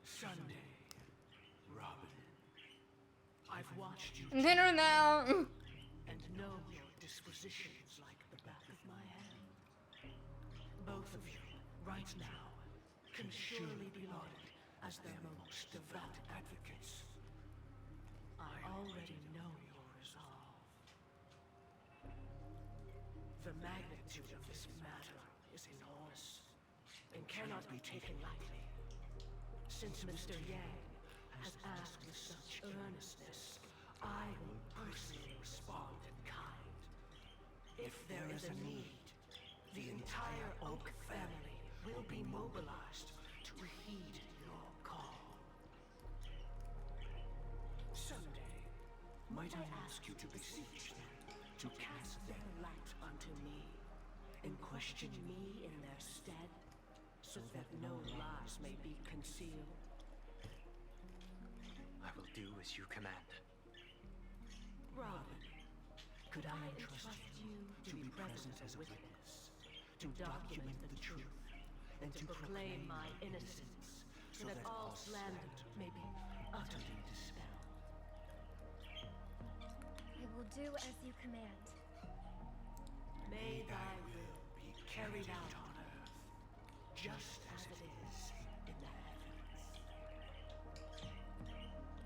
Sunday, Robin. I've watched you Dinner now. and know your dispositions like the back of my hand. Both of you, right now, can surely be lauded as their most devout advocates. I already know your resolve. The magnitude of this matter is enormous and cannot be taken lightly. Since Mr. Yang has asked with such earnestness, I will personally respond in kind. If there is a need, the entire Oak family will be mobilized to heed your call. Sunday, might I ask you to beseech them to cast their light unto me and question me in their stead, so that no lies may be concealed? I will do as you command. Robin, could I entrust you to be present as a witness, to document the truth, and to proclaim my innocence, so that all slander may be utterly dispelled? I will do as you command. May thy will be carried out on earth, just as it is in the heavens.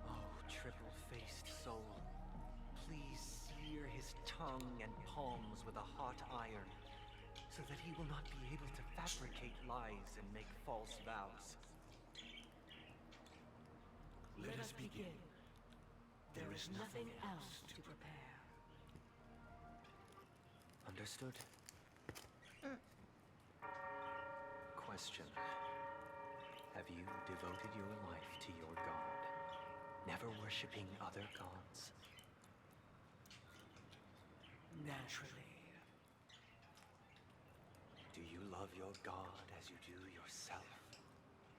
Oh, triple-faced soul, please sear his tongue and palms with a hot iron, so that he will not be able to fabricate lies and make false vows. Let us begin. There is nothing else to prepare. Understood? Question. Have you devoted your life to your god, never worshipping other gods? Naturally. Do you love your god as you do yourself,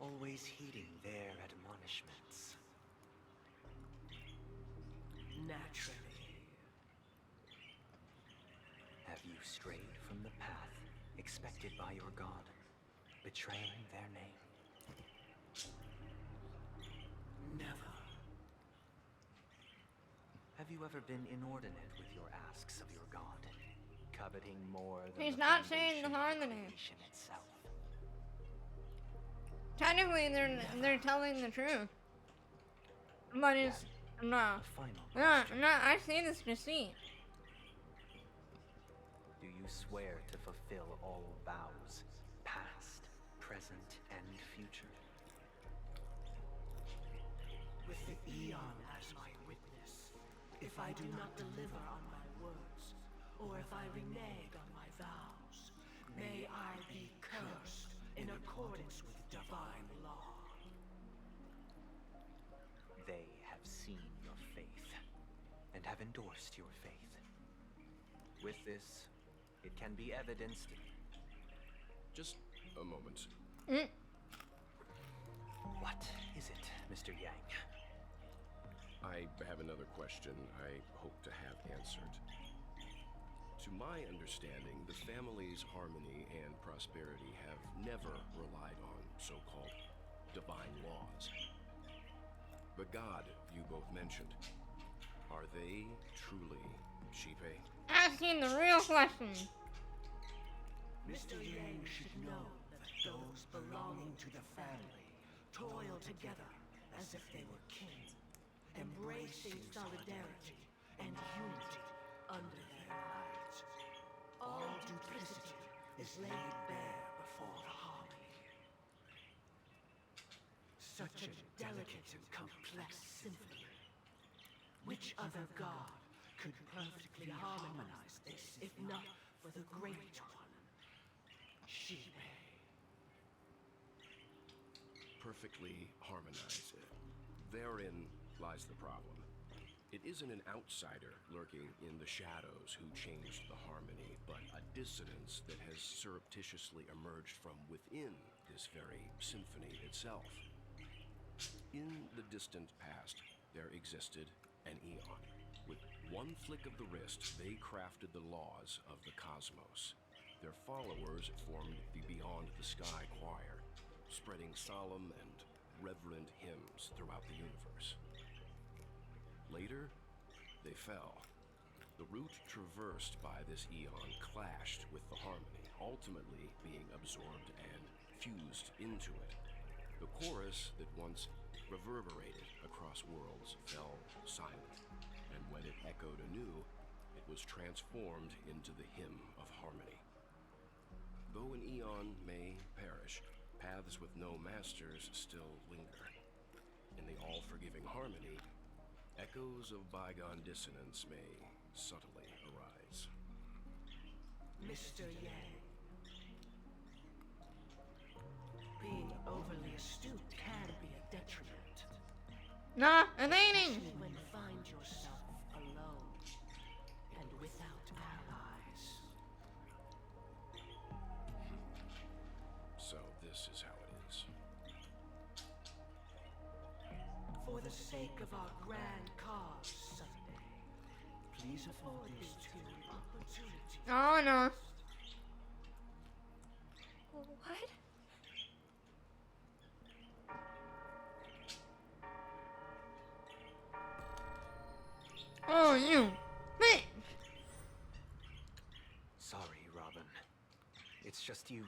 always heeding their admonishments? Naturally. Have you strayed from the path expected by your god, betraying their name? Never. Have you ever been inordinate with your asks of your god, coveting more than He's the not saying the foundation of harmony. creation itself? Technically, they're telling the truth. But it's no. No, I see this deceit. Do you swear to fulfill all vows, past, present, and future? with the Eon as my witness, if I do not deliver on my words, or if I renege on my vows, may I be cursed in accordance with divine law. They have seen your faith, and have endorsed your faith. With this, it can be evidenced. Just a moment. What is it, Mr. Yang? I have another question I hope to have answered. To my understanding, the family's harmony and prosperity have never relied on so-called divine laws. The god you both mentioned, are they truly Shipe? Asking the real question. Mr. Yang should know that those belonging to the family toil together as if they were kin, embracing solidarity and unity under their hides. All duplicity is laid bare before the harmony. Such a delicate and complex symphony. Which other god could perfectly harmonize this, if not for the Great One, Shipe? Perfectly harmonized. Therein lies the problem. It isn't an outsider lurking in the shadows who changed the harmony, but a dissonance that has surreptitiously emerged from within this very symphony itself. In the distant past, there existed an Eon. With one flick of the wrist, they crafted the laws of the cosmos. Their followers formed the Beyond the Sky Choir, spreading solemn and reverent hymns throughout the universe. Later, they fell. The route traversed by this Eon clashed with the harmony, ultimately being absorbed and fused into it. The chorus that once reverberated across worlds fell silent, and when it echoed anew, it was transformed into the hymn of harmony. Though an Eon may perish, paths with no masters still linger. In the all-forgiving harmony, echoes of bygone dissonance may subtly arise. Mr. Yang, being overly astute can be a detriment. Nah, it ain't. Especially when you find yourself alone and without allies. So this is how it is. For the sake of our grand cause, Sunday, please afford these two an opportunity. Oh no. What? Oh, you bitch. Sorry, Robin. It's just you.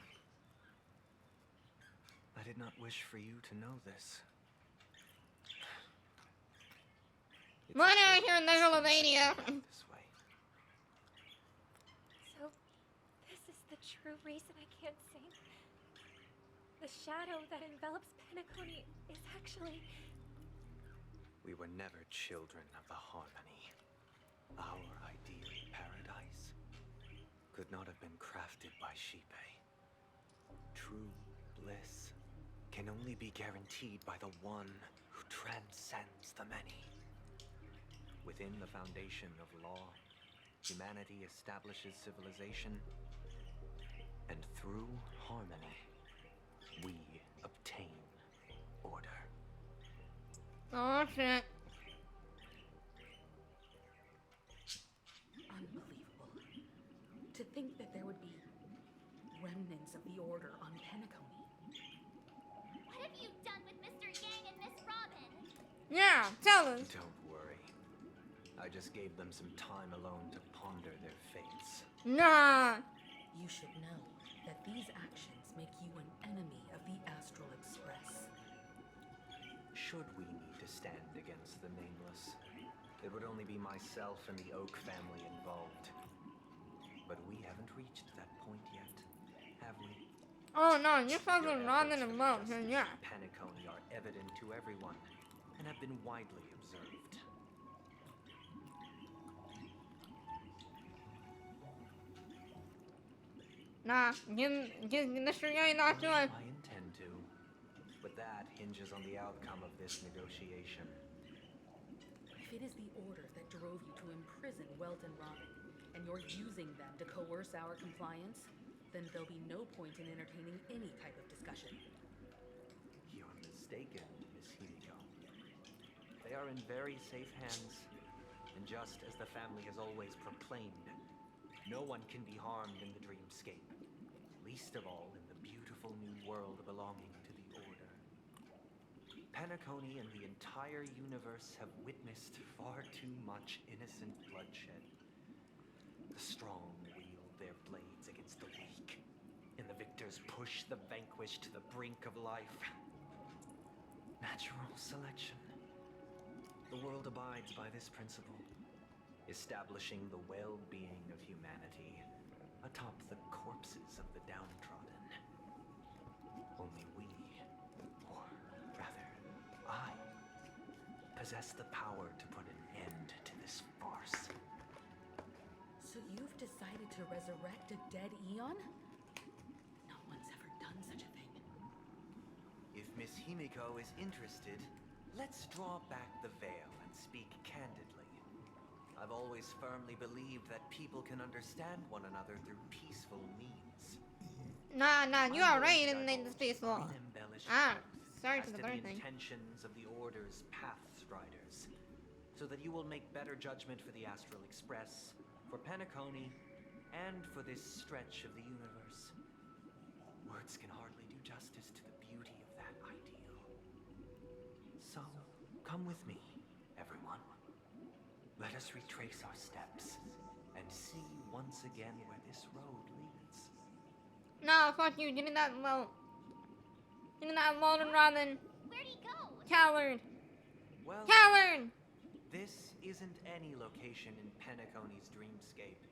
I did not wish for you to know this. Why did I hear Megalomania? This way. So, this is the true reason I can't sing? The shadow that envelops Penacony is actually... We were never children of the harmony. Our ideal paradise could not have been crafted by Shipe. True bliss can only be guaranteed by the one who transcends the many. Within the foundation of law, humanity establishes civilization, and through harmony, we obtain order. Oh shit. Unbelievable. To think that there would be remnants of the Order on Penacony. What have you done with Mr. Yang and Miss Robin? Yeah, tell us. Don't worry. I just gave them some time alone to ponder their fates. Nah. You should know that these actions make you an enemy of the Astral Express. Should we need to stand against the Nameless, it would only be myself and the Oak family involved. But we haven't reached that point yet, have we? Oh no, you're Your fucking Robin efforts and for Bones, justice yeah. in Penacony are evident to everyone, and have been widely observed. Nah, give Mr. Guy not to it. I intend to, but that hinges on the outcome of this negotiation. If it is the order that drove you to imprison Welt and Robin, and you're using them to coerce our compliance, then there'll be no point in entertaining any type of discussion. You're mistaken, Miss Himiko. They are in very safe hands, and just as the family has always proclaimed, no one can be harmed in the dreamscape, least of all in the beautiful new world belonging to the Order. Penacony and the entire universe have witnessed far too much innocent bloodshed. The strong wield their blades against the weak, and the victors push the vanquished to the brink of life. Natural selection. The world abides by this principle, establishing the well-being of humanity atop the corpses of the downtrodden. Only we, or rather, I, possess the power to put an end to this farce. So you've decided to resurrect a dead Eon? No one's ever done such a thing. If Miss Himiko is interested, let's draw back the veil and speak candidly. I've always firmly believed that people can understand one another through peaceful means. Nah, you are right in this peaceful. Sorry for the bird thing. Intentions of the Order's Pathstriders, so that you will make better judgment for the Astral Express, for Penacony, and for this stretch of the universe. Words can hardly do justice to the beauty of that ideal. So, come with me, everyone. Let us retrace our steps and see once again where this road leads. No, fuck you, give me that load. Give me that load and Robin. Where'd he go? Coward. Well, Coward! This isn't any location in Penacony's dreamscape.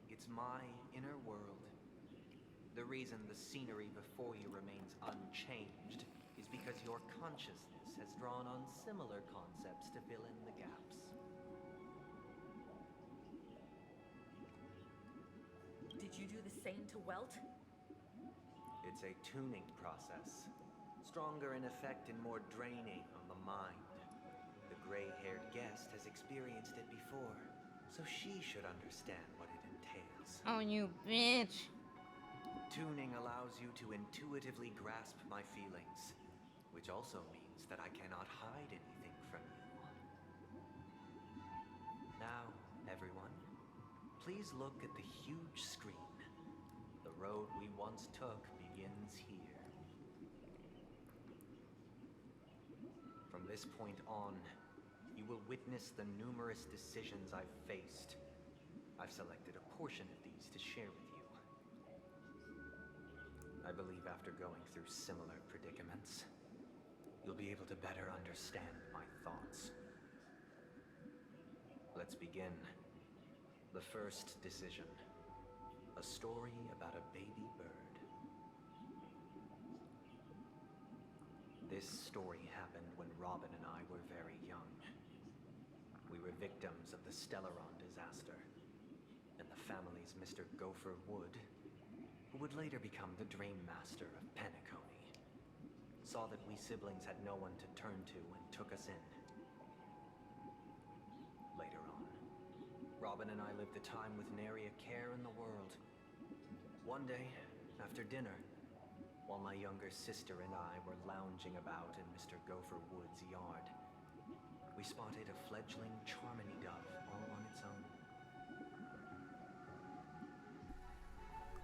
It's my inner world. The reason the scenery before you remains unchanged is because your consciousness has drawn on similar concepts to fill in the gaps. Did you do the same to Welt? It's a tuning process. Stronger in effect and more draining on the mind. The gray-haired guest has experienced it before, so she should understand what it entails. Oh, you bitch. Tuning allows you to intuitively grasp my feelings, which also means that I cannot hide anything from you. Now, everyone, please look at the huge screen. The road we once took begins here. From this point on, you will witness the numerous decisions I've faced. I've selected a portion of these to share with you. I believe after going through similar predicaments, you'll be able to better understand my thoughts. Let's begin. The first decision. A story about a baby bird. This story happened when Robin and I were very young. We were victims of the Stellaron disaster, and the family's Mr. Gopher Wood, who would later become the Dream Master of Penacony, saw that we siblings had no one to turn to and took us in. Later on, Robin and I lived a time with nary a care in the world. One day, after dinner, while my younger sister and I were lounging about in Mr. Gopher Wood's yard, we spotted a fledgling Charmony dove all on its own.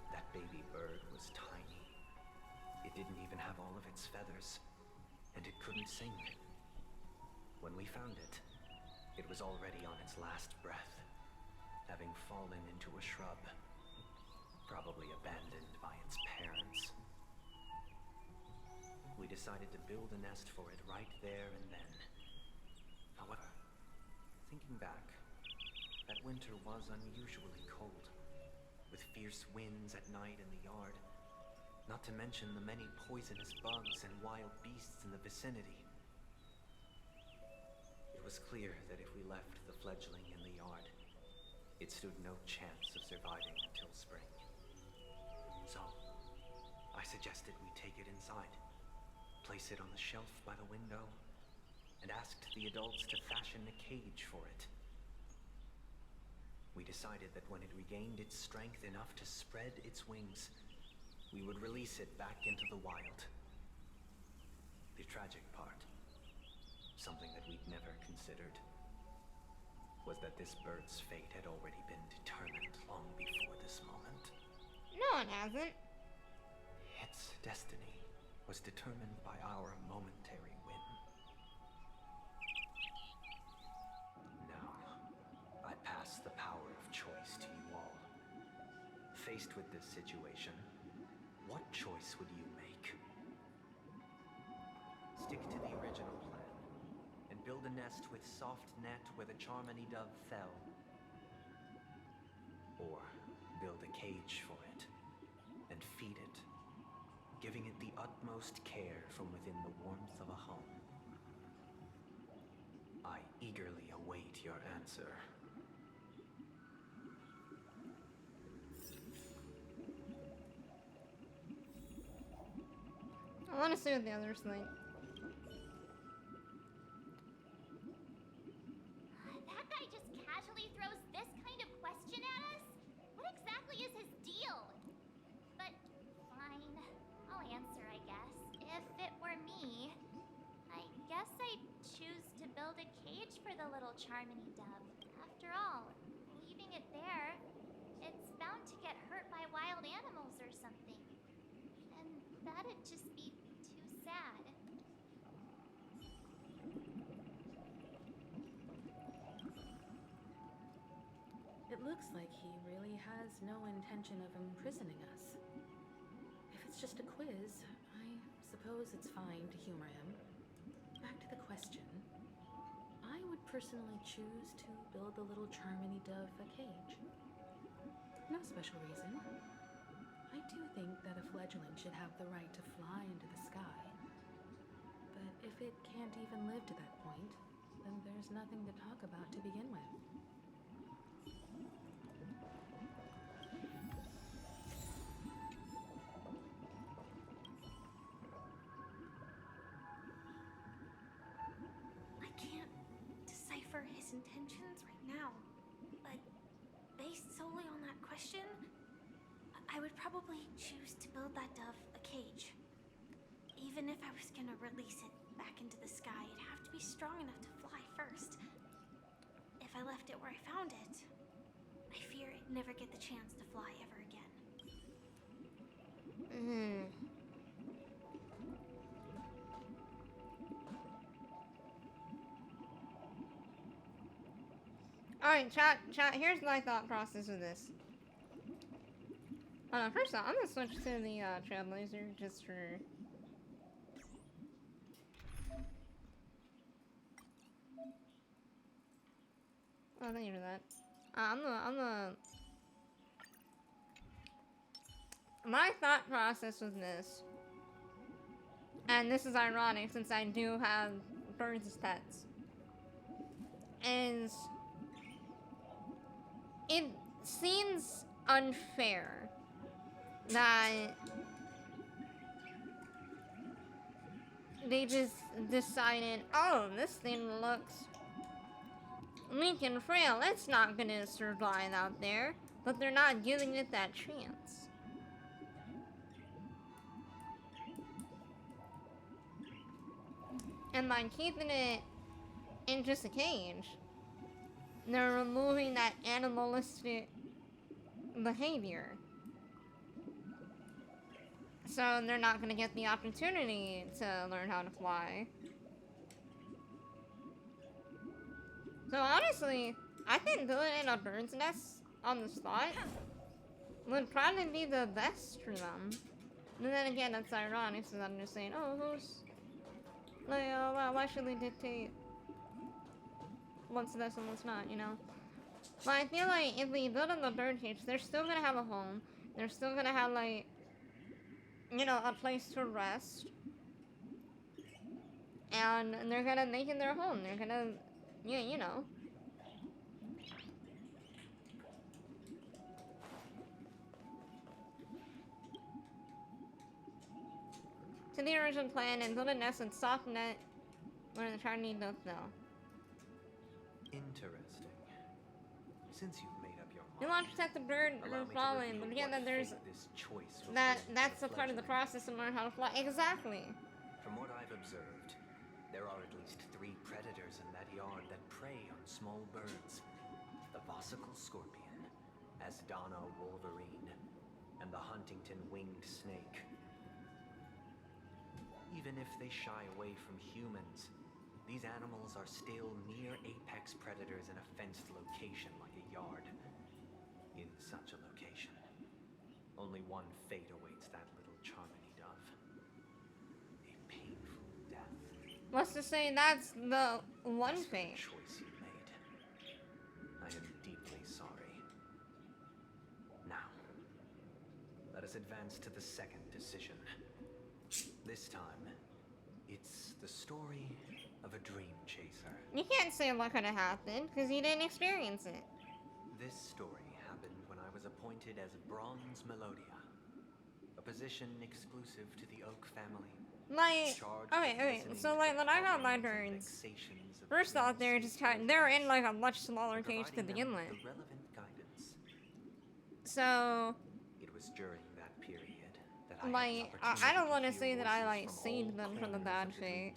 That baby bird was tiny. It didn't even have all of its feathers, and it couldn't sing. When we found it, it was already on its last breath, having fallen into a shrub, probably abandoned by its parents. We decided to build a nest for it right there and then. However, thinking back, that winter was unusually cold, with fierce winds at night in the yard, not to mention the many poisonous bugs and wild beasts in the vicinity. It was clear that if we left the fledgling in the yard, it stood no chance of surviving until spring. So, I suggested we take it inside, place it on the shelf by the window, and asked the adults to fashion a cage for it. We decided that when it regained its strength enough to spread its wings, we would release it back into the wild. The tragic part, something that we'd never considered, was that this bird's fate had already been determined long before this moment. No, it hasn't. Its destiny was determined by our momentary whim. Now, I pass the power of choice to you all. Faced with this situation, what choice would you make? Stick to the original plan and build a nest with soft net where the Charmony dove fell. Or build a cage for it and feed it, giving it the utmost care from within the warmth of a home. I eagerly await your answer. I want to see what the others think. That guy just casually throws this kind of question at us? What exactly is his deal? But fine, I'll answer, I guess. If it were me, I guess I'd choose to build a cage for the little Charmony dove. After all, leaving it there, it's bound to get hurt by wild animals or something. And that'd just be too sad. It looks like he really has no intention of imprisoning us. If it's just a quiz, I suppose it's fine to humor him. Back to the question. I would personally choose to build the little Charmony dove a cage. No special reason. I do think that a fledgling should have the right to fly into the sky. But if it can't even live to that point, then there's nothing to talk about to begin with. I can't decipher his intentions right now, but based solely on that question, I would probably choose to build that dove a cage. Even if I was gonna release it back into the sky, it'd have to be strong enough to fly first. If I left it where I found it, I fear it'd never get the chance to fly ever again. Alright, chat, here's my thought process with this. First off, I'm gonna switch to the Trailblazer just for... Oh, thank you for that. My thought process with this, and this is ironic since I do have birds as pets, is it seems unfair that they just decided, oh, this thing looks weak and frail, it's not gonna survive out there, but they're not giving it that chance. And by keeping it in just a cage, they're removing that animalistic behavior. So they're not gonna get the opportunity to learn how to fly. So honestly, I think doing it in a bird's nest on the spot would probably be the best for them. And then again, that's ironic, so I'm just saying, oh, who's... like, why should they dictate what's this and what's not, you know? But I feel like if we build in the bird cage, they're still gonna have a home. They're still gonna have, like, you know, a place to rest. And they're gonna make it their home. They're gonna Yeah, you know. To the original plan and build a nest and soft net where the Chinese don't know. Interesting. Since you've made up your You mind, want to protect the bird allow from me to falling, reveal but again, what that there's fate this choice will that's bring to the part of the fledgling. process to learn how to fly. Exactly. From what I've observed, there are at least 3 predators in that yard that prey on small birds. The Vossical scorpion, Asdana wolverine, and the Huntington winged snake. Even if they shy away from humans, these animals are still near apex predators in a fenced location like a yard. In such a location, only one fate awaits that little Charmony dove. A painful death. Let's just say that's the one fate. Choice you made. I am deeply sorry. Now, let us advance to the second decision. This time, it's the story of a dream chaser. You can't say what could have happened because you didn't experience it. This story happened when I was appointed as Bronze Melodia, a position exclusive to the Oak family. Like, okay, so like when I got my turns, first off, they're just they're in like a much smaller cage to begin with. The relevant guidance. So, It was during that period that I like, I don't want to say that I like saved them from the bad fate,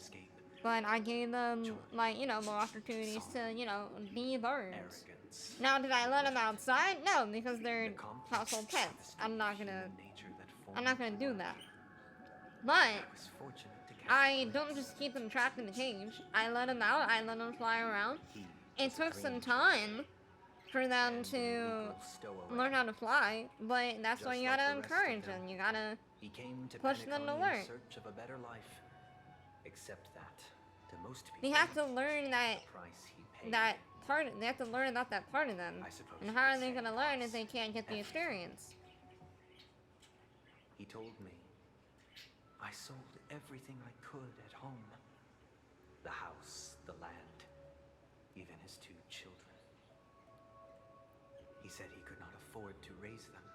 but I gave them like, you know, more opportunities to, you know, be birds. Now, did I let them outside? No, because they're household pets. I'm not gonna do that. But I don't just keep them trapped in the cage. I let them out. I let them fly around. It took some time for them to learn how to fly, but that's why you gotta encourage them. You gotta push them to learn. In search of a better life. Except that, to most people, They have to learn that the price he paid. they have to learn about that part of them. And how are they gonna learn if they can't get the experience? He told me I sold everything I could at home. The house, the land, even his 2 children. He said he could not afford to raise them,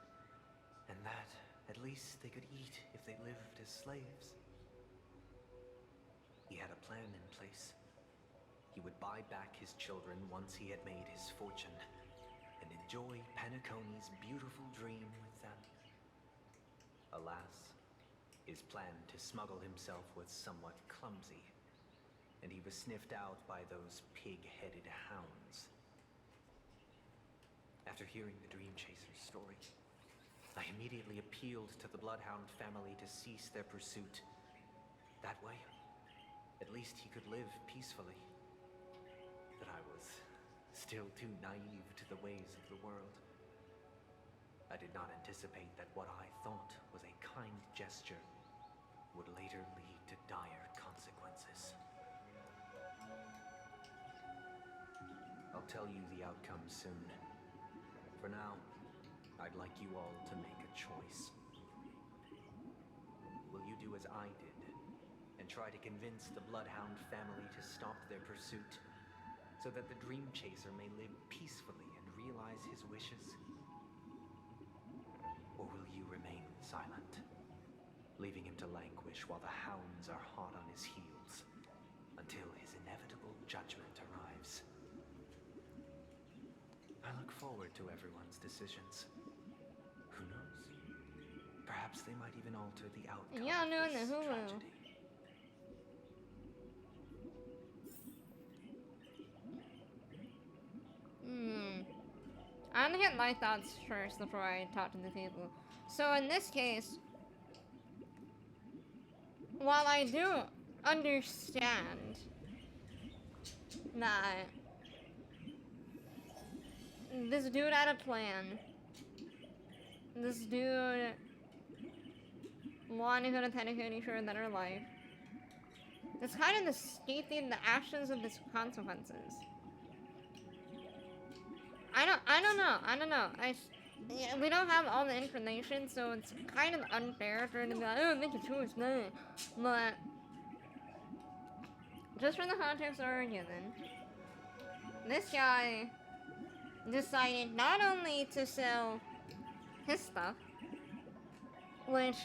and that at least they could eat if they lived as slaves. He had a plan in place. He would buy back his children once he had made his fortune, and enjoy Penacony's beautiful dream with them. Alas, his plan to smuggle himself was somewhat clumsy, and he was sniffed out by those pig-headed hounds. After hearing the Dream Chaser's story, I immediately appealed to the Bloodhound family to cease their pursuit. That way, at least he could live peacefully. But I was still too naive to the ways of the world. I did not anticipate that what I thought was a kind gesture would later lead to dire consequences. I'll tell you the outcome soon. For now, I'd like you all to make a choice. Will you do as I did and try to convince the Bloodhound family to stop their pursuit so that the Dream Chaser may live peacefully and realize his wishes? Or will you remain silent, leaving him to languish while the hounds are hot on his heels until his inevitable judgment arrives? I look forward to everyone's decisions. Who knows? Perhaps they might even alter the outcome Yeah, no, of this no, who will? tragedy. I'm gonna get my thoughts first before I talk to the people. So in this case, while I do understand that this dude had a plan, this dude wanted to go to Penacony for a better life, it's kind of escaping the actions of his consequences. I don't know. We don't have all the information, so it's kind of unfair for him to be like, oh, make a choice, no. But just for the context already given, this guy decided not only to sell his stuff, which,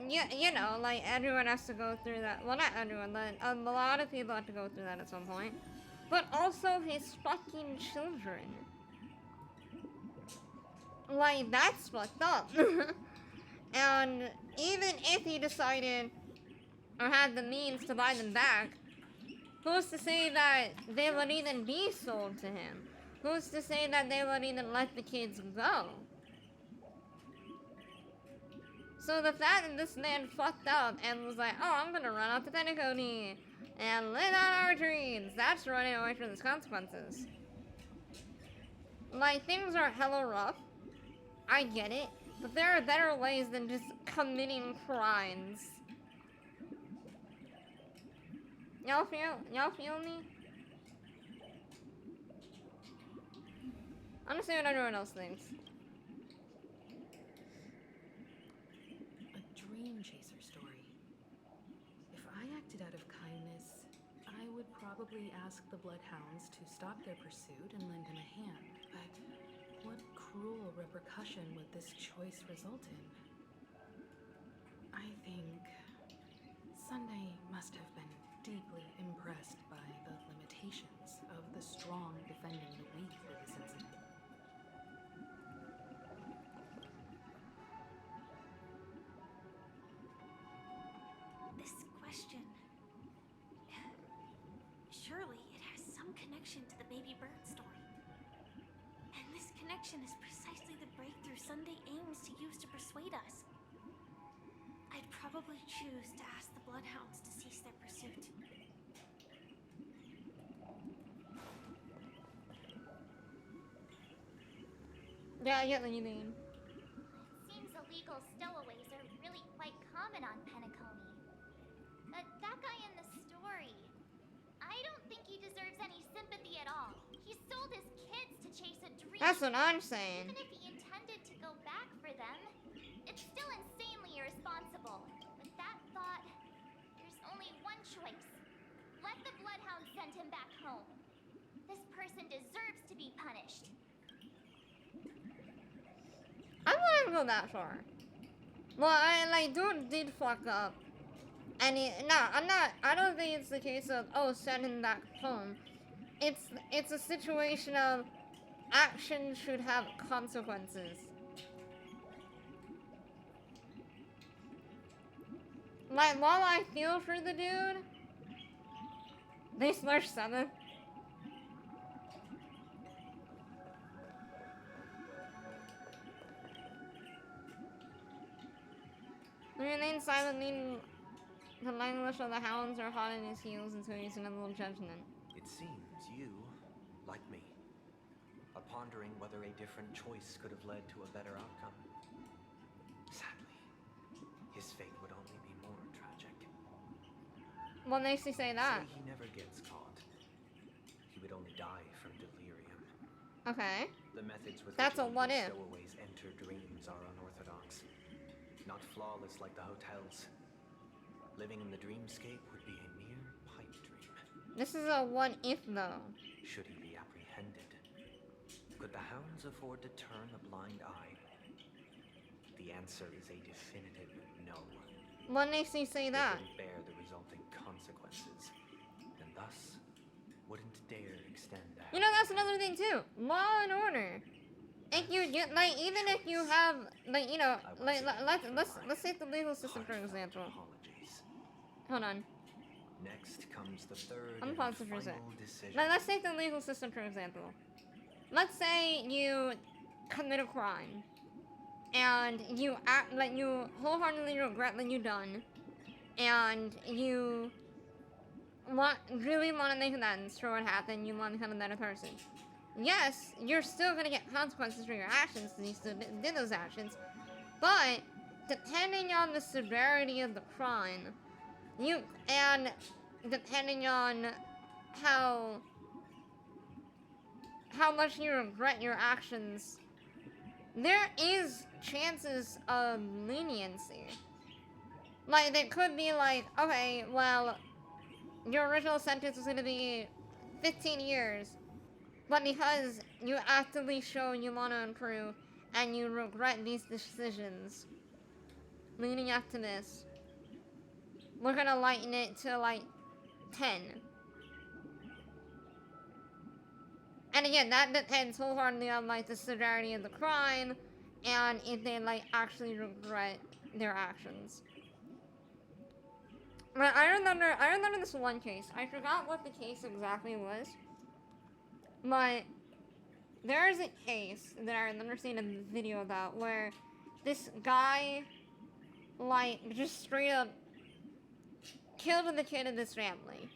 you know, like, everyone has to go through that. Well, not everyone, but a lot of people have to go through that at some point. But also his fucking children. Like, that's fucked up. And even if he decided, or had the means to buy them back, who's to say that they would even be sold to him? Who's to say that they would even let the kids go? So the fact that this man fucked up and was like, oh, I'm gonna run out to Penacony and live out our dreams, that's running away from his consequences. Like, things are hella rough. I get it. But there are better ways than just committing crimes. Y'all feel me? I'm gonna see what everyone else thinks. A dream chaser story. If I acted out of kindness, I would probably ask the Bloodhounds to stop their pursuit and lend him a hand. But what cruel repercussion would this choice result in? I think Sunday must have been deeply impressed by the limitations of the strong defending the weak for this incident. This question... Surely it has some connection to the baby bird story. And this connection is precisely the breakthrough Sunday aims to use to persuade us. I'd probably choose to ask the Bloodhounds to cease their pursuit. Yeah, I get what you mean. Seems illegal stowaways are really quite common on Penacony. But that guy in the story, I don't think he deserves any sympathy at all. He sold his kids to chase a dream. That's what I'm saying. Even if he intended to go back for them, it's still insanely irresponsible. With that thought, there's only one choice. Let the Bloodhound send him back home. This person deserves to be punished. I wouldn't go that far. Well, dude did fuck up. And I don't think it's the case of, oh, send him back home. It's a situation of action should have consequences. Like, while I feel for the dude, they slurch 7. We remain silent, leading the languish of the hounds are hot in his heels until he's in a little judgment. It seems you, like me, are pondering whether a different choice could have led to a better outcome. Sadly, his fate would only be more tragic. What makes you say that? Say he never gets caught. He would only die from delirium. Okay. The methods with That's which a what if. stowaways enter dreams are unorthodox. Not flawless like the hotels. Living in the dreamscape would be a mere pipe dream. This is a what if though. Should he be apprehended? Could the hounds afford to turn a blind eye? The answer is a definitive no. What makes you say that? They couldn't bear the resulting consequences, and thus wouldn't dare extend a You know, that's another thing too. Law and order. If you get, like, even if you have, like, you know, like, let's take the legal system for example. Hold on. Next comes the third I'm and positive for a sec. final decision. Like, let's take the legal system for example. Let's say you commit a crime, and you act like you wholeheartedly regret what you've done, and you really want to make amends for what happened. You want to become a better person. Yes, you're still gonna get consequences for your actions because you still did those actions, but depending on the severity of the crime, and depending on how much you regret your actions, there is chances of leniency. Like, it could be like, okay, well, your original sentence was gonna be 15 years, but because you actively show you want to improve and you regret these decisions leading up to this, we're gonna lighten it to like 10. And again, that depends wholeheartedly on like the severity of the crime and if they like actually regret their actions. But I remember this one case. I forgot what the case exactly was. But there is a case that I remember seeing a video about where this guy like just straight up killed the kid of this family.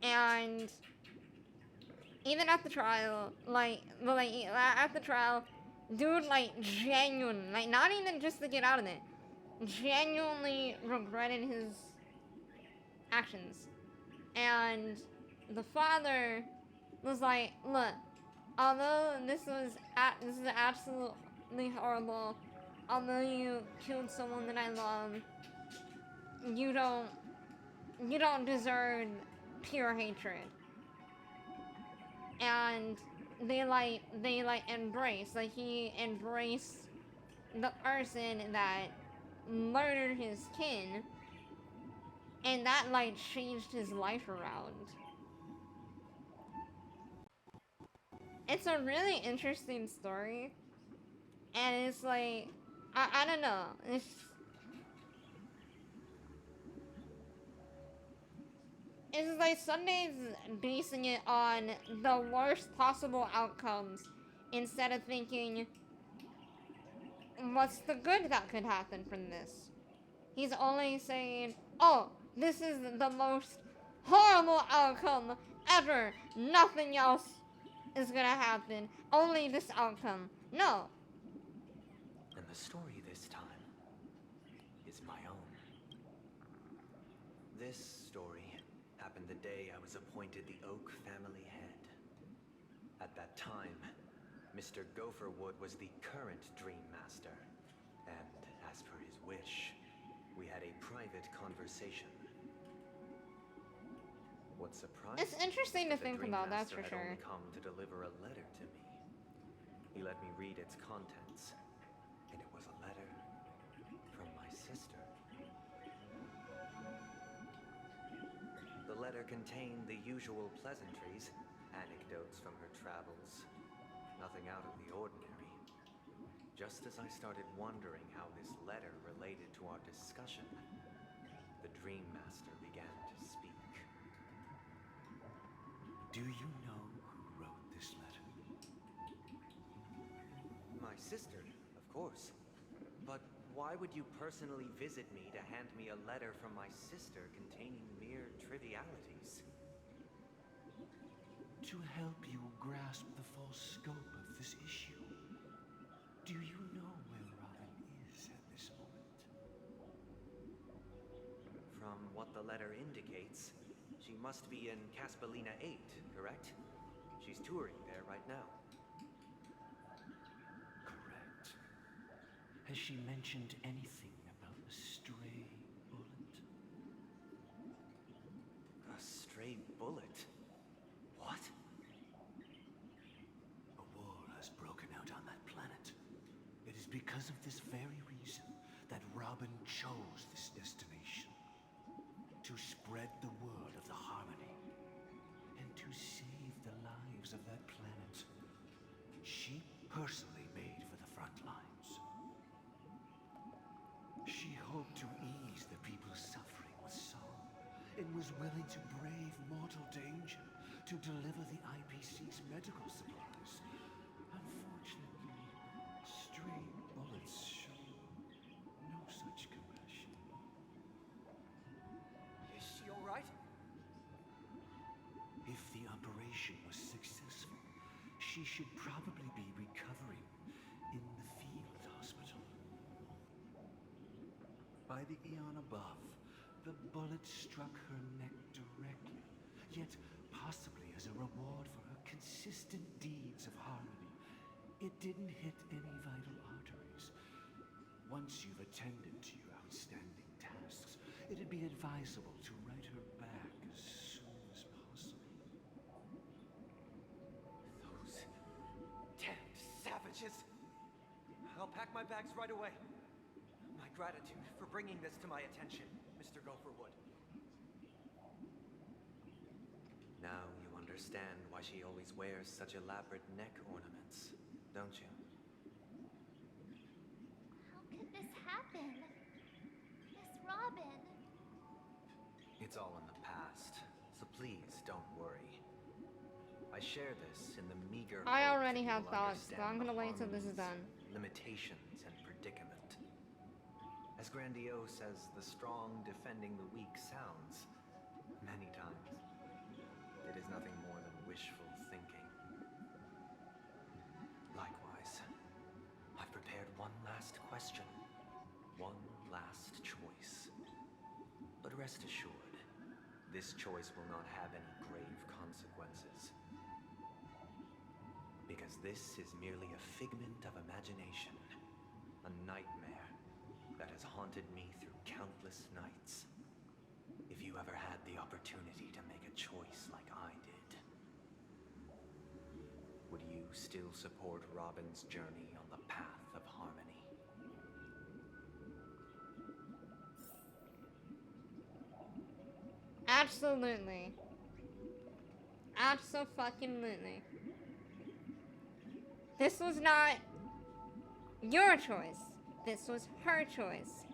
And even at the trial, at the trial, dude, like, genuine, like, not even just to get out of it, genuinely regretted his actions. And the father was like, look, although this is absolutely horrible, although you killed someone that I love, you don't deserve pure hatred. And they embrace, like, he embraced the person that murdered his kin, and that, like, changed his life around. It's a really interesting story, and it's like, I don't know, it's like Sunday's basing it on the worst possible outcomes instead of thinking, what's the good that could happen from this? He's only saying, oh, this is the most horrible outcome ever. Nothing else is gonna happen. Only this outcome. No. And the story this time is my own. This story happened the day I was appointed the Oak family head. At that time, Mr. Gopherwood was the current Dream Master, and as per his wish, we had a private conversation. What surprised It's interesting to me was that think the Dream about, that's Master for had sure. only come to deliver a letter to me. He let me read its contents, and it was a letter from my sister. The letter contained the usual pleasantries, anecdotes from her travels, nothing out of the ordinary. Just as I started wondering how this letter related to our discussion, the Dream Master began to speak. Do you know who wrote this letter? My sister, of course. But why would you personally visit me to hand me a letter from my sister containing mere trivialities? To help you grasp the full scope of this issue. Do you know where Robin is at this moment? From what the letter indicates, she must be in Caspelina 8, correct? She's touring there right now. Correct. Has she mentioned anything about a stray bullet? A stray bullet? What? A war has broken out on that planet. It is because of this very reason that Robin chose this destination. To spread the word of the Harmony. And to save the lives of that planet. She personally made for the front lines. She hoped to ease the people's suffering with song, and was willing to brave mortal danger to deliver the IPC's medical supplies. Unfortunately, stray bullets show no such compassion. Is she all right? If the operation was successful, she should probably be recovering in the field hospital. By the eon above, the bullet struck her neck directly, yet possibly as a reward for her consistent deeds of harmony. It didn't hit any vital arteries. Once you've attended to your outstanding tasks, it'd be advisable to write her back as soon as possible. witches! I'll pack my bags right away. My gratitude for bringing this to my attention, Mr. Gopherwood. Now you understand why she always wears such elaborate neck ornaments, don't you? How could this happen? Miss Robin. It's all in the past, so please don't worry. I share this in the meager I hope already that have you'll thoughts, but I'm understand gonna the wait till this is harmonies, done. limitations, and predicament. As grandiose as the strong defending the weak sounds, many times, it is nothing more than wishful thinking. Likewise, I've prepared one last question, one last choice. But rest assured, this choice will not have any grave consequences. Because this is merely a figment of imagination, a nightmare that has haunted me through countless nights. If you ever had the opportunity to make a choice like I did, would you still support Robin's journey on the path of harmony? Absolutely. Abso-fucking-lutely. This was not your choice. This was her choice.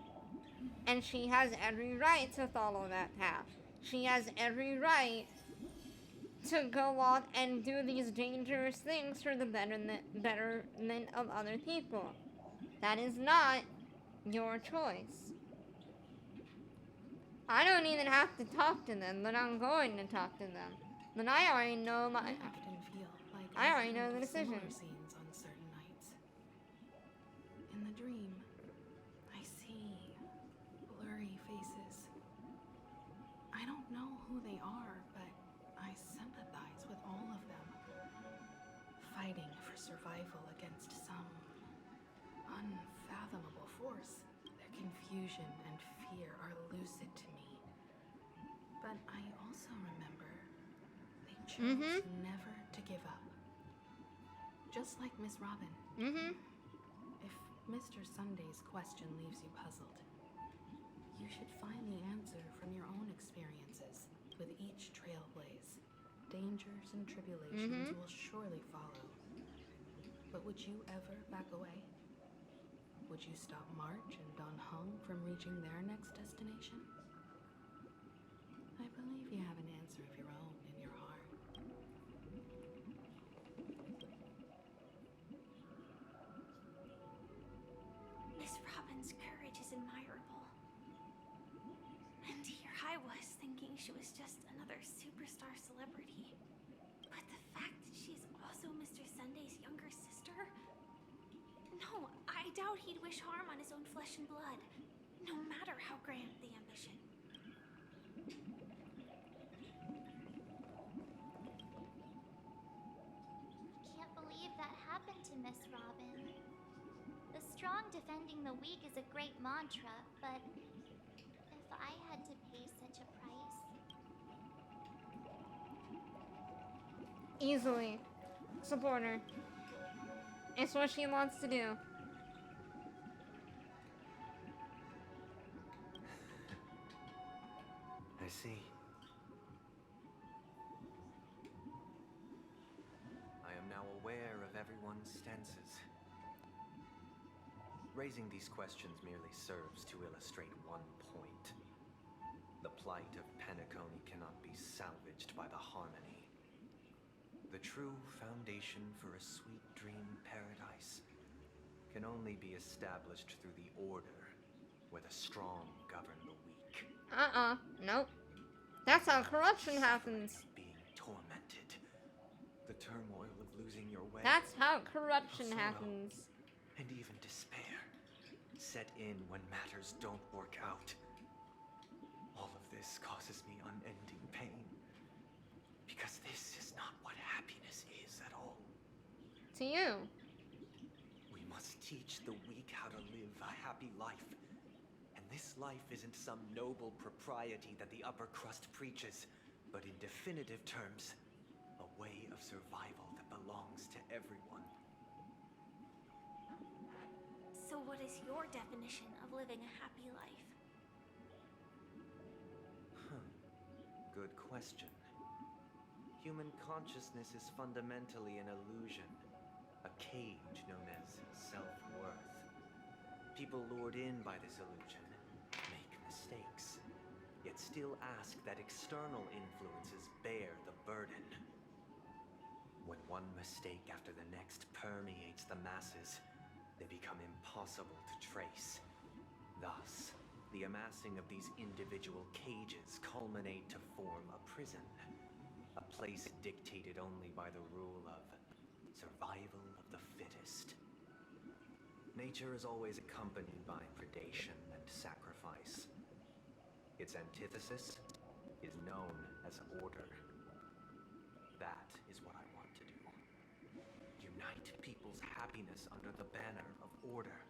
And she has every right to follow that path. She has every right to go off and do these dangerous things for the betterment of other people. That is not your choice. I don't even have to talk to them, but I'm going to talk to them. But I already know I often feel like I already I've know the had decision. similar scenes on certain nights. In the dream, I see blurry faces. I don't know who they are, but I sympathize with all of them. Fighting for survival against some unfathomable force. Their confusion and fear are lucid to me. But I also remember they chose never to give up. Just like Miss Robin. If Mr. Sunday's question leaves you puzzled, you should find the answer from your own experiences with each trailblaze. Dangers and tribulations will surely follow. But would you ever back away? Would you stop March and Don Hung from reaching their next destination? I believe you have an answer of your own in your heart. Miss Robin's courage is admirable. And here I was thinking she was just another superstar celebrity. But the fact that she's also Mr. Sunday's younger sister? No, I doubt he'd wish harm on his own flesh and blood, no matter how grand the ambition. I can't believe that happened to Miss Robin. The strong defending the weak is a great mantra, but if I had to pay such a price... Easily. Support her. It's what she wants to do. I see. I am now aware of everyone's stances. Raising these questions merely serves to illustrate one point. The plight of Penacony cannot be salvaged by the harmony. The true foundation for a sweet dream paradise can only be established through the order where the strong govern the weak. Nope. That's how corruption happens. Being tormented. The turmoil of losing your way. That's how corruption sorrow, happens. And even despair set in when matters don't work out. All of this causes me unending pain. Because this is not what happiness is at all. To you. We must teach the weak how to live a happy life. And this life isn't some noble propriety that the upper crust preaches, but in definitive terms, a way of survival that belongs to everyone. So what is your definition of living a happy life? Good question. Human consciousness is fundamentally an illusion, a cage known as self-worth. People lured in by this illusion make mistakes, yet still ask that external influences bear the burden. When one mistake after the next permeates the masses, they become impossible to trace. Thus, the amassing of these individual cages culminate to form a prison, a place dictated only by the rule of survival of the fittest. Nature is always accompanied by predation and sacrifice. Its antithesis is known as order. That is what I want to do. Unite people's happiness under the banner of order.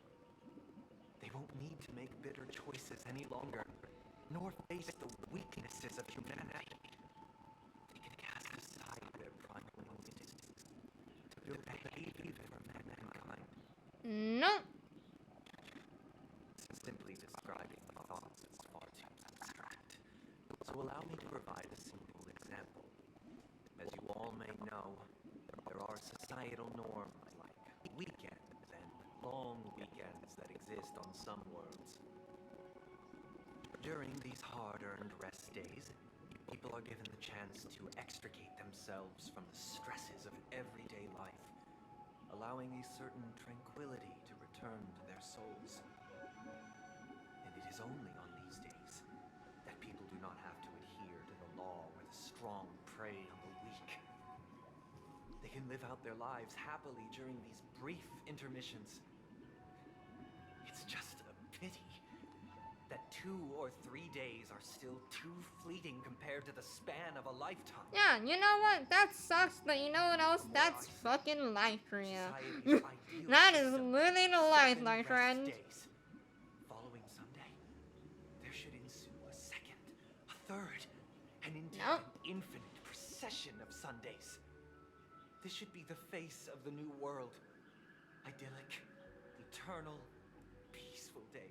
They won't need to make bitter choices any longer, nor face the weaknesses of humanity. They can cast aside their primal instincts to build a haven for mankind. No. Simply describing my thoughts is far too abstract. So allow me to provide a simple example. As you all may know, there are societal norms like weekends and long weekends that exist on some worlds. During these hard-earned rest days, people are given the chance to extricate themselves from the stresses of everyday life, allowing a certain tranquility to return to their souls. And it is only on these days that people do not have to adhere to the law where the strong prey on the weak. They can live out their lives happily during these brief intermissions. It's just a pity that 2 or 3 days are still too fleeting compared to the span of a lifetime. Yeah, you know what? That sucks, but you know what else? That's fucking life, Rhea. That is living a life, my friend. Following Sunday, there should ensue a second, a third, and indeed Nope. an infinite procession of Sundays. This should be the face of the new world. Idyllic, eternal, peaceful days.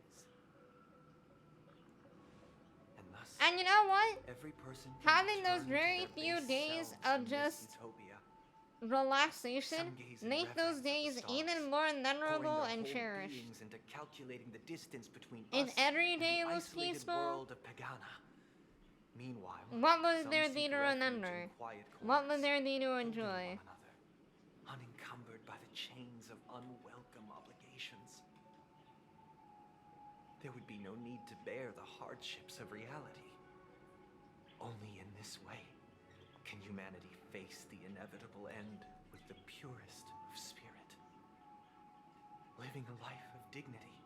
And you know what? Every person having those very few days of just relaxation make those days even more memorable and cherished. Into calculating the distance between if us every day and the was isolated peaceful, world of Pagana. Meanwhile, what would some there seek be to refuge in remember? quiet What corners, would there be to holding enjoy? one another, unencumbered by the chains of unwelcome obligations. There would be no need to bear the hardships of reality. Only in this way can humanity face the inevitable end with the purest of spirit, living a life of dignity.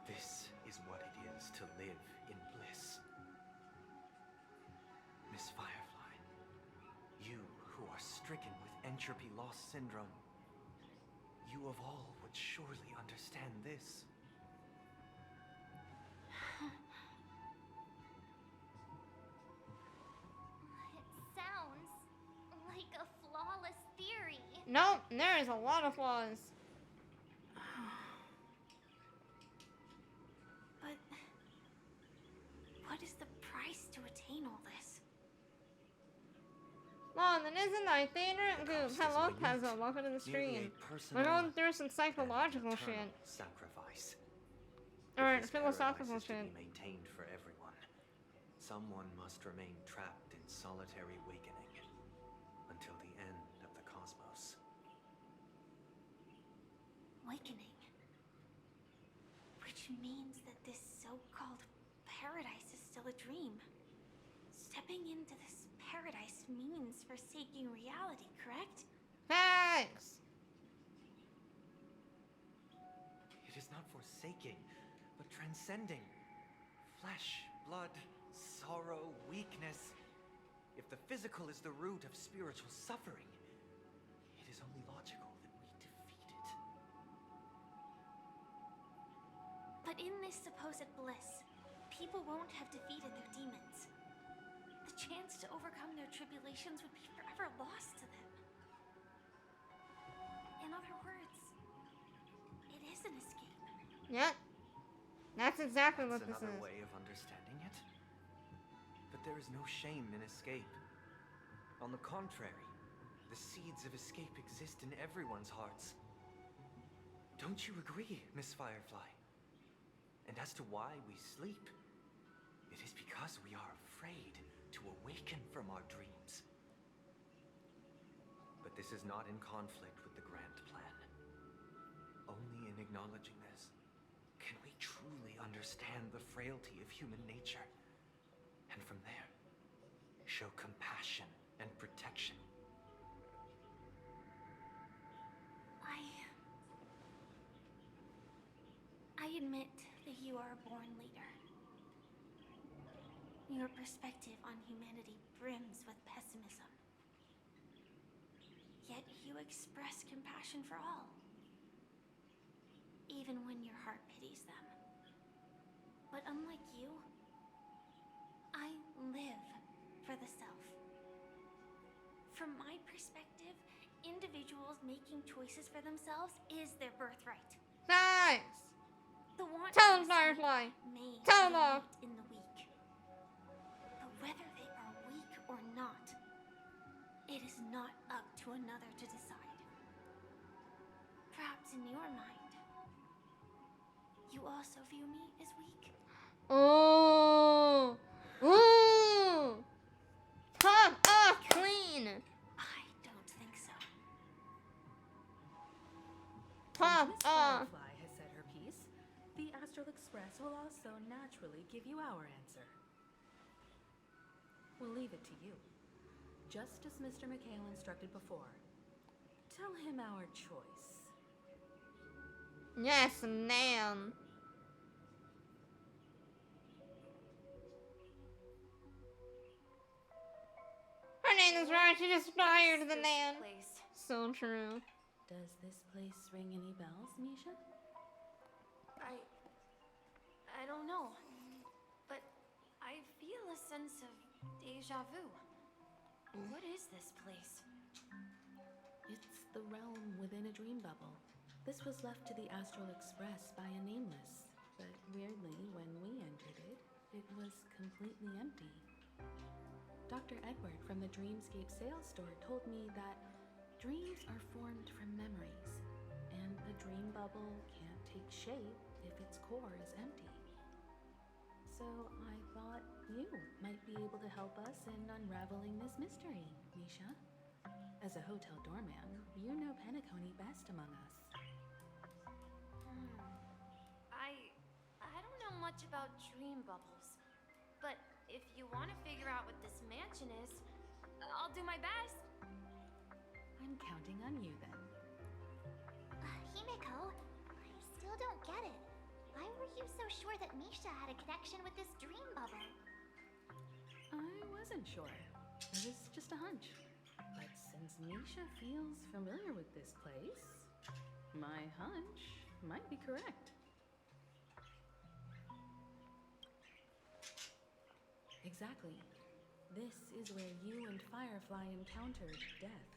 This is what it is to live in bliss. Miss Firefly, you who are stricken with entropy loss syndrome, you of all would surely understand this. Like a flawless theory. Nope, there is a lot of flaws. But what is the price to attain all this? Mom, it isn't my favorite group. Hello, Peasant. Welcome to the stream. We're going through some psychological shit. Sacrifice. Or If this philosophical paradise is to shit. be maintained for everyone, someone must remain trapped in solitary awakening until the end of the cosmos. Awakening. Which means that this so-called paradise is still a dream. Stepping into this paradise means forsaking reality, correct? Thanks! It is not forsaking, but transcending. Flesh, blood, sorrow, weakness. If the physical is the root of spiritual suffering, it is only logical that we defeat it. But in this supposed bliss, people won't have defeated their demons. The chance to overcome their tribulations would be forever lost to them. In other words, it is an escape. Yep. That's exactly what That's this another is. way of understanding it. But there is no shame in escape. On the contrary, the seeds of escape exist in everyone's hearts. Don't you agree, Miss Firefly? And as to why we sleep, it is because we are afraid to awaken from our dreams. But this is not in conflict with the grand plan. Only in acknowledging this can we truly understand the frailty of human nature, and from there, show compassion and protection. I admit that you are a born leader. Your perspective on humanity brims with pessimism. Yet you express compassion for all, even when your heart pities them. But unlike you, I live for the self. From my perspective, individuals making choices for themselves is their birthright. Thanks! The want Tell to him, Firefly! may Tell him all! alienate in the weak. But whether they are weak or not, it is not up to another to decide. Perhaps in your mind, you also view me as weak. Oh! Ooh! Pop off, Queen! I don't think so. Pop Miss off! Firefly has said her piece. The Astral Express will also naturally give you our answer. We'll leave it to you. Just as Mr. McHale instructed before. Tell him our choice. Yes, ma'am. Her name is right, she just fired the man. So true. Does this place ring any bells, Misha? I don't know, but I feel a sense of deja vu. What is this place? It's the realm within a dream bubble. This was left to the Astral Express by a nameless, but weirdly, when we entered it, it was completely empty. Dr. Edward from the Dreamscape sales store told me that dreams are formed from memories, and a dream bubble can't take shape if its core is empty. So I thought you might be able to help us in unraveling this mystery, Misha. As a hotel doorman, you know Penacony best among us. I don't know much about dream bubbles, but if you want to figure out what this mansion is, I'll do my best. I'm counting on you then. Himeko, I still don't get it. Why were you so sure that Misha had a connection with this dream bubble? I wasn't sure. It was just a hunch. But since Misha feels familiar with this place, my hunch might be correct. Exactly. This is where you and Firefly encountered death,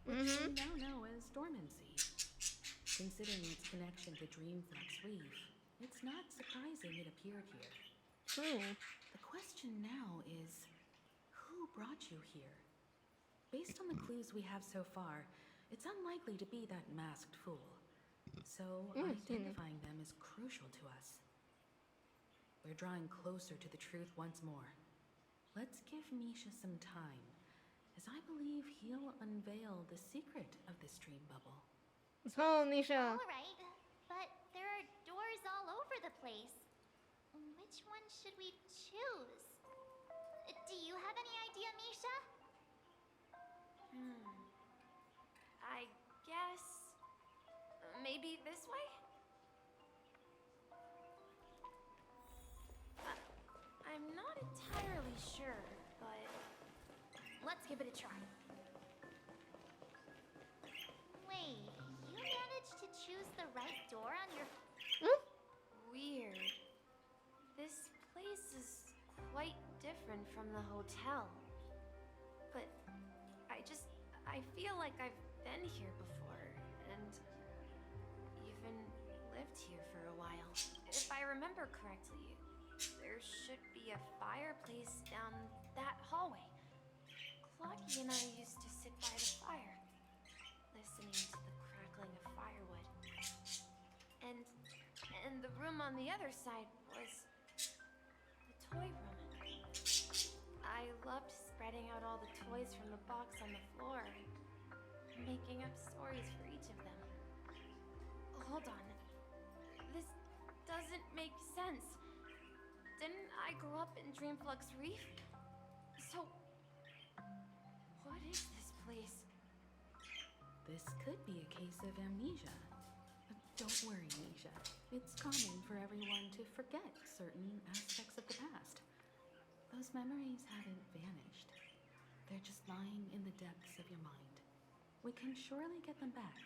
which we now know as dormancy. Considering its connection to Dreamflex Reef, it's not surprising it appeared here. True. The question now is, who brought you here? Based on the clues we have so far, it's unlikely to be that masked fool. So identifying them is crucial to us. We're drawing closer to the truth once more. Let's give Misha some time, as I believe he'll unveil the secret of this dream bubble. Let's go, Misha. All right, but there are doors all over the place. Which one should we choose? Do you have any idea, Misha? I guess maybe this way? I'm not entirely sure, but let's give it a try. Wait, you managed to choose the right door on your... Weird. This place is quite different from the hotel. But I feel like I've been here before, and even lived lived here for a while. If I remember correctly, there should be a fireplace down that hallway. Clocky and I used to sit by the fire, listening to the crackling of firewood. And the room on the other side was the toy room. I loved spreading out all the toys from the box on the floor and making up stories for each of them. Hold on. This doesn't make sense. Didn't I grow up in Dreamflux Reef? So, what is this place? This could be a case of amnesia. But don't worry, Nisha. It's common for everyone to forget certain aspects of the past. Those memories haven't vanished. They're just lying in the depths of your mind. We can surely get them back.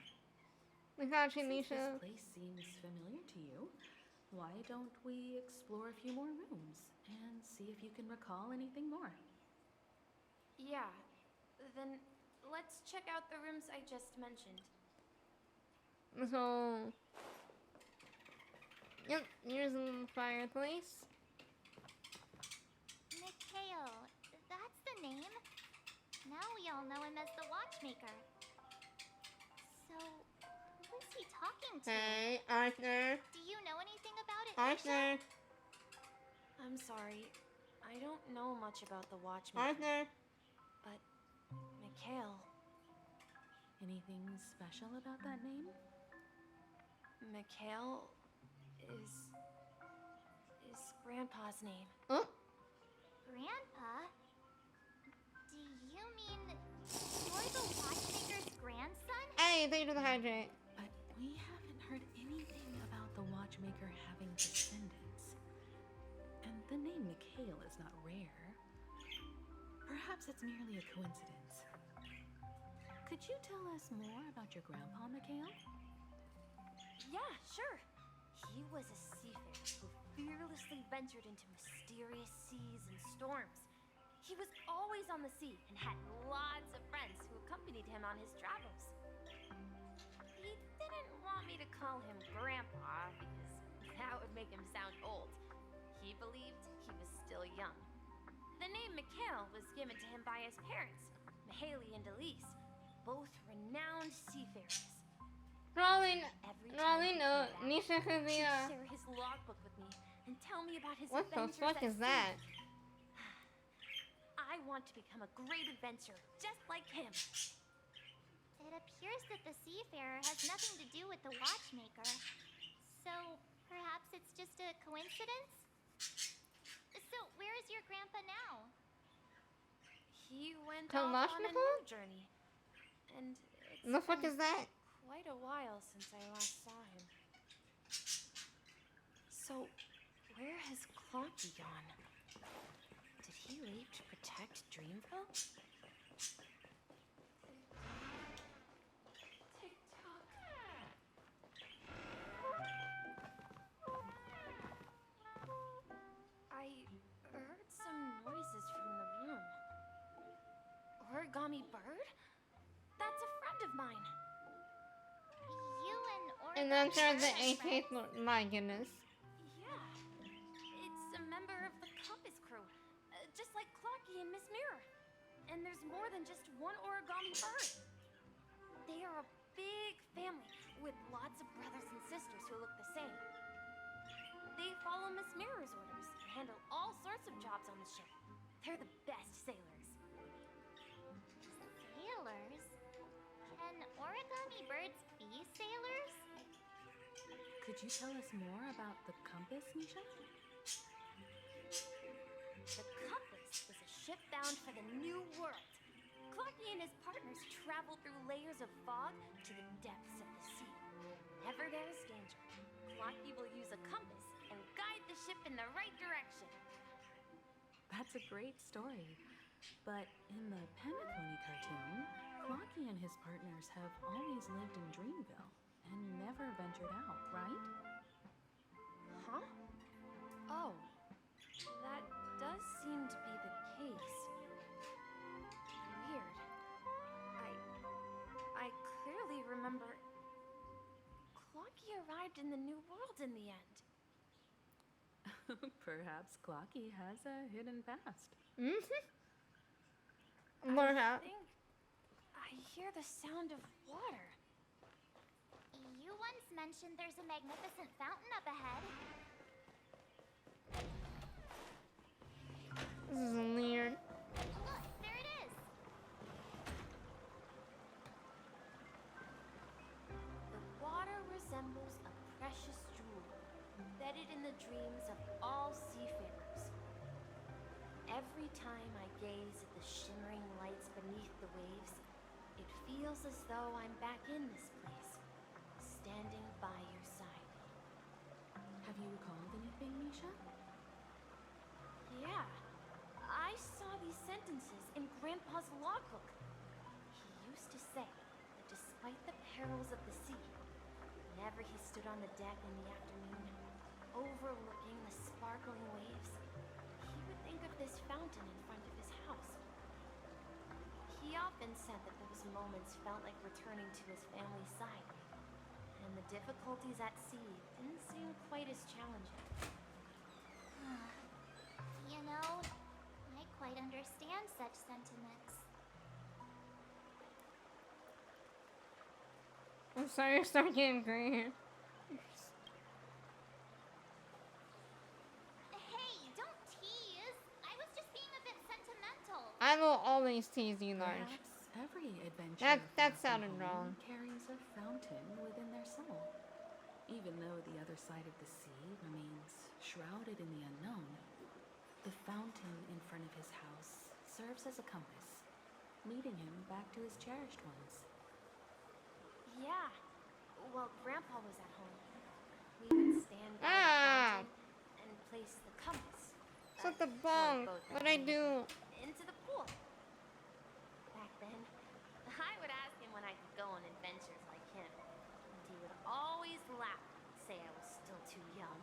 We got you, Since Nisha. this place seems familiar to you, why don't we explore a few more rooms and see if you can recall anything more? Yeah. Then let's check out the rooms I just mentioned. So, yep, here's a fireplace. Mikhail, that's the name. Now we all know him as the Watchmaker. So, who is he talking to? Hey, Arthur. Do you know anything about it, Arthur. I'm sorry. I don't know much about the Watchmaker. Arthur. But, Mikhail. Anything special about that name? Mikhail is Grandpa's name. Oh. Grandpa? Do you mean you're the Watchmaker's grandson? Hey, thank you for the hydrate. But we haven't heard anything about the Watchmaker having descendants. And the name Mikhail is not rare. Perhaps it's merely a coincidence. Could you tell us more about your grandpa, Mikhail? Yeah, sure. He was a seafarer who fearlessly ventured into mysterious seas and storms. He was always on the sea and had lots of friends who accompanied him on his travels. He didn't want me to call him Grandpa because that would make him sound old. He believed he was still young. The name Mikhail was given to him by his parents, Mihaly and Elise, both renowned seafarers. Probably no. Back, Nisha could be he'd a. share his logbook with me and tell me about his What the adventures fuck at is sea. that? I want to become a great adventurer, just like him. It appears that the seafarer has nothing to do with the Watchmaker. So, perhaps it's just a coincidence? So, where is your grandpa now? He went To off on a Watchmaker? new journey. And it's The fuck been is that? quite a while since I last saw him. So, where has Clocky gone? Did he leave to protect Dreamville? Tick-tock. I heard some noises from the room. Origami Bird? That's a friend of mine. You and Origami And then there's the Bird are 18th. friends? My goodness. Yeah. It's a member of the Compass crew. Just like Clocky and Miss Mirror. And there's more than just one Origami Bird. They are a big family with lots of brothers and sisters who look the same. They follow Miss Mirror's orders and handle all sorts of jobs on the ship. They're the best sailors. Sailors? Can Origami Birds be sailors? Could you tell us more about the compass, Nisha? The Compass is a ship bound for the New World. Clocky and his partners travel through layers of fog to the depths of the sea. Whenever there is danger, Clocky will use a compass and guide the ship in the right direction. That's a great story. But in the Penacony cartoon, Clocky and his partners have always lived in Dreamville and never ventured out, right? Huh? Oh, that does seem to be the case. Weird. I clearly remember Clocky arrived arrived in the new world in the end. Perhaps Clocky has a hidden past. Perhaps. I think I hear the sound of water. You once mentioned there's a magnificent fountain up ahead. This is weird. Look, there it is. The water resembles a precious jewel, embedded in the dreams of all seafarers. Every time I gaze at the shimmering lights beneath the waves, it feels as though I'm back in this place, standing by your side. Have you recalled anything, Misha? Yeah, I saw these sentences in Grandpa's logbook. He used to say that despite the perils of the sea, whenever he stood on the deck in the afternoon, overlooking the sparkling waves, he would think of this fountain in front of his house. He often said that those moments felt like returning to his family's side, and the difficulties at sea didn't seem quite as challenging. You know, I quite understand such sentiments. I'm sorry, I started getting gray. Hey, don't tease. I was just being a bit sentimental. I will always tease you, Large. Perhaps every adventure That far sounded from wrong. home carries a fountain within their soul. Even though the other side of the sea remains shrouded in the unknown, the fountain in front of his house serves as a compass, leading him back to his cherished ones. Yeah. Well, Grandpa was at home. We would stand by the fountain and place the compass. Such a bong. What'd I do? Into the pool. Back then, I would ask him when I could go on adventures like him. And he would always laugh and say I was still too young.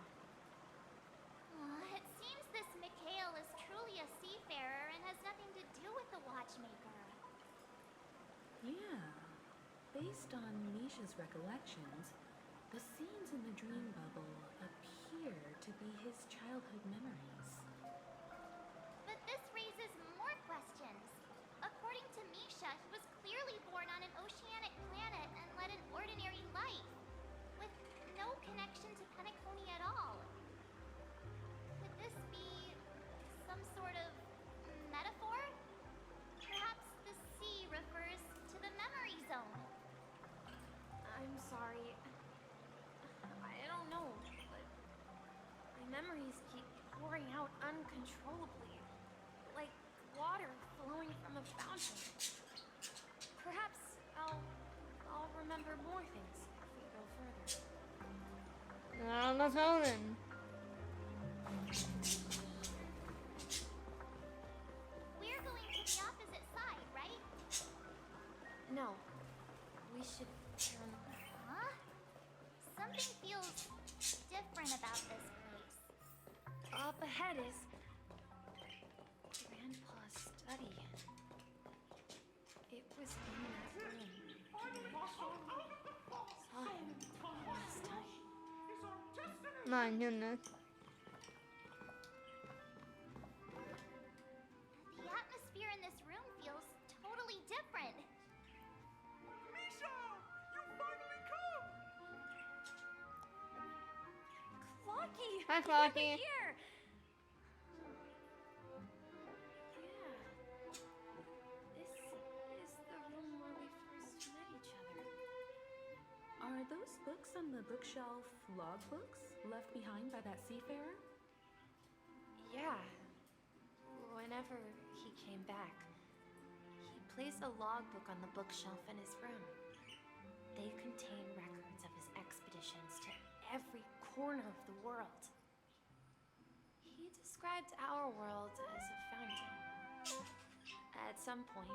It seems this Mikhail is truly a seafarer and has nothing to do with the watchmaker. Yeah. Based on Misha's recollections, the scenes in the dream bubble appear to be his childhood memories. But this raises more questions. According to Misha, he was clearly born on an oceanic planet and led an ordinary life, with no connection to Penacony at all. Could this be some sort of metaphor? Perhaps the sea refers to the memory zone. I'm sorry. I don't know, but my memories keep pouring out uncontrollably, like water flowing from a fountain. Perhaps I'll remember more things if we go further. Let's go then. We're going to the opposite side, right? No, we should turn. Huh? Something feels different about this place. Up ahead is Grandpa's study. It was in that room. Saw him last time. My goodness. The atmosphere in this room feels totally different. Misha! You finally come! Clocky! Hi, Clocky. You're here! This is the room where we first met each other. Are those books on the bookshelf logbooks left behind by that seafarer? Yeah. Whenever he came back, he placed a logbook on the bookshelf in his room. They contain records of his expeditions to every corner of the world. He described our world as a fountain. At some point,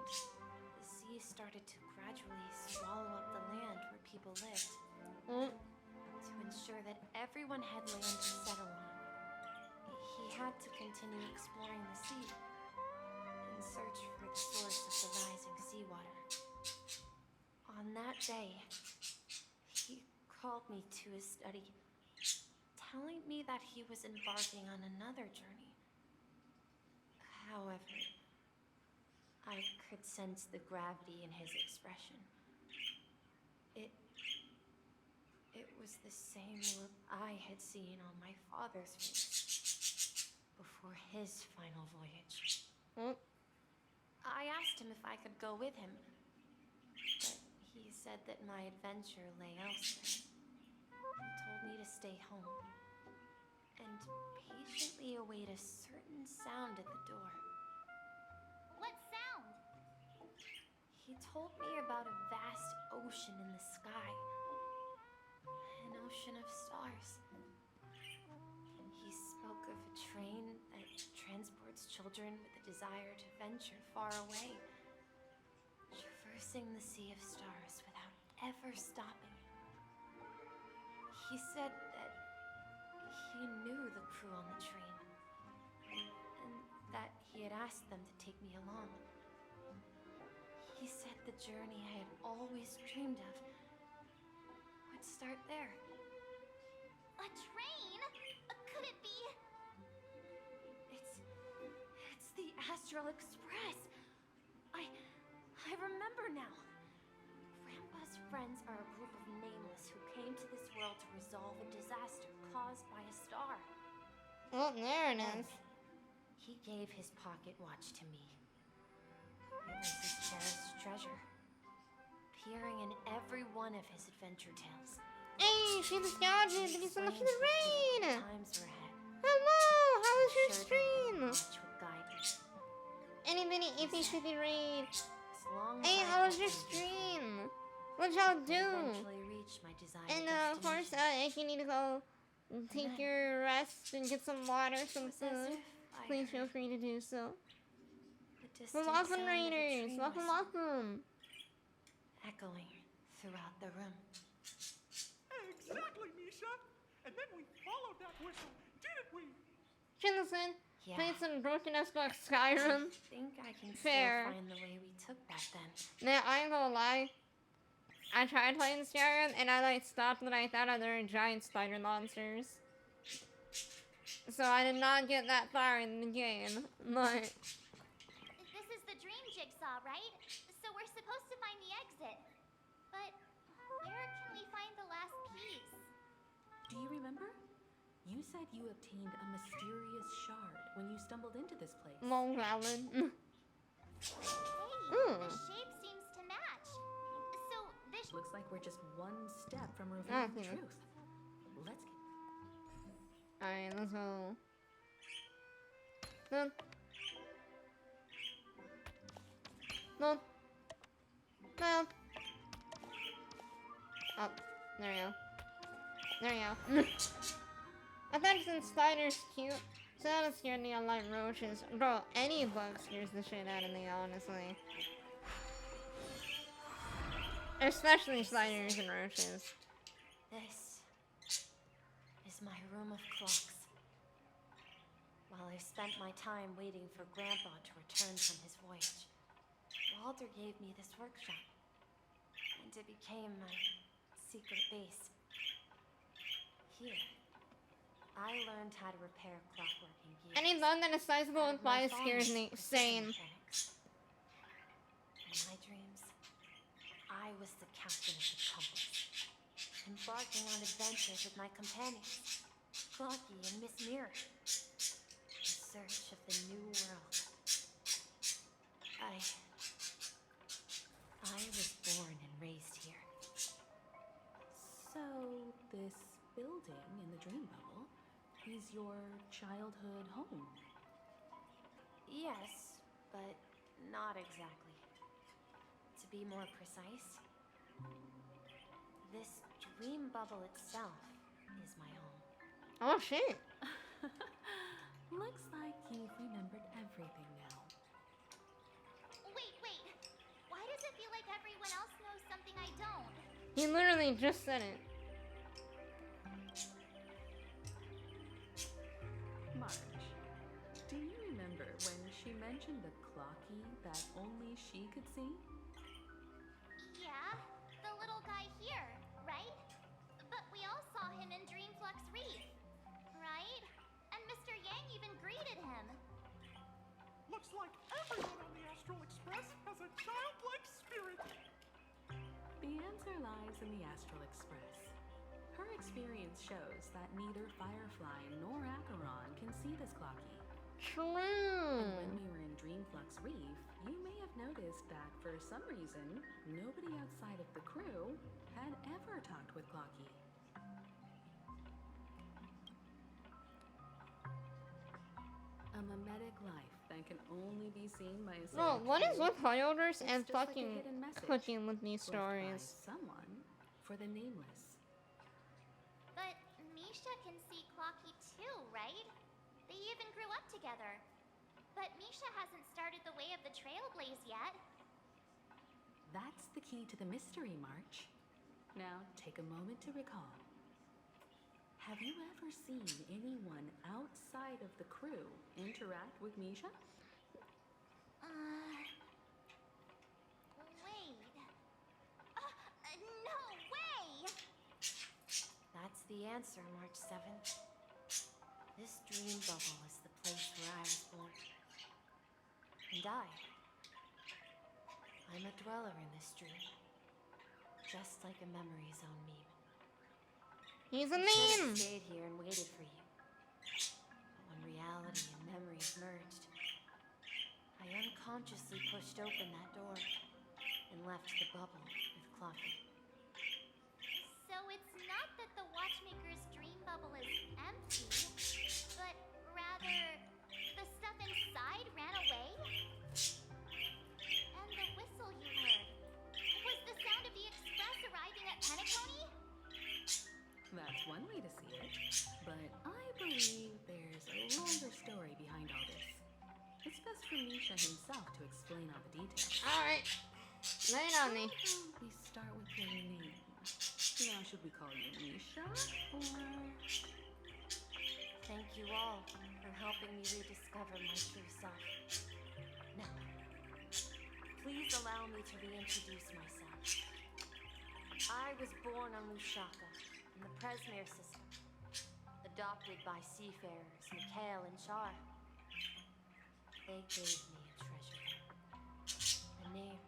the sea started to gradually swallow up the land where people lived. To ensure that everyone had land to settle on, he had to continue exploring the sea in search for the source of the rising seawater. On that day, he called me to his study, telling me that he was embarking on another journey. However, I could sense the gravity in his expression. It was the same look I had seen on my father's face before his final voyage. I asked him if I could go with him, but he said that my adventure lay elsewhere. He told me to stay home and patiently await a certain sound at the door. What sound? He told me about a vast ocean in the sky. An ocean of stars. He spoke of a train that transports children with a desire to venture far away, traversing the sea of stars without ever stopping. He said that he knew the crew on the train, and that he had asked them to take me along. He said the journey I had always dreamed of would start there. A train? Could it be? It's the Astral Express. I remember now. Grandpa's friends are a group of nameless who came to this world to resolve a disaster caused by a star. Oh, there it is. He gave his pocket watch to me. It was his cherished treasure, appearing in every one of his adventure tales. Hey, she's nostalgic. Thank you so much for the raid. Times were ahead. Hello, how was your Assured me stream? that watch would guide me. Anybody iffy shitty raid? As long as Hey, I how was kept your moving, stream? What y'all I do? eventually reached my desired And of course, destination. if you need to go take your rest and get some water, some It was as food, if I please feel heard free to do so. the distant Well, welcome, sound of a raiders. train Welcome, whistle welcome. echoing throughout the room. Exactly, Misha. And then we followed that whistle, didn't we? Chinlison, Yeah. played some broken ass like Skyrim. I think I can Fair. still find the way we took back then. Now, I ain't gonna lie. I tried playing Skyrim and I like stopped when I thought there were giant spider monsters. So I did not get that far in the game. Like, This is the dream jigsaw, right? So we're supposed to find the exit. But where can we find the last piece? Do you remember? You said you obtained a mysterious shard when you stumbled into this place. Long Valley. Hey, Ooh. the shape seems to match. So this Looks like we're just one step from revealing the Okay. truth. Let's get... Alright, let's go. No. No. No. Oh, there we go. There we go. I thought since spiders cute, so that would scare me unlike roaches. Bro, any bug scares the shit out of me, honestly. Especially spiders and roaches. This is my room of clocks. While I spent my time waiting for Grandpa to return from his voyage, Walter gave me this workshop, and it became my secret base. Here, I learned how to repair clockworking gears. Any bug that is sizable out and of my flies scares me. fondness for Same. mechanics. In my dreams, I was the captain of the compass, embarking on adventures with my companions, Clocky and Miss Mirror, in search of the new world. I was born and raised here. So, this building in the dream bubble is your childhood home? Yes, but not exactly. To be more precise, this dream bubble itself is my home. Oh shit. Looks like you've remembered everything now. Wait. Why does it feel like everyone else knows something I don't? He literally just said it. Marge, do you remember when she mentioned the clocky that only she could see? Yeah, the little guy here, right? saw him in Dreamflux Reef, right? And Mr. Yang even greeted him. Looks like everyone on the Astral Express has a childlike spirit. The answer lies in the Astral Express. Her experience shows that neither Firefly nor Acheron can see this Clocky. True. And when we were in Dreamflux Reef, you may have noticed that for some reason, nobody outside of the crew had ever talked with Clocky. A mimetic life that can only be seen by a No, what is with Hyoders and It's just like a fucking hidden message cooking with these left by stories? someone for the nameless. But Misha can see Clocky too, right? They even grew up together. But Misha hasn't started the way of the Trailblaze yet. That's the key to the mystery, March. Now, take a moment to recall. Have you ever seen anyone outside of the crew interact with Misha? Wait. No way! That's the answer, March 7th. This dream bubble is the place where I was born. And I'm a dweller in this dream. Just like a memory zone meme. He's a I should have meme! stayed here and waited for you. But when reality and memories merged, I unconsciously pushed open that door and left the bubble with Clocky. So it's not that the Watchmaker's dream bubble is empty, but rather the stuff inside ran away? And the whistle you heard was the sound of the express arriving at Penacony? That's one way to see it, but I believe there's a longer story behind all this. It's best for Misha himself to explain all the details. Alright. Lay it on me. How about we start with your name? Now, should we call you Misha, or... Thank you all for helping me rediscover my true self. Now, please allow me to reintroduce myself. I was born on Lushaka, in the Presmere system, adopted by seafarers Mikhail and Char. They gave me a treasure, a name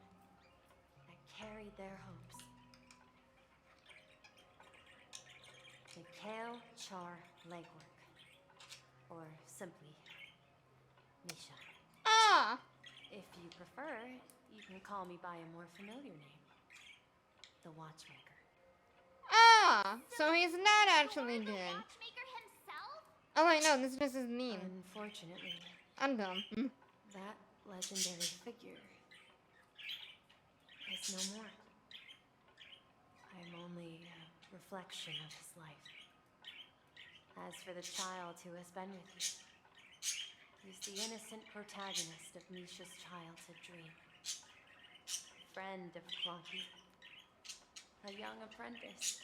that carried their hopes. Mikhail Char Legwork, or simply Misha. Ah! If you prefer, you can call me by a more familiar name, the Watchmaker. Ah! So he's not actually dead. Watchmaker himself? Oh wait, no, this is his meme. Unfortunately, I'm dumb. that legendary figure is no more. I'm only a reflection of his life. As for the child who has been with you, he's the innocent protagonist of Misha's childhood dream. Friend of Clocky, a young apprentice,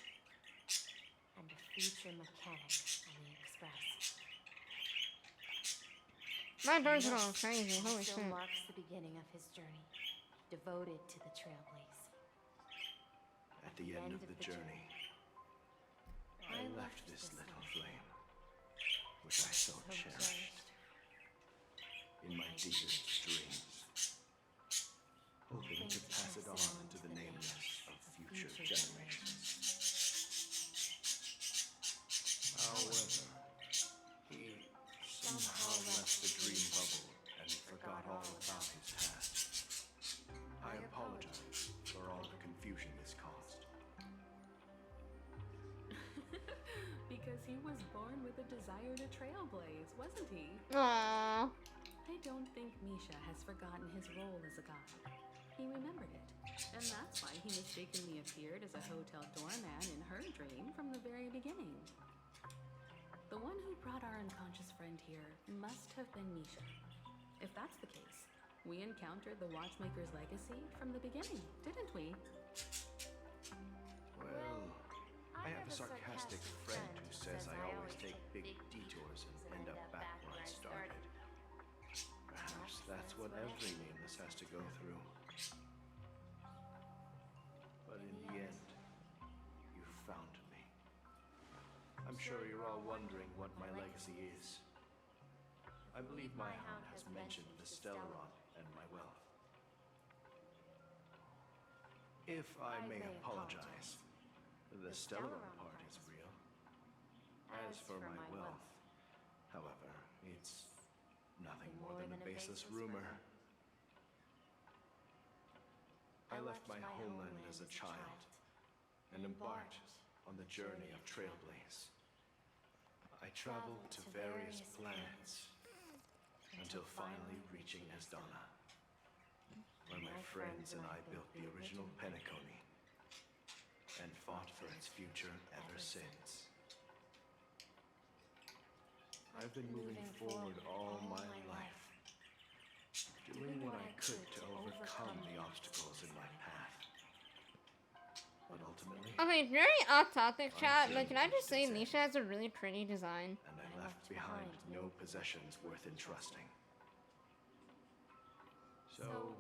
and a future mechanic on the Express. My birds are all This crazy, holy also shit. marks the beginning of his journey, devoted to the Trailblaze. At the end of the journey, I left this little flame, which I so cherished, in my deepest dreams, hoping to pass it on to the nameless of future generations. However, he somehow left the dream bubble and forgot all about his past. I apologize for all the confusion this caused. Because he was born with a desire to trailblaze, wasn't he? Aww. I don't think Misha has forgotten his role as a god. He remembered it, and that's why he mistakenly appeared as a hotel doorman in her dream from the very beginning. The one who brought our unconscious friend here must have been Misha. If that's the case, we encountered the Watchmaker's legacy from the beginning, didn't we? Well, I have a sarcastic friend who says I always take big detours and end up back where I started. Perhaps that's what every nameless has to go through. But in the end, you found me. sure you're all wondering what my legacy is. I believe my hound has mentioned the Stellaron and my wealth. If I may apologize, the Stellaron part is real. As for my wealth, however, it's nothing more than a baseless rumor. I left my homeland as a child and embarked on the journey of Trailblaze. I traveled to various planets until finally reaching Asdana, where my friends and I built the original Penacony and fought for its future ever since. I've been moving forward all my life, doing what I could to overcome the obstacles in my path. But ultimately, Okay, very off-topic, chat, but can I just say Misha has a really pretty design? and I left behind no possessions worth entrusting. So,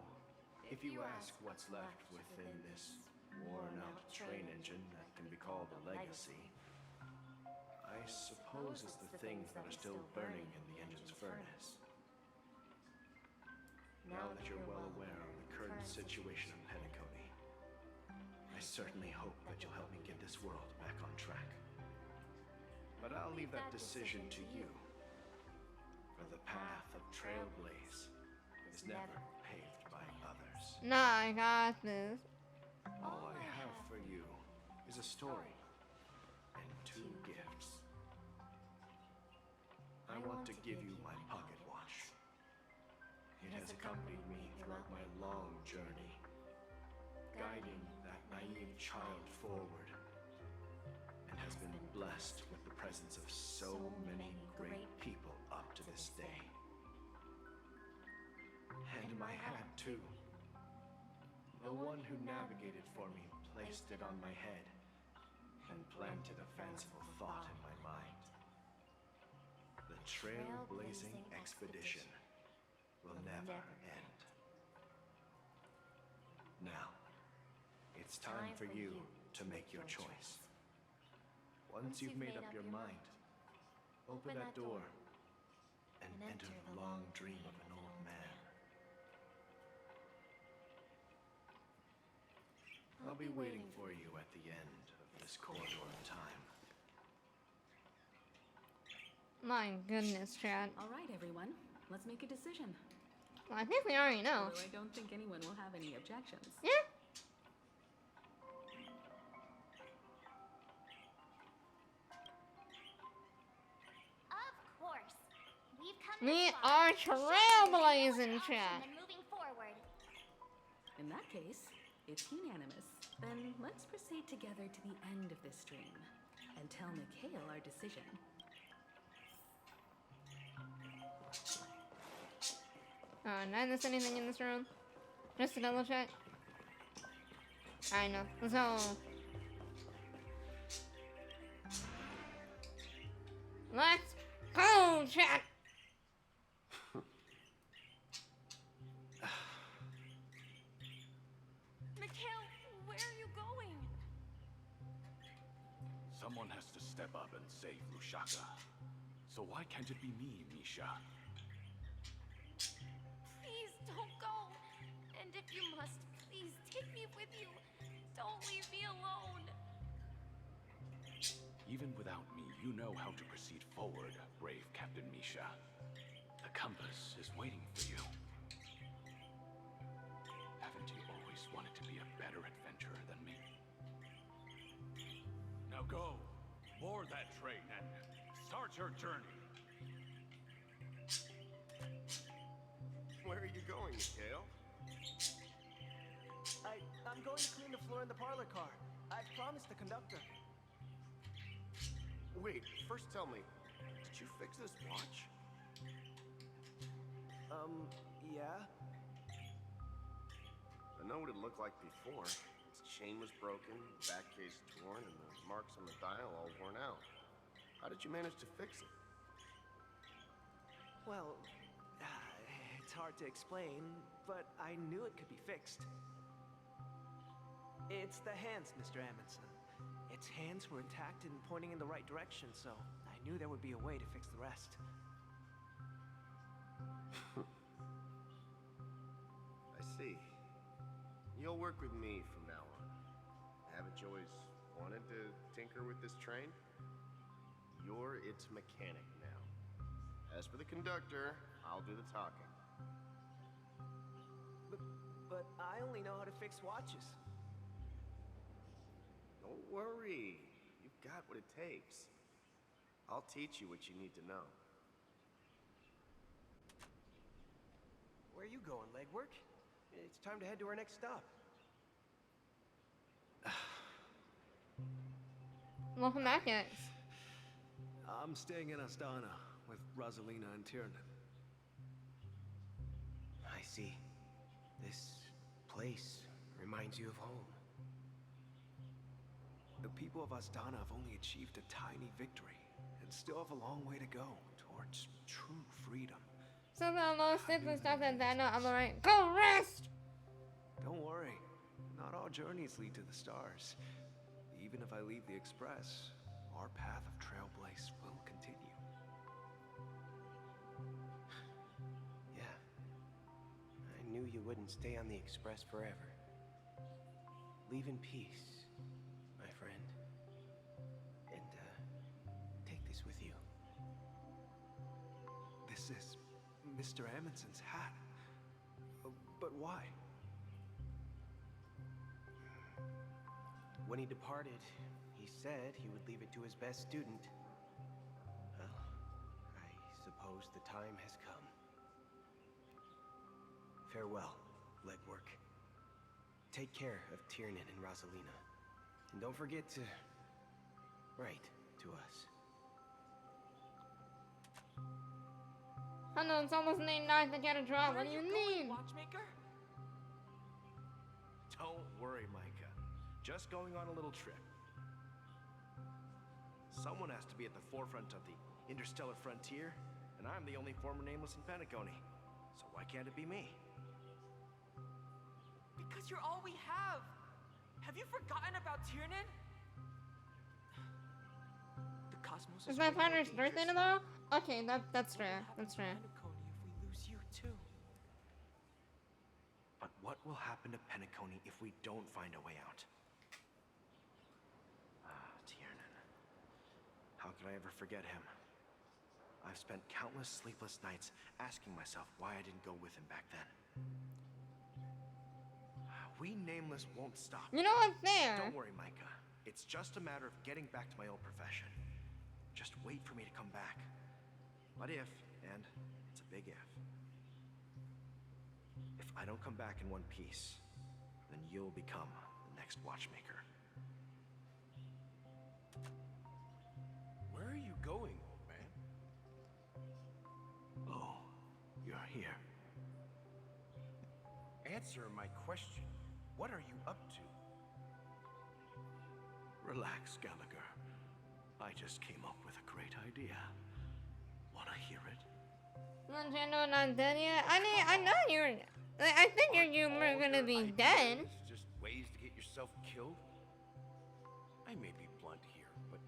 if you ask what's left within this worn-out train engine that can be called a legacy, I suppose it's the things that are still burning in the engine's furnace. Now that you're well aware of the current situation of Penacony, I certainly hope that you'll help me get this world back on track. But I'll leave that decision to you, for the path of Trailblaze is never paved by others. Nah, I got this. All I have for you is a story and 2 gifts. I want to give you my pocket watch. It has accompanied me throughout my long journey, guiding that naive child forward, and has been blessed with the presence of so many great people up to this day. And my hat, too. The one who navigated for me placed it on my head and planted a fanciful thought in my mind. The trailblazing expedition will never end. Now, it's time for you to make your choice. Once you've made up your mind, open that door and enter the long dream of an old man. I'll be waiting for you at the end of this corridor of time. My goodness, chat. All right, everyone. Let's make a decision. Well, I think we already know. Although I don't think anyone will have any objections. Yeah. Of course. We've come We this far are to show you trailblazing, there's no other chat. option than moving forward. In that case, it's unanimous. Then let's proceed together to the end of this stream and tell Mikhail our decision. Did I miss anything in this room? Just to double check. I know. So let's go, chat. Mikhail, where are you going? Someone has to step up and save Rushaka. So why can't it be me, Misha? Please don't go. And if you must, please take me with you. Don't leave me alone. Even without me, you know how to proceed forward, brave Captain Misha. The compass is waiting for you. Haven't you always wanted to be a better adventurer than me? Now go, board that train and start your journey. Where are you going, Mikhail? I'm going to clean the floor in the parlor car. I promised the conductor. Wait, first tell me, did you fix this watch? Yeah? I know what it looked like before. Its chain was broken, the back case torn, and the marks on the dial all worn out. How did you manage to fix it? Well, it's hard to explain, but I knew it could be fixed. It's the hands, Mr. Amundsen. Its hands were intact and pointing in the right direction, so I knew there would be a way to fix the rest. I see. You'll work with me from now on. Haven't you always wanted to tinker with this train? You're its mechanic now. As for the conductor, I'll do the talking. But I only know how to fix watches. Don't worry. You've got what it takes. I'll teach you what you need to know. Where are you going, legwork? It's time to head to our next stop. Welcome back, X. I'm staying in Astana with Rosalina and Tiernan. I see. This place reminds you of home. The people of Astana have only achieved a tiny victory and still have a long way to go towards true freedom. So the most simply stuff that Daniel, I'm alright. Go rest! Don't worry. Not all journeys lead to the stars. Even if I leave the Express, our path of Trailblaze will continue. Yeah. I knew you wouldn't stay on the Express forever. Leave in peace, my friend. And, take this with you. This is Mr. Amundsen's hat. But why? When he departed, he said he would leave it to his best student. Well, I suppose the time has come. Farewell, legwork. Take care of Tiernan and Rosalina. And don't forget to write to us. I know it's almost late night to get a drop. What do you need? Watchmaker? Don't worry, Micah. Just going on a little trip. Someone has to be at the forefront of the interstellar frontier, and I'm the only former nameless in Penacony. So why can't it be me? Because you're all we have. Have you forgotten about Tiernan? The cosmos Is is my way more partner's birthday dangerous tomorrow? Okay, that's fair. That's fair. Penacony if we lose you too. But what will happen to Penacony if we don't find a way out? Tiernan. How could I ever forget him? I've spent countless sleepless nights asking myself why I didn't go with him back then. We Nameless won't stop. You know what's fair? Don't worry, Micah. It's just a matter of getting back to my old profession. Just wait for me to come back. But if, and it's a big if I don't come back in one piece, then you'll become the next watchmaker. Where are you going, old man? Oh, you're here. Answer my question. What are you up to? Relax, Gallagher. I just came up with a great idea. Wanna hear it? Nintendo not dead yet? I know you're. I figured you were gonna be dead. Just ways to get yourself killed? I may be blunt here, but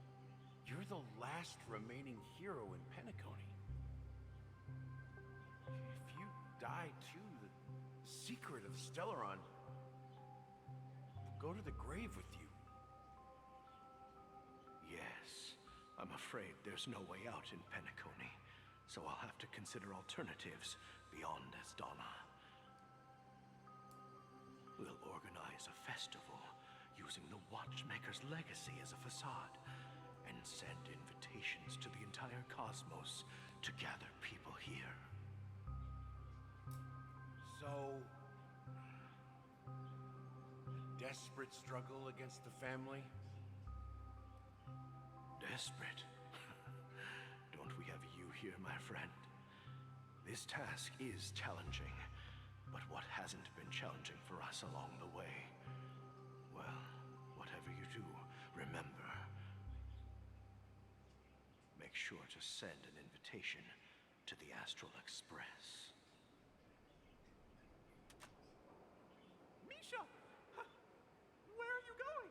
you're the last remaining hero in Penacony. If you die too, the secret of Stellaron will go to the grave with you. Yes, I'm afraid there's no way out in Penacony, so I'll have to consider alternatives beyond Astana. We'll organize a festival using the Watchmaker's legacy as a facade and send invitations to the entire cosmos to gather people here. So, a desperate struggle against the family? Desperate? Don't we have you here, my friend? This task is challenging, but what hasn't been challenging for us along the way? Well, whatever you do, remember, make sure to send an invitation to the Astral Express. Misha! Where are you going?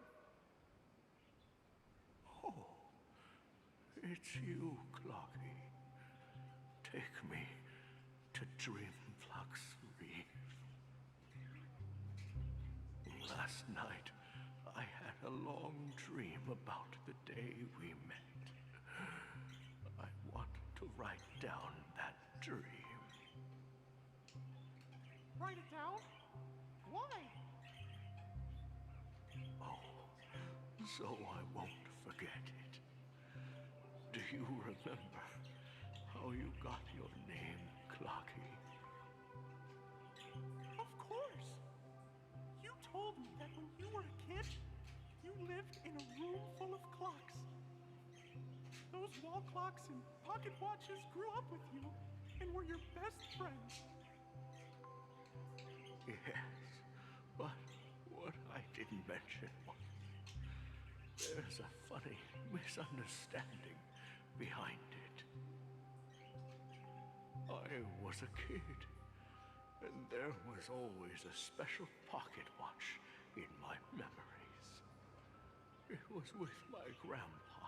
It's you, Clocky. Take me to Dreamflux Reef. Last night, I had a long dream about the day we met. I want to write down that dream. Write it down? Why? Oh, so I won't forget it. Do you remember how you got your name, Clocky? Of course! You told me that when you were a kid, you lived in a room full of clocks. Those wall clocks and pocket watches grew up with you and were your best friends. Yes, but what I didn't mention was there's a funny misunderstanding behind it. I was a kid, and there was always a special pocket watch in my memories. It was with my grandpa,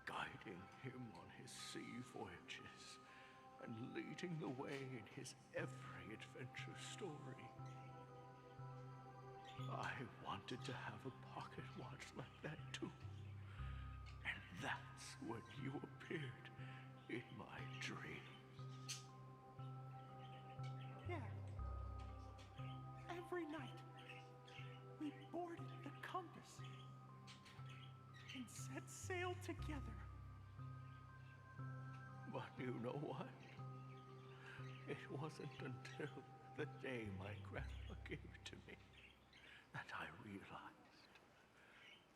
guiding him on his sea voyages and leading the way in his every adventure story. I wanted to have a pocket watch like that too. And that's when you appeared in my dreams. Yeah. Every night, we boarded the compass and set sail together. But you know what? It wasn't until the day my grandpa gave it to me that I realized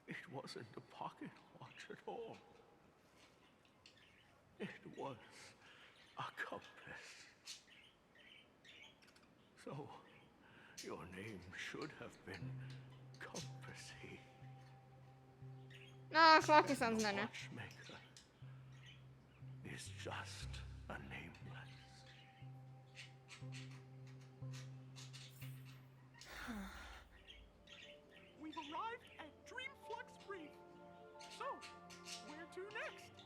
it wasn't a pocket watch at all. It was a compass. So, your name should have been Compassy. No, Clocky sounds better. Watchmaker is just a nameless. We've arrived at Dreamflux Reef. So, where to next?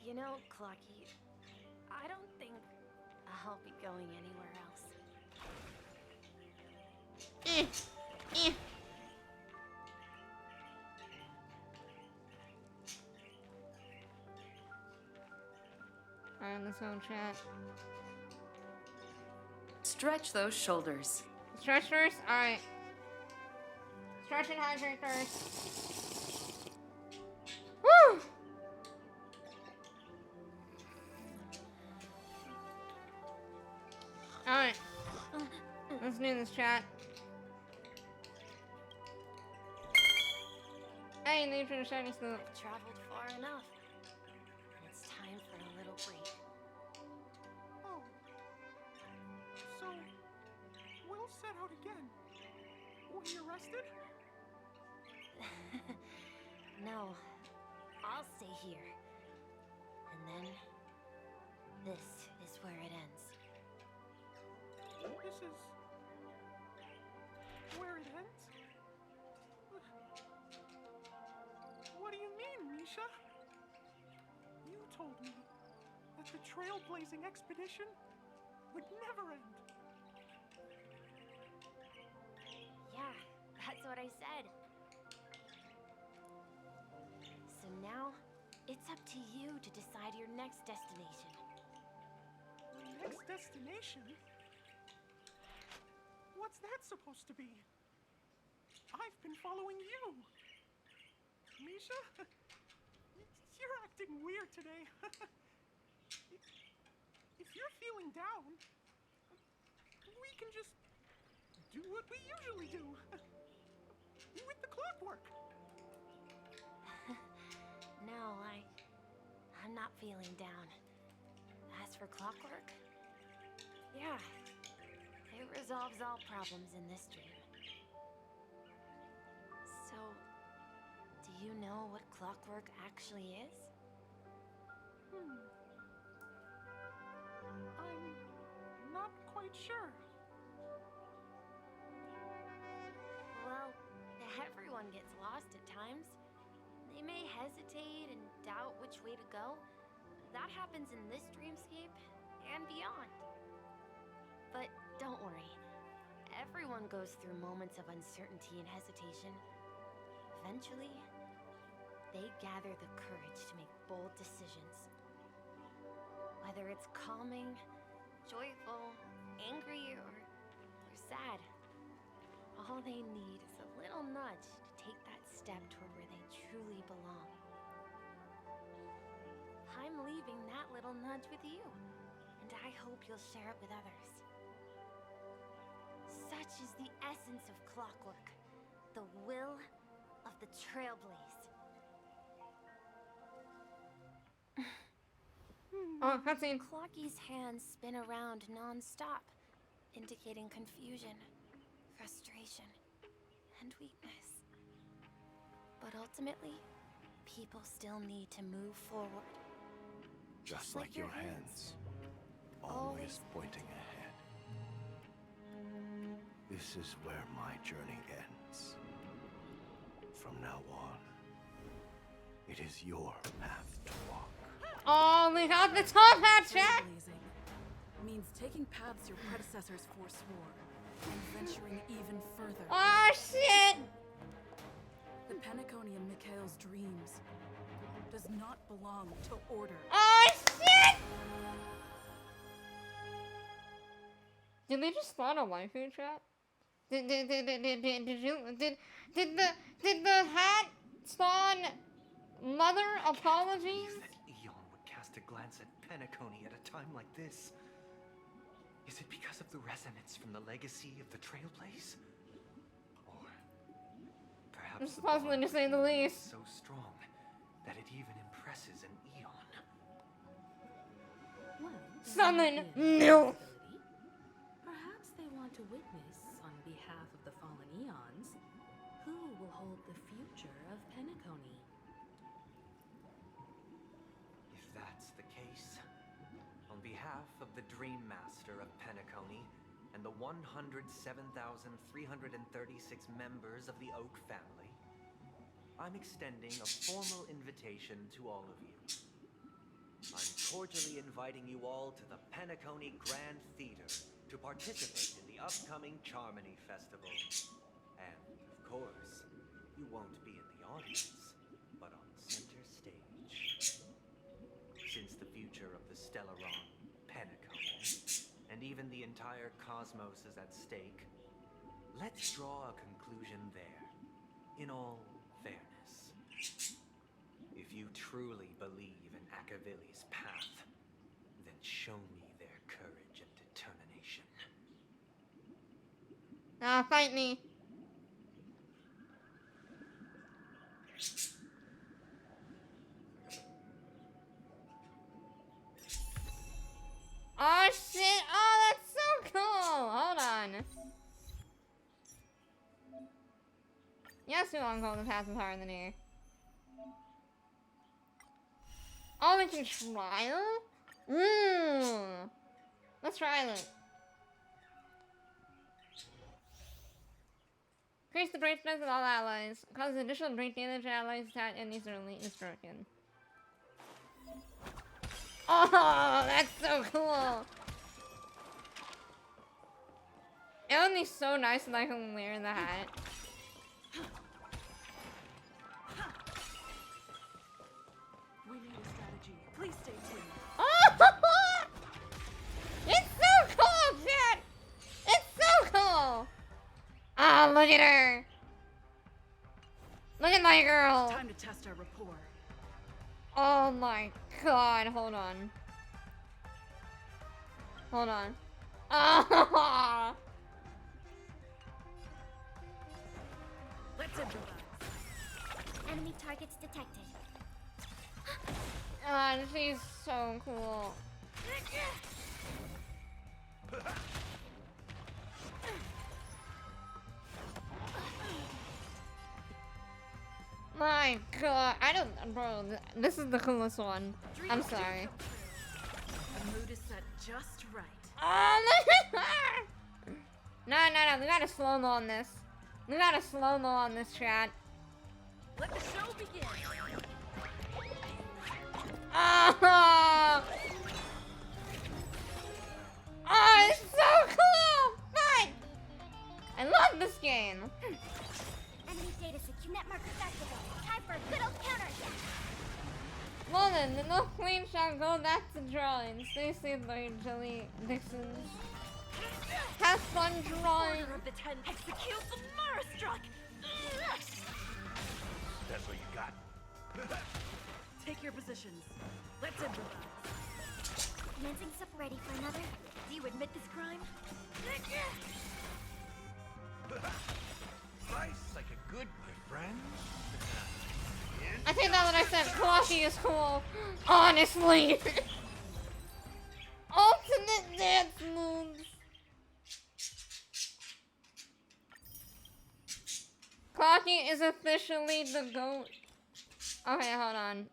You know, Clocky, I don't think I'll be going anywhere else. Alright, let's go chat. Stretch those shoulders. Stretch first? Alright. Stretch and hydrate first. Woo! Alright. Let's do this, chat. Hey, leave for the shiny sloop. I've traveled far enough. It's time for a little break. Oh. So, we'll set out again. When you're rested? No, I'll stay here. And then, this is where it ends. This is where it ends? What do you mean, Misha? You told me that the trailblazing expedition would never end. Yeah, that's what I said. So now, it's up to you to decide your next destination. Next destination? What's that supposed to be? I've been following you. Misha? You're acting weird today. If you're feeling down, we can just do what we usually do. With the clockwork. No, I'm not feeling down. As for clockwork, yeah, it resolves all problems in this dream. So, do you know what clockwork actually is? I'm not quite sure. Well, everyone gets lost at times. They may hesitate and doubt which way to go, that happens in this dreamscape and beyond. But don't worry. Everyone goes through moments of uncertainty and hesitation. Eventually, they gather the courage to make bold decisions. Whether it's calming, joyful, angry, or sad, all they need is a little nudge to take that step toward where they truly belong. I'm leaving that little nudge with you, and I hope you'll share it with others. Such is the essence of clockwork, the will of the Trailblaze. Oh, cutscene. Clocky's hands spin around non-stop, indicating confusion, frustration, and weakness. But ultimately, people still need to move forward. Just like your hands, always pointing ahead. This is where my journey ends. From now on, it is your path to walk. Oh, we got the top hat, chat! Trailblazing means taking paths your predecessors forswore and venturing even further. Oh, shit! The Penacony in Mikhail's dreams does not belong to order. Oh, shit! Did they just spawn a waifu, chat? Did the hat spawn mother apologies? Eon would cast a glance at Penacony at a time like this. Is it because of the resonance from the legacy of the Trailblaze? Or perhaps It's puzzling to say the least. Is so strong that it even impresses an Eon. Well, Summon no. Perhaps they want to witness, on behalf of the fallen Eons, who will hold the future of Penacony. If that's the case, on behalf of the Dream Master of Penacony and the 107,336 members of the Oak family, I'm extending a formal invitation to all of you. I'm cordially inviting you all to the Penacony Grand Theater to participate in the upcoming Charmony Festival. And, of course, you won't be in the audience, but on center stage. Since the future of the Stellaron, Penacony, and even the entire cosmos is at stake, let's draw a conclusion there, in all fairness. If you truly believe in Akavili's path, then show me their courage and determination. Fight me. Oh shit! Oh, that's so cool! Hold on. Yes, we want to go the path of power in the near. Oh, we can trial? Let's try it. Increase the brightness of all allies. Causes additional break damage to allies attack and these are elite and broken. Oh, that's so cool! It would be so nice if I can wear the hat. We need a strategy. Please stay tuned. Oh! It's so cool, chat! It's so cool! Ah, look at her! Look at my girl! Time to test our rapport. Oh my god, hold on. Hold on. Ah! Let's improvise. Enemy targets detected. God, she's so cool. My god, I don't, bro, this is the coolest one. I'm sorry. The mood is set just right. Oh, look at her! No, we gotta slow-mo on this. We gotta slow-mo on this, chat. Let the show begin. Oh! Oh, it's so cool! Fun! I love this game. Enemy data secure net markers activated. Time for a good old counterattack. Well then, the no queen shall go back to drawing. Stay safe, my jelly Dixons. Have fun drawing. Order of the Ten, execute the Marastruck! That's what you got? Take your positions. Let's improvise. Commencing sub ready for another. Do you admit this crime? Slice like a good, my friend. I think now that I said Kawashi is cool, honestly. Ultimate dance moves. Clocky is officially the GOAT. Okay, hold on.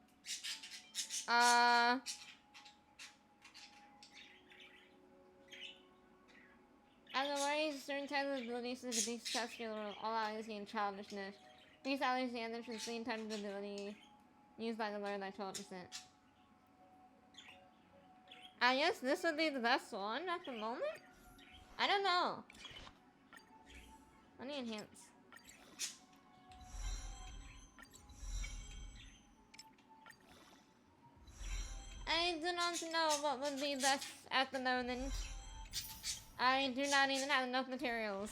As a way, certain types of abilities such as these tests will allow honesty and childishness. These Alexander should see type of ability used by the Lord by 12%. I guess this would be the best one at the moment? I don't know. Let me enhance. I do not know what would be best at the moment. I do not even have enough materials.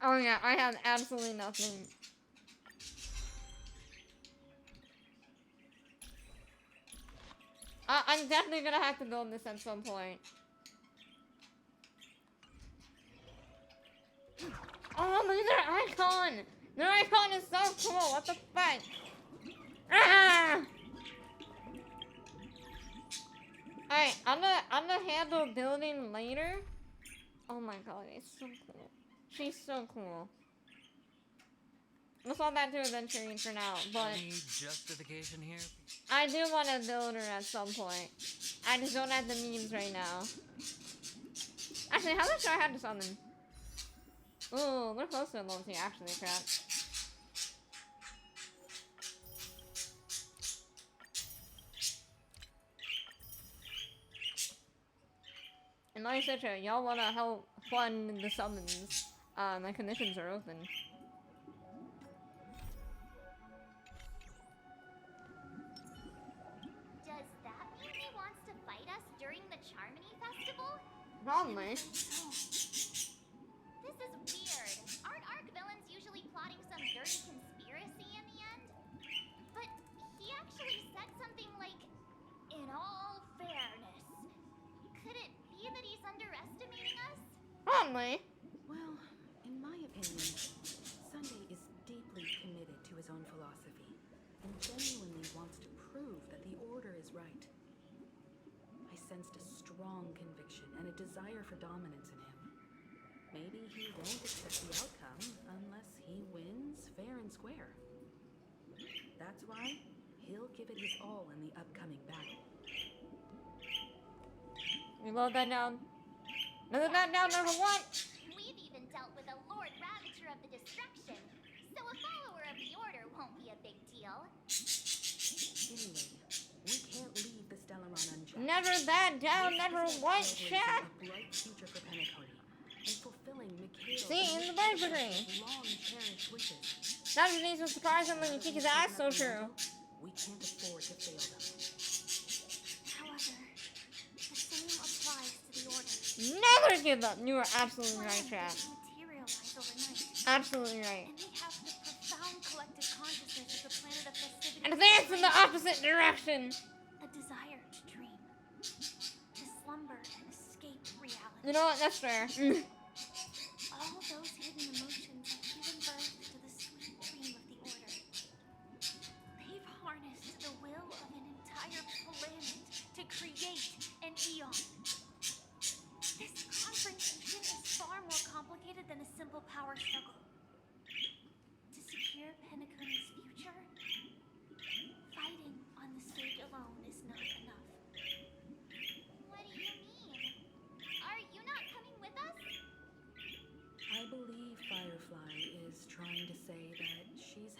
Oh yeah, I have absolutely nothing. I'm definitely gonna have to build this at some point. Oh, look at their icon! Their icon is so cool, what the fuck? Ah! Alright, I'm gonna handle building later. Oh my god, it's so cool. She's so cool. Let's all that to adventuring for now, but Any justification here? I do want to build her at some point. I just don't have the means right now. Actually, how much do I have to summon? Ooh, we're close to a multi, actually, crap. And like I said, y'all wanna help fund the summons. My conditions are open. Does that mean he wants to fight us during the Charmony Festival? Probably. This is weird. Aren't Arc villains usually plotting some dirty conspiracy in the end? But he actually said something like, in all fairness. Could it be that he's underestimating us? Probably. Well, in my opinion, Sunday is deeply committed to his own philosophy and genuinely wants to prove that the Order is right. I sensed a strong conviction and a desire for dominance in him. Maybe he won't accept the outcome unless he wins fair and square. That's why he'll give it his all in the upcoming battle. We load that down. Load that down, number one! We've even dealt with a Lord Ravager of the Destruction, so a follower of the Order won't be a big deal. Anyway, we can't leave the Stellaron unchecked. Never back down, never one chat! A bright future for Penacony and fulfilling Mikhail See, in the library. long-cherished wishes. That needs to surprise him when you kick his ass, so true. We can't afford to fail them. However, the same applies to the Order. Never give up! You are absolutely right, chat. Materialize overnight. Absolutely right. And we have the profound collective consciousness of the planet of festivity. Advance in the opposite direction! A desire to dream. To slumber and escape reality. You know what? That's fair. All those hidden emotions have given birth to the sweet dream of the Order. They've harnessed the will of an entire planet to create an eon. This confrontation is far more complicated than a simple power struggle. To secure Penacony's future, fighting on the stage alone is not enough. What do you mean? Are you not coming with us?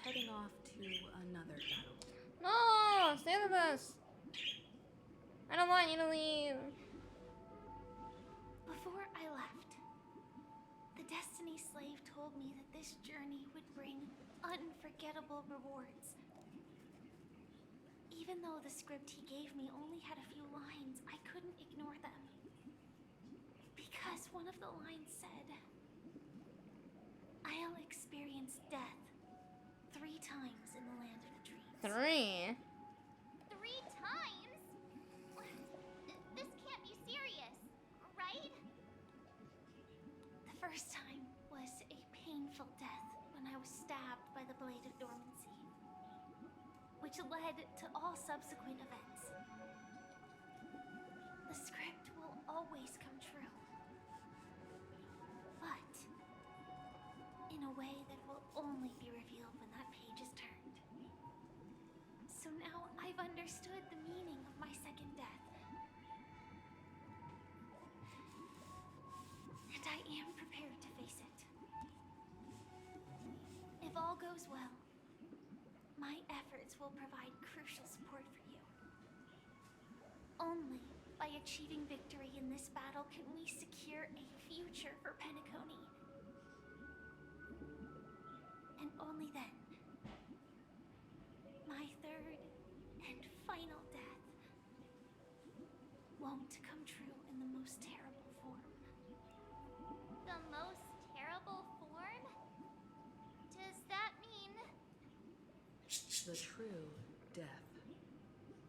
heading off to another battle. No, stay with us. I don't want you to leave. Before I left, the Destiny Slave told me that this journey would bring unforgettable rewards. Even though the script he gave me only had a few lines, I couldn't ignore them. Because one of the lines said, I'll experience death 3 times in the land of the dreams. 3? 3 times? This can't be serious, right? The first time was a painful death when I was stabbed by the Blade of Dormancy, which led to all subsequent events. The script will always come true, but in a way that will only be revealed when that page is turned. So now I've understood the meaning of my second death. And I am prepared to face it. If all goes well, my efforts will provide crucial support for you. Only by achieving victory in this battle can we secure a future for Penacony. And only then, my third and final death won't come true in the most terrible form. The most terrible form? Does that mean... The true death,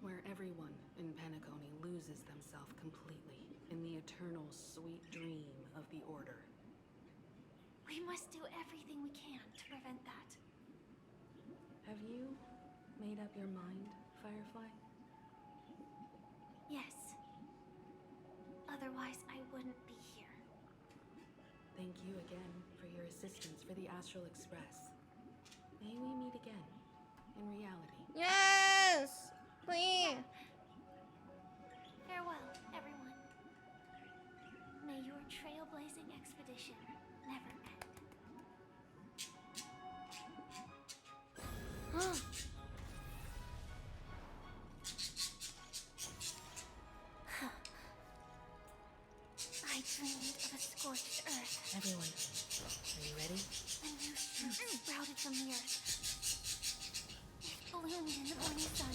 where everyone in Penacony loses themselves completely in the eternal sweet dream of the Order. We must do everything we can to prevent that. Have you made up your mind, Firefly? Yes. Otherwise, I wouldn't be here. Thank you again for your assistance for the Astral Express. May we meet again, in reality. Yes! Please! Farewell, everyone. May your trailblazing expedition never end. I dreamed of a scorched earth. Everyone, are you ready? A new shoot sprouted from the earth. It bloomed in the morning sun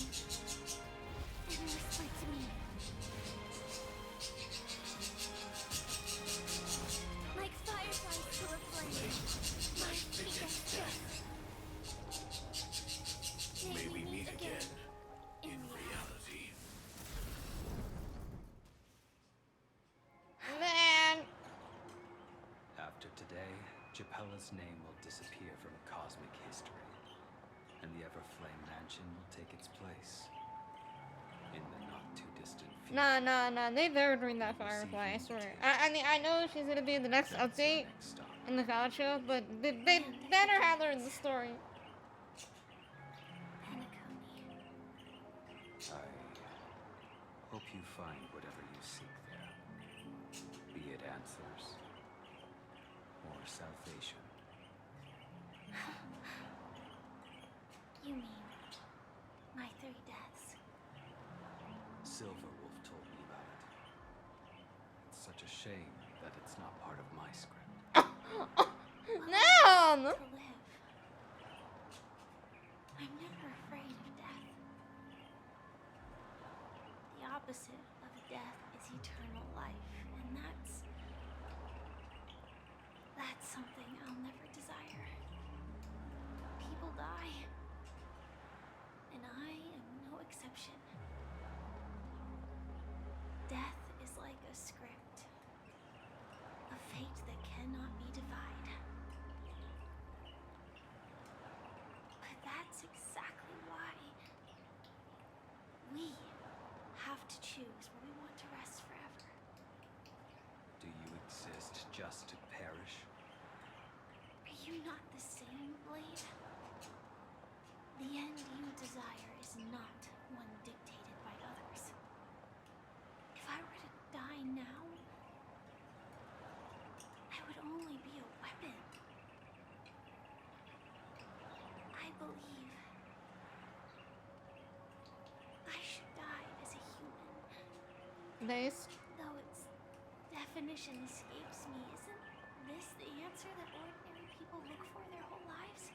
and whispered to me. Like fireflies to a flame, my biggest gift. May we meet again in reality. Man! After today, Japella's name will disappear from cosmic history, and the Everflame Mansion will take its place in the not-too-distant future. No, they better bring that Firefly, I swear. I mean, I know she's gonna be in the next update in the gotcha, but they better have her in the story. I hope you find whatever you seek there, be it answers or salvation. You mean my 3 deaths? Silverwolf told me about it. It's such a shame that it's not part of my script. Damn! To live. I'm never afraid of death. The opposite of death is eternal life, and that's something I'll never desire. People die, and I am no exception. Death is like a script, a fate that cannot be defied. But that's exactly why we have to choose where we want to rest forever. Do you exist just to perish? Are you not the same, Blade? The end you desire is not one dictated by others. If I were to die now, I would only be a weapon. I believe Days. Though its definition escapes me, isn't this the answer that ordinary people look for their whole lives?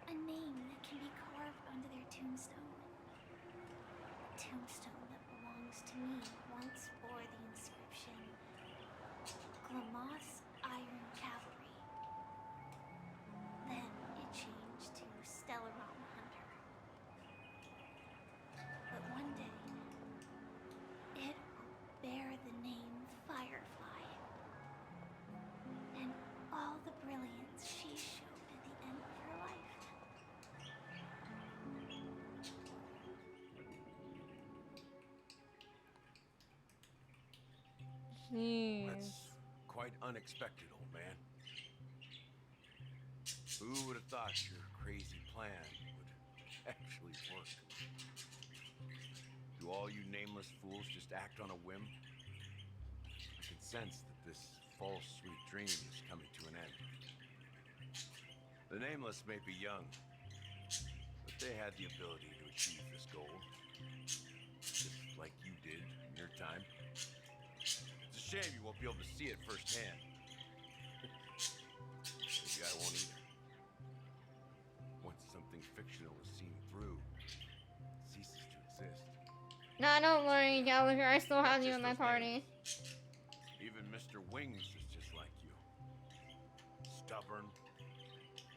A name that can be carved onto their tombstone. A tombstone that belongs to me once bore the inscription Glamoth's Iron Cavalry. Then it changed to Stellaron Hunter. But one day, it will bear the name Firefly. And all the brilliance she showed at the end of her life. Jeez. That's quite unexpected, old man. Who would have thought your crazy plan would actually work? Do all you nameless fools just act on a whim? I can sense that this false sweet dream is coming to an end. The nameless may be young, but they had the ability to achieve this goal. Just like you did in your time. It's a shame you won't be able to see it firsthand. Maybe I won't either. Once something fictional is seen through, it ceases to exist. Nah, don't worry, Gallagher. I still have you in my party. Even Mr. Wings is just like you. Stubborn,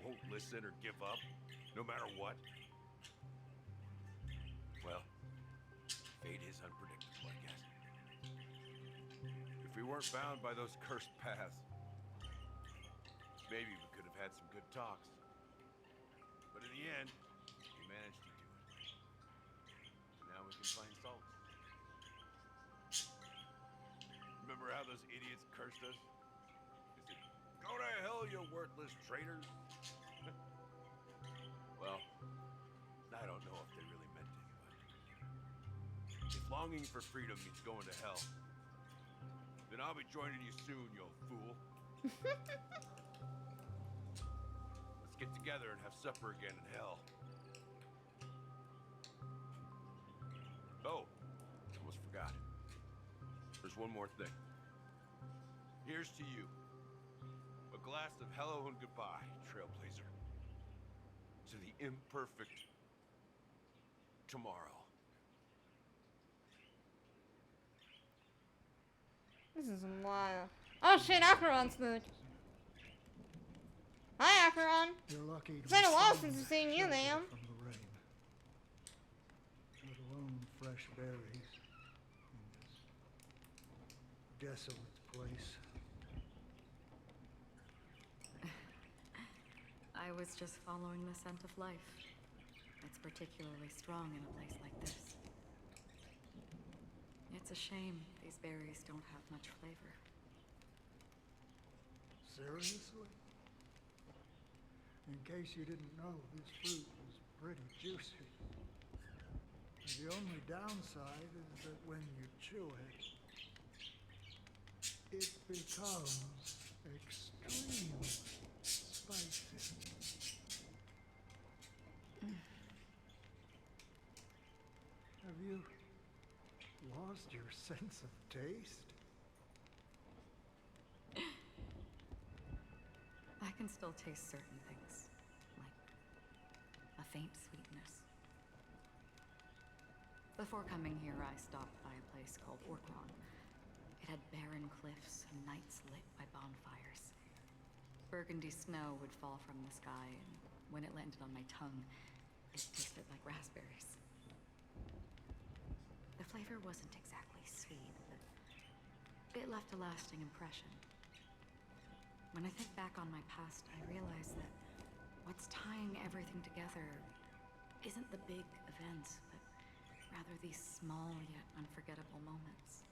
won't listen or give up, no matter what. Well, fate is unpredictable, I guess. If we weren't bound by those cursed paths, maybe we could have had some good talks. But in the end, we managed to do it. Now we can find solace. Remember how those idiots cursed us? They said, "Go to hell, you worthless traitors." Well, I don't know if they really meant it, but if longing for freedom means going to hell, then I'll be joining you soon, you old fool. Let's get together and have supper again in hell. Oh, almost forgot. There's one more thing. Here's to you. A glass of hello and goodbye, Trailblazer. To the imperfect tomorrow. This is wild. Oh shit, Acheron's spooked. Hi, Acheron. You're lucky to It's been a while find since I've seen you, shelter ma'am. from the rain. Let alone fresh berries in this desolate place. I was just following the scent of life. It's particularly strong in a place like this. It's a shame these berries don't have much flavor. Seriously? In case you didn't know, this fruit is pretty juicy. The only downside is that when you chew it, it becomes extremely spicy. Have you lost your sense of taste? I can still taste certain things, like a faint sweetness. Before coming here, I stopped by a place called Orkron. It had barren cliffs and nights lit by bonfires. Burgundy snow would fall from the sky, and when it landed on my tongue, it tasted like raspberries. The flavor wasn't exactly sweet, but it left a lasting impression. When I think back on my past, I realize that what's tying everything together isn't the big events, but rather these small yet unforgettable moments.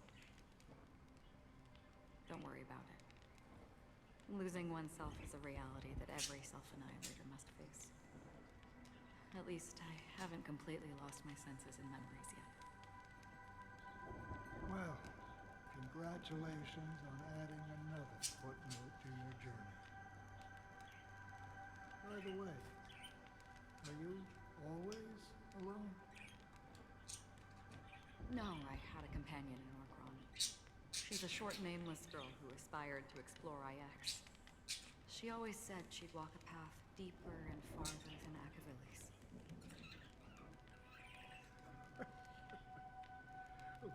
Don't worry about it. Losing oneself is a reality that every self-annihilator must face. At least I haven't completely lost my senses and memories yet. Well, congratulations on adding another footnote to your journey. By the way, are you always alone? No, I had a companion in Orkron. She's a short, nameless girl who aspired to explore IX. She always said she'd walk a path deeper and farther than Akavilis.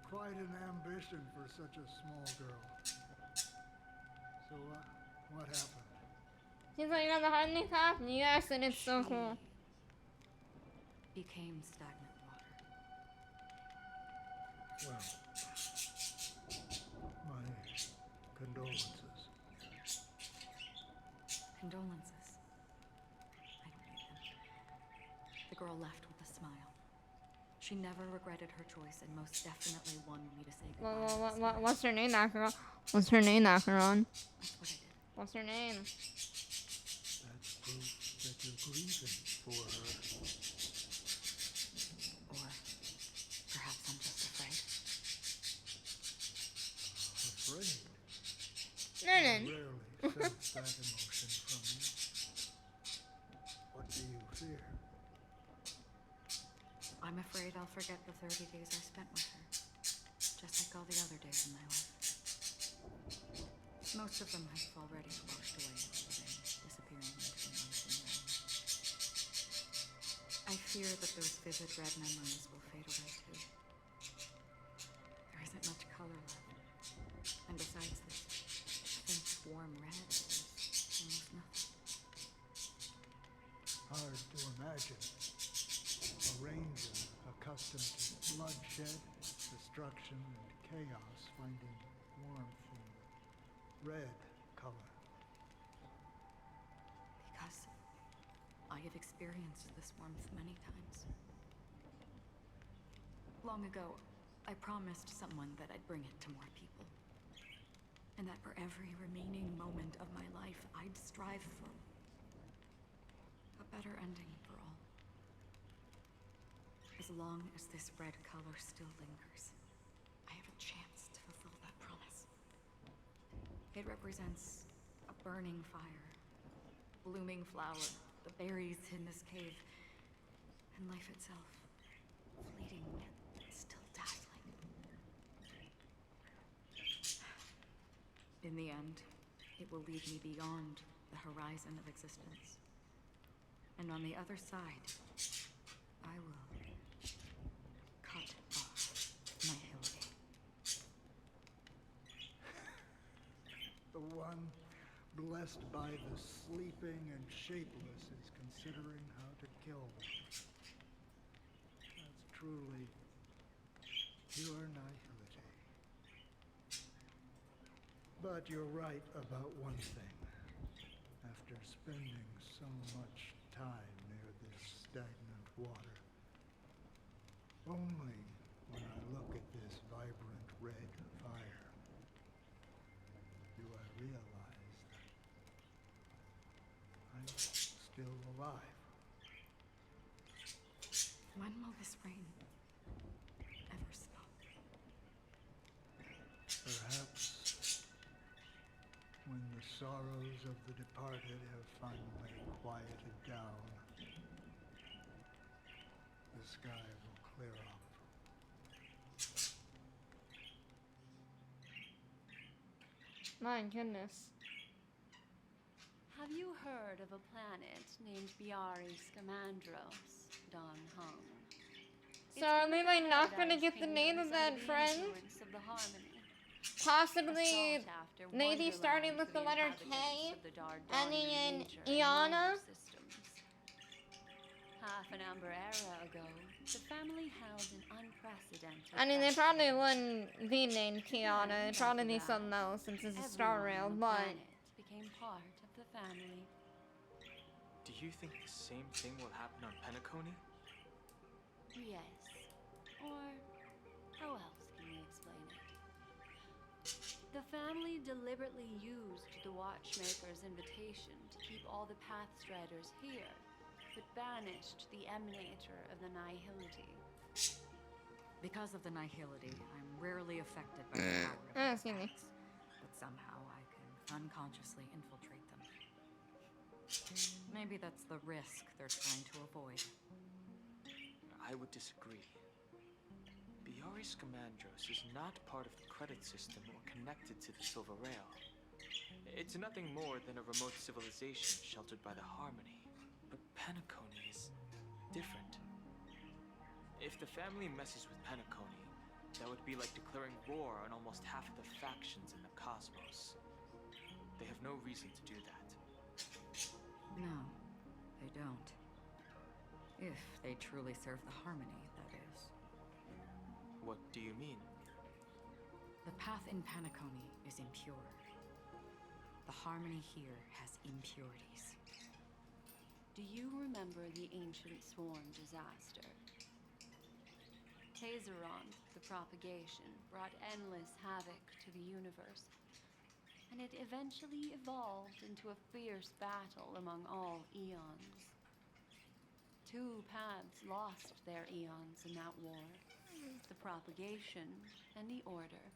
Quite an ambition for such a small girl. So what happened? Seems like you're on the hardening path. Yes, and it's so cool. Became stagnant water. Well, my condolences. Condolences. I don't need them. The girl left with a smile. She never regretted her choice and most definitely wanted me to say goodbye. What's her name, that girl? What's her name, that girl? That's what I did. What's her name? That's proof that you're grieving for her. Or perhaps I'm just afraid. Afraid? No. I rarely sense that emotion from you. What do you fear? I'm afraid I'll forget the 30 days I spent with her. Just like all the other days in my life. Most of them have already washed away, disappearing into the unseen realm. I fear that those vivid red memories will fade away too. There isn't much color left. And besides this faint, warm red, there's almost nothing. Hard to imagine. A ranger accustomed to bloodshed, destruction, and chaos finding warmth in the red color. Because I have experienced this warmth many times. Long ago, I promised someone that I'd bring it to more people. And that for every remaining moment of my life, I'd strive for a better ending for all. As long as this red color still lingers, I have a chance to fulfill that promise. It represents a burning fire, blooming flower, the berries in this cave, and life itself, fleeting and still dazzling. In the end, it will lead me beyond the horizon of existence. And on the other side, I will cut off my ability. The one blessed by the sleeping and shapeless is considering how to kill them. That's truly pure nihility. But you're right about one thing. After spending so much time near this stagnant water, only when I look at this vibrant red fire do I realize that I'm still alive. When will this rain ever stop? Perhaps when the sorrows of the departed have finally quieted down, the sky will clear up. My goodness. Have you heard of a planet named iiiiis, Don Hung? So are we like not gonna get the name of that friend? Possibly maybe starting with the letter K, ending in Iana? Half an amber era ago, the family held an unprecedented I mean, they probably wouldn't be named Kiana. It'd probably be something else since it's a Starrail, but... became part of the family. Do you think the same thing will happen on Penacony? Yes. Or how else can we explain it? The family deliberately used the Watchmaker's invitation to keep all the Pathstriders here, but banished the emanator of the Nihility. Because of the Nihility, I'm rarely affected by the power of artifacts, but somehow I can unconsciously infiltrate them. Maybe that's the risk they're trying to avoid. I would disagree. The iiiiis Commandros is not part of the credit system or connected to the Silver Rail. It's nothing more than a remote civilization sheltered by the Harmony. But Penacony is different. If the family messes with Penacony, that would be like declaring war on almost half of the factions in the cosmos. They have no reason to do that. No, they don't. If they truly serve the Harmony, that is. What do you mean? The path in Penacony is impure. The Harmony here has impurities. Do you remember the ancient swarm disaster? Tazerond, the propagation, brought endless havoc to the universe, and it eventually evolved into a fierce battle among all eons. Two paths lost their eons in that war, the propagation and the order.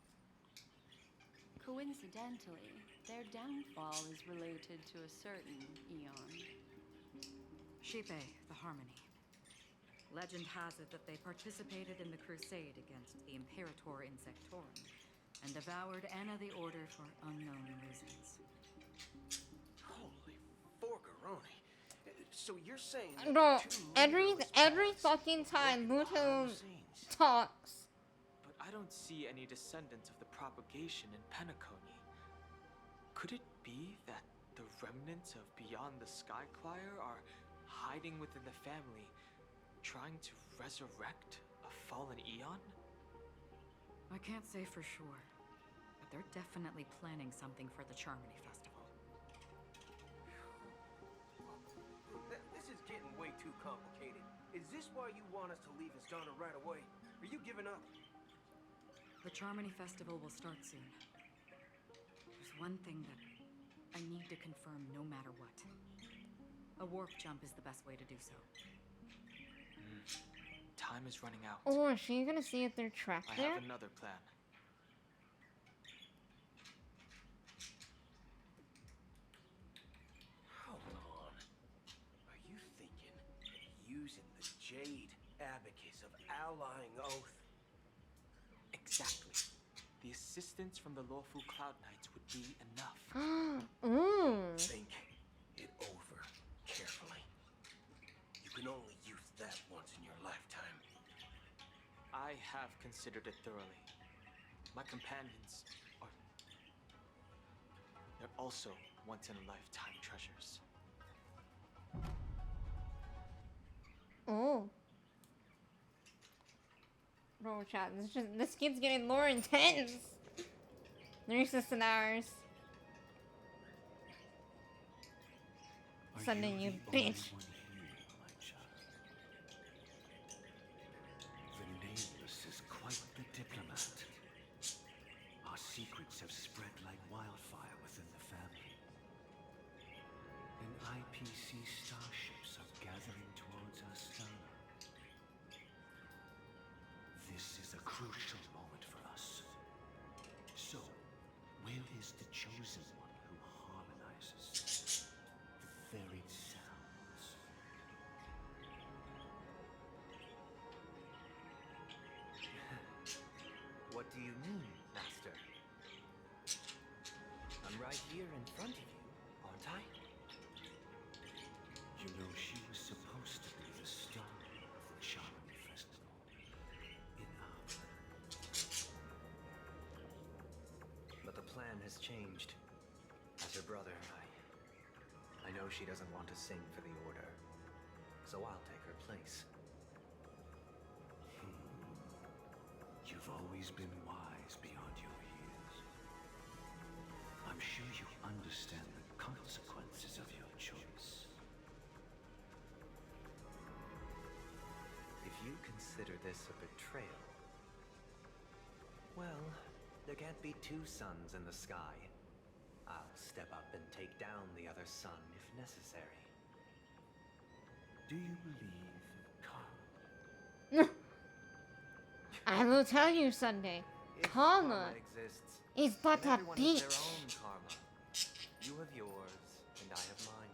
Coincidentally, their downfall is related to a certain eon. Shipe, the Harmony. Legend has it that they participated in the crusade against the Imperator Insectorum and devoured Anna the Order for unknown reasons. Holy forgaroni. So you're saying Bro, every fucking time Muto talks. But I don't see any descendants of the propagation in Penacony. Could it be that the remnants of Beyond the Skyclyer are hiding within the family, trying to resurrect a fallen eon? I can't say for sure, but they're definitely planning something for the Charmony Festival. This is getting way too complicated. Is this why you want us to leave Astana right away? Are you giving up? The Charmony Festival will start soon. There's one thing that I need to confirm no matter what. A warp jump is the best way to do so. Time is running out. Oh, is she gonna see if they're trapped I there? have another plan. Hold on. Are you thinking using the Jade Abacus of Allying Oath? Exactly. The assistance from the lawful Cloud Knights would be enough. Ooh. Think it over carefully. You can only use that once in your lifetime. I have considered it thoroughly. My companions are... They're also once-in-a-lifetime treasures. Oh. Bro, chat, this kid's getting more intense. Their assistant hours. Sunday, you bitch. The Nameless is quite the diplomat. Our secrets have spread like wildfire within the family. And IPC starships are gathering towards Astana. This is a crucial moment for us. So, where is the chosen one who harmonizes the very sounds? What do you mean, Master? I'm right here in front of you, aren't I? You know, she was supposed to be the star of the Charmony Festival. In our... But the plan has changed. As her brother, I know she doesn't want to sing for the Order. So I'll take her place. You've always been wise beyond your years. I'm sure you understand the consequences of your choice. If you consider this a betrayal, well, there can't be two suns in the sky. I'll step up and take down the other sun if necessary. Do you believe in karma? I will tell you, Sunday. Karma exists, is but a everyone has their bitch. own karma. You have yours, and I have mine.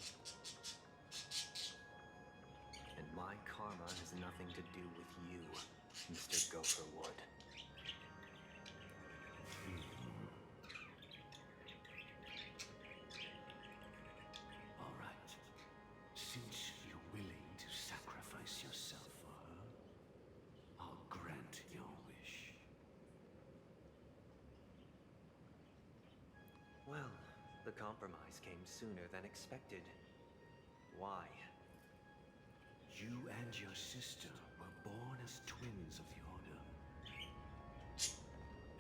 And my karma has nothing to do with you. Mr. Gopherwood. All right. Since you're willing to sacrifice yourself for her, I'll grant your wish. Well, the compromise came sooner than expected. Why? You and your sister were born as twins of the Order.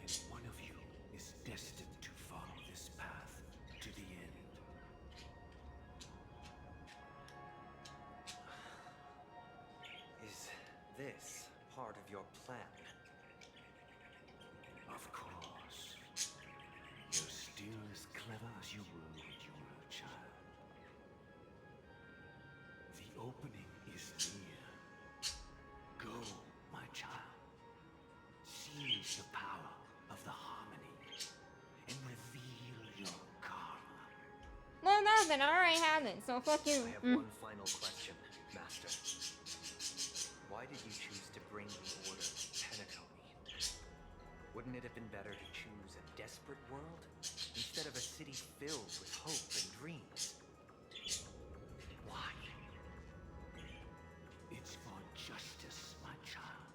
And one of you is destined to follow this path to the end. Is this part of your plan? Of course. You're still as clever as you were when you were a child. The opening is near. Go, my child. Seize the power of the harmony and reveal your karma. Well, no, then I already have it, so fuck you. I have one final question, Master. Why did you choose to bring the Order to Penacony? Wouldn't it have been better to choose a desperate world instead of a city filled with hope and dreams? Why? It's for justice, my child.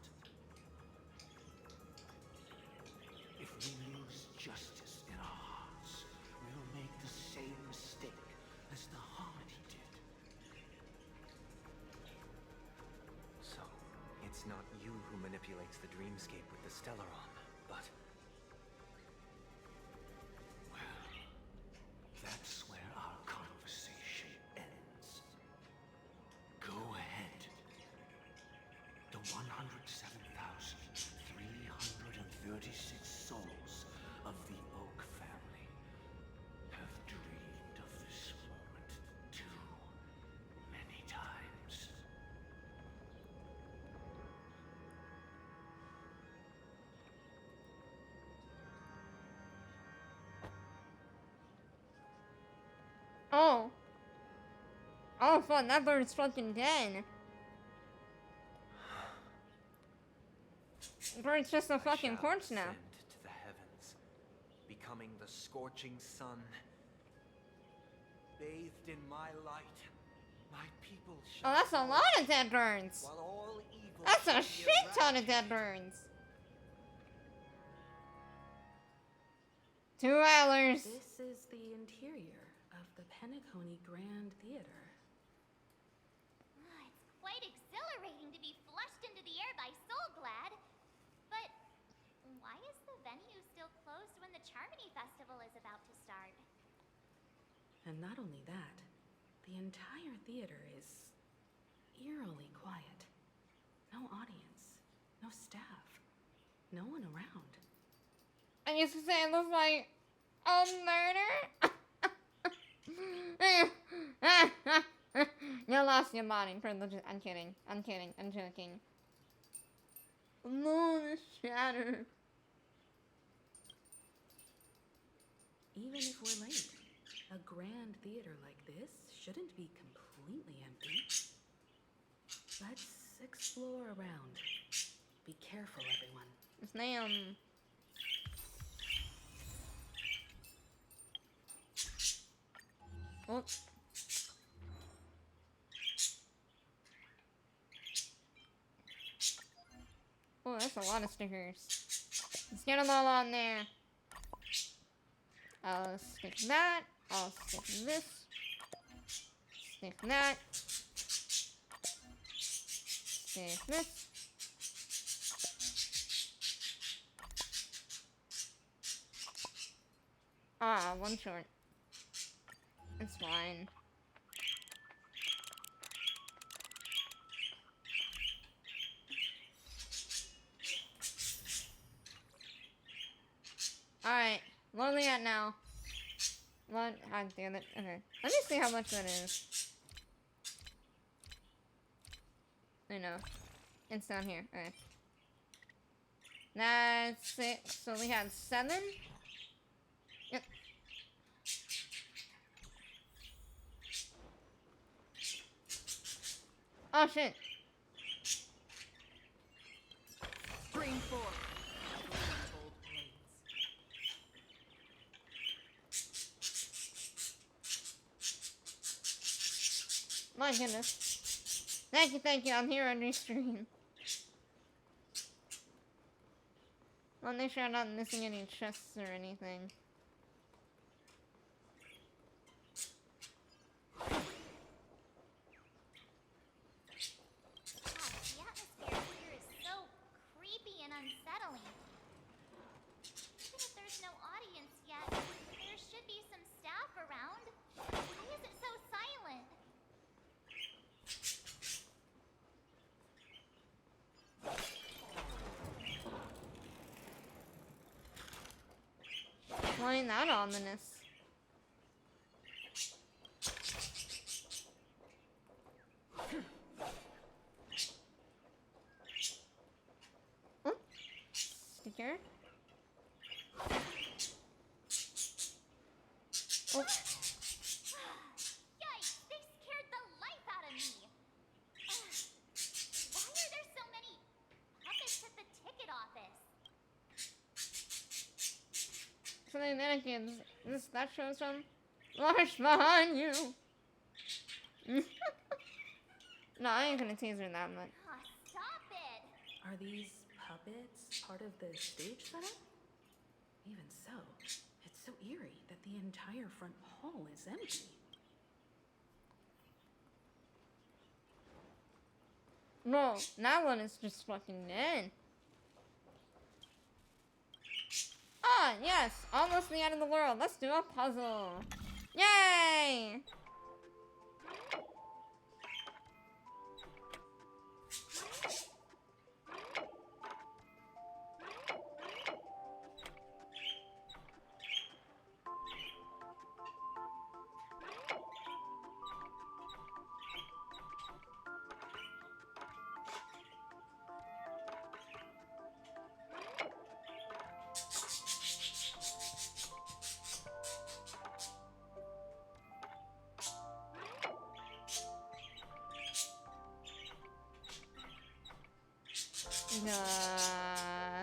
If we lose justice in our hearts, we'll make the same mistake as the Harmony did. So, it's not you who manipulates the dreamscape with the Stellaron, but... Well, that's where our conversation ends. Go ahead. The 107,336 souls of the Oak family have dreamed of this moment too many times. Oh. Oh, fuck, that bird's fucking dead. Bird's just a fucking corpse now. Ascend to the heavens, becoming the scorching sun. Bathed in my light, my people shall... Oh, that's a lot of dead birds. While all evil That's a be shit ton of dead birds. 2 hours. This is the interior of the Penacony Grand Theater. It's quite exhilarating to be flushed into the air by Soulglad. But why is the venue still closed when the Charmony Festival is about to start? And not only that, the entire theater is eerily quiet. No audience, no staff, no one around. I used to say it looks like a murder. You lost your mind, privileges. I'm kidding. I'm kidding. I'm joking. No, it's shattered. Even if we're late, a grand theater like this shouldn't be completely empty. Let's explore around. Be careful, everyone. Yes, ma'am. Oh. Oh, that's a lot of stickers. Let's get them all on there. I'll stick that. I'll stick this. Stick that. Stick this. Ah, one short. It's fine. Alright, what are we at now? What? Ah, damn it. Okay. Let me see how much that is. I know. It's down here. Okay. That's 6. So we had 7? Yep. Oh shit. Scream forth. Cold blades. My goodness. Thank you, I'm here on your stream. I'll make sure I'm not missing any chests or anything. Gosh, the atmosphere here is so creepy and unsettling. Even if there's no audience yet, there should be some staff around. Why is it so silent? Why ain't that ominous? Oh, sticker. Oh. Yikes! They scared the life out of me! Why are there so many puppets at the ticket office? So the mannequins. That shows from Large behind you. No, I ain't gonna tease her that much. Aw, stop it! Are these puppets part of the stage setup? Even so, it's so eerie that the entire front hall is empty. No, that one is just fucking dead. Ah, yes! Almost the end of the world. Let's do a puzzle. Yay!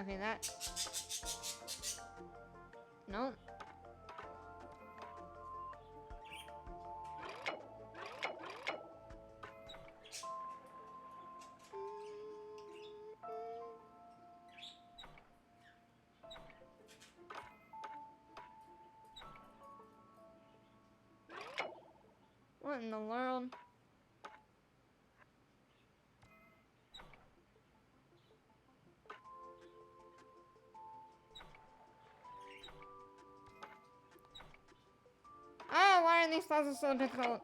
Okay, that. Nope. What in the world? Oh, why are these puzzles so difficult?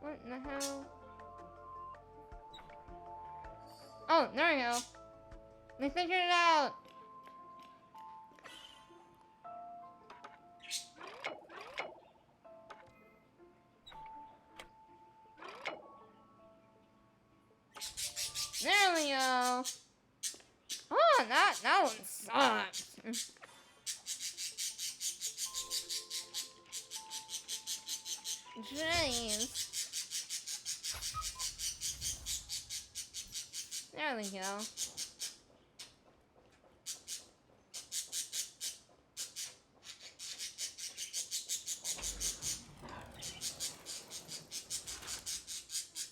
What in the hell? Oh, there we go. We figured it out. There we go. Oh, that one sucks. Jeez. There we go.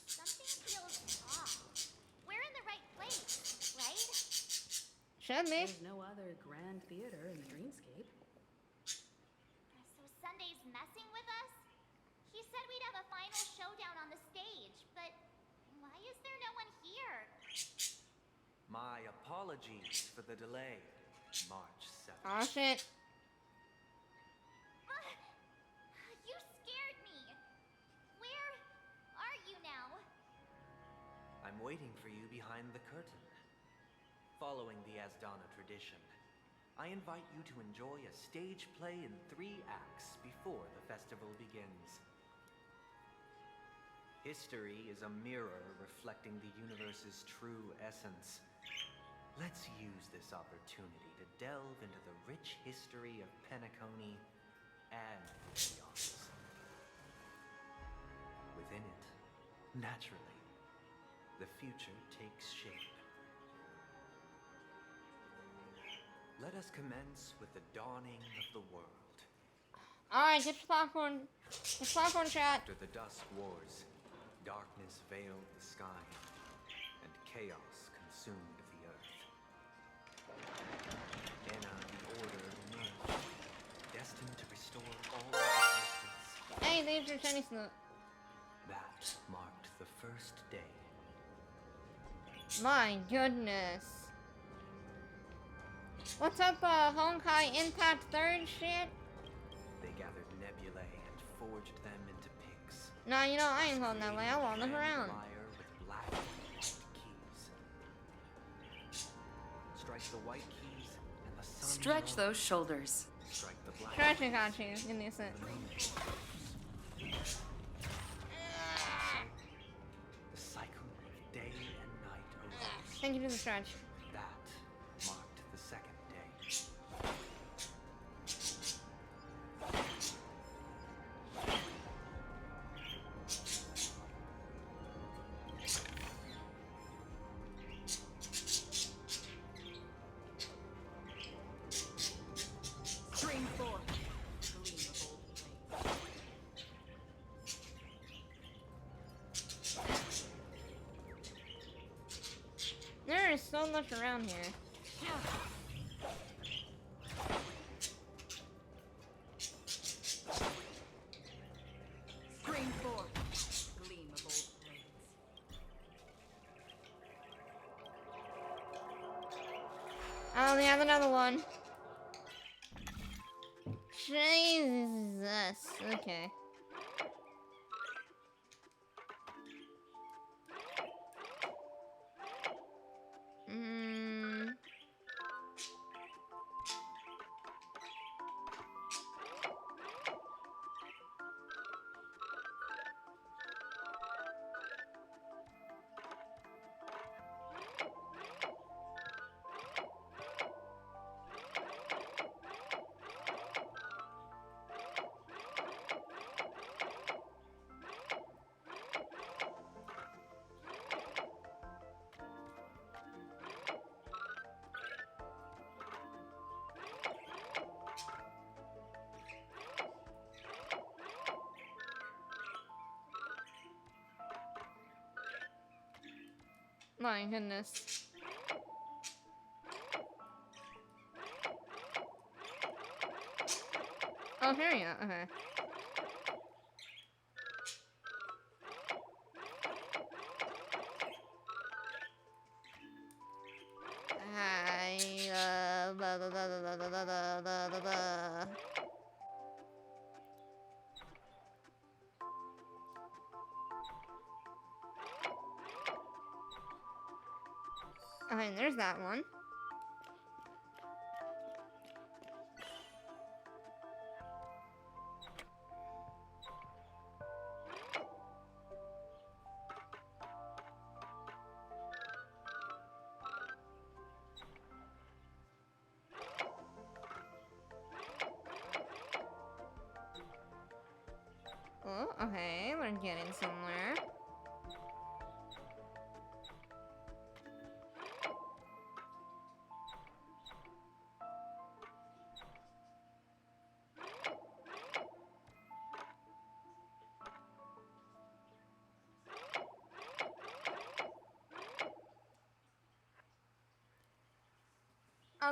Something feels off. We're in the right place, right? Should be. There's no other grand theater in the dreamscape. So Sunday's messing with us? He said we'd have a final showdown on the stage, but why is there no one here? My apologies for the delay, March 7th. Aw, shit. You scared me. Where are you now? I'm waiting for you behind the curtain. Following the Asdana tradition, I invite you to enjoy a stage play in 3 acts before the festival begins. History is a mirror reflecting the universe's true essence. Let's use this opportunity to delve into the rich history of Penacony and the Eons. Within it, naturally, the future takes shape. Let us commence with the dawning of the world. Alright, get your popcorn. Get your popcorn, chat. After the Dusk Wars, darkness veiled the sky, and chaos consumed the earth. Enna, the Order emerged, destined to restore all existence. Hey, there's your shiny snoot. That marked the first day. My goodness. What's up, Honkai Impact 3rd shit? They gathered nebulae and forged them into picks. Nah, you know, I ain't going that way. I want to look around. Fire with black and white keys. Strike the white keys and the sun. Stretch those shoulders. Strike the black. Stretch, I got you. Give me a sec. The cycle of day and night arose. Thank you for the stretch. That marked the second day. Stream forth. Gleam of old flame. There is so much around here. Scream forth. Gleam of old blades. I only have another one. Jesus. Okay. My goodness. Oh, here you go. Okay. Blah, blah, blah, blah, blah, blah, blah, blah, blah, blah. Okay, there's that one. Oh, okay, we're getting somewhere.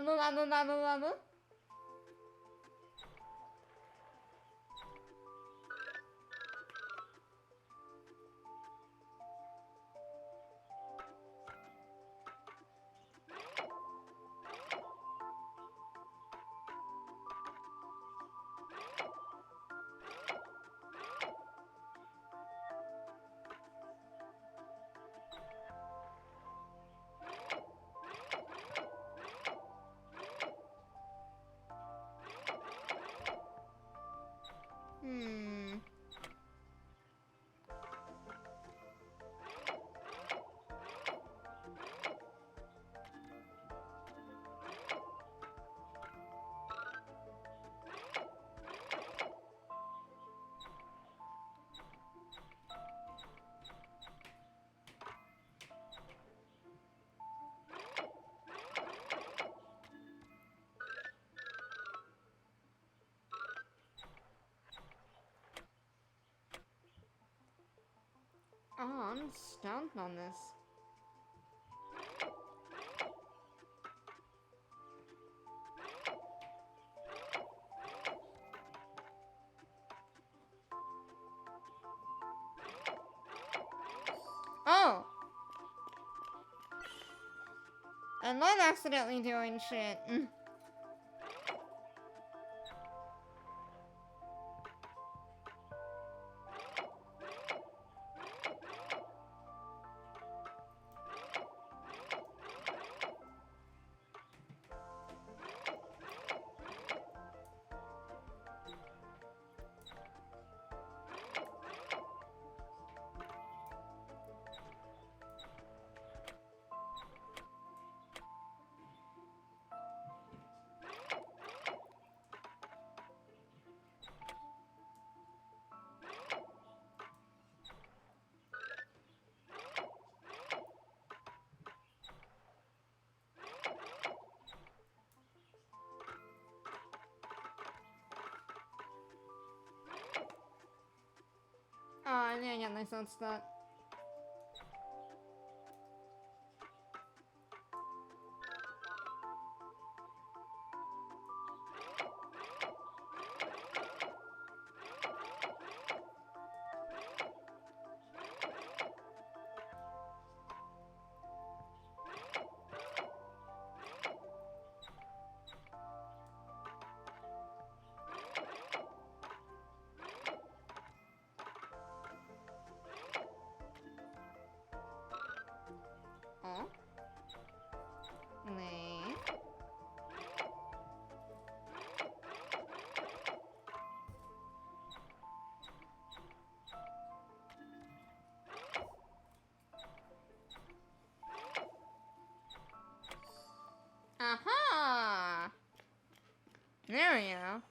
Abu. Oh, I'm stumped on this. Oh! I'm not accidentally doing shit. Oh, I didn't get myself stuck. Oh? Nee. Aha! There we go.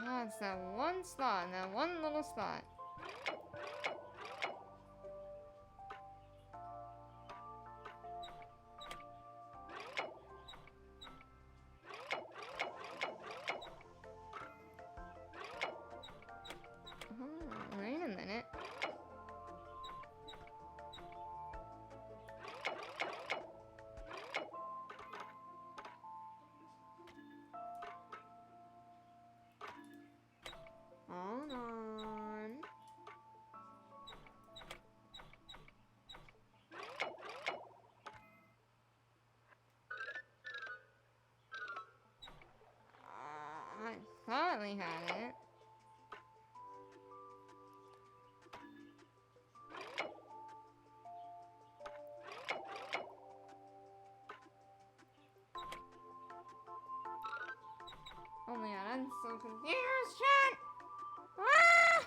Ah, it's that one spot, that one little spot. Oh, wait a minute. Hold on. I thought we had it. Oh my god, I'm so confused, chat! Ah!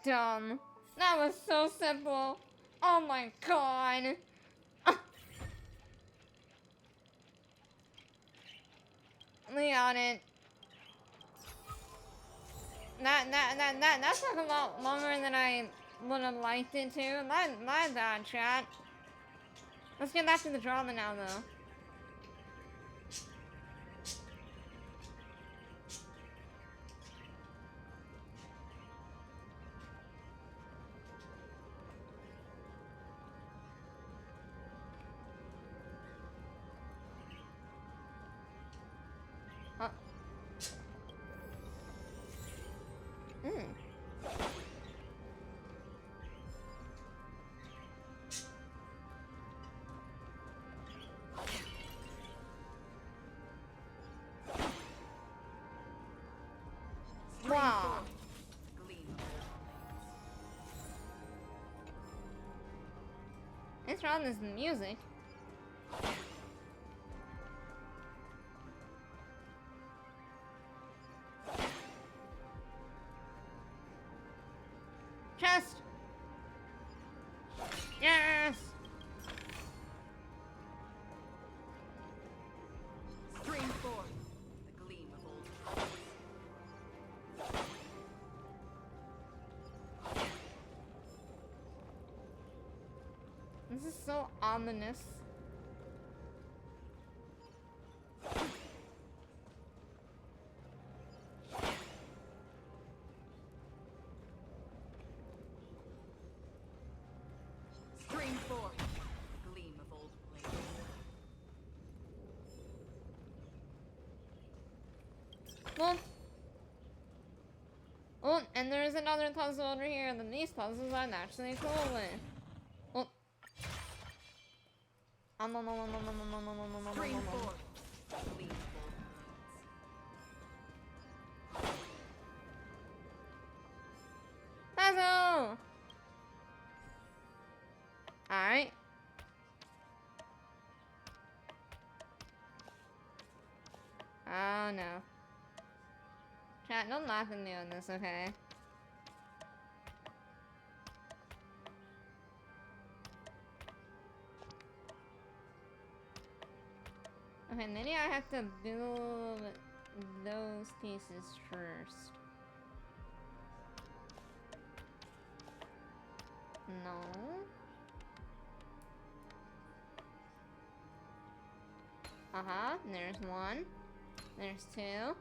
dumb. That was so simple. Oh my god. Leon, it. That took a lot longer than I would have liked it to. My bad, chat. Let's get back to the drama now, though. Wow. What's wrong with this music? Chest! Yes! Stream 4. The gleam of old friends. This is so ominous. Stream 4. The gleam of old blades. Well. Oh, and there's another puzzle over here, and then these puzzles I'm actually cool with. Oh. Stream 4. The gleam of old blades. Puzzle! Alright. Oh no. Chat, don't laugh at me on this, okay? Okay, maybe I have to build those pieces first. No. Uh-huh, there's one. There's two.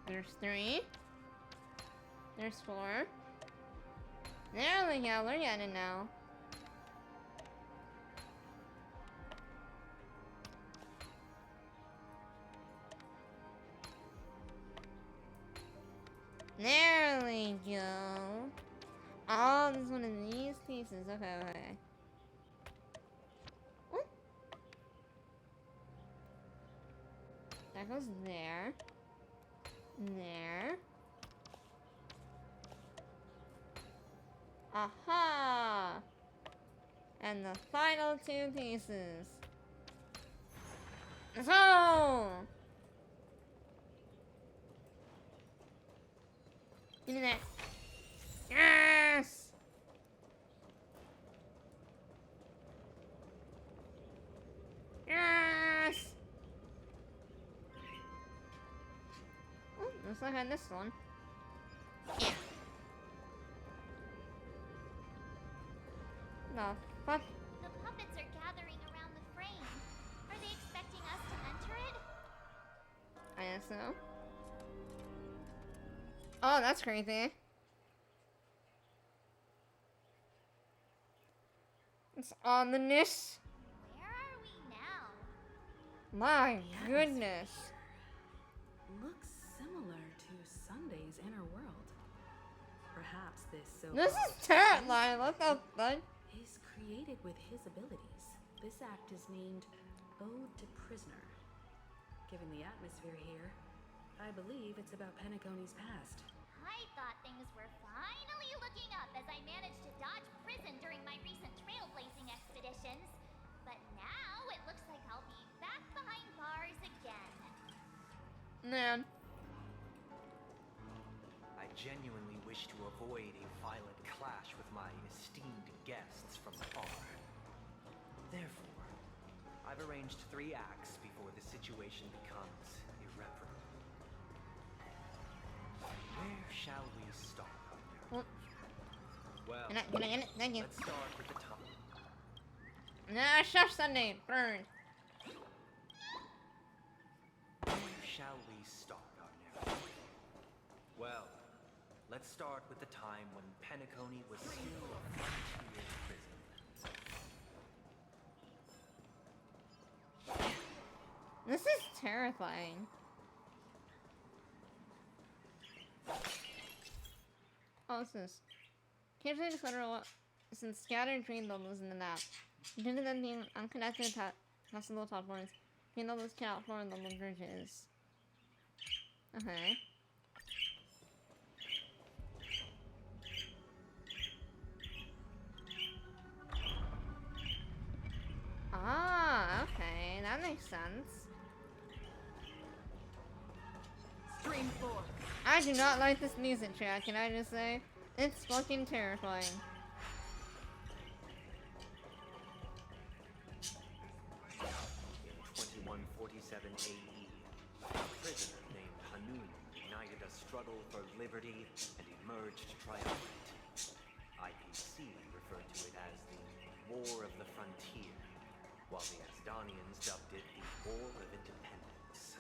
There's three. There's four. There we go, we're getting it now. There we go. Oh, this is one of these pieces. Okay, okay. Ooh. That goes there. There. Aha! And the final two pieces. Let's go! Give me that. Yes! Yes! Oh, looks like I had this one. Yeah. The fuck? The puppets are gathering around the frame. Are they expecting us to enter it? I guess so. Oh, that's crazy. It's ominous. Where are we now? My goodness. Looks similar to Sunday's inner world. Perhaps this This is terrifying. What the fuck? is created with his abilities. This act is named Ode to Prisoner. Given the atmosphere here, I believe it's about Penacony's past. I thought things were finally looking up as I managed to dodge prison during my recent trailblazing expeditions. But now it looks like I'll be back behind bars again. Man. genuinely wish to avoid a violent clash with my esteemed guests from afar. Therefore, I've arranged 3 acts before the situation becomes irreparable. Where shall we start? Well, thank you. let's start with the top. Nah, Chef Sunday, burn. Where shall we start our narrative? Well, let's start with the time when Penacony was still a frontier prison. This is terrifying. Oh, what's this? Occasionally discover what since scattered dream bubbles in the map. Due to them being unconnected possible top points, dream bubbles cannot form bubble bridges. Okay. Ah, okay, that makes sense. Stream 4. I do not like this music track, can I just say? It's fucking terrifying. In 2147 AE, a prisoner named Hanun ignited a struggle for liberty and emerged triumphant. iiiiis referred to it as the War of the Frontier, while the Asdanians dubbed it the War of Independence.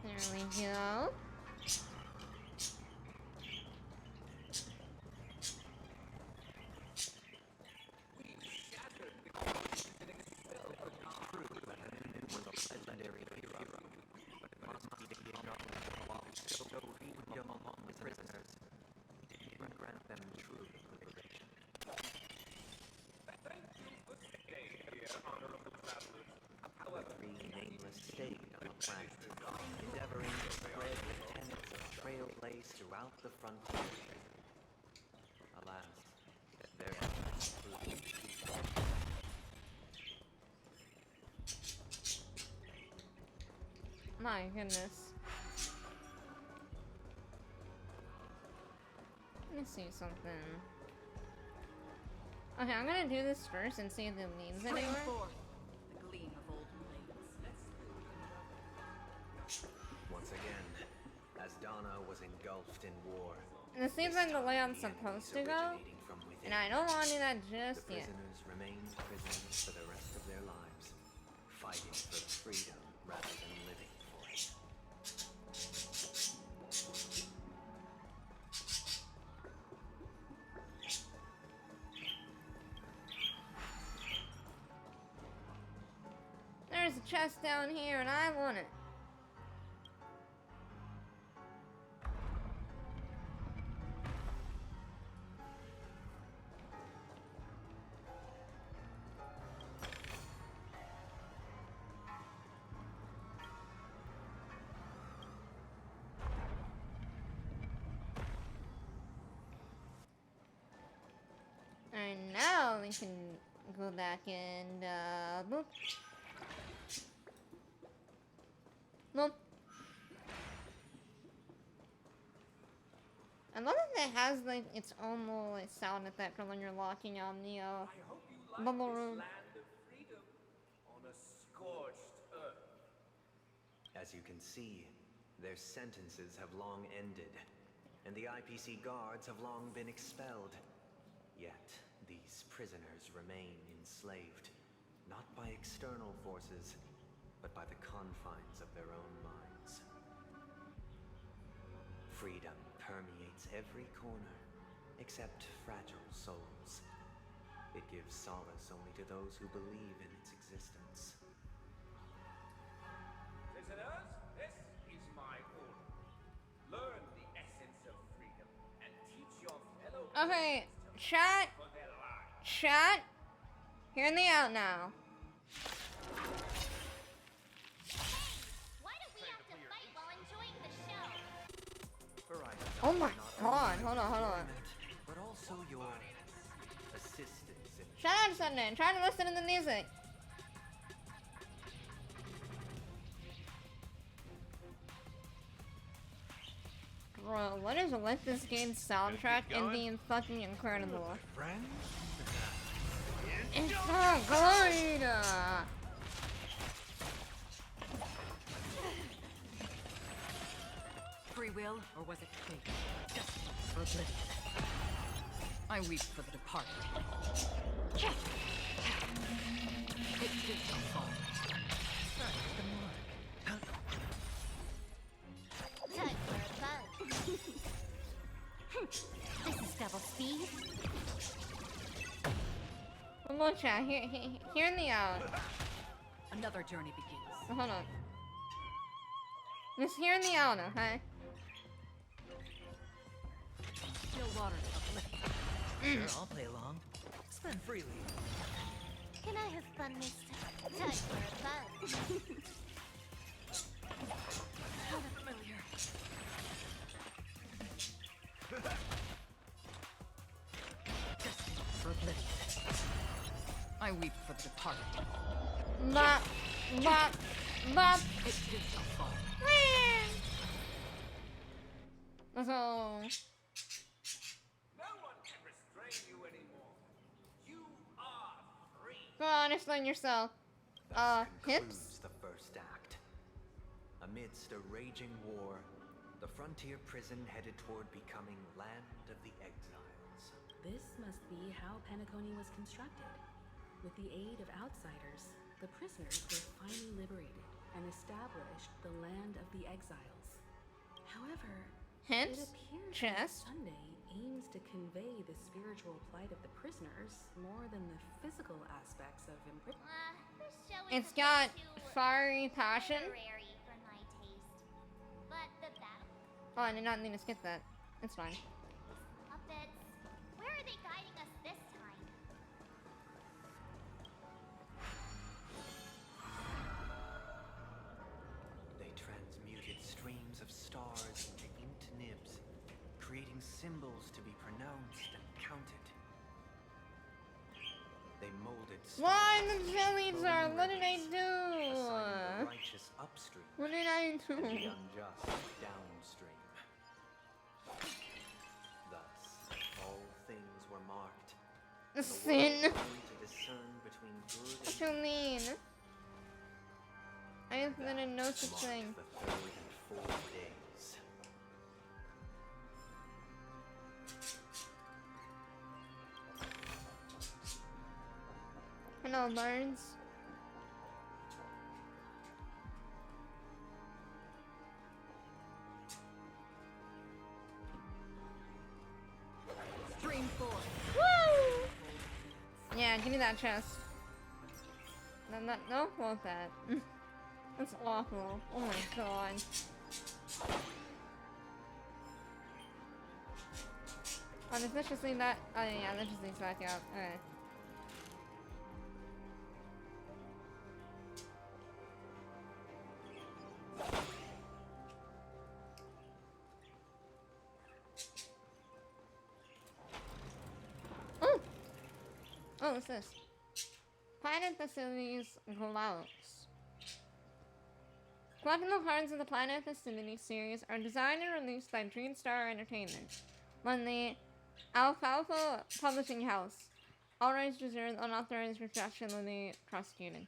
There we go. Legendary hero, but it must be acknowledged while still freedom among the prisoners, and grant them true liberation. Every nameless state on the planet, endeavoring to spread the tenets of trail place throughout the frontier. Alas, their efforts proved futile. My goodness. Let me see something. Okay, I'm gonna do this first and see if it leads Stream anywhere. 4. The gleam of old blades. Once again, Asdana was engulfed in war. And it seems like the way I'm supposed to go, and I don't want to do that just The yet. prisoners remained prisoners for the rest of their lives, fighting for freedom rather than living for it. There's a chest down here, and I want it. Alright, now we can go back and, boop. Boop. I love that it has, like, its own little, like, sound effect for when you're locking on the, bubble room. On a scorched earth. As you can see, their sentences have long ended, and the IPC guards have long been expelled. Yet, these prisoners remain enslaved, not by external forces, but by the confines of their own minds. Freedom permeates every corner, except fragile souls. It gives solace only to those who believe in its existence. Prisoners, this is my order. Learn the essence of freedom and teach your fellow Okay, chat. for their lives. Chat. Hear me out now. Oh my god, hold on. But also your assistance in Shut up, Sunday. I'm trying to listen to the music. Bro, what is with this game's soundtrack and being fucking incredible? Friends? It's so good! Free will, or was it fate? Destiny for oblivion. I weep for the departed. It did not fall. Time for a bug. This is double speed. One more chat. Hear me out. Another journey begins. Hold on. Just hear me out, okay? Still water to oblivion. Sure, I'll play along. Spend freely. Can I have fun this time? Time for a bug. How familiar. Destiny for oblivion. I weep for the departed. Bop. It did not fall. Let's go. No one can restrain you anymore. You are free. Go on, explain yourself. Thus Hips? concludes the first act. Amidst a raging war, the frontier prison headed toward becoming land of the exiles. This must be how Penacony was constructed. With the aid of outsiders, the prisoners were finally liberated and established the land of the exiles. However, Hence, it appears chest. that Sunday aims to convey the spiritual plight of the prisoners more than the physical aspects of imprisonment. This show is It's got a bit too fiery passion. literary for my taste. But the battle Oh, I did not mean to skip that. It's fine. puppets, where are they guiding us this time? They transmuted streams of stars into inked nibs, creating symbols to be pronounced and counted. They molded Why stars the jellies into are? flowing What did I rivers, do? assigning the righteous upstream What did I do? and the unjust downstream. Thus, all things were marked. The The world sin. learned to discern between good What you mean? I didn't know such marked thing. the third and fourth days. Hello, birds. Stream 4. Woo! Yeah, give me that chest. No, want that. That's awful. Oh my god. Oh, let's just leave that. Oh yeah, let's just leave that back out. Okay. Oh! Oh, what's this? Planet Facilities Glows. Collectible cards of the Planet Facilities series are designed and released by Dreamstar Entertainment on the Alfalfa Publishing House. All rights reserved, unauthorized reproduction will be prosecuted.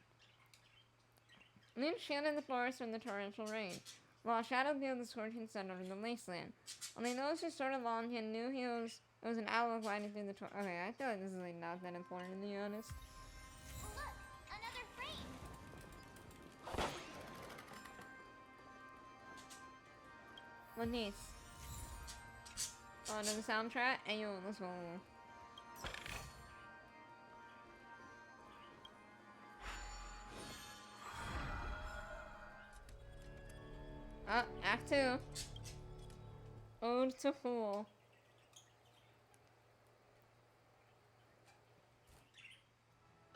Moon shielded the forest from the torrential rain, while Shadow veiled the scorching sun over the wasteland. Only those who stood along him knew it was an owl gliding through the Okay, I feel like this is like not that important to be honest. Look, another frame. What needs? Oh, another soundtrack? Hey yo, let's go. Act 2. Ode to Fool.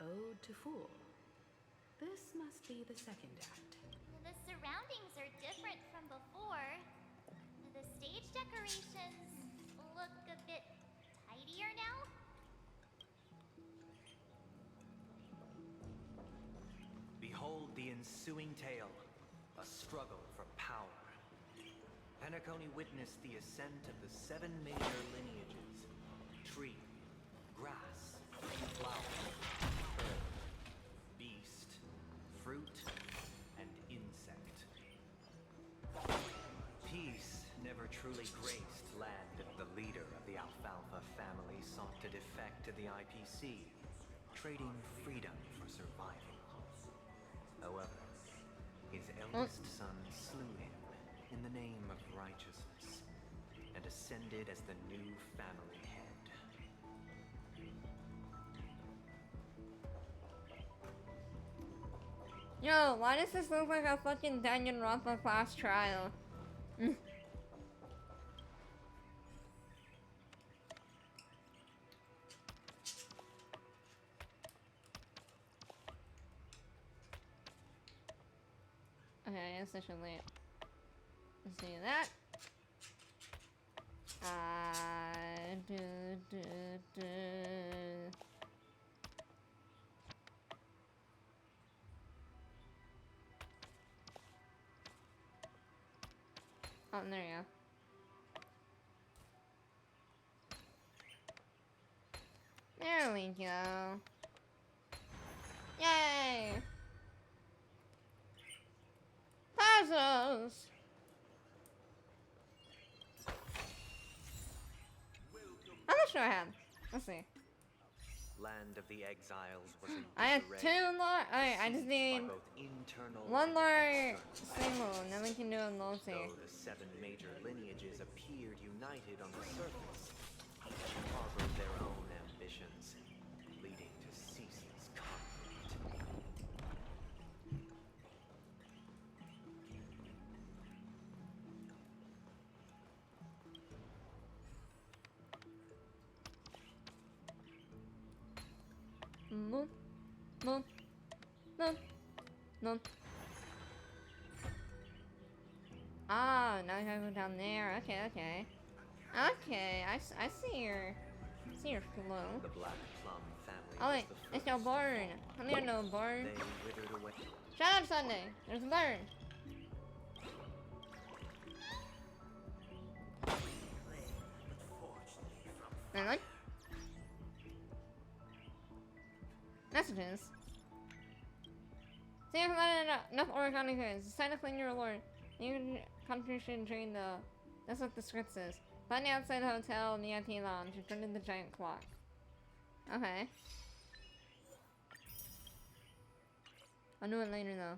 Ode to Fool. This must be the second act. The surroundings are different from before. The stage decorations decorations look a bit tidier now? Behold the ensuing tale, a struggle for power. Penacony witnessed the ascent of the 7 major lineages: tree, grass, flower, herb, beast, fruit, and insect. Peace never truly graced land if the leader of the Alfalfa family sought to defect to the IPC, trading freedom for survival. However, his eldest son slew him in the name of righteousness and ascended as the new family head. Yo, why does this look like a fucking Danganronpa class trial? Okay, I guess I should wait. Let's do that. Do. Oh, there you go. There we go. Yay! Puzzles! How much do I have? Let's see. Land of the Exiles was in I have disarray, 2 more. Alright, I just need by both internal 1 and more external single, and then we can do a multi. Though the 7 major lineages appeared united on the surface, each harbored their own ambitions, leading to ceaseless conflict. Moon. Moon. Moon. Moon. Ah, now I gotta go down there. Okay, okay. Okay, I see your flow. The Black Plum family Oh wait, was the it's no barn. Come here, no barn. They withered away. Shut up, Sunday. There's a barn. Anyone? Messages. See if I enough organic goods. It's time to clean your lord. You contribution during the. That's what the script says. Find the outside the hotel in the VIP lounge. You turn in the giant clock. Okay. I'll do it later though.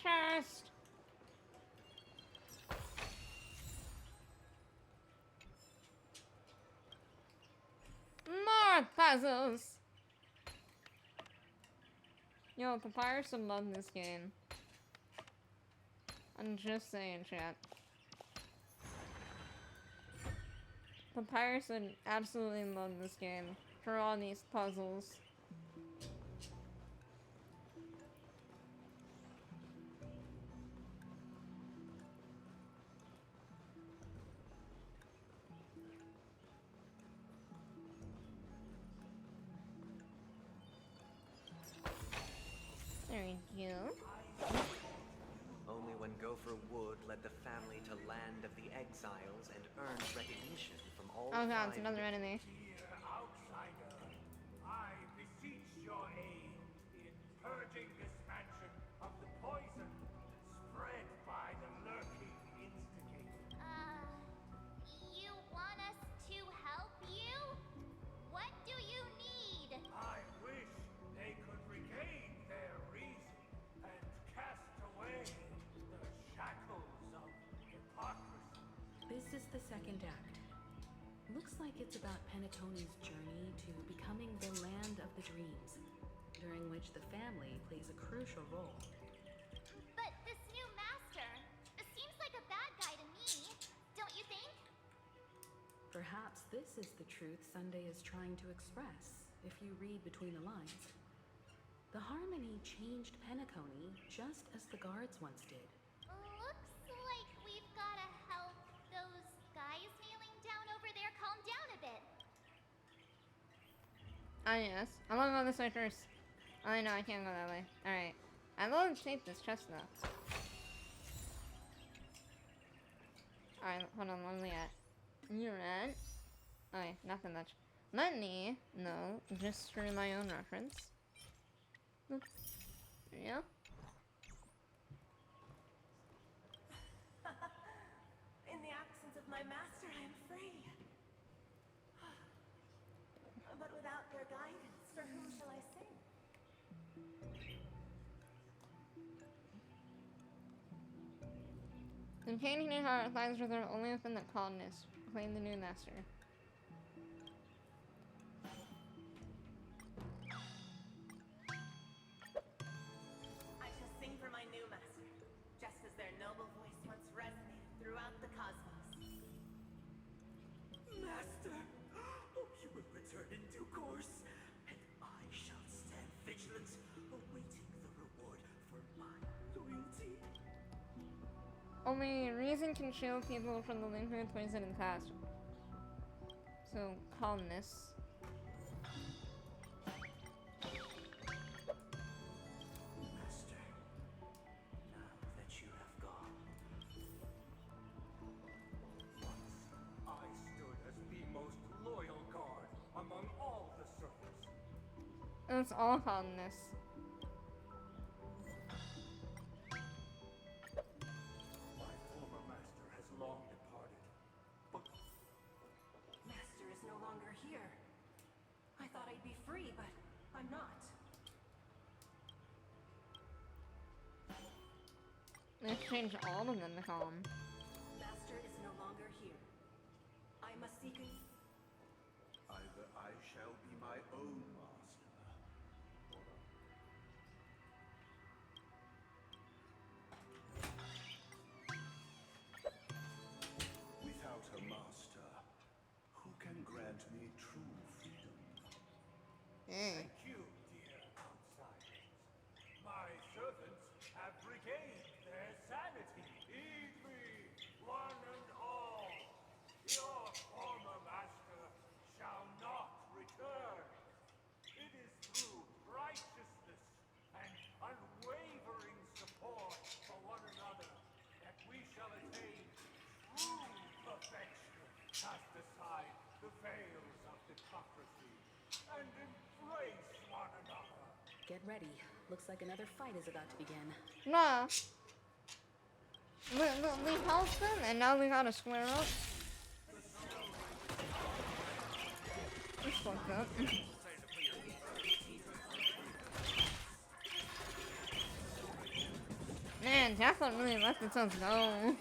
Chest. More puzzles. Yo, Papyrus would love this game. I'm just saying, chat. Papyrus would absolutely love this game for all these puzzles. There we go. Only when Gopher Wood led the family to land of the exiles and earned recognition from all Oh god, it's 5 another enemy. Dear outsider, I beseech your aid in purging this mansion of the poison spread by the lurking instigator. You want us to help you? What do you need? I wish they could regain their reason and cast away the shackles of hypocrisy. This is the second act. Looks like it's about Penacony's journey to becoming the land of the dreams, during which the crucial role. But this new master, it seems like a bad guy to me, don't you think? Perhaps this is the truth Sunday is trying to express, if you read between the lines. The Harmony changed Penacony just as the guards once did. Looks like we've gotta help those guys kneeling down over there calm down a bit. Ah, yes. I wanna go this way first. Oh, no, I can't go that way. Alright. I will take this chest, though. Alright, hold on, where are we at? You're at... Okay, nothing much. Let me know, just for my own reference. Oop. Yeah. In the absence of my master, I am free. But without their guidance, for whom shall I sing? The painting in heart lies with her only within the calmness, proclaimed the new master. I shall sing for my new master, just as their noble voice once resonated throughout the cosmos. Master, oh, you will return in due course, and I shall stand vigilant, awaiting the reward for my loyalty. Only reason can shield people from the lingering poison in the past. So, calmness. Master, now that you have gone, once I stood as the most loyal guard among all the servants. It's all calmness. My former master has long departed, but Master is no longer here. I thought I'd be free, but I'm not. Let's change all of them to calm. Master is no longer here. I must seek a... Either I shall be my own master, or without a master, who can grant me true freedom? Thank you, dear outsiders. My servants have regained their sanity. Heed me, one and all. Your former master shall not return. It is through righteousness and unwavering support for one another that we shall attain true perfection. Cast aside the veils of hypocrisy and embrace one another. Get ready. Looks like another fight is about to begin. Nah. We helped them, and now we gotta square up. It's fucked up. Man, Jacqueline really let themselves go.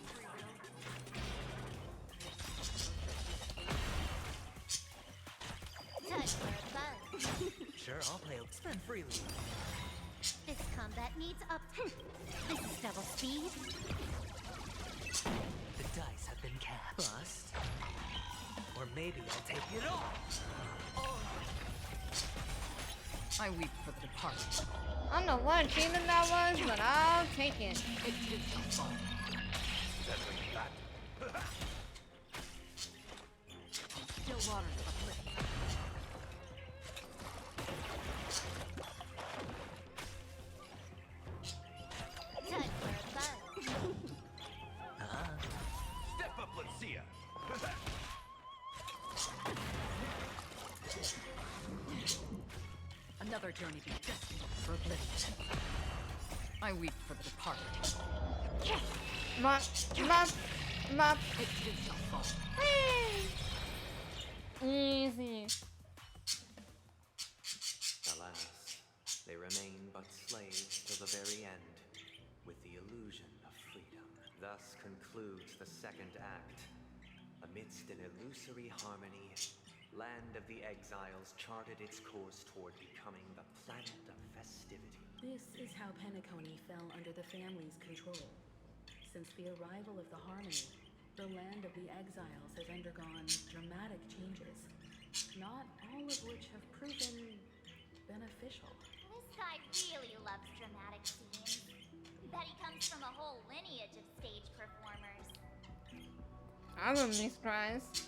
Time for a buzz. Sure, I'll play. Spend freely. This combat needs up. This is double speed. The dice have been cast. Bust. Or maybe I'll take it all. I weep for the departed. I don't know what achievement that was, but I'll take it. It did not fall. Still waters of a cliff. Time for a buzz. Step up, let's see ya. Another journey be destined for oblivion. I weep for the departed. Mop. It did not fall. Easy. Alas, they remain but slaves till the very end, with the illusion of freedom. Thus concludes the second act. Amidst an illusory harmony, Land of the Exiles charted its course toward becoming the planet of festivity. This is how Penacony fell under the family's control. Since the arrival of the Harmony, the land of the exiles has undergone dramatic changes, not all of which have proven beneficial. This guy really loves dramatic scenes. Bet he comes from a whole lineage of stage performers. I wouldn't be surprised.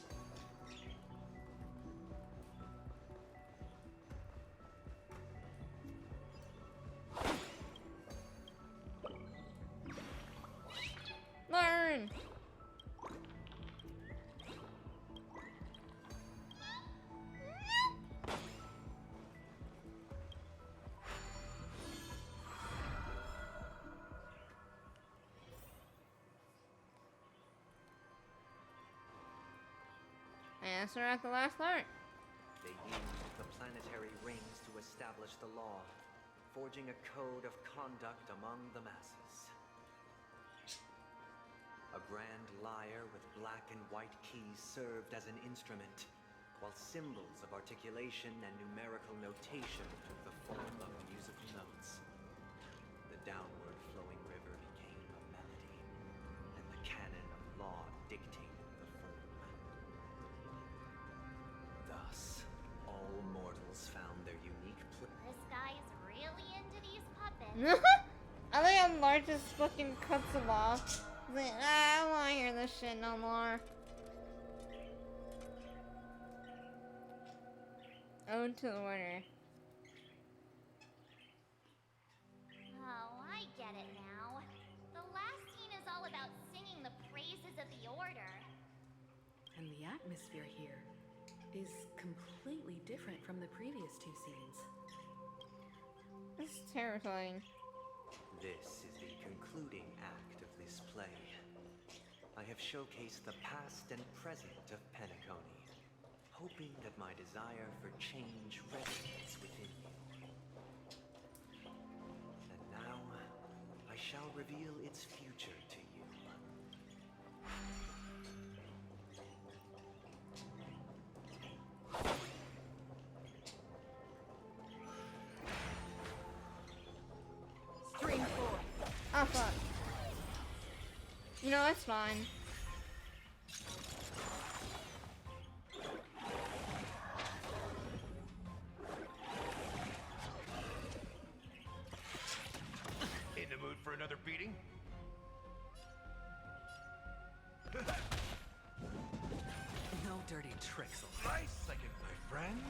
Learn! Answer at the last part. They used the planetary rings to establish the law, forging a code of conduct among the masses. A grand lyre with black and white keys served as an instrument, while symbols of articulation and numerical notation took the form of musical notes. The downward flowing river became a melody, and the canon of law dictated the form. Thus, all mortals found their unique place. This guy is really into these puppets. I think I'm largest fucking cuts him off. He's like, I don't wanna hear this shit no more. Ode to the order. Oh, I get it now. The last scene is all about singing the praises of the order. And the atmosphere here is completely different from the previous two scenes. This is terrifying. This is the concluding act of this play. I have showcased the past and present of Penacony, hoping that my desire for change resonates within you. And now, I shall reveal its future to you. Stream 4. Oh fuck. You know, that's fine. In the mood for another beating? No dirty tricks. Nice second, my friend.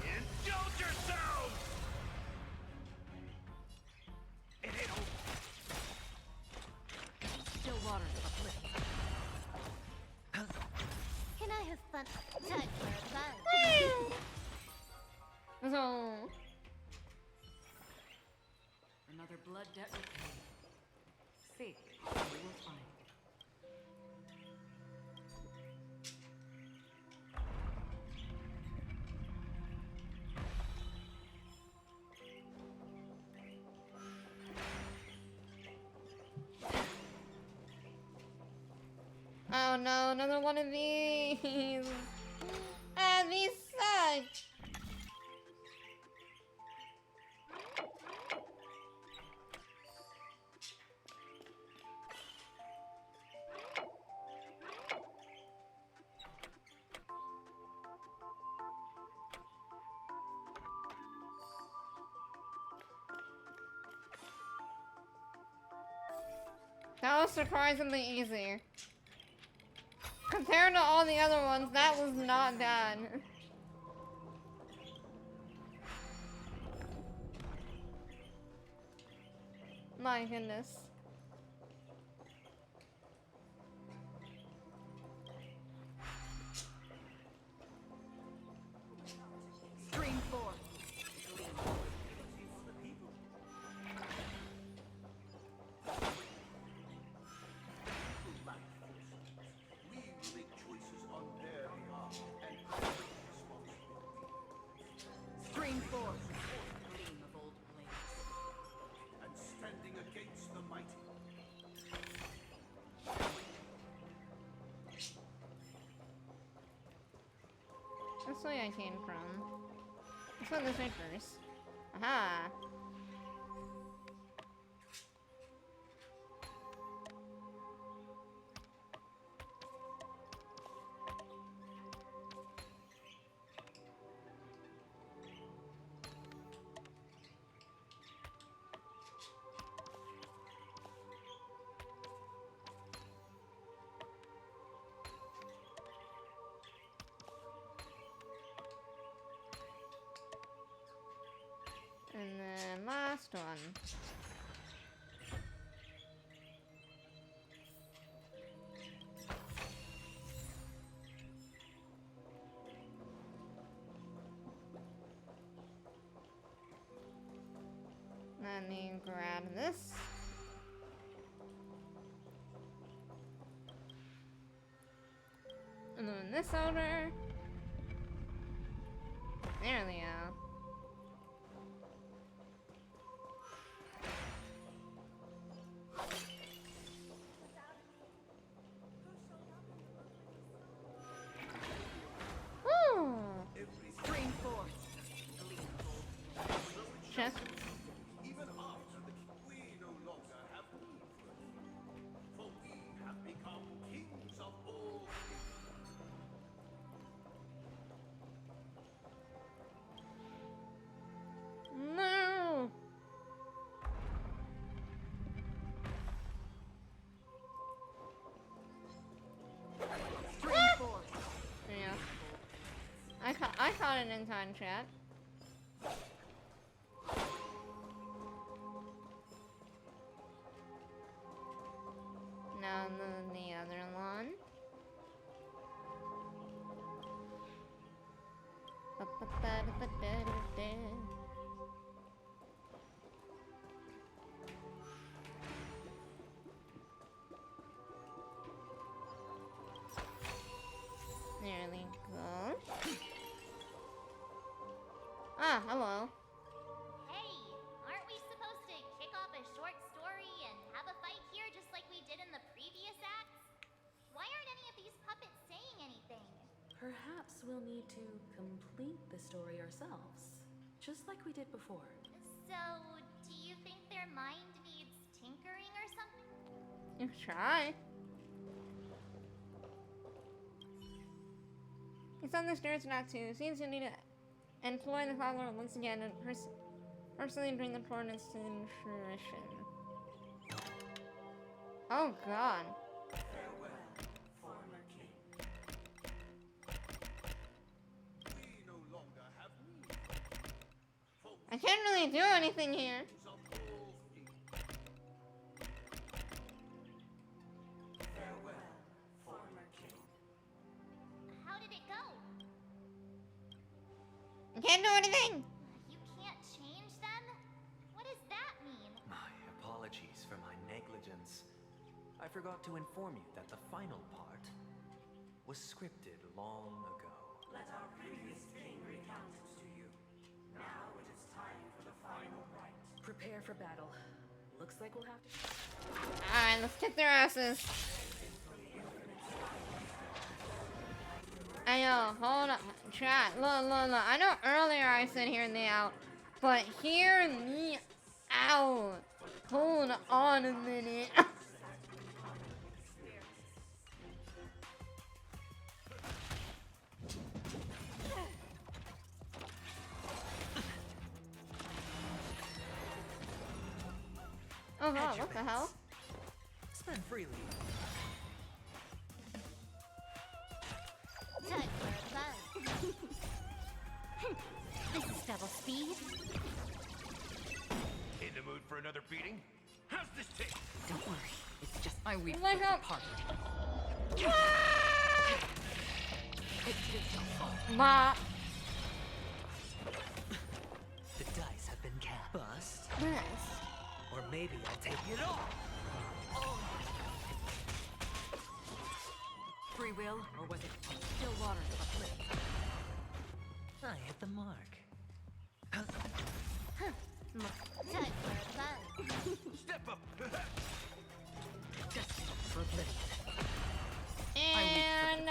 Indulge yourselves! It ain't over. Still waters uplifting. Can I have fun? Time for a fun. So, Another blood debt repaid. Faith, we will find. oh no, another one of these. Ah, these suck. That was surprisingly easy. Compared to all the other ones, that was not bad. My goodness. Stream 4. Stream 4. Gleam of old blades. And standing against the mighty. That's where I came from. Let's go this way first. Aha! And then last one. Let me grab this. And then this over. There we go. Woo! Chest. Even after we no longer have need for you, for we have become kings of all No! Yeah. I caught it in time, chat. Now the other one. There we go. Ah, hello. Hey, aren't we supposed to kick off a short story and have a fight here just like we did in the previous acts? Why aren't any of these puppets saying anything? Perhaps we'll need to complete the story ourselves, just like we did before. So, do you think their mind needs tinkering or something? You can try. He's on the stairs in Act 2. Seems you need to employ the Cloud Lord once again and personally bring the tournaments to fruition. Oh god. former king. We no longer have need for I can't really do anything here. kings of all things. Farewell, former king. How did it go? I can't do anything! You can't change them? What does that mean? My apologies for my negligence. I forgot to inform you that the final part was scripted long ago. Let our previous king recount it to you. Now it is time for the final rite. Prepare for battle. Looks like we'll have to. Alright, let's kick their asses. Hey yo, hold on. Chat, look. I know earlier I said hear me out, but hear me out. Hold on a minute. Oh god, what the hell? Spend freely. Time for a buzz. This is double speed. In the mood for another beating? How's this taste? Don't worry, it's just my week Oh my god. apart. Ma. The dice have been cast. Bust. Yes. Or maybe I'll take it all. Free will, or was it still water for flip? I hit the mark. Time for a buzz. Step up! Just for oblivion. And I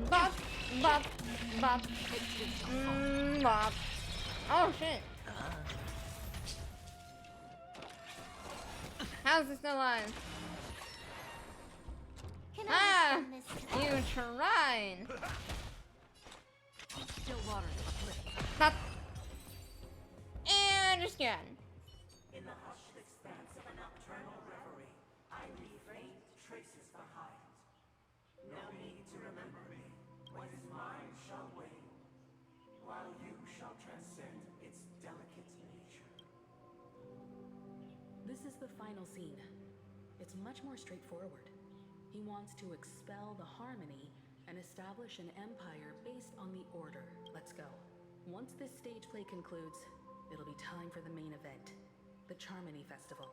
bop, bop, bop, bop. Oh shit. How's this still alive? Can Ah, I send this to you tried. Still water for flip. Bop. And just again. In the hushed expanse of a nocturnal reverie, I leave faint traces behind. No need to remember me. What is mine shall wane, while you shall transcend its delicate the final scene. It's much more straightforward. He wants to expel the Harmony and establish an empire based on the Order. Let's go. Once this stage play concludes, it'll be time for the main event, the Charmony Festival.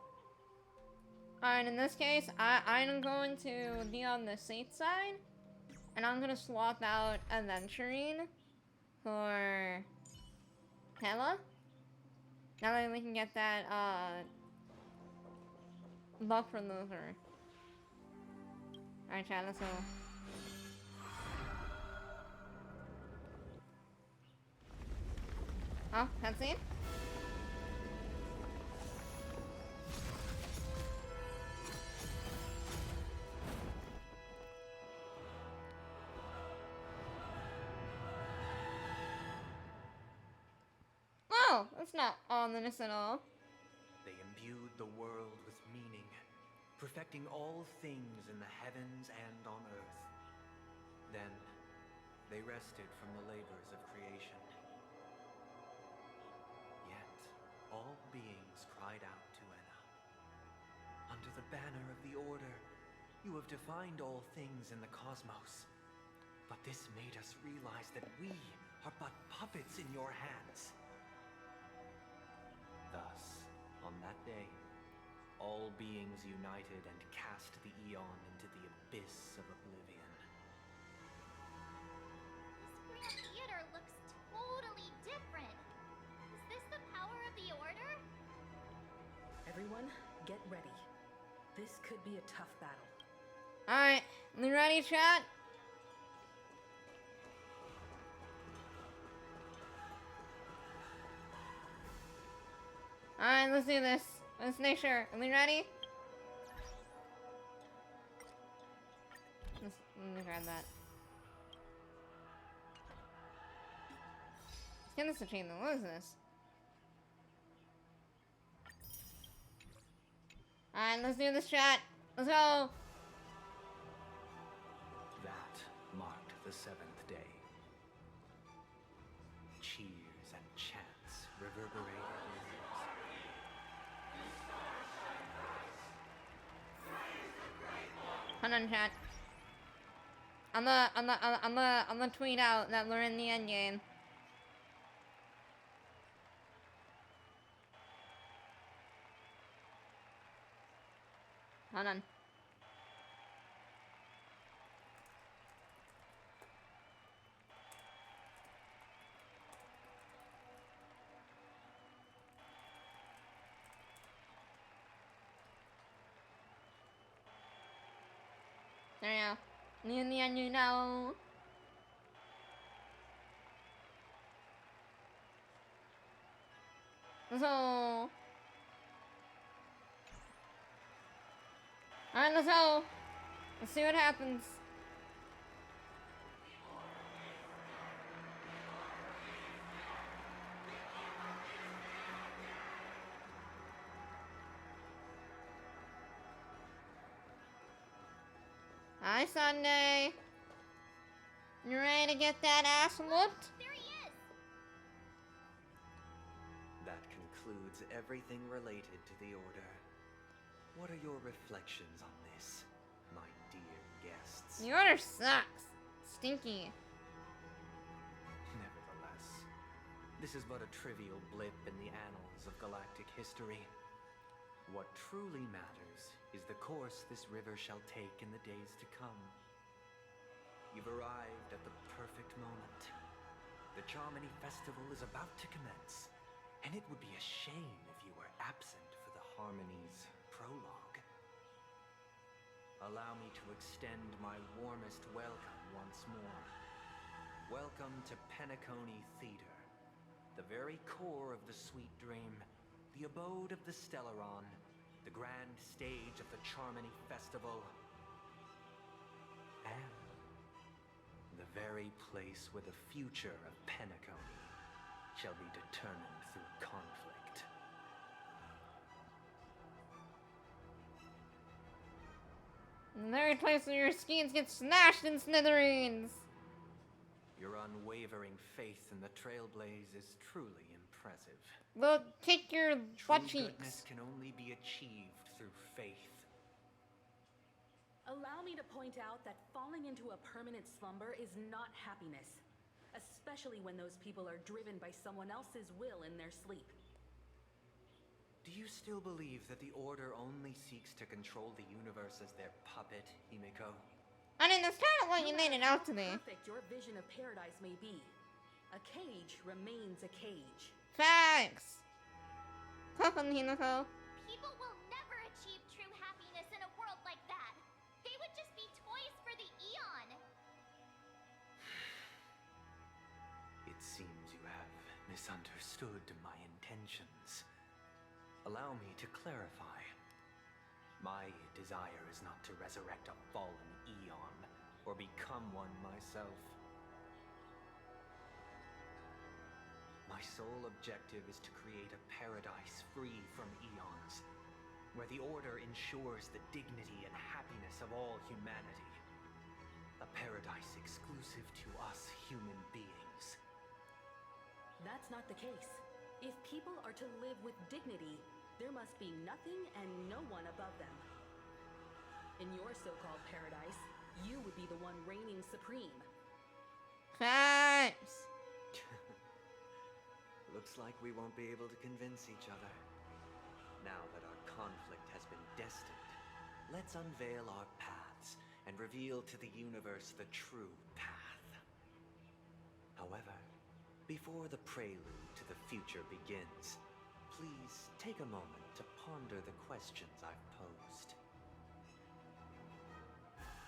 Alright, in this case, I'm going to be on the safe side, and I'm gonna swap out Adventuring for Hella. Now that we can get that, buff remover. Alright, chat, let's go. Oh, cutscene? Oh, that's not ominous at all. They imbued the world with meaning, perfecting all things in the heavens and on earth. Then, they rested from the labors of creation. Yet, all beings cried out to Enna. Under the banner of the Order, you have defined all things in the cosmos. But this made us realize that we are but puppets in your hands. Thus, on that day, all beings united and cast the Eon into the abyss of oblivion. This Grand Theater looks totally different. Is this the power of the Order? Everyone, get ready. This could be a tough battle. Alright, you ready, chat? Alright, let's do this. Let's make sure. Are we ready? Let me grab that. Skin this achievement. What is this? Alright, let's do this, chat. Let's go. That marked the seventh day. Cheers and chants reverberated in the Hold on, chat. I'm gonna tweet out that we're in the end game. Hold on. There you go. In the end, you know. Let's go. Alright, let's go. Let's see what happens. Hi, Sunday. You ready to get that ass whooped? There he is. That concludes everything related to the Order. What are your reflections on this, my dear guests? The Order sucks. Stinky. Nevertheless, this is but a trivial blip in the annals of galactic history. What truly matters is the course this river shall take in the days to come. You've arrived at the perfect moment. The Charmony Festival is about to commence, and it would be a shame if you were absent for the Harmony's prologue. Allow me to extend my warmest welcome once more. Welcome to Penacony Theater, the very core of the Sweet Dream, the abode of the Stellaron, the grand stage of the Charmony Festival, and the very place where the future of Penacony shall be determined through conflict. The very place where your schemes get smashed in smithereens. Your unwavering faith in the Trailblaze is truly impressive. impressive. We'll kick your butt True cheeks. goodness can only be achieved through faith. Allow me to point out that falling into a permanent slumber is not happiness, especially when those people are driven by someone else's will in their sleep. Do you still believe that the Order only seeks to control the universe as their puppet, Himiko? I mean, that's kind of what you made it out to be. Perfect your vision of paradise may be, a cage remains a cage. Facts. Welcome, Himiko. People will never achieve true happiness in a world like that. They would just be toys for the Eon. It seems you have misunderstood my intentions. Allow me to clarify. My desire is not to resurrect a fallen Eon, or become one myself. My sole objective is to create a paradise free from Eons, where the Order ensures the dignity and happiness of all humanity. A paradise exclusive to us human beings. That's not the case. If people are to live with dignity, there must be nothing and no one above them. In your so-called paradise, you would be the one reigning supreme. Facts. Looks like we won't be able to convince each other. Now that our conflict has been destined, let's unveil our paths and reveal to the universe the true path. However, before the prelude to the future begins, please take a moment to ponder the questions I've posed.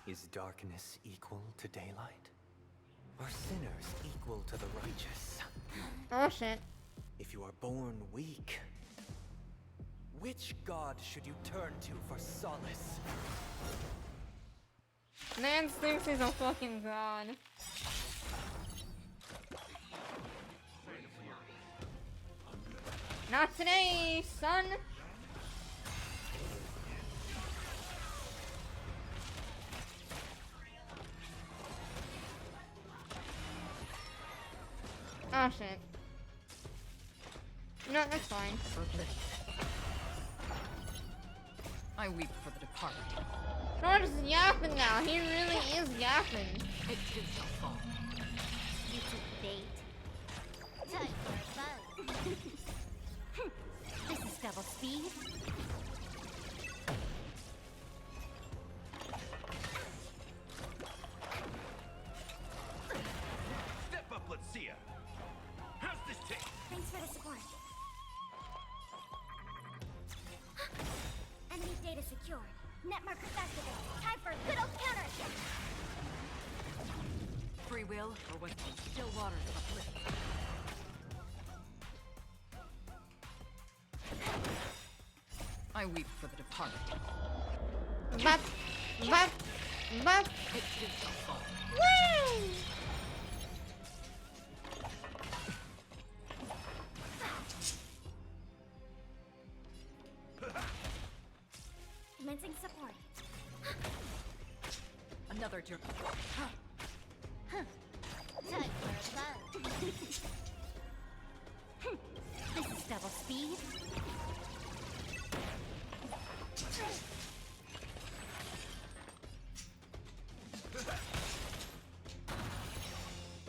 Is darkness equal to daylight? Are sinners equal to the righteous? Oh shit. If you are born weak, which god should you turn to for solace? Man thinks he's a fucking god. Not today, son! Oh shit. No, that's fine. I weep for the departed. George is yapping now. He really is yapping. It too shall fall. You took bait. Time for a buzz. This is double speed. Step up, let's see ya. How's this take? Thanks for the support. Enemy data secured. Net markers activated. Time for a good old counterattack. Free will, or what? Still waters of a cliff. I weep for the departed. But. It too shall fall. Woo! Commencing support. Another journey. Time for a buzz. This is double speed.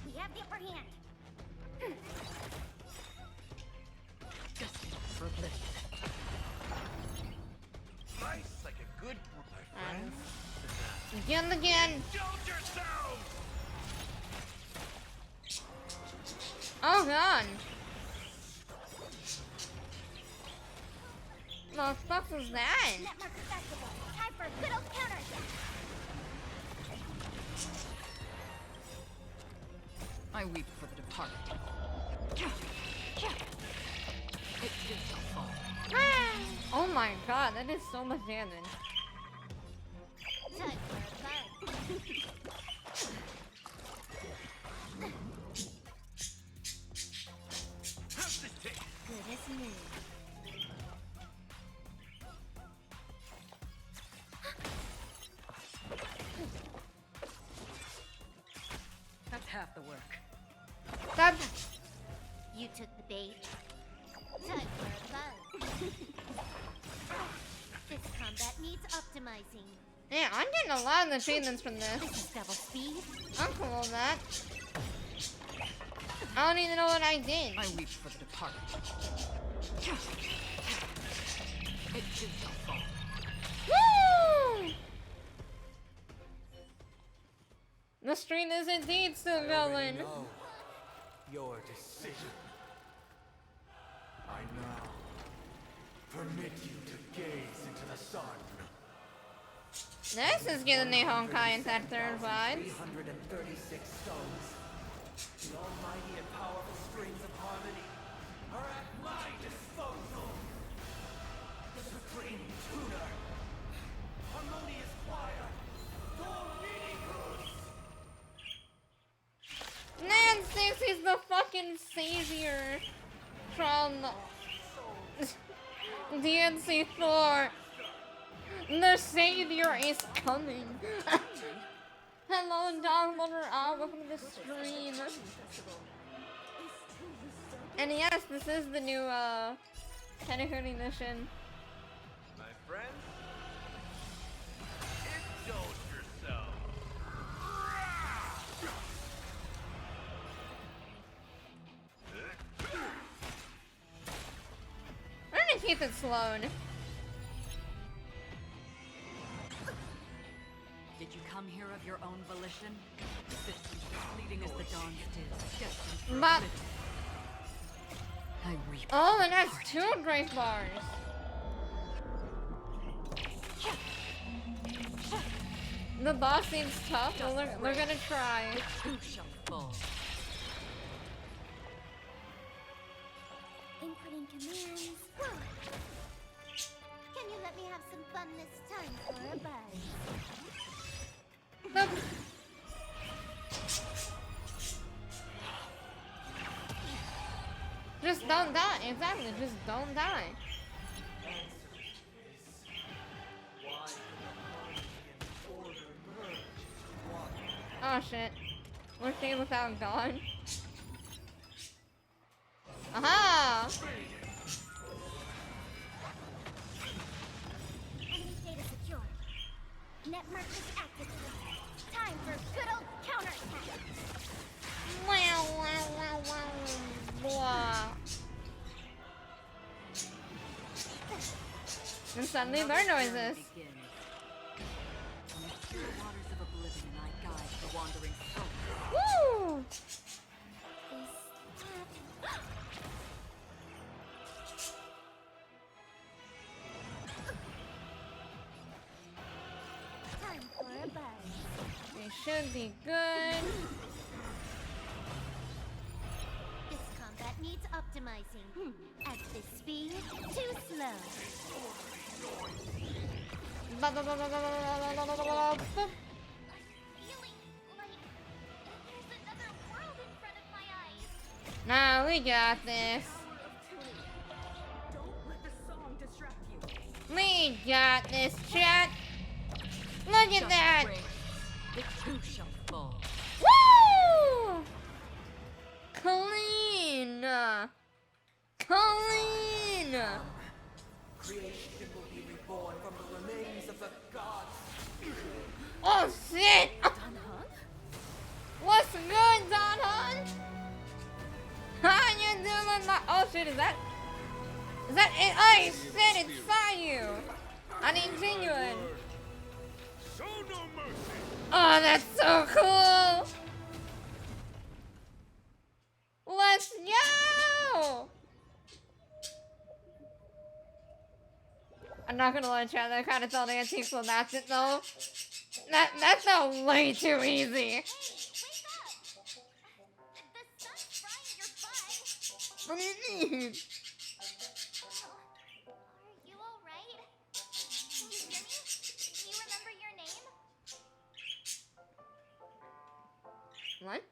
We have the upper hand. Destined for oblivion. Nice, like a good my friends. Again. Indulge yourselves! Oh god. The fuck was that? Net markers activated. Time for a good old counterattack. I weep for the departed. It too shall fall. Oh my god, that is so much damage. Time for a buzz. How's this take? Good as new. That's half the work. That. You took the bait. needs optimizing. Yeah, I'm getting a lot of achievements from this. This is double speed. I'm cool with that. I don't even know what I did. I reach for the department. It too shall fall. Woo! The street is indeed still going. Know your decision. I now permit you to gaze into the sun. This is giving me Honkai and that third vibes. 336 stones. The almighty and powerful strings of harmony are at my disposal. The supreme tuner, harmonious choir, Dominicus. Nancy, he's the fucking savior from DNC4. The savior is coming. Hello, downloader. Welcome to the stream. And yes, this is the new Pentecost edition. My friend, indulge yourself. We're gonna keep it slow. Did you come here of your own volition? Systems fleeting as the dawn still, destined for But oblivion. I reap. oh, and that's 2 grace bars. The boss seems tough. Well, they're gonna try. Who shall fall? Inputting commands. Whoa. Can you let me have some fun this time for a buzz? Just don't die. Exactly. Just don't die. Oh shit. We're staying without God. Aha! Enemy data secure. Net markers activated. Time for good old counterattack. Wow, wow, wow, wow. Blah. And suddenly there are noises. On the pure waters of oblivion, I guide the wandering soul. Woo! Time for a buzz. They should be good. This combat needs optimizing. At this speed, too slow. Ba, ba, ba, ba, ba, ba, ba, ba, ba, ba, ba. Feeling like there's another world in front of my eyes. Nah, we got this. Don't let the song distract you. We got this, chat. Look at that. The two shall fall. Woo! Clean. Clean. Creation will be reborn from the remains of the gods. Oh shit! What's good, Don Hun? How you doing? Oh shit, is that it? Oh shit, it's you. I need genuine. Show no mercy. Oh, that's so cool. Let's go. I'm not gonna lie, chat. I kind of felt antique, so that's it though. That felt way too easy. What do you mean? Are you alright? Can you hear me? Do you remember your name? What?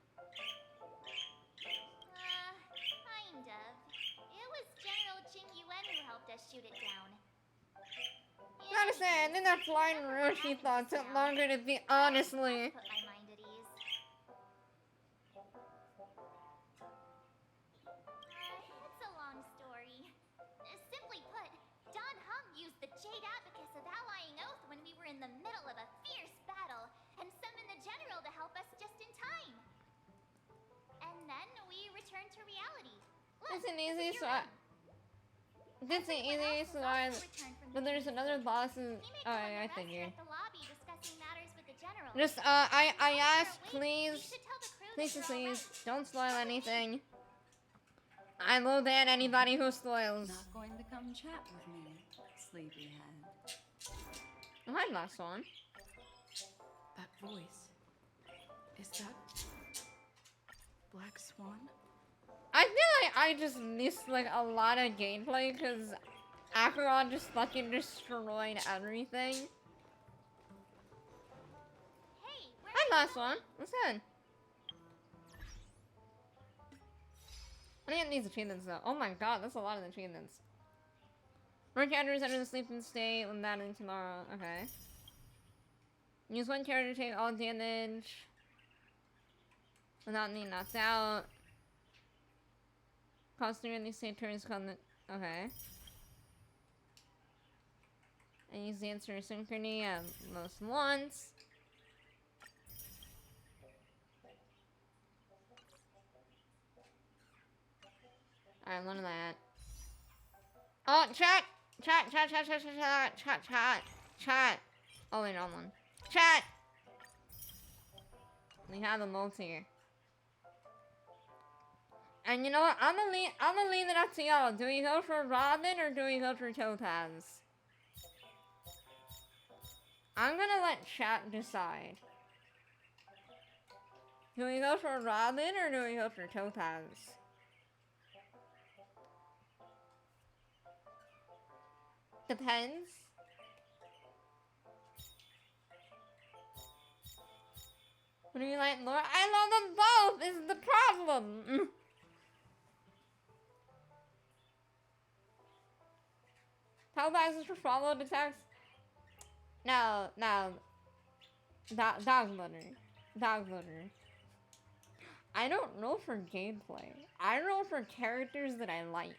Kind of. It was General Jing Yuan who helped us shoot it down. Gotta say, I think that flying Roshi thought took longer to be, honestly. Put my mind at ease. It's a long story. Simply put, Don Hung used the Jade Abacus of Allying Oath return to reality. It's an Look, easy this is your swap. room. It's an easy swap. But there's another boss in. Oh, I Rested figured. at the lobby discussing matters with the general. Just, I asked, please. Please, don't spoil anything. I will ban anybody who spoils. Not going to come chat with me, sleepyhead. Oh, hi, last one. That voice. Is that Black Swan? I feel like I just missed like a lot of gameplay because Acheron just fucking destroyed everything. Hey, hi, last one. What's good? I think it needs achievements though. Oh my god, that's a lot of achievements. One character is under the sleeping state when battling tomorrow. Okay. Use one character to take all damage without being knocked out. Cost 3 of these same turns come. Okay. And use the answer synchrony at most once. Alright, one of that. Oh, chat! Chat! Oh, wait, wrong one. Chat! We have a multi. And you know what? I'm gonna leave it up to y'all. Do we go for Robin or do we go for Topaz? I'm gonna let chat decide. Do we go for Robin or do we go for Topaz? Depends. What do you like, Laura? I love them both! Is the problem! Topaz is for follow the text? No. Dog litter. I don't know for gameplay. I know for characters that I like.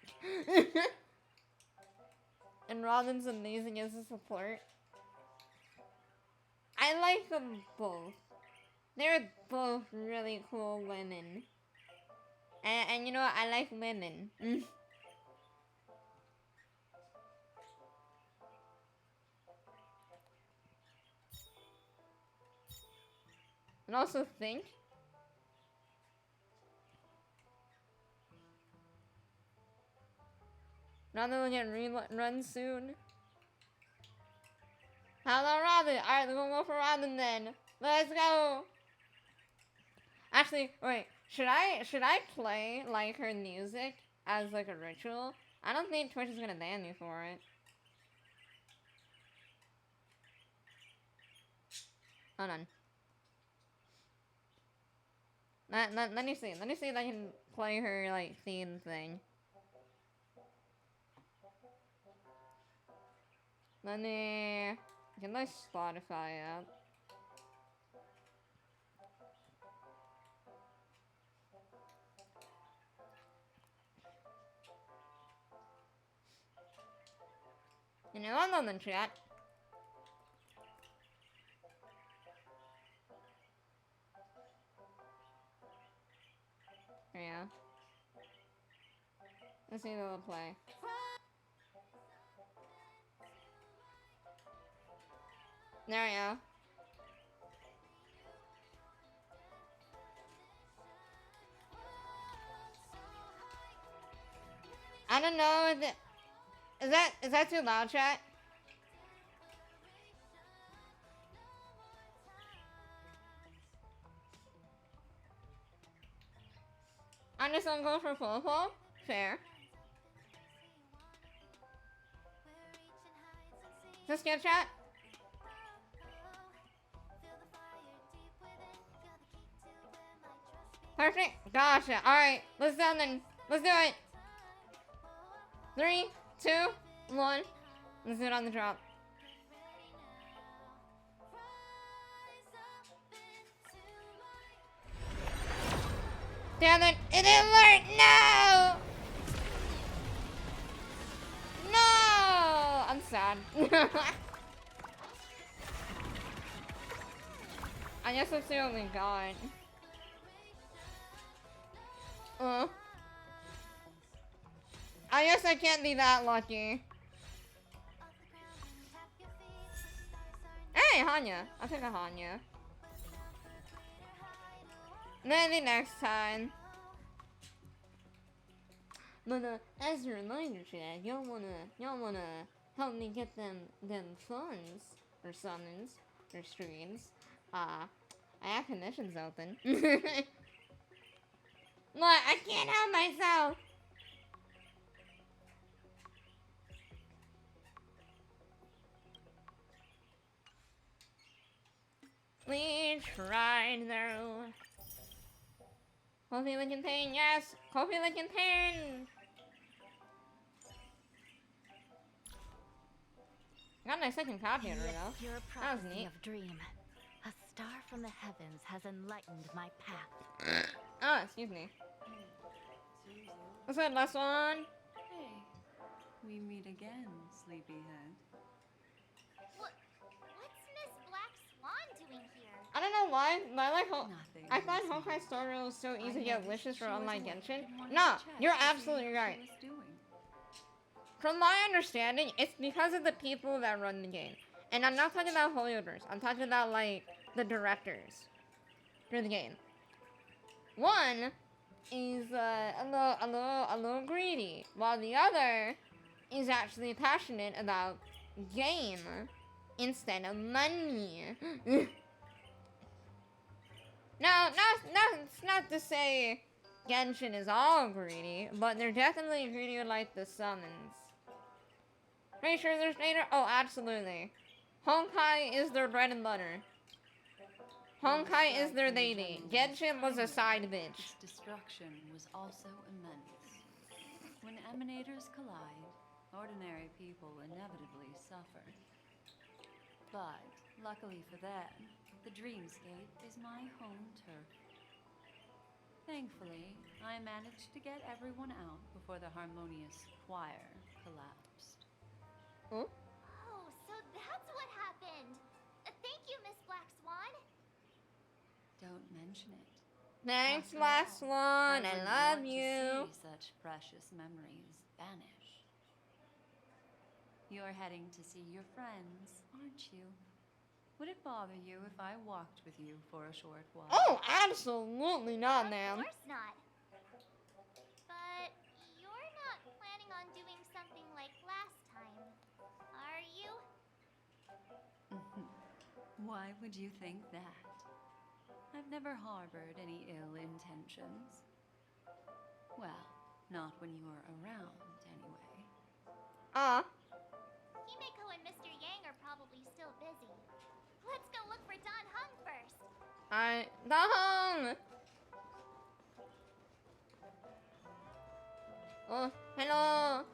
And Robin's amazing as a support. I like them both. They're both really cool women. And you know what? I like women. And also think. Robin will get run soon. Hello, Robin. Alright, we're gonna go for Robin then. Let's go. Actually, wait. Should I play like her music as like a ritual? I don't think Twitch is gonna ban me for it. Hold on. Let me see. Let me see if I can play her like theme thing. Let me get my Spotify up. You know, I'm on the chat. Yeah. Let's see if it'll play. There we go. I don't know if is that too loud, chat? I'm just gonna go for full. Fair. Just get chat. Perfect. Gotcha. Alright. Let's do it then. Let's do it. 3, 2, 1. Let's do it on the drop. Damn it. It didn't work. No. No. I'm sad. I guess that's the only god. I guess I can't be that lucky. Hey, Hanya. I'll take a Hanya. Maybe next time. But as a reminder, Chad, y'all wanna help me get them funds or summons or streams. I have commissions open. What? I can't help myself. We tried though. Coffee Lick and Pain, yes! Coffee Lick and Pain! Got my second copy of it though. Your That was prophecy neat. of dream. A star from the heavens has enlightened my path. Oh, excuse me. What's that last one? Hey, we meet again, sleepyhead. What's Miss Black Swan doing here? I don't know why, but Nothing. I find Honkai Starrail is so easy to get wishes for online Genshin. wanted No, to check you're to see absolutely how right. she was doing. From my understanding, it's because of the people that run the game. And I'm not talking about holders. I'm talking about, like, the directors for the game. One is a little greedy, while the other is actually passionate about game instead of money. Now, it's not to say Genshin is all greedy, but they're definitely greedy like the summons. Pretty sure there's data? Oh, absolutely. Honkai is their bread and butter. Honkai is their lady. Genshin was a side bitch. Its destruction was also immense. When emanators collide, ordinary people inevitably suffer. But, luckily for them, the dreamscape is my home turf. Thankfully, I managed to get everyone out before the harmonious choir collapsed. Oh? Oh, so that's what happened. Thank you, Miss Black Swan. Don't mention it. Thanks, After last all, one. I wouldn't love want you. To see such precious memories vanish. You're heading to see your friends, aren't you? Would it bother you if I walked with you for a short while? Oh, absolutely not, ma'am. Of course not. But you're not planning on doing something like last time, are you? Why would you think that? I've never harbored any ill intentions. Well, not when you are around, anyway. Himeko and Mr. Yang are probably still busy. Let's go look for Don Hung first. Alright, Dong! Oh, hello!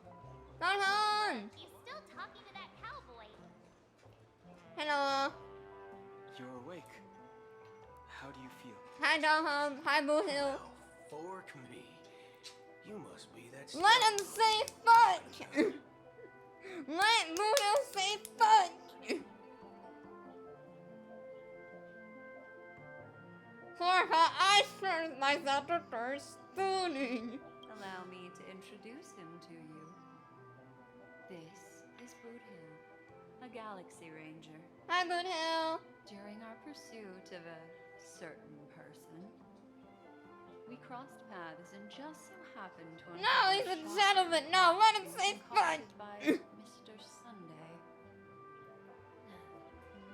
Don Hong! He's still talking to that cowboy. Hello! You're awake. How do you feel? Hi, Don Hong. Hi, Boo Hill. Fork me. You must be that. Let him say fuck! Let Boo Hill say fuck! Sorry, I turned myself to thirst stooning. Allow me to introduce him to you. This is Boot Hill, a Galaxy Ranger. Hi, Boot Hill. During our pursuit of a certain person, we crossed paths and just so happened to No, he's a gentleman. No, let him say fuck. By Mr. Sunday.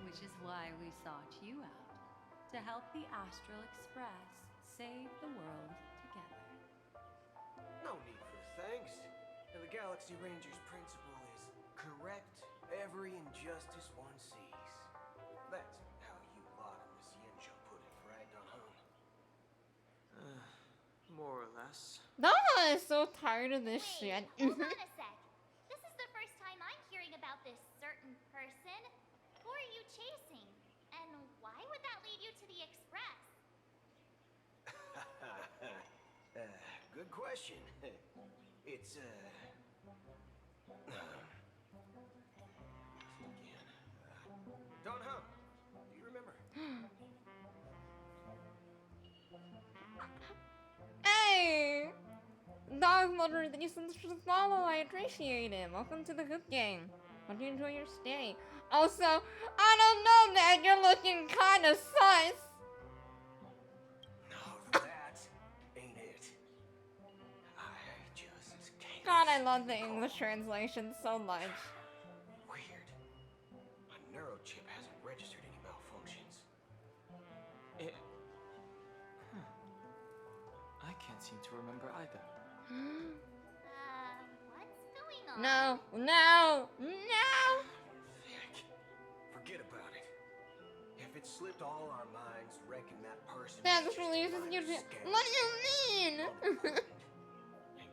Which is why we sought you out, to help the Astral Express save the world together. No need for thanks. And the Galaxy Ranger's principle is correct every injustice one sees. That's how you lot of Miss Yinjo put it, right, Don Hung? More or less. Donna is so tired of this shit. Hold on a sec. This is the first time I'm hearing about this certain person. Who are you chasing? And why would that lead you to the Express? Good question. It's, Don Hung, do you remember? Hey! Dog Mother, that you sent us to follow. I appreciate it. Welcome to the good game. Hope you enjoy your stay. Also, I don't know, man. You're looking kind of sus. No, that ain't it. I just can't. God, I love the English translation so much. Weird. My neurochip hasn't registered any malfunctions. I can't seem to remember either. What's going on? No, no, no! Forget about it. If it slipped all our minds, reckon that person That was just just releases a you. minor scam. What do you mean? Ain't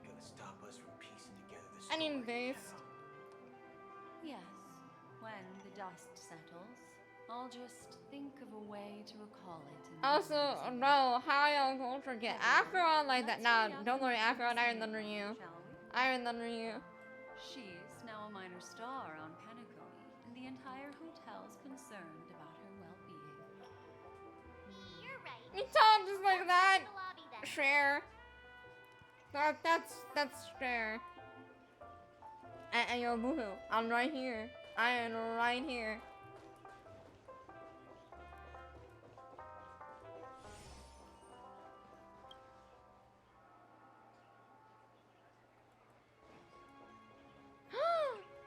gonna stop us from piecing together this I story. need this. Yes, when the dust settles, I'll just think of a way to recall it. In the Also, no, how I won't forget. Acheron like that. Nah, don't worry, Acheron, Iron Thunder you. Iron Thunder you. She's now a minor star on Penacony, and the entire hotel's concerned about her well-being. You're right. You talk just like that. The lobby then. Share. That's fair. And yo, boohoo, I'm right here. I am right here.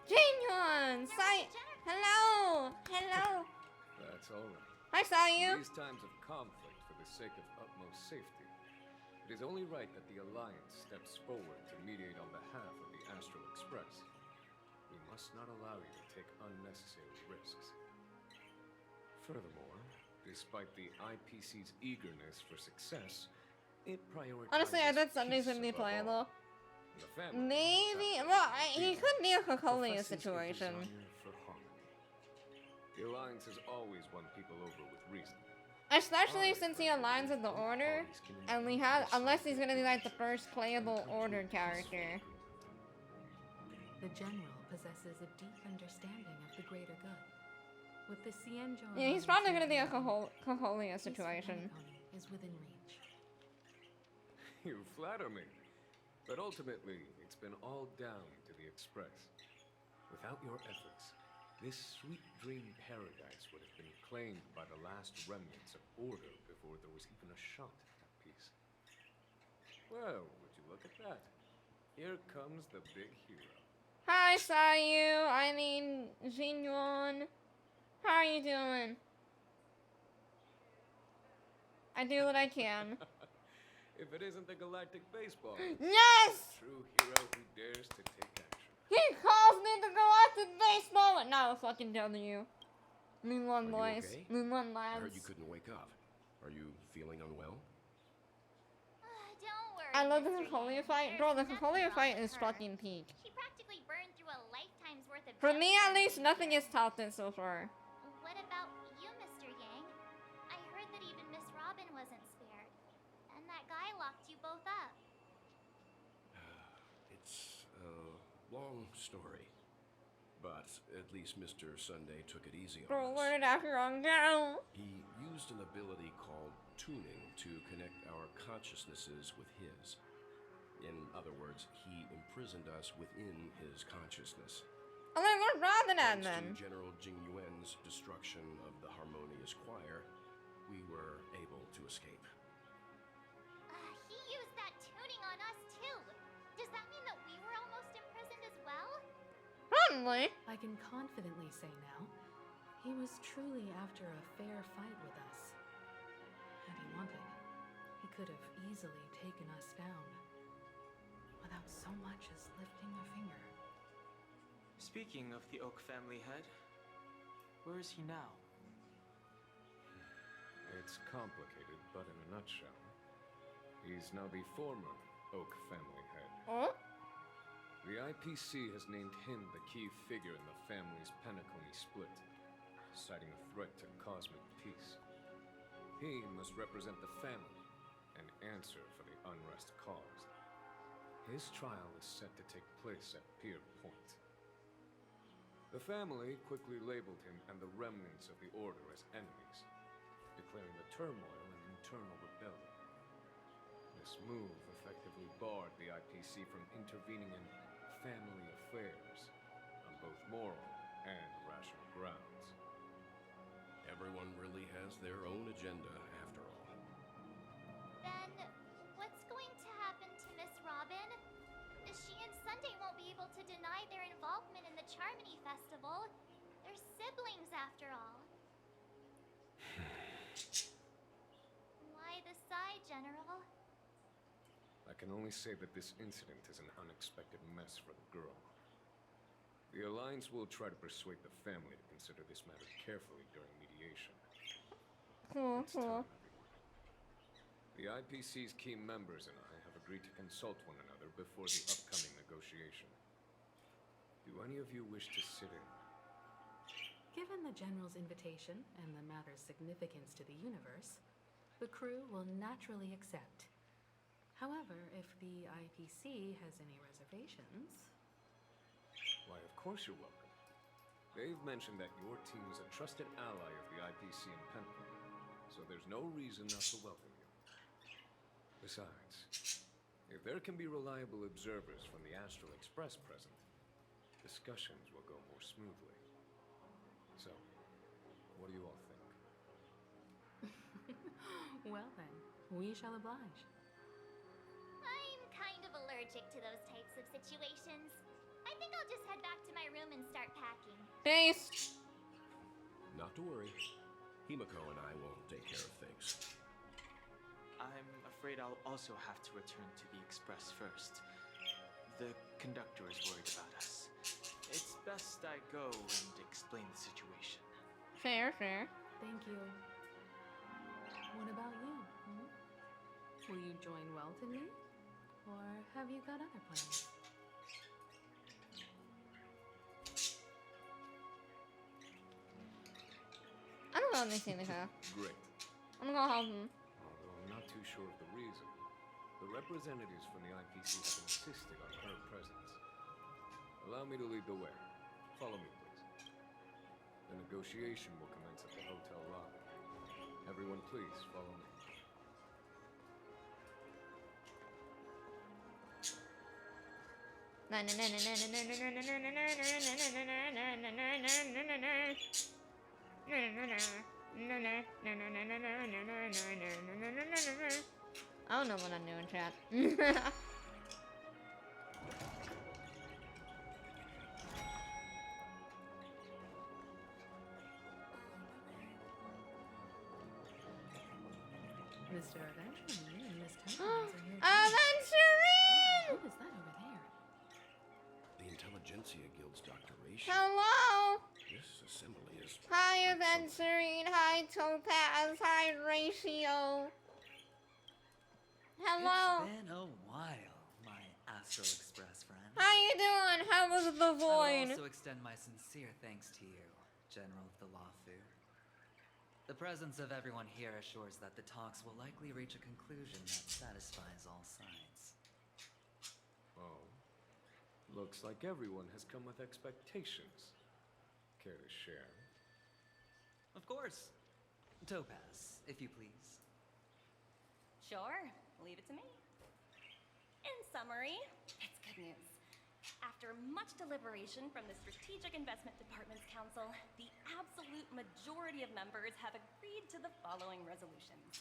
Genuine! Hello! Hello! That's all right. I saw you. In these times of conflict, for the sake of utmost safety, it is only right that the Alliance steps forward to mediate on behalf of the Astral Express. We must not allow you to take unnecessary risks. Furthermore, despite the IPC's eagerness for success, it prioritizes Honestly, I bet Sunday's gonna be peace above all. playable. And the family Maybe. Well, he could be a Cocolia professes a situation. desire for harmony. The Alliance has always won people over with reason. Especially since he aligns with the Order, and we have, unless he's gonna be like the first playable Order character. The General possesses a deep understanding of the greater good. With the Cien joining, Yeah, he's probably gonna be a Cocolia situation. Is within reach. You flatter me. But ultimately, it's been all down to the Express. Without your efforts, this sweet dream paradise would have been claimed by the last remnants of order before there was even a shot at peace. Well, would you look at that? Here comes the big hero. Hi, Sayu. I mean, Xinyuan. How are you doing? I do what I can. If it isn't the Galactic Baseball. Yes! True hero who dares to take action. He calls me the Galactic Baseball. No, fucking W. Moonlun boys. Okay? Moonlun I lads. heard you couldn't wake up. Are you feeling unwell? Don't worry. I love the Mr. Cocolia Yang. fight. There's Bro, the nothing Cocolia wrong fight with is her. fucking peak. She practically burned through a lifetime's worth of For junk me, at food least, this nothing year. is topped it so far. What about you, Mr. Yang? I heard that even Miss Robin wasn't spared. And that guy locked you both up. It's a long story. But at least Mr. Sunday took it easy on Bro, us. where did Acheron go? He used an ability called tuning to connect our consciousnesses with his. In other words, he imprisoned us within his consciousness. Oh, then we're Robin Thanks then. to General Jing Yuan's destruction of the Harmonious Choir, we were able to escape. He used that tuning on us too. Does that mean that we were almost imprisoned as well? Probably. I can confidently say now, he was truly after a fair fight with us. Had he wanted, he could have easily taken us down, without so much as lifting a finger. Speaking of the Oak family head, where is he now? It's complicated, but in a nutshell, he's now the former Oak family head. Oh? The IPC has named him the key figure in the family's Penacony split, citing a threat to cosmic peace. He must represent the family and answer for the unrest caused. His trial is set to take place at Pier Point. The family quickly labeled him and the remnants of the Order as enemies, declaring the turmoil an internal rebellion. This move effectively barred the IPC from intervening in family affairs on both moral and rational grounds. Everyone really has their own agenda, after all. Then, what's going to happen to Miss Robin? She and Sunday won't be able to deny their involvement in the Charmony Festival. They're siblings, after all. Why the sigh, General? I can only say that this incident is an unexpected mess for the girl. The Alliance will try to persuade the family to consider this matter carefully during mediation. It's time, everyone. The IPC's key members and I have agreed to consult one another before the upcoming negotiation. Do any of you wish to sit in? Given the General's invitation and the matter's significance to the universe, the crew will naturally accept. However, if the IPC has any reservations... Why, of course you're welcome. They've mentioned that your team is a trusted ally of the IPC in Penpal, so there's no reason not to welcome you. Besides, if there can be reliable observers from the Astral Express present, discussions will go more smoothly. So, what do you all think? Well then, we shall oblige. I'm kind of allergic to those types of situations. I think I'll just head back to my room and start packing. Peace. Not to worry. Himiko and I will take care of things. I'm afraid I'll also have to return to the Express first. The conductor is worried about us. It's best I go and explain the situation. Fair, fair. Thank you. What about you? Hmm? Will you join Welt and me? Or have you got other plans? I don't know anything like that. Great. I'm gonna help him. Although I'm not too sure of the reason, the representatives from the IPC have insisted on her presence. Allow me to lead the way. Follow me, please. The negotiation will commence at the hotel lobby. Everyone, please follow me. I don't know what I'm doing, chat. Mr. Aventurine and Miss Temperance are here. Aventurine! Who is that over there? The Intelligentsia Guild's Doctoration. Hello! This assembly is... Hi, Aventurine. Hi, Topaz. Hi, Ratio. Hello. It's been a while, my Astral Express friend. How you doing? How was the I void? would also extend my sincere thanks to you, General of the Lawfu. The presence of everyone here assures that the talks will likely reach a conclusion that satisfies all sides. Oh. Looks like everyone has come with expectations. Care to share? Of course. Topaz, if you please. Sure, leave it to me. In summary, it's good news. After much deliberation from the Strategic Investment Department's Council, the absolute majority of members have agreed to the following resolutions.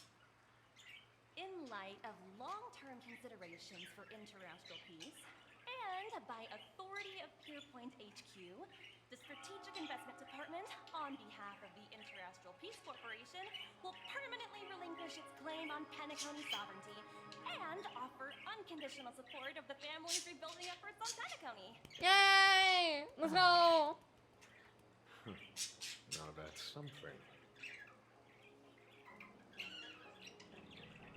In light of long-term considerations for interastral peace, and by authority of Pierpoint HQ, the Strategic Investment Department, on behalf of the Interastral Peace Corporation, will permanently relinquish its claim on Penacony sovereignty and offer unconditional support of the family's rebuilding efforts on Penacony. Yay! Let's go! Now that's something.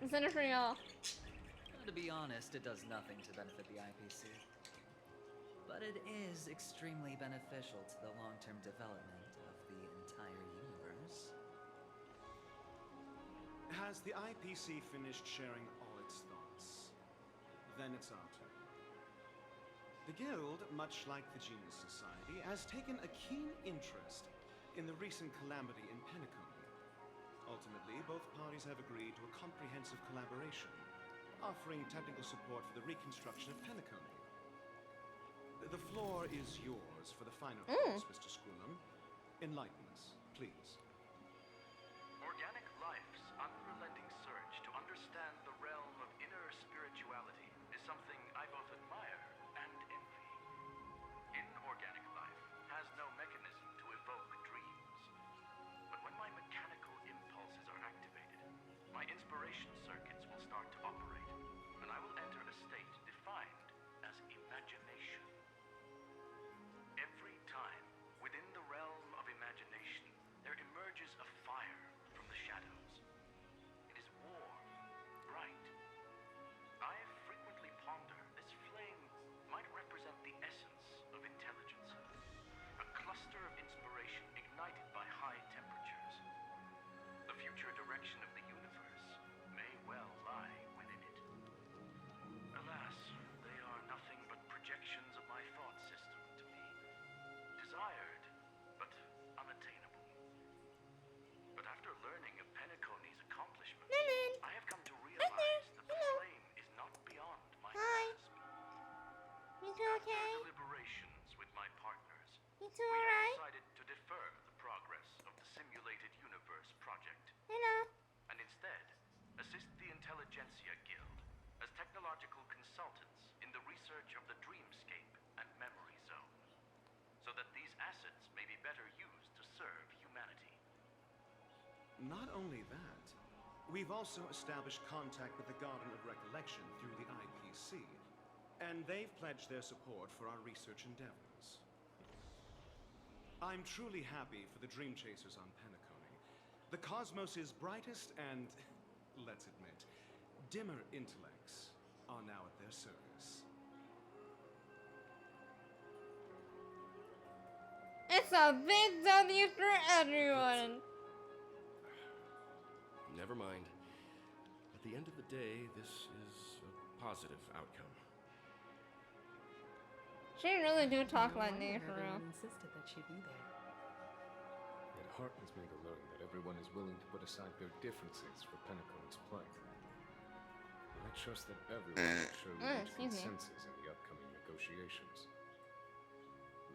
It's in it for y'all. To be honest, it does nothing to benefit the IPC. But it is extremely beneficial to the long-term development of the entire universe. Has the IPC finished sharing all its thoughts? Then it's our turn. The Guild, much like the Genius Society, has taken a keen interest in the recent calamity in Penacony. Ultimately, both parties have agreed to a comprehensive collaboration. offering technical support for the reconstruction of Penacony. The floor is yours for the final piece, Mr. Scroonum. Enlighten us, please. Organic life's unrelenting search to understand the realm of inner spirituality is something I both admire and envy. Inorganic life has no mechanism to evoke dreams. But when my mechanical impulses are activated, my inspiration circuits will start to operate, and I will enter a state defined as imagination. Every time, within the realm of imagination, there emerges a fire from the shadows. It is warm, bright. I frequently ponder this flame might represent the essence of intelligence, a cluster of inspiration ignited by high temperatures. The future direction of the universe may well lie within it. Alas, they are nothing but projections of my thought system to me. Desired, but unattainable. But after learning of Penacony's accomplishments, I have come to realize that the flame is not beyond my grasp. You two okay? After deliberations with my partners, You two we have alright? decided to defer the progress of the Simulated Universe project, Hello. and instead assist the Intelligentsia Guild as technological consultants in the research of the dreamscape and memory zone, so that these assets may be better used to serve humanity. Not only that, we've also established contact with the Garden of Recollection through the IPC, and they've pledged their support for our research endeavors. I'm truly happy for the Dream Chasers on Penacony. The cosmos' brightest and, let's admit, dimmer intellects are now at their service. It's a big W for everyone. Never mind. At the end of the day, this is a positive outcome. She really do talk No like wonder me, for real. everyone insisted that she be there. It heartens me to learn that everyone is willing to put aside their differences for Penacony's plight. I trust that everyone will surely reach excuse me. consensus in the upcoming negotiations.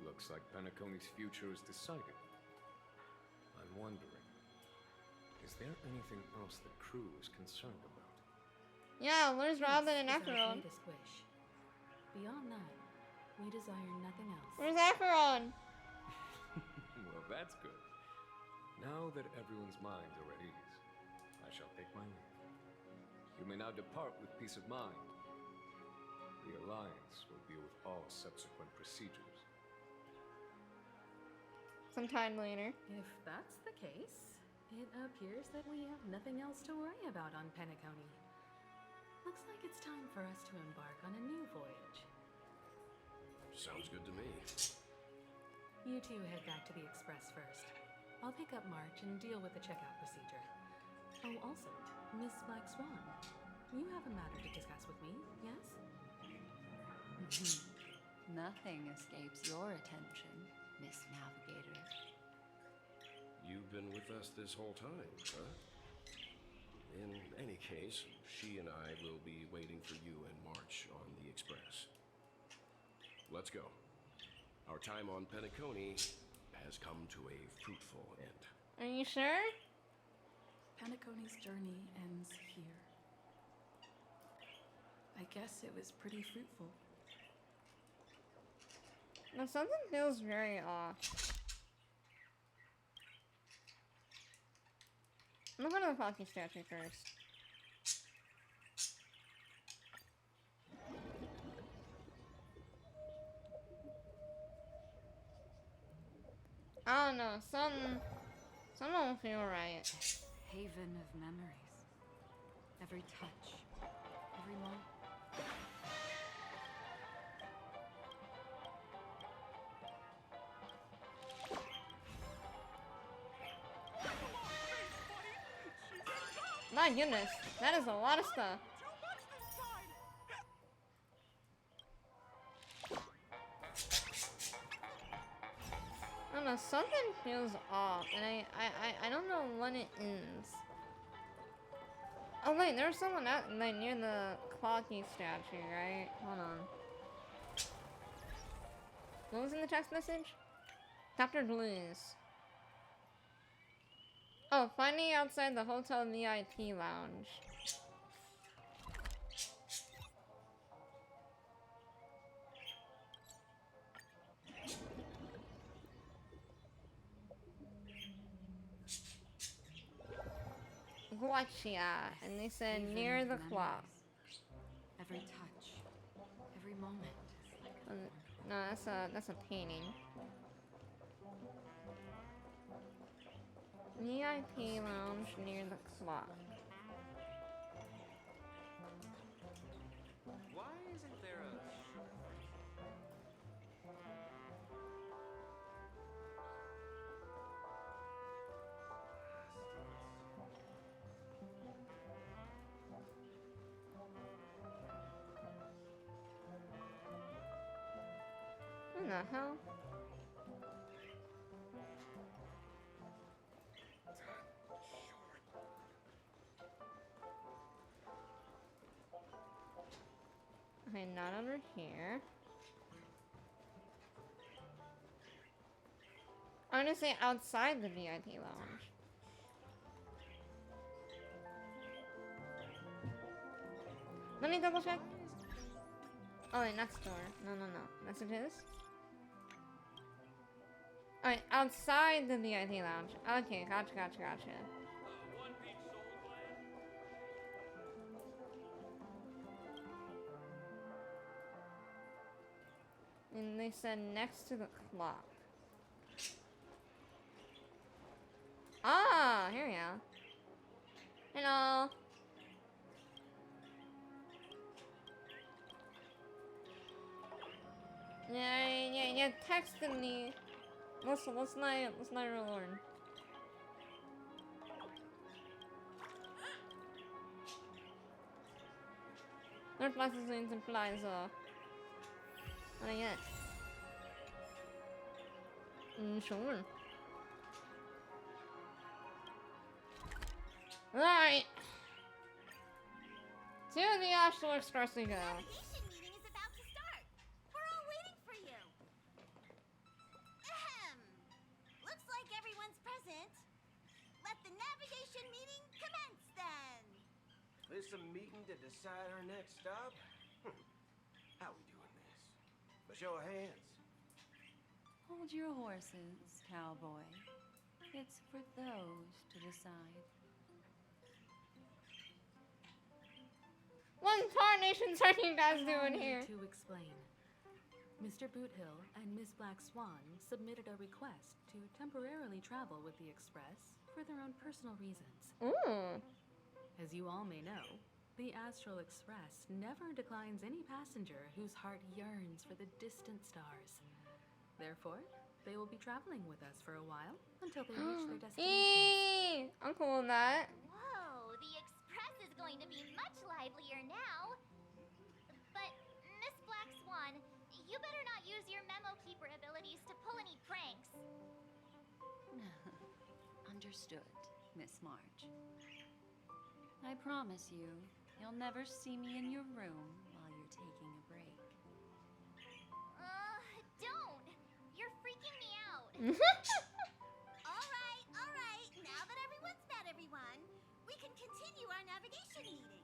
Looks like Penacony's future is decided. I'm wondering, is there anything else the crew is concerned about? Yeah, where's Robin and Peace is our Acheron? greatest wish. Beyond that, we desire nothing else. Where's Acheron? Well, that's good. Now that everyone's minds are at ease, I shall take my leave. You may now depart with peace of mind. The Alliance will deal with all subsequent procedures. Sometime later. If that's the case, it appears that we have nothing else to worry about on Penacony. Looks like it's time for us to embark on a new voyage. Sounds good to me. You two head back to the Express first. I'll pick up March and deal with the checkout procedure. Oh, also, Miss Black Swan, you have a matter to discuss with me, yes? Nothing escapes your attention, Miss Navigator. You've been with us this whole time, huh? In any case, she and I will be waiting for you and March on the Express. Let's go. Our time on Penacony has come to a fruitful end. Are you sure? Penacony's journey ends here. I guess it was pretty fruitful. No, something feels very off. I'm gonna go to the Pocky statue first. I don't know, something don't feel right. Haven of memories. Every touch, every moment. My goodness, that is a lot of stuff. I don't know, something feels off, and I don't know when it ends. Oh wait, there's someone out like near the clocky statue, right? Hold on. What was in the text message? Dr. Blues. Oh, finding outside the hotel VIP lounge. Gotcha. And they said Even near the memories. clock. Every touch, every moment is like a No, that's a painting. VIP lounge near the clock. Why isn't there a What the hell? Okay, not over here. I'm gonna say outside the VIP lounge. Let me double check. Oh, wait, next door. No. Messages? Alright, outside the VIP lounge. Okay, gotcha. And they said next to the clock. Ah, here we go. Hello. Yeah, texted me. Let's not learn. Their processing implies what I get. Sure. Alright. To the Astral Express we go. Navigation meeting is about to start. We're all waiting for you. Ahem. Looks like everyone's present. Let the navigation meeting commence then. This a meeting to decide our next stop? How we doing this? A show of hands. Hold your horses, cowboy. It's for those to decide. What tarnations are you guys doing Allow me here? To explain. Mr. Boothill and Miss Black Swan submitted a request to temporarily travel with the Express for their own personal reasons. Ooh. As you all may know, the Astral Express never declines any passenger whose heart yearns for the distant stars. Therefore, they will be traveling with us for a while until they reach their destination. I'm cool with that. Whoa, the Express is going to be much livelier now. But, Miss Black Swan, you better not use your memo keeper abilities to pull any pranks. Understood, Miss March. I promise you, you'll never see me in your room while you're taking a break. Don't. You're freaking me out. All right. Now that everyone's met everyone, we can continue our navigation meeting.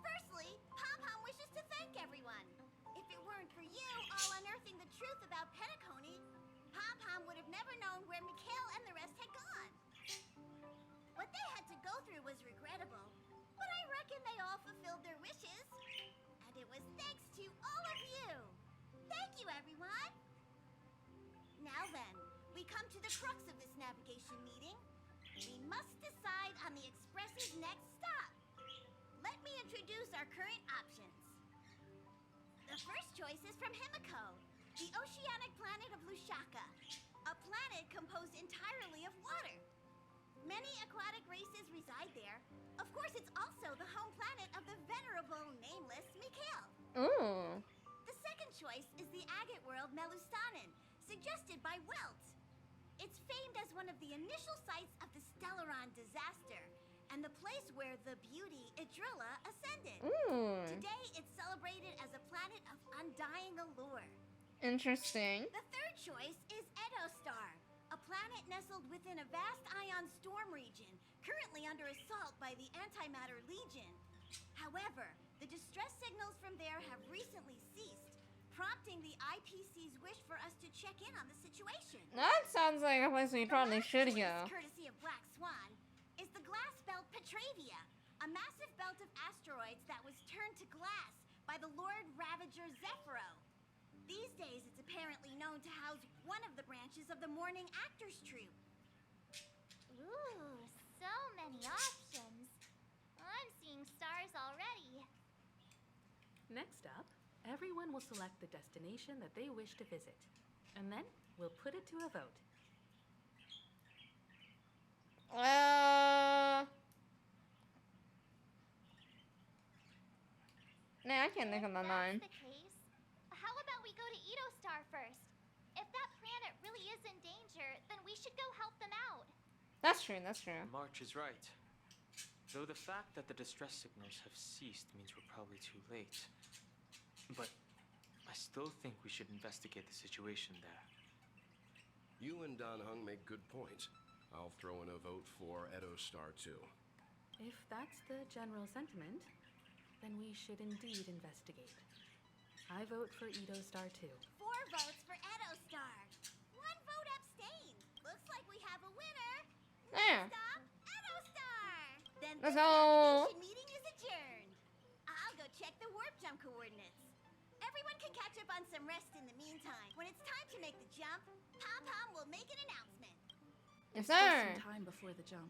Firstly, Pom-Pom wishes to thank everyone. If it weren't for you all unearthing the truth about Penacony, Pom-Pom would have never known where Mikhail and the rest had gone. What they had to go through was regrettable, but I reckon they all fulfilled their wishes. And it was thanks to all of you. Thank you, everyone. Now then, we come to the crux of this navigation meeting. We must decide on the Express's next stop. Let me introduce our current options. The first choice is from Himiko, the oceanic planet of Lushaka, a planet composed entirely of water. Many aquatic races reside there. Of course, it's also the home planet of the venerable, nameless Mikhail. Ooh. The second choice is the agate world Melustanen, suggested by Welt. It's famed as one of the initial sites of the Stellaron disaster, and the place where the beauty Idrilla ascended. Ooh. Today, it's celebrated as a planet of undying allure. Interesting. The third choice is Edostar, a planet nestled within a vast ion storm region, currently under assault by the Antimatter Legion. However, the distress signals from there have recently ceased, prompting the IPC's wish for us to check in on the situation. That sounds like a place we probably should go. Courtesy of Black Swan, is the glass belt Petravia, a massive belt of asteroids that was turned to glass by the Lord Ravager Zephyro. These days, it's apparently known to house one of the branches of the Morning Actors Troupe. Ooh, so many options. I'm seeing stars already. Next up, everyone will select the destination that they wish to visit, and then we'll put it to a vote. Nah, I can't think of my mind. If that's the case, how about we go to Edostar first? If that planet really is in danger, then we should go help them out. That's true, that's true. March is right. Though the fact that the distress signals have ceased means we're probably too late. But I still think we should investigate the situation there. You and Don Hung make good points. I'll throw in a vote for Edostar too. If that's the general sentiment, then we should indeed investigate. I vote for Edostar too. 4 votes for Edostar. 1 vote abstain. Looks like we have a winner. There. Stop, Edostar. Then Let's this go. navigation meeting is adjourned. I'll go check the warp jump coordinates. Everyone can catch up on some rest in the meantime. When it's time to make the jump, Pom-Pom will make an announcement. Yes, Still sir. some time before the jump.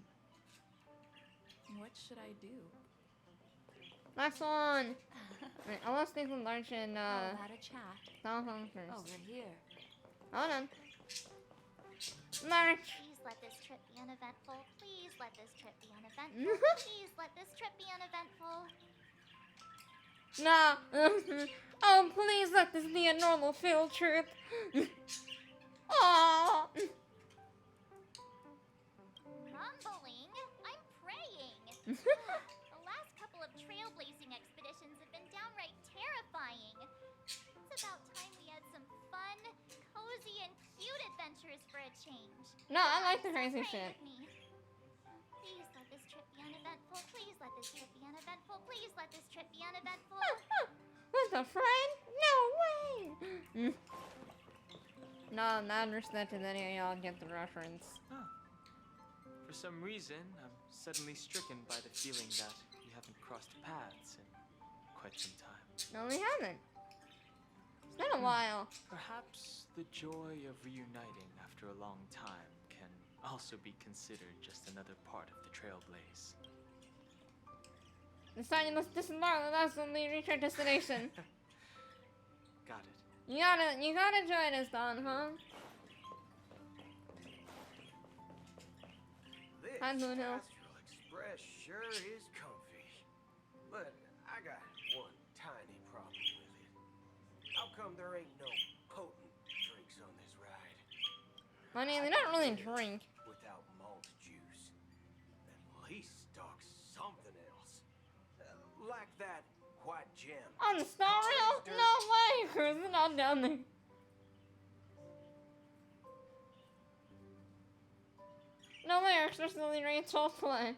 What should I do? Last one. Wait, I want to speak with Larch and How about a chat? Don Hung first. Over here. Hold on. Larch. Please let this trip be uneventful. Please let this trip be uneventful. Please let this trip be uneventful. Nah. Oh, please let this be a normal field trip. Aww. Mumbling? I'm praying. The last couple of trailblazing expeditions have been downright terrifying. It's about time we had some fun, cozy, and cute adventures for a change. No, I like the Pray crazy with shit. me. Please let this trip be uneventful. Please let this trip be uneventful. Please let this trip be uneventful. With a friend? No way! No, I'm not understanding that any of y'all get the reference. Huh. For some reason, I'm suddenly stricken by the feeling that we haven't crossed paths in quite some time. No, we haven't. It's been a while. Perhaps the joy of reuniting after a long time can also be considered just another part of the trailblaze. Deciding let's disembark and absolutely reach our destination. Got it. You gotta join us, Don, huh? This Hi, Moon Hill. Astral Express sure is comfy. But I got one tiny problem with it. How come there ain't no potent drinks on this ride? I mean, they don't really drink. Without malt juice. At least stock something else. Like that white gem. On the Starrail? No way! Cruising on down there. No way, especially rates play.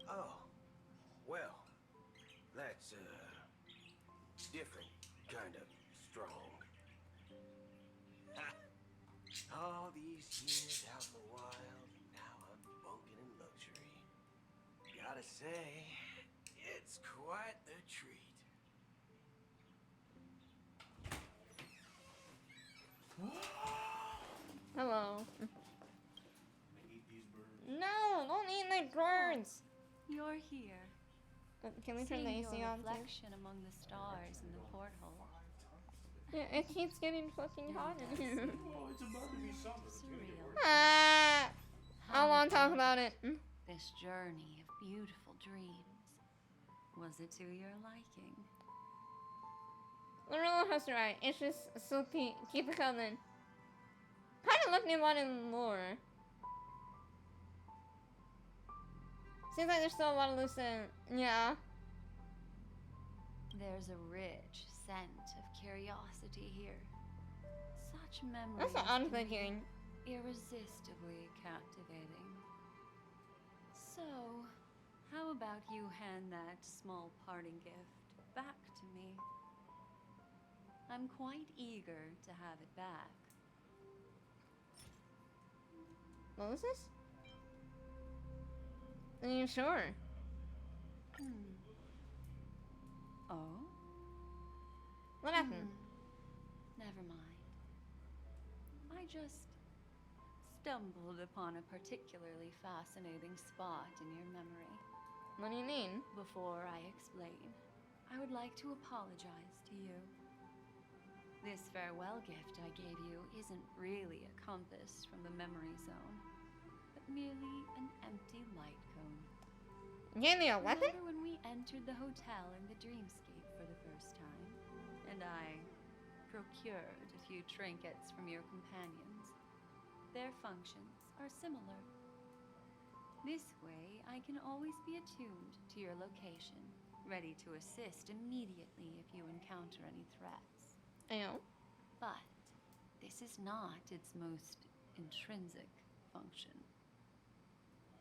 Oh, well, that's different kind of strong. All these years out in the wild, now I'm bunking in luxury. Gotta say, it's quite the treat. Hello. No, don't eat my birds. You're here. Can we turn the Seeing AC your on, too? reflection among the stars in the porthole. Yeah, it keeps getting fucking hot in here. Surreal. Ah, I want to talk about it. This journey of beautiful dreams. Was it to your liking? The roller coaster ride. It's just so keep it coming. Kind of left me wanting more. Seems like there's still a lot of loose ends. Yeah. There's a rich scent of curiosity here. Such memories That's what I'm can be thinking. irresistibly captivating. So, how about you hand that small parting gift back to me? I'm quite eager to have it back. What was this? Are you sure? Oh? What happened? Never mind. I just stumbled upon a particularly fascinating spot in your memory. What do you mean? Before I explain, I would like to apologize to you. This farewell gift I gave you isn't really a compass from the memory zone, but merely an empty light cone. You gave me a weapon? Remember when we entered the hotel in the dreamscape for the first time, and I procured a few trinkets from your companions? Their functions are similar. This way, I can always be attuned to your location, ready to assist immediately if you encounter any threats. Ew. But this is not its most intrinsic function.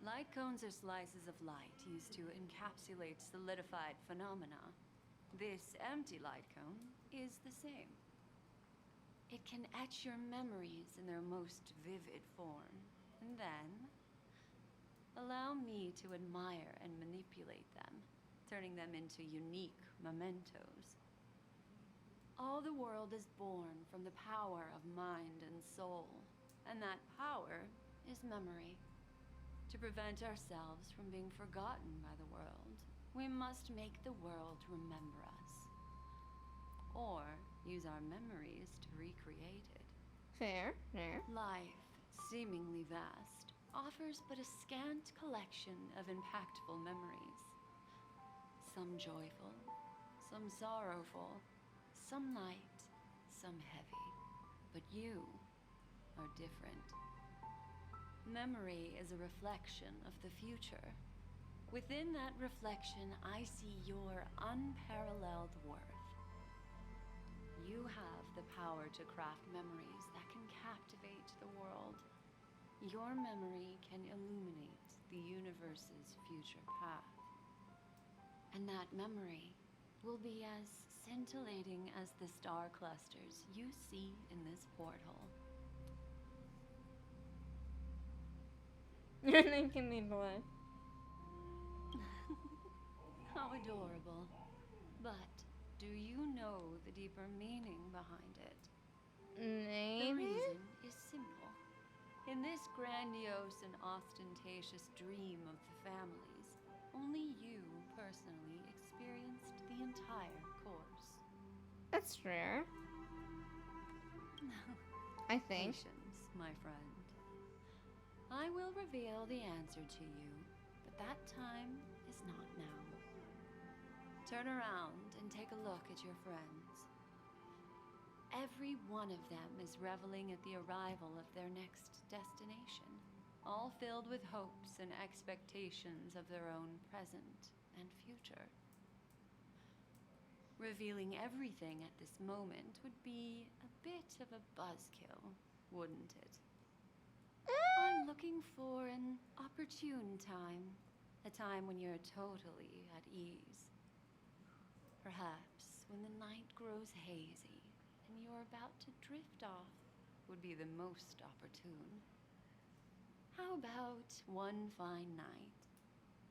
Light cones are slices of light used to encapsulate solidified phenomena. This empty light cone is the same. It can etch your memories in their most vivid form, and then allow me to admire and manipulate them, turning them into unique mementos. All the world is born from the power of mind and soul, and that power is memory. To prevent ourselves from being forgotten by the world, we must make the world remember us. Or use our memories to recreate it. Fair, fair. Life, seemingly vast, offers but a scant collection of impactful memories. Some joyful, some sorrowful, some light, some heavy. But you are different. Memory is a reflection of the future. Within that reflection, I see your unparalleled worth. You have the power to craft memories that can captivate the world. Your memory can illuminate the universe's future path. And that memory will be as scintillating as the star clusters you see in this porthole. You're making me blush. How adorable. But do you know the deeper meaning behind it? Maybe? The reason is simple. In this grandiose and ostentatious dream of the families, only you personally experienced the entire course. That's fair. I think. Patience, my friend. I will reveal the answer to you, but that time is not now. Turn around and take a look at your friends. Every one of them is reveling at the arrival of their next destination, all filled with hopes and expectations of their own present and future. Revealing everything at this moment would be a bit of a buzzkill, wouldn't it? I'm looking for an opportune time, a time when you're totally at ease. Perhaps when the night grows hazy and you're about to drift off would be the most opportune. How about one fine night?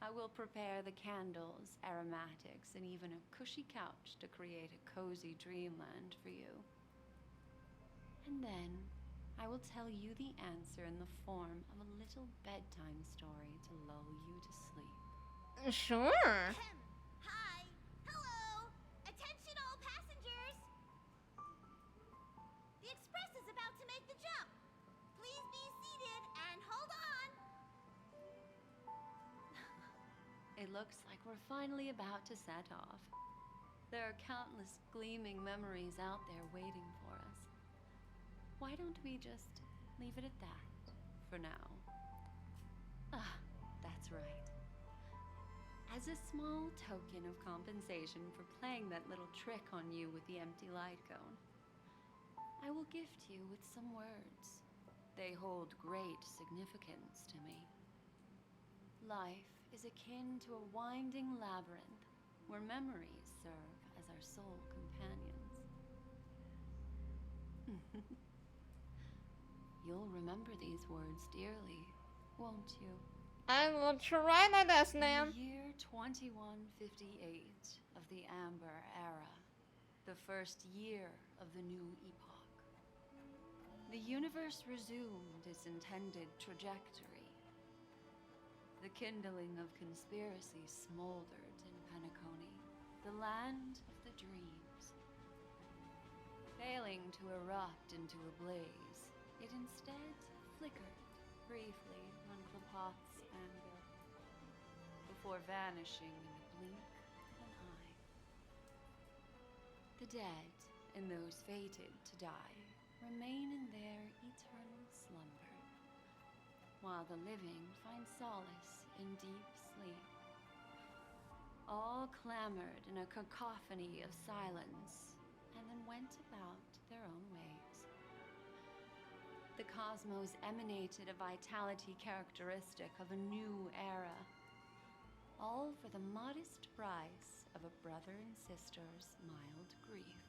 I will prepare the candles, aromatics, and even a cushy couch to create a cozy dreamland for you. And then I will tell you the answer in the form of a little bedtime story to lull you to sleep. Sure. Hi. Hello. Attention all passengers. The express is about to make the jump. Please be seated and hold on. It looks like we're finally about to set off. There are countless gleaming memories out there waiting for us. Why don't we just leave it at that for now? Ah, that's right. As a small token of compensation for playing that little trick on you with the empty light cone, I will gift you with some words. They hold great significance to me. Life is akin to a winding labyrinth where memories serve as our sole companions. You'll remember these words dearly, won't you? I will try my best, ma'am. The year 2158 of the Amber Era, the first year of the new epoch. The universe resumed its intended trajectory. The kindling of conspiracy smoldered in Penacony, the land of the dreams. Failing to erupt into a blaze, it instead flickered briefly on Klapot's anvil, before vanishing in a blink of an eye. The dead, and those fated to die, remain in their eternal slumber, while the living find solace in deep sleep. All clamored in a cacophony of silence, and then went about their own ways. The cosmos emanated a vitality characteristic of a new era, all for the modest price of a brother and sister's mild grief.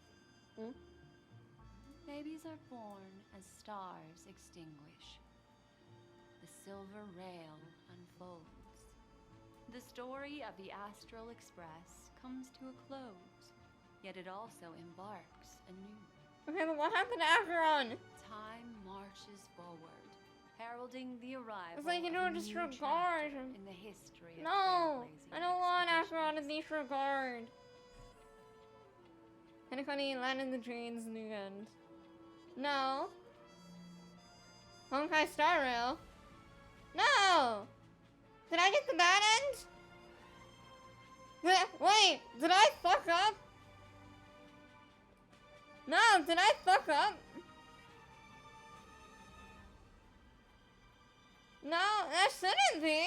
Babies are born as stars extinguish. The silver rail unfolds. The story of the Astral Express comes to a close, yet it also embarks anew. Okay, but what happened to Acheron? Time marches forward, heralding the arrival It's like you of don't a new disregard. chapter in the history of No, trailblazing I don't want Acheron to expeditions. disregard. Penacony landed the trains in the end. No. Honkai Starrail. No! Did I get the bad end? Wait, did I fuck up? No, did I fuck up? No, that shouldn't be.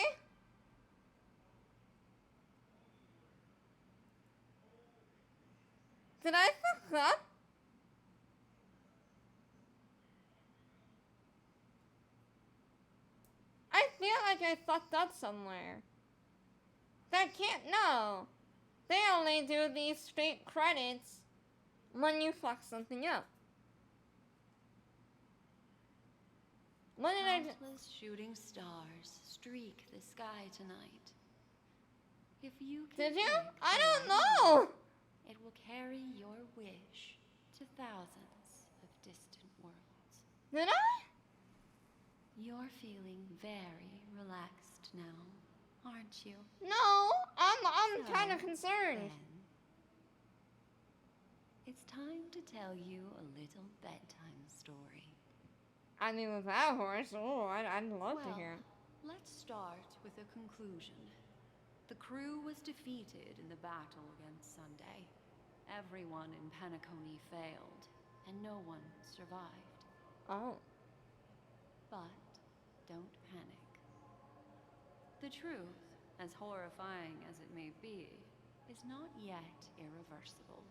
Did I fuck up? I feel like I fucked up somewhere. That can't, no. They only do these straight credits when you fuck something up. What did I do? Countless shooting stars streak the sky tonight. If you can Did you? pick I the don't right know. one, it will carry your wish to thousands of distant worlds. Did I? You're feeling very relaxed now, aren't you? No, I'm So, kind of concerned. then, it's time to tell you a little bedtime story. I mean, with that horse, oh, I'd love to Well, hear. let's start with a conclusion. The crew was defeated in the battle against Sunday. Everyone in Penacony failed, and no one survived. Oh. But don't panic. The truth, as horrifying as it may be, is not yet irreversible.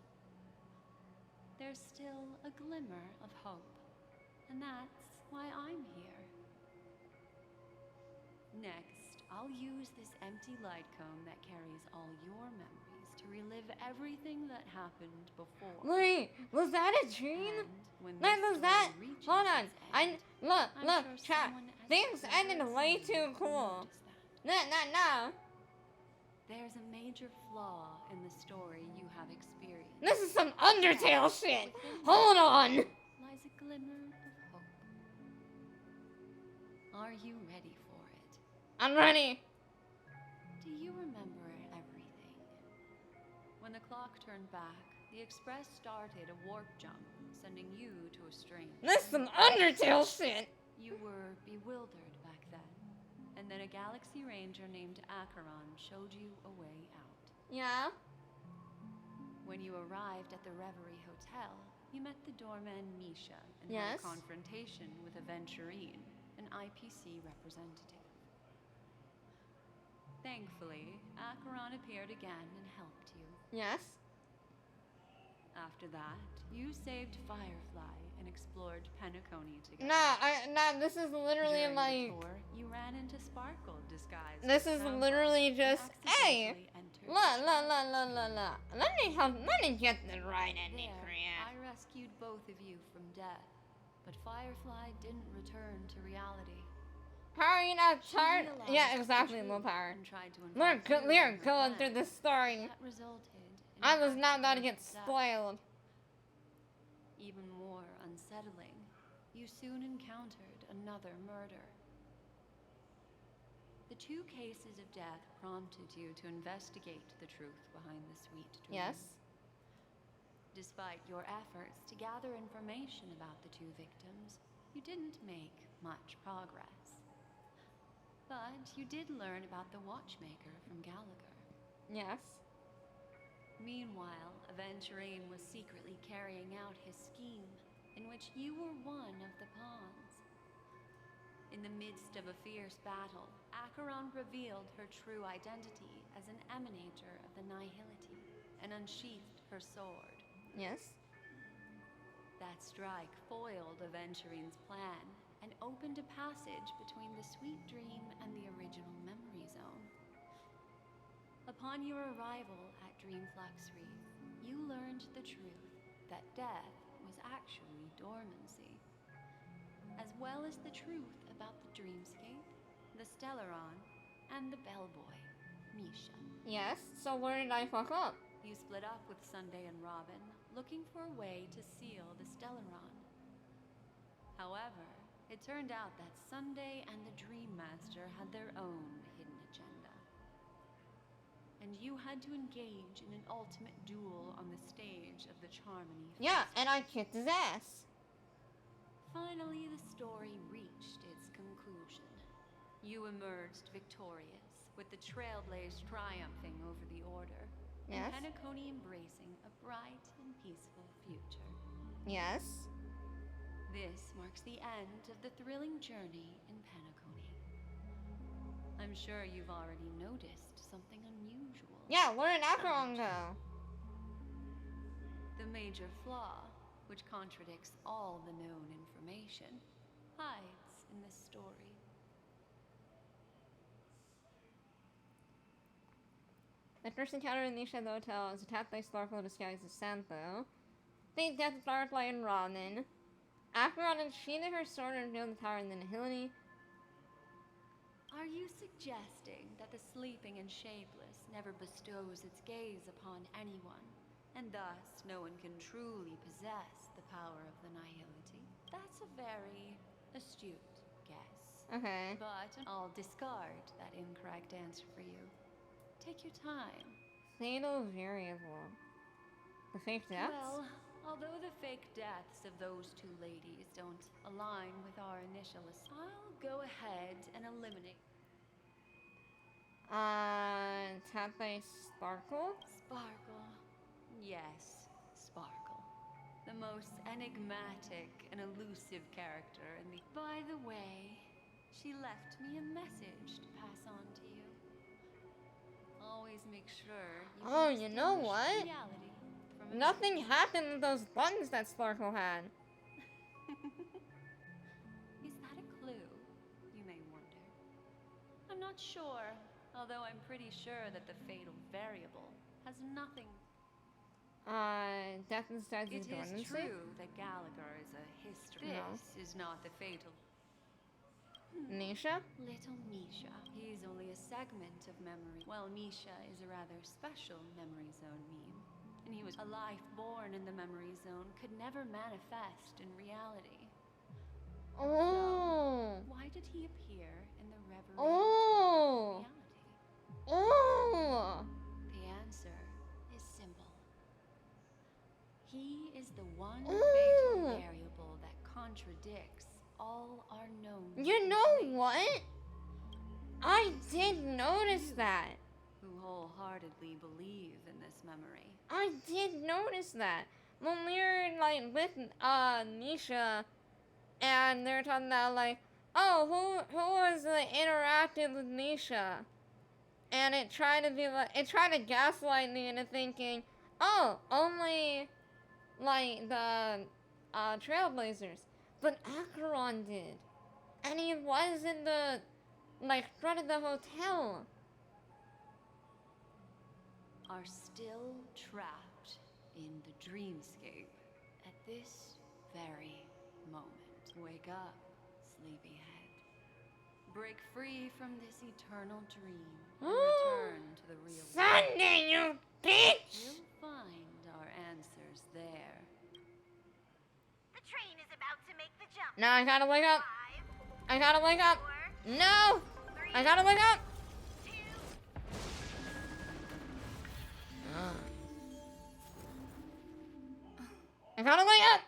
There's still a glimmer of hope, and that's why I'm here. Next, I'll use this empty light cone that carries all your memories to relive everything that happened before. Wait, was that a dream? When That this was that? story reaches Hold on. its end, Look, I'm sure chat. someone as Things clever ended as way you too will cool. notice that. No. There's a major flaw in the story you have experienced. This is some Undertale shit. Hold on. Lies a glimmer of hope. Are you ready for it? I'm ready. Do you remember everything? When the clock turned back, the express started a warp jump, sending you to a strange This is some place. Undertale shit. You were bewildered back then, and then a galaxy ranger named Acheron showed you a way out. Yeah? When you arrived at the Reverie Hotel, you met the doorman Misha and had Yes? a confrontation with Aventurine, an IPC representative. Thankfully, Acheron appeared again and helped you. Yes. After that, you saved Firefly and explored Penacony together. Nah, this is literally During like... the tour, you ran into Sparkle disguised This as is Sampo literally and just, hey, accidentally entered the la. Let me get the right ending There, for you. I rescued both of you from death, but Firefly didn't return to reality. How are you not She tired? realized Yeah, the exactly, truth low power. and tried to We're involve you in her going through plan. this story. That resulted in I an was not about to get accidental death. spoiled. Even more unsettling, you soon encountered another murder. The two cases of death prompted you to investigate the truth behind the sweet dream. Yes. Despite your efforts to gather information about the two victims, you didn't make much progress. But you did learn about the watchmaker from Gallagher. Yes. Meanwhile, Aventurine was secretly carrying out his scheme, in which you were one of the pawns. In the midst of a fierce battle, Acheron revealed her true identity as an emanator of the Nihility and unsheathed her sword. Yes. That strike foiled Aventurine's plan and opened a passage between the sweet dream and the original memory zone. Upon your arrival at Dreamflux Reef, you learned the truth that death was actually dormancy, as well as the truth about the dreamscape, the Stellaron, and the bellboy, Misha. Yes, so where did I fuck up? You split up with Sunday and Robin, looking for a way to seal the Stellaron. However, it turned out that Sunday and the Dream Master had their own hidden agenda. And you had to engage in an ultimate duel on the stage of the Charmony Yeah, Festival. and I kicked his ass. Finally, the story reached its conclusion. You emerged victorious, with the Trailblaze triumphing over the Order, Yes. and Penacony embracing a bright and peaceful future. Yes. This marks the end of the thrilling journey in Penacony. I'm sure you've already noticed something unusual. Yeah, where did Acheron go? The major flaw, which contradicts all the known information, hides in this story. The first encounter in Nisha the hotel is attacked by Sparkle disguised as Santho. They death of Firefly and Robin. Acheron unsheathed her sword and revealed the power in the Nihility. Are you suggesting that the sleeping and shapeless never bestows its gaze upon anyone, and thus no one can truly possess the power of the Nihility? That's a very astute guess. Okay. But I'll discard that incorrect answer for you. Take your time. Fatal variable. The fake deaths? Well, although the fake deaths of those two ladies don't align with our initial I'll go ahead and eliminate. Attacked by Sparkle? Sparkle. Yes, Sparkle. The most enigmatic and elusive character in the... By the way, she left me a message to pass on to you. Always make sure you Oh, you know distinguish what? reality from Nothing happened with those buttons that Sparkle had. Is that a clue? You may wonder. I'm not sure, although I'm pretty sure that the fatal variable has nothing. Death and Sides It is is dormancy? true that Gallagher is a history. No. This is not the fatal. Nisha? Little Misha. He's only a segment of memory. Well, Misha is a rather special memory zone meme. And he was a life born in the memory zone could never manifest in reality. Oh! So, why did he appear in the reverie Oh! reality? Oh! The answer is simple. He is the one Ooh. fatal variable that contradicts all our known. You know what? I did notice that. Who wholeheartedly believe in this memory. I did notice that. When we were, like, with, Nisha, and they were talking about, like, oh, who was, like, interacted with Nisha? and it tried to be like, it tried to gaslight me into thinking, oh, only like the Trailblazers, but Acheron did, and he was in the like front of the hotel. Are still trapped in the dreamscape at this very moment. Wake up, sleepyhead. Break free from this eternal dream and return to the real world. Sunday, you bitch! You'll find our answers there. The train is about to make the jump. No, I gotta wake up. I gotta wake up. No! I gotta wake up. I gotta wake up.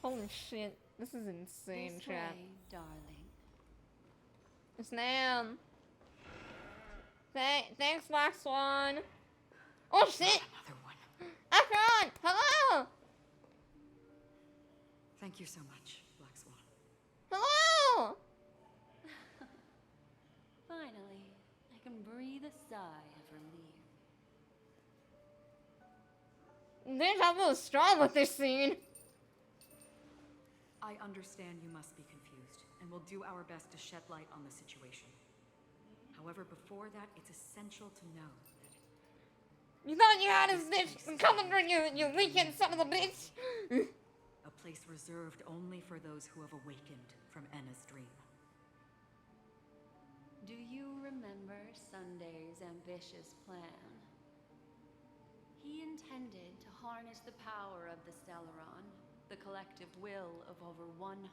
Holy shit, this is insane, This chat. way, darling. Yes, ma'am. Thanks, Black Swan. Oh shit! Another one. Acheron, hello! Thank you so much, Black Swan. Hello! Finally, I can breathe a sigh of relief. There's a little strong with this scene. I understand you must be confused, and we'll do our best to shed light on the situation. However, before that, it's essential to know that... You thought you had his bitch coming for you, you weekend son of a bitch! a place reserved only for those who have awakened from Enna's dream. Do you remember Sunday's ambitious plan? He intended to harness the power of the Stellaron, the collective will of over 100,000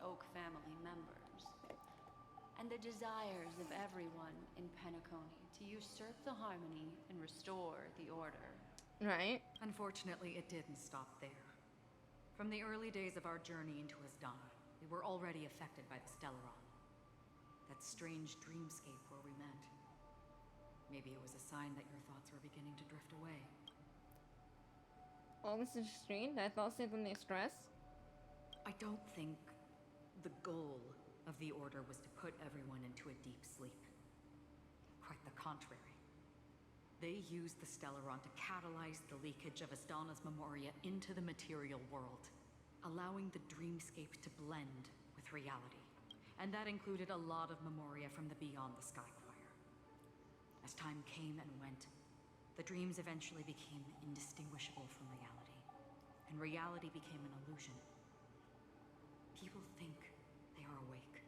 Oak family members, and the desires of everyone in Penacony to usurp the harmony and restore the order. Right. Unfortunately, it didn't stop there. From the early days of our journey into Asdana, we were already affected by the Stellaron. That strange dreamscape where we met. Maybe it was a sign that your thoughts were beginning to drift away. Oh, this is strange. I thought something express. I don't think the goal of the Order was to put everyone into a deep sleep. Quite the contrary. They used the Stellaron to catalyze the leakage of Asdana's Memoria into the material world, allowing the dreamscape to blend with reality. And that included a lot of Memoria from the Beyond the Skychoir. As time came and went, the dreams eventually became indistinguishable from reality, and reality became an illusion. People think they are awake,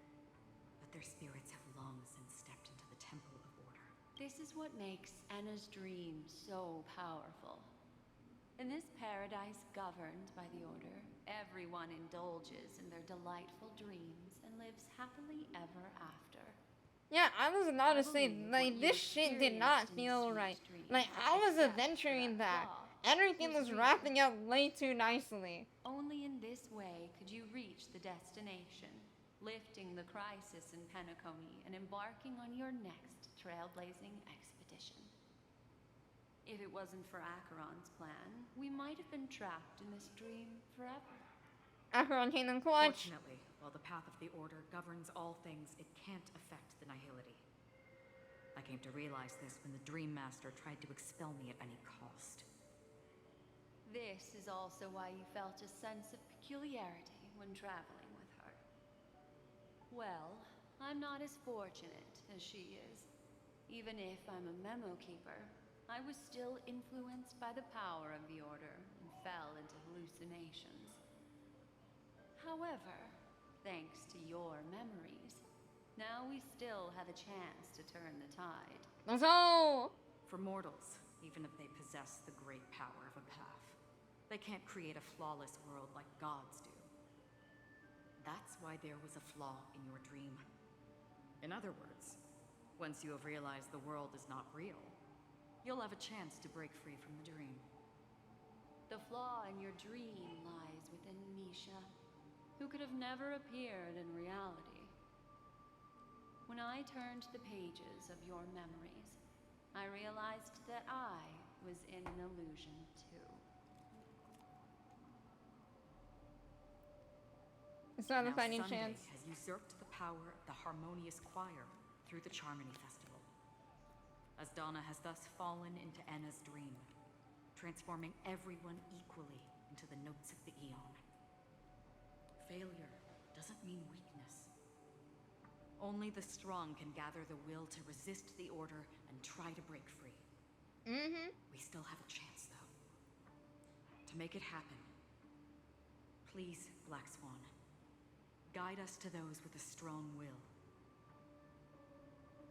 but their spirits have long since stepped into the Temple of Order. This is what makes Enna's dream so powerful. In this paradise governed by the Order, everyone indulges in their delightful dreams and lives happily ever after. Yeah, I was about to say, like, this shit did not feel right. Like, I was adventuring that. Everything was wrapping up way too nicely. Only in this way could you reach the destination, lifting the crisis in Penacony and embarking on your next trailblazing expedition. If it wasn't for Acheron's plan, we might have been trapped in this dream forever. Acheron came in clutch. Fortunately, while the path of the Order governs all things, it can't affect the Nihility. I came to realize this when the Dream Master tried to expel me at any cost. This is also why you felt a sense of peculiarity when traveling with her. Well, I'm not as fortunate as she is. Even if I'm a memo keeper, I was still influenced by the power of the Order and fell into hallucinations. However, thanks to your memories, now we still have a chance to turn the tide. Let's go! For mortals, even if they possess the great power of a path, they can't create a flawless world like gods do. That's why there was a flaw in your dream. In other words, once you have realized the world is not real, you'll have a chance to break free from the dream. The flaw in your dream lies within Misha, who could have never appeared in reality. When I turned the pages of your memories, I realized that I was in an illusion too. It's not a Now fighting Sunday chance. has usurped the power of the harmonious choir through the Charmony Festival. As Donna has thus fallen into Enna's dream, transforming everyone equally into the notes of the Aeon. Failure doesn't mean weakness. Only the strong can gather the will to resist the order and try to break free. We still have a chance, though. To make it happen, please, Black Swan, guide us to those with a strong will.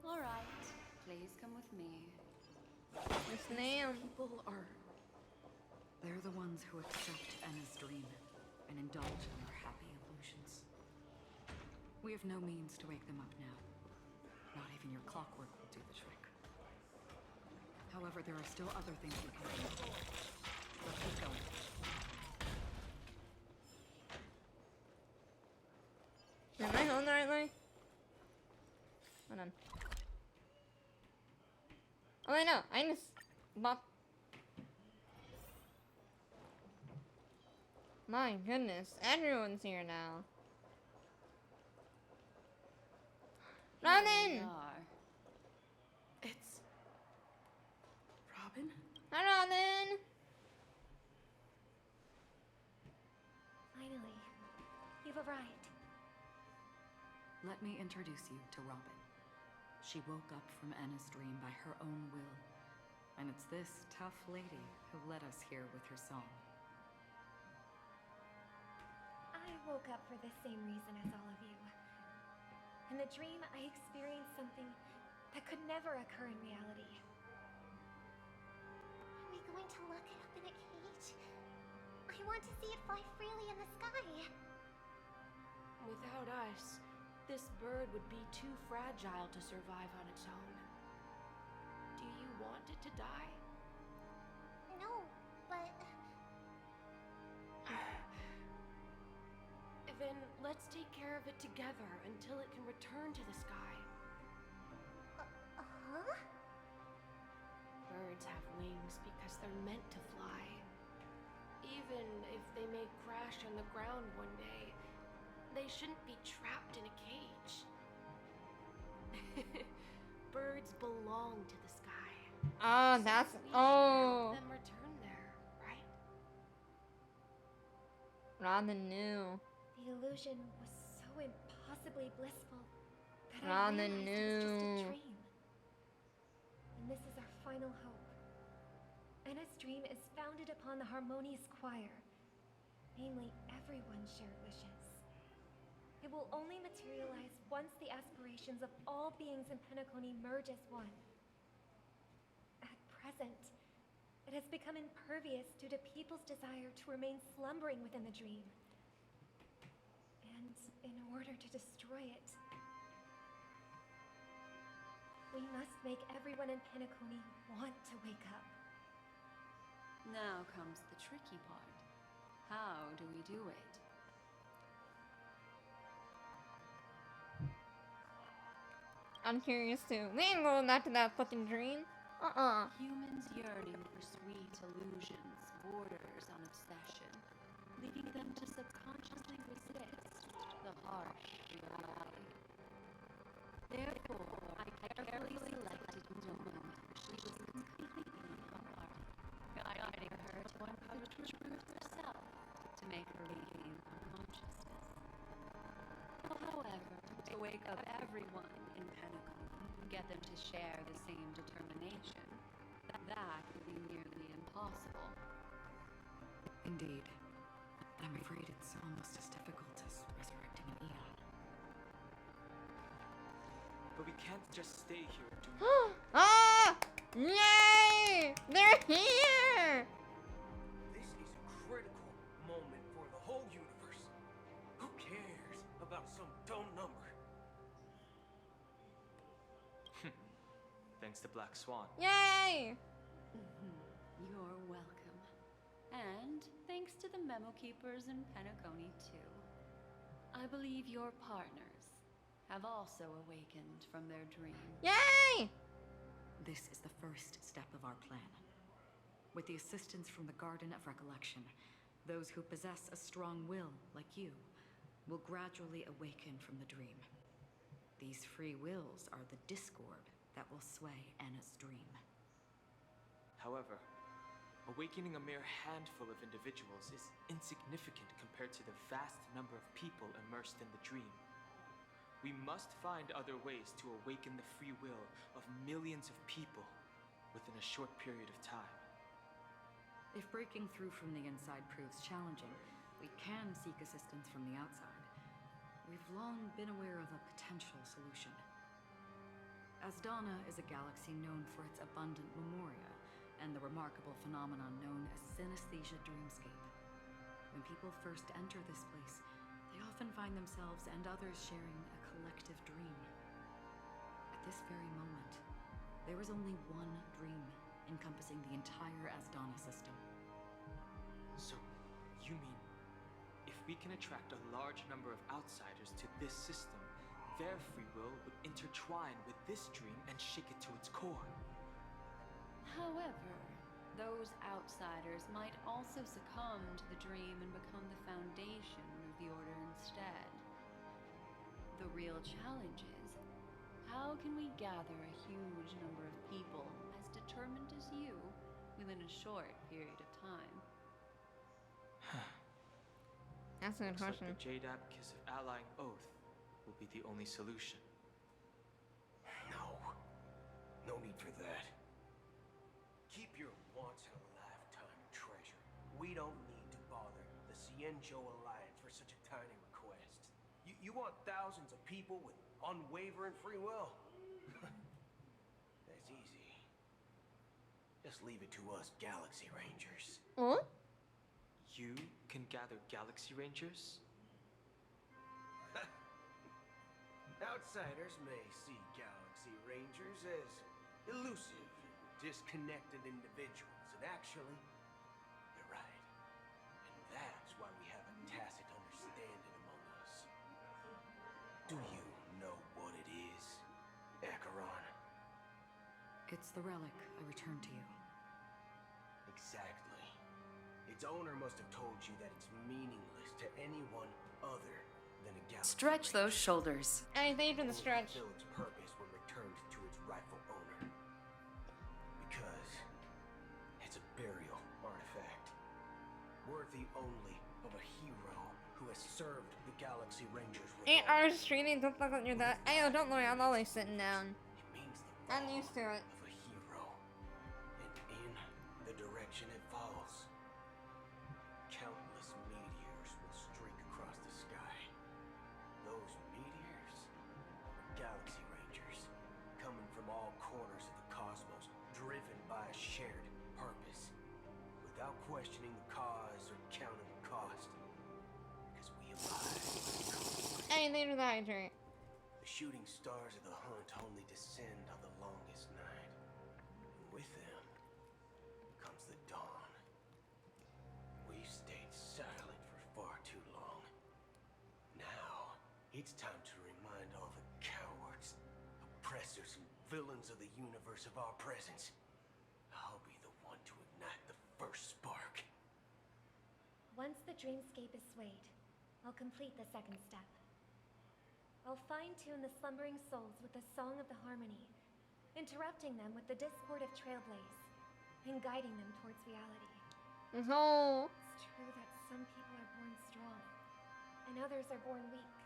All right, please come with me. Yes, ma'am. People are... They're the ones who accept Enna's dream and indulge in their happy illusions. We have no means to wake them up now. Not even your clockwork will do the trick. However, there are still other things we can do. Let's keep going. Am I holding the right way? Hold on. Oh, I know. I just bop. My goodness, everyone's here now. Robin! It's... Robin? Hi, Robin! Finally, you've arrived. Let me introduce you to Robin. She woke up from Enna's dream by her own will. And it's this tough lady who led us here with her song. I woke up for the same reason as all of you. In the dream, I experienced something that could never occur in reality. Are we going to lock it up in a cage? I want to see it fly freely in the sky. Without us, this bird would be too fragile to survive on its own. Do you want it to die? No, but... Then let's take care of it together until it can return to the sky. Huh? Birds have wings because they're meant to fly. Even if they may crash on the ground one day, they shouldn't be trapped in a cage. Birds belong to the sky. Oh, that's... Oh. Help them return there, right? Robin knew. The illusion was so impossibly blissful that Robin I realized it was just a knew. dream. And this is our final hope. Enna's dream is founded upon the harmonious choir, namely everyone's shared wishes. It will only materialize once the aspirations of all beings in Penacony merge as one. At present, it has become impervious due to people's desire to remain slumbering within the dream. And in order to destroy it, we must make everyone in Penacony want to wake up. Now comes the tricky part. How do we do it? I'm curious too. We ain't going back to that fucking dream. Humans yearning for sweet illusions borders on obsession, leading them to subconsciously resist the harsh reality. Therefore, I carefully selected a moment where she was completely in her heart, guiding her to uncover the truth herself to make her regain her consciousness. However, to wake up everyone in Penacony, get them to share the same determination, that would be nearly impossible. Indeed. I'm afraid it's almost as difficult as resurrecting an Aeon. But we can't just stay here doing... Ah! Yay! They're here! This is a critical moment for the whole universe. Who cares about some dumb number? Thanks to Black Swan. Yay! You're welcome. And thanks to the memo keepers in Penacony, too. I believe your partners have also awakened from their dream. Yay! This is the first step of our plan. With the assistance from the Garden of Recollection, those who possess a strong will, like you, will gradually awaken from the dream. These free wills are the discord that will sway Anna's dream. However, awakening a mere handful of individuals is insignificant compared to the vast number of people immersed in the dream. We must find other ways to awaken the free will of millions of people within a short period of time. If breaking through from the inside proves challenging, we can seek assistance from the outside. We've long been aware of a potential solution. Asdana is a galaxy known for its abundant memoria and the remarkable phenomenon known as synesthesia dreamscape. When people first enter this place, they often find themselves and others sharing a collective dream. At this very moment, there is only one dream encompassing the entire Asdana system. So, you mean, if we can attract a large number of outsiders to this system, their free will would intertwine with this dream and shake it to its core? However, those outsiders might also succumb to the dream and become the foundation of the Order instead. The real challenge is, how can we gather a huge number of people as determined as you within a short period of time? That's a good Looks question. like the Jade Abacus of Allying Oath will be the only solution. No need for that. Keep your once-in-a-lifetime treasure. We don't need to bother the Cienjo Alliance for such a tiny request. You want thousands of people with unwavering free will? That's easy. Just leave it to us Galaxy Rangers. What? You can gather Galaxy Rangers? Outsiders may see Galaxy Rangers as elusive and disconnected individuals, and actually, you're right. And that's why we have a tacit understanding among us. Do you know what it is, Acheron? It's the relic I returned to you. Exactly. Its owner must have told you that it's meaningless to anyone other than a Galaxy Stretch those shoulders. Anything for the stretch. Fulfill its purpose when returned to its rightful owner. Because it's a burial artifact, worthy only of a hero who has served the Galaxy Rangers with 8 hours streaming, don't look like you're that. Hey, don't worry, I'm always sitting down. I'm used to it. of a hero, and in the direction it falls, countless meteors will streak across the sky. Those meteors are Galaxy Rangers, coming from all corners of the cosmos, driven by a shared purpose, without questioning the cause or counting the cost. Because we abide by the code. Anything for the hydrate. The shooting stars of the hunt only descend on the longest night. And with them comes the dawn. We've stayed silent for far too long. Now, it's time to remind all the cowards, oppressors, and villains of the universe of our presence. I'll be the one to ignite the first spark. Once the dreamscape is swayed, I'll complete the second step. I'll fine-tune the slumbering souls with the Song of the Harmony, interrupting them with the discord of Trailblaze, and guiding them towards reality. No. It's true that some people are born strong, and others are born weak.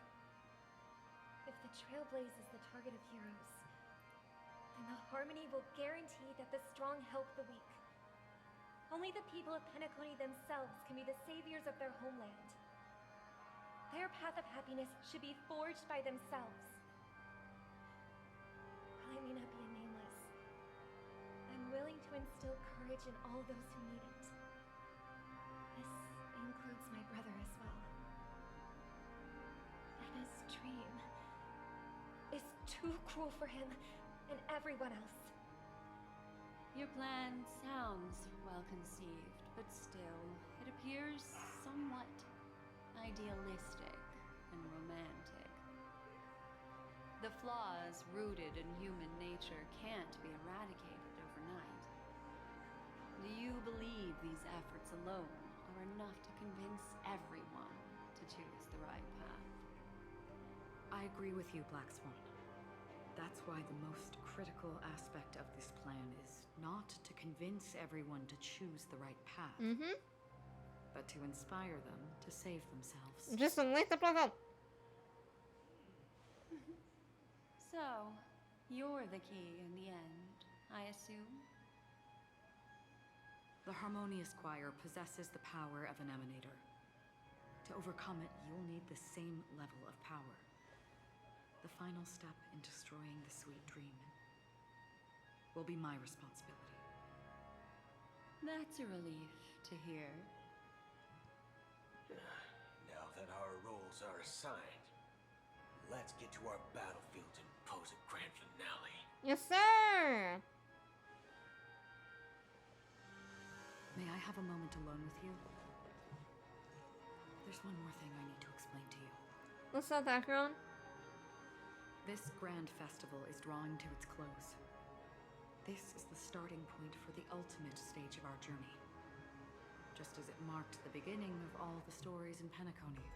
If the Trailblaze is the target of heroes, then the Harmony will guarantee that the strong help the weak. Only the people of Penacony themselves can be the saviors of their homeland. Their path of happiness should be forged by themselves. While I may not be a nameless, I'm willing to instill courage in all those who need it. This includes my brother as well. Anna's dream is too cruel for him and everyone else. Your plan sounds well conceived, but still, it appears somewhat idealistic and romantic. The flaws rooted in human nature can't be eradicated overnight. Do you believe these efforts alone are enough to convince everyone to to choose the right path. I agree with you, Black Swan. That's why the most critical aspect of this plan is not to convince everyone to choose the right path, but to inspire them to save themselves. Just wake the fuck up. So, you're the key in the end, I assume? The Harmonious Choir possesses the power of an emanator. To overcome it, you'll need the same level of power. The final step in destroying the sweet dream will be my responsibility. That's a relief to hear. Now that our roles are assigned, let's get to our battlefield and pose a grand finale. Yes, sir! May I have a moment alone with you? There's one more thing I need to explain to you. What's that background? This grand festival is drawing to its close. This is the starting point for the ultimate stage of our journey. Just as it marked the beginning of all the stories in Penacony.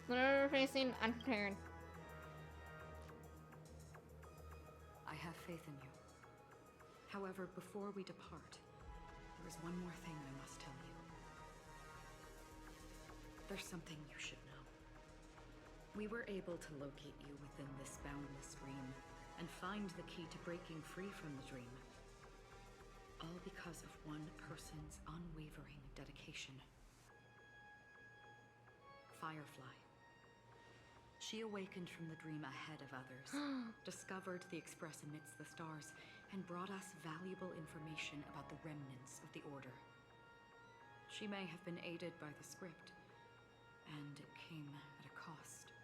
We're facing unprepared. I have faith in you. However, before we depart, there is one more thing I must tell you. There's something you should know. We were able to locate you within this boundless dream and find the key to breaking free from the dream. All because of one person's unwavering dedication. Firefly. She awakened from the dream ahead of others, discovered the Express amidst the stars, and brought us valuable information about the remnants of the Order. She may have been aided by the script, and it came at a cost.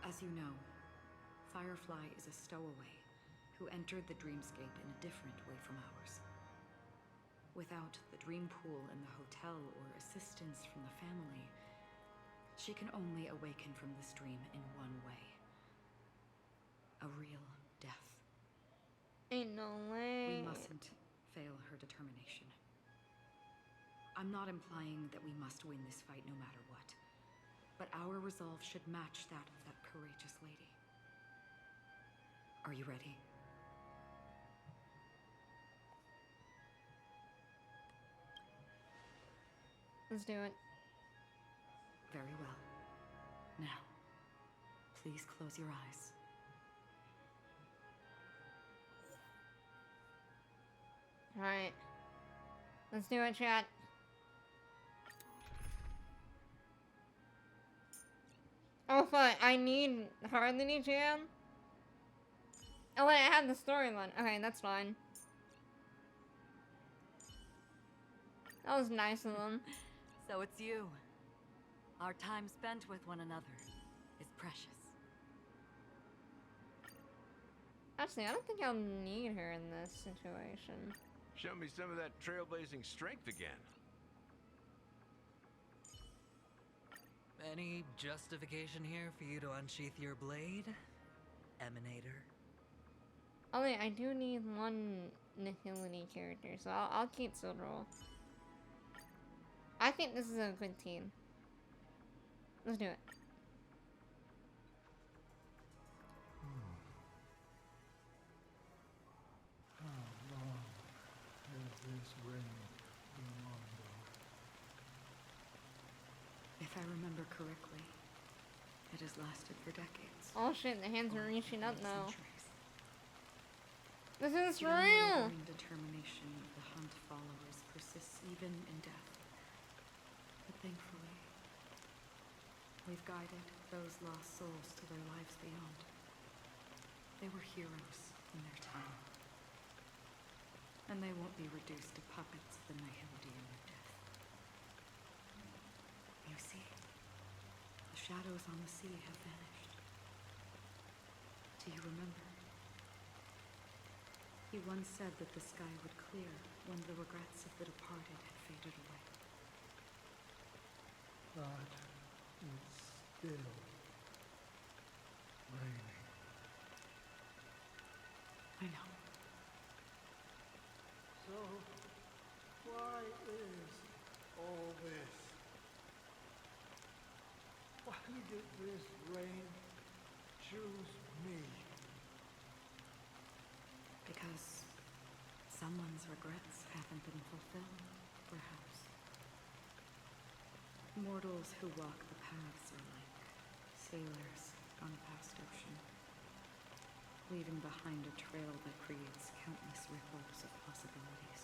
As you know, Firefly is a stowaway who entered the dreamscape in a different way from ours. Without the dream pool in the hotel or assistance from the family, she can only awaken from this dream in one way. A real death. Ain't no way. We mustn't fail her determination. I'm not implying that we must win this fight no matter what, but our resolve should match that of that courageous lady. Are you ready? Let's do it. Very well. Now, please close your eyes. Alright. Let's do it, chat. Oh fuck, I need hardly Jan? Oh wait, I have the storyline. Okay, that's fine. That was nice of them. So it's you. Our time spent with one another is precious. Actually, I don't think I'll need her in this situation. Show me some of that trailblazing strength again. Any justification here for you to unsheath your blade, Emanator? Oh wait, I do need one Nihility character, so I'll keep Silverroll. I think this is a good team. Let's do it. If I remember correctly, it has lasted for decades. Oh shit, the hands are reaching up now. Centuries. This is The real! unwavering determination of the Hunt followers persists even in death. But thankfully, we've guided those lost souls to their lives beyond. They were heroes in their time. And they won't be reduced to puppets of the Nihility in their death. You see, the shadows on the sea have vanished. Do you remember? He once said that the sky would clear when the regrets of the departed had faded away. But it's still raining. Rain, choose me. Because someone's regrets haven't been fulfilled, perhaps. Mortals who walk the paths are like sailors on a vast ocean, leaving behind a trail that creates countless ripples of possibilities.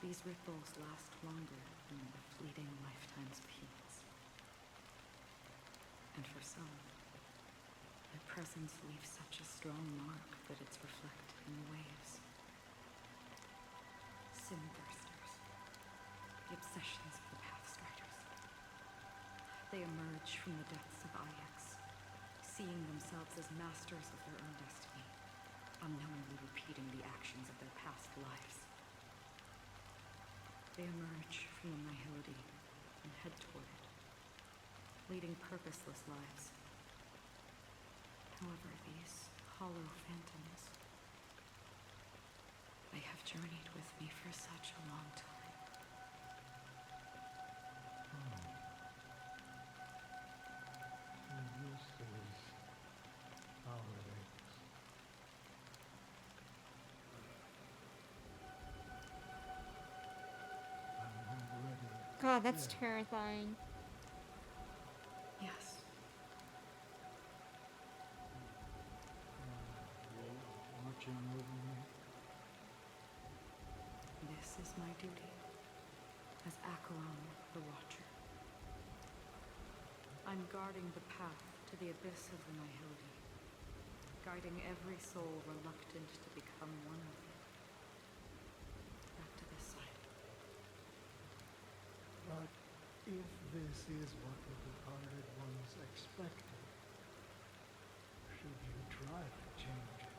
These ripples last longer than the fleeting lifetime's peaks. And for some, their presence leaves such a strong mark that it's reflected in the waves. Sin-thirsters, the obsessions of the Pathstriders. They emerge from the depths of iiiiis, seeing themselves as masters of their own destiny, unknowingly repeating the actions of their past lives. They emerge from the nihility and head toward it, leading purposeless lives. However, these hollow phantoms, they have journeyed with me for such a long time. And this is how it is. I'm already God, that's dead. terrifying. Yes. You're watching over me. This is my duty as Acheron the Watcher. I'm guarding the path to the abyss of the nihility, guiding every soul reluctant to become one with it. Back to this side. But if this is what the departed ones expected, should you try to change it?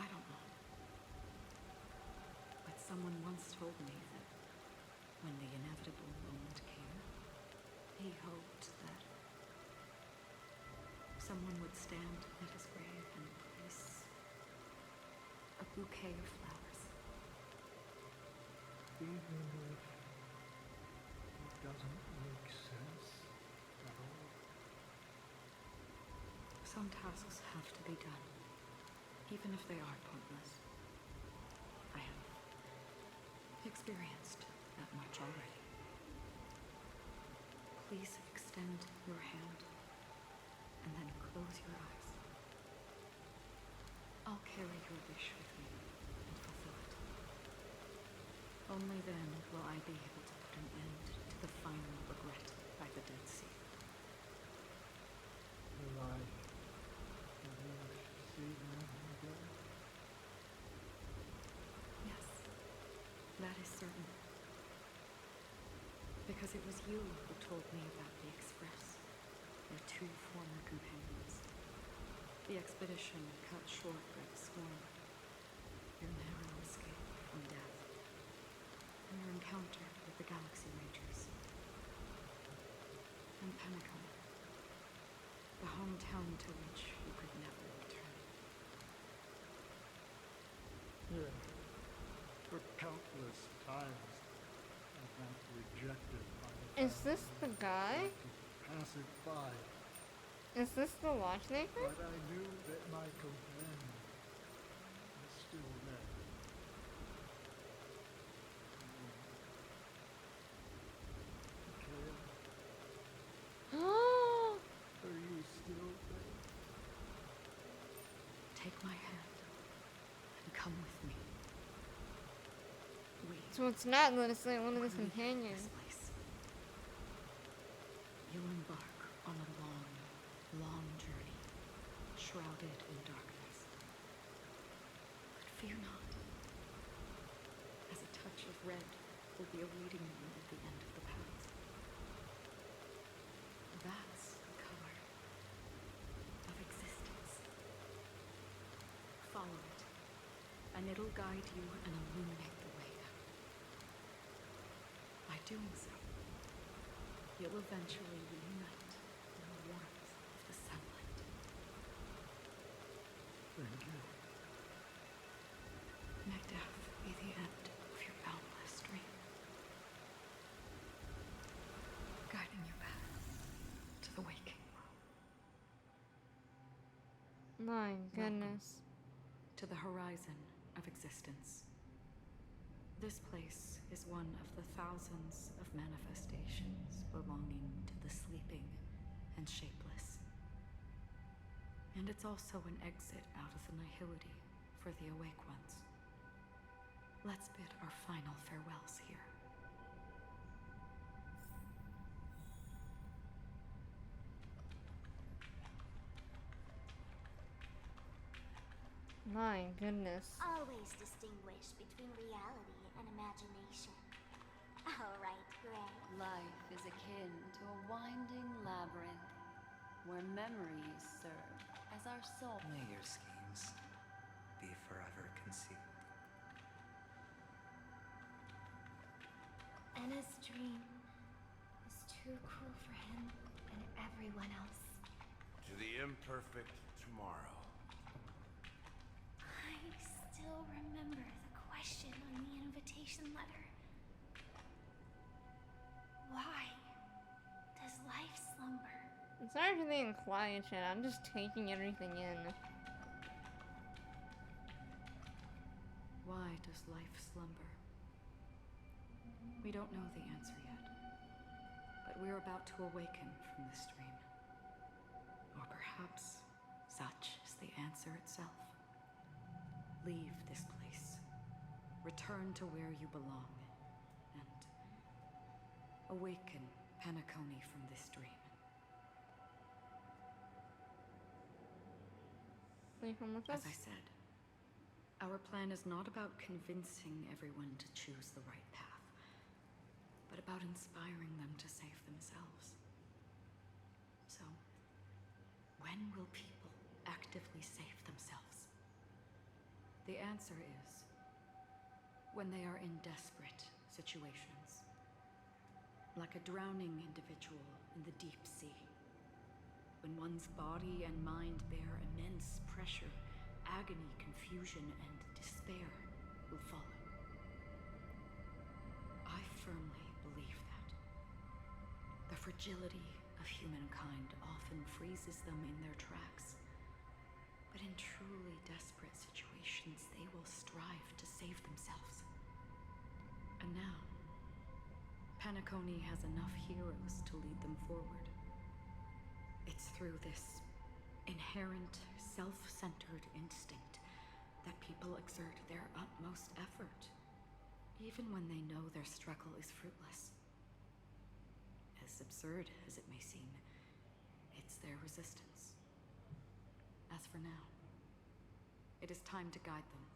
I don't know. But someone once told me that when the inevitable moment came, he hoped that someone would stand at his grave and place a bouquet of flowers. Even if it doesn't make sense at all. Some tasks have to be done, even if they are pointless. I have experienced that much already. Please extend your hand and then close your eyes. I'll carry your wish with me and fulfill it. Only then will I be able to put an end to the final regret by the Dead Sea. Will I ever see them again? Yes, that is certain. Because it was you who told me about the Express, your two former companions. The expedition cut short by the swarm, your narrow escape from death, and your encounter with the Galaxy Rangers. And Penacony, the hometown to which you could never return. Yeah. For countless times, I got rejected by the Is this the family. guy? I could pass it by, Is this the watchmaker? but I knew that my companion was still there. Mikhail, are you still there? Take my hand and come with me. We So it's not literally one of his will leave companions. this place. You'll embark on a long, long journey, shrouded in darkness. But fear not, as a touch of red will be awaiting you at the end of the path. That's the color of existence. Follow it, and it'll guide you and illuminate the way out. By doing so, you'll eventually reunite in the warmth of the sunlight. Thank you. May death be the end of your boundless dream, guiding you back My Welcome goodness. to the horizon of existence. This place is one of the thousands of manifestations belonging to the sleeping and shapeless. And it's also an exit out of the nihility for the awake ones. Let's bid our final farewells here. My goodness. Always distinguish between reality and imagination. All right, Gray. Life is akin to a winding labyrinth where memories serve as our soul. May your schemes be forever concealed. Anna's dream is too cruel for him and everyone else. To the imperfect tomorrow. I still remember the question on the invitation letter. Why does life slumber? I'm sorry for being quiet, chat. I'm just taking everything in. Why does life slumber? We don't know the answer yet, but we're about to awaken from this dream. Or perhaps such is the answer itself. Leave this place, return to where you belong, and awaken Penacony from this dream. Leave him with us. As I said, our plan is not about convincing everyone to choose the right path, but about inspiring them to save themselves. So, when will people actively save themselves? The answer is when they are in desperate situations, like a drowning individual in the deep sea. When one's body and mind bear immense pressure, agony, confusion, and despair will follow. I firmly believe that. The fragility of humankind often freezes them in their tracks. But in truly desperate situations, they will strive to save themselves. And now, Penacony has enough heroes to lead them forward. It's through this inherent, self-centered instinct that people exert their utmost effort, even when they know their struggle is fruitless. As absurd as it may seem, it's their resistance. As for now, it is time to guide them,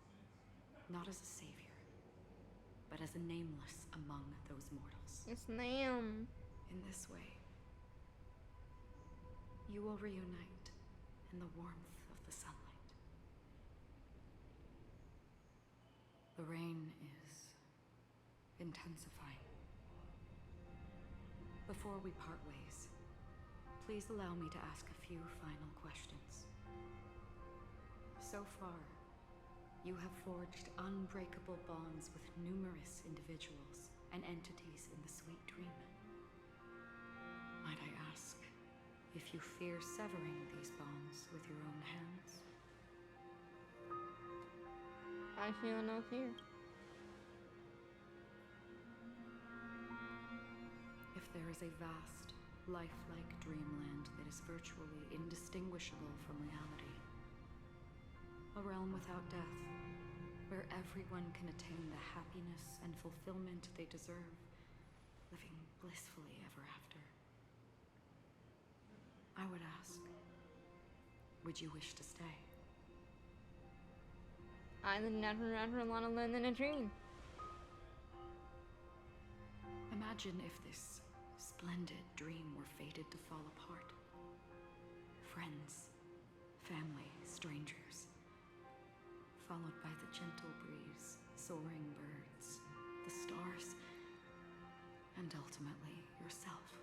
not as a savior, but as a nameless among those mortals. Yes, ma'am. In this way, you will reunite in the warmth of the sunlight. The rain is intensifying. Before we part ways, please allow me to ask a few final questions. So far, you have forged unbreakable bonds with numerous individuals and entities in the sweet dream. Might I ask if you fear severing these bonds with your own hands? I feel no fear. If there is a vast, lifelike dreamland that is virtually indistinguishable from reality, a realm without death, where everyone can attain the happiness and fulfillment they deserve, living blissfully ever after, I would ask, would you wish to stay? I would never ever want to live in a dream. Imagine if this splendid dream were fated to fall apart. Friends, family, strangers, followed by the gentle breeze, soaring birds, the stars, and ultimately yourself.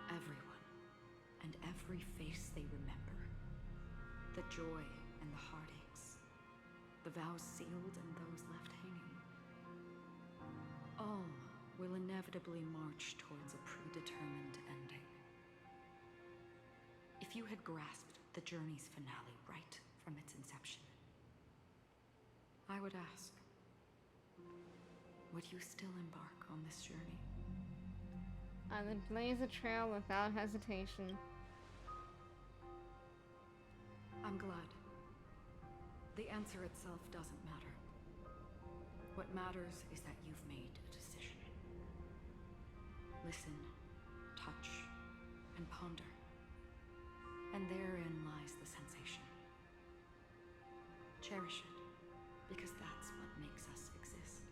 Everyone. And every face they remember, the joy and the heartaches, the vows sealed and those left hanging, all will inevitably march towards a predetermined ending. If you had grasped the journey's finale right from its inception. I would ask, would you still embark on this journey? I would blaze a trail without hesitation. I'm glad. The answer itself doesn't matter. What matters is that you've made a decision. Listen, touch, and ponder. And therein lies the sensation. Cherish it, because that's what makes us exist.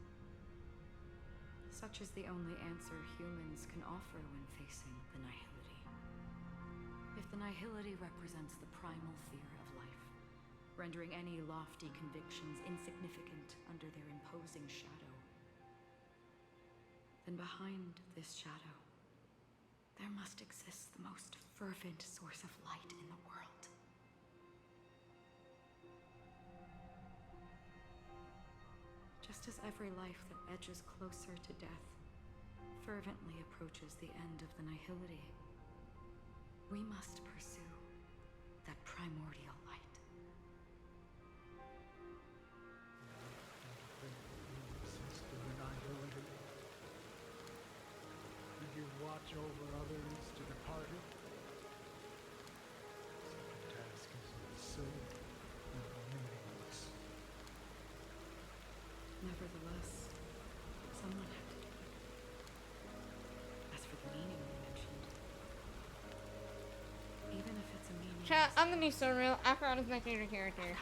Such is the only answer humans can offer when facing the nihility. If the nihility represents the primal fear of life, rendering any lofty convictions insignificant under their imposing shadow, then behind this shadow, there must exist the most fervent source of light in the world. Just as every life that edges closer to death fervently approaches the end of the nihility, we must pursue that primordial light. Exist in the nihility. Did you watch over others to depart it? Such a task is silly and meaningless. Nevertheless, someone had to do it. As for the meaning you mentioned, even if it's a meaning... Chat, I'm the new Starrail. Acheron is my favorite character.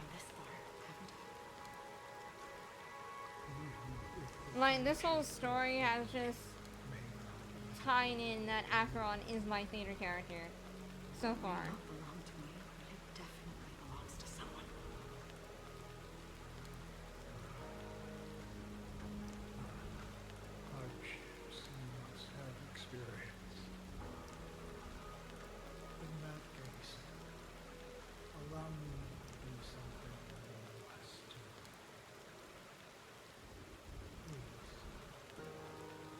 Like, this whole story has just tying in that Acheron is my favorite character so far. Belong to me, but it definitely belongs to someone. Arch seems to have experience. In that case, allow me to do something less too. Please,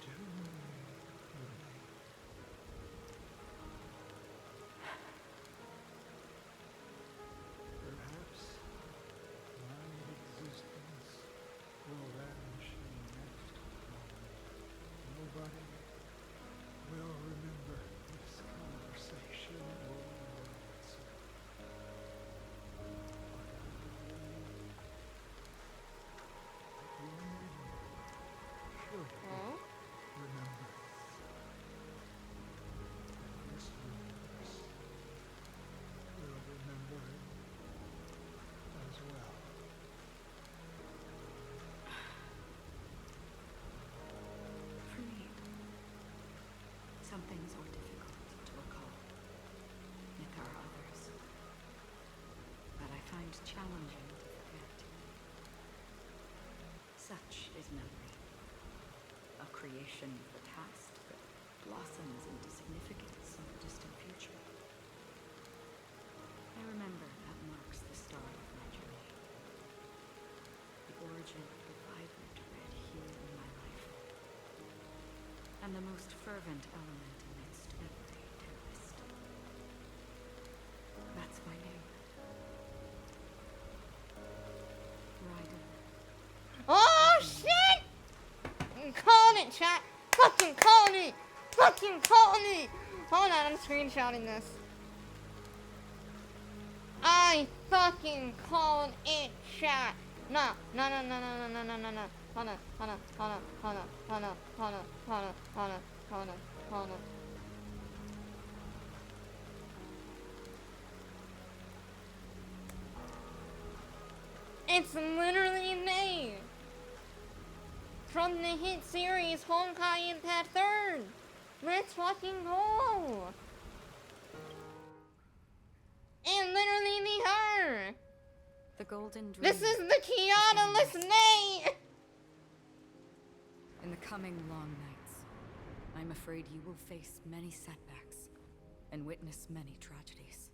tell me your name. Perhaps my existence will vanish in the next moment. Nobody will remember this conversation or your answer. You should remember this universe will remember it as well. For me, some things are difficult to recall. Yet there are others that I find challenging to forget. Such is memory, a creation of the past that blossoms into significance in the distant future. I remember that marks the start of my journey, the origin of the vibrant red hue in my life, and the most fervent element amidst every tempest. That's my name. Raiden. Oh shit! I'm calling it, chat. Fucking calling it. Fucking calling it. Hold on, I'm screenshotting this. I fucking called it, chat. No. Hold on. It's literally me! From the hit series Honkai Impact 3rd! Let's fucking go! And literally me her! The golden dream. This is the Kiana-less Nay! In the coming long nights, I'm afraid you will face many setbacks and witness many tragedies.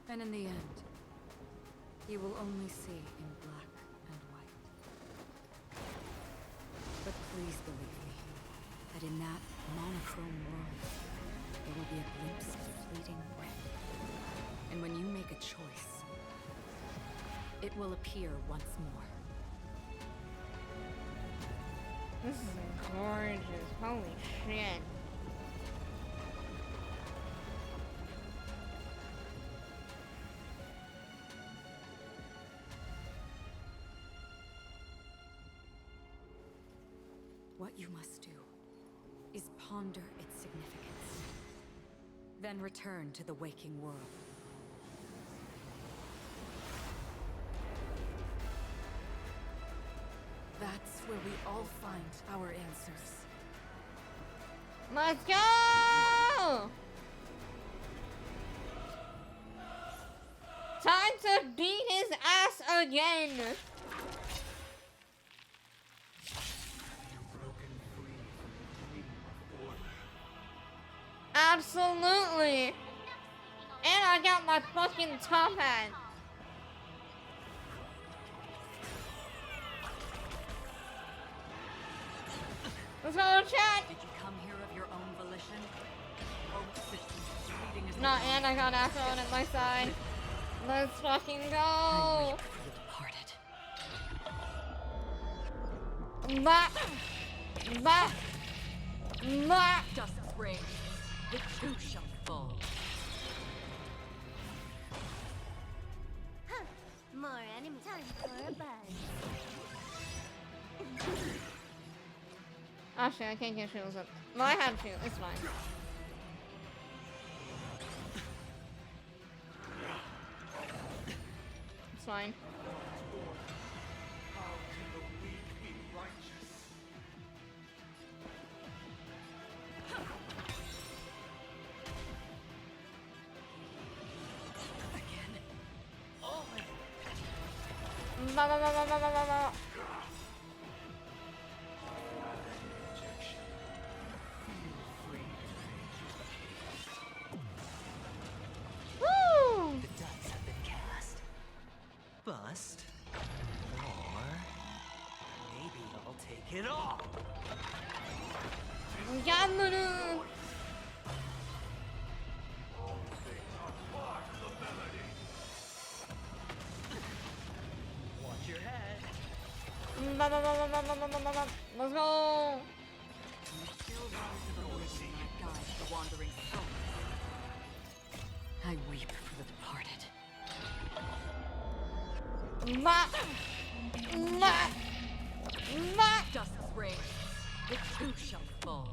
And in the end, you will only see in black and white. But please believe me, that in that monochrome world, there will be a glimpse of fleeting red. And when you make a choice, it will appear once more. This is gorgeous. Holy shit. What you must do is ponder its significance. Then return to the waking world. That's where we all find our answers. Let's go! Time to beat his ass again! Absolutely! And I got my fucking top hat! Let's go, chat! Did you come here of your own volition? Not and I got Afron at my side. Let's fucking go! Bah! Bah! Bah! Dust rain. The two shall fall. Huh. More enemy time for a buzz. Oh shit, I can't get shields up. Well, I had to. It's fine. It's fine. Ba, ba, ba, ba, ba, ba, ba, ba. Woo! The dice have been cast. Bust. Or maybe I'll take it all. Yamuru! Watch your head. Ba, ba, ba, ba, ba, ba, ba, ba, ba. Let's go! The wandering soul. I weep for the departed. Ma! Ma! Ma! Dust's reign. The two shall fall.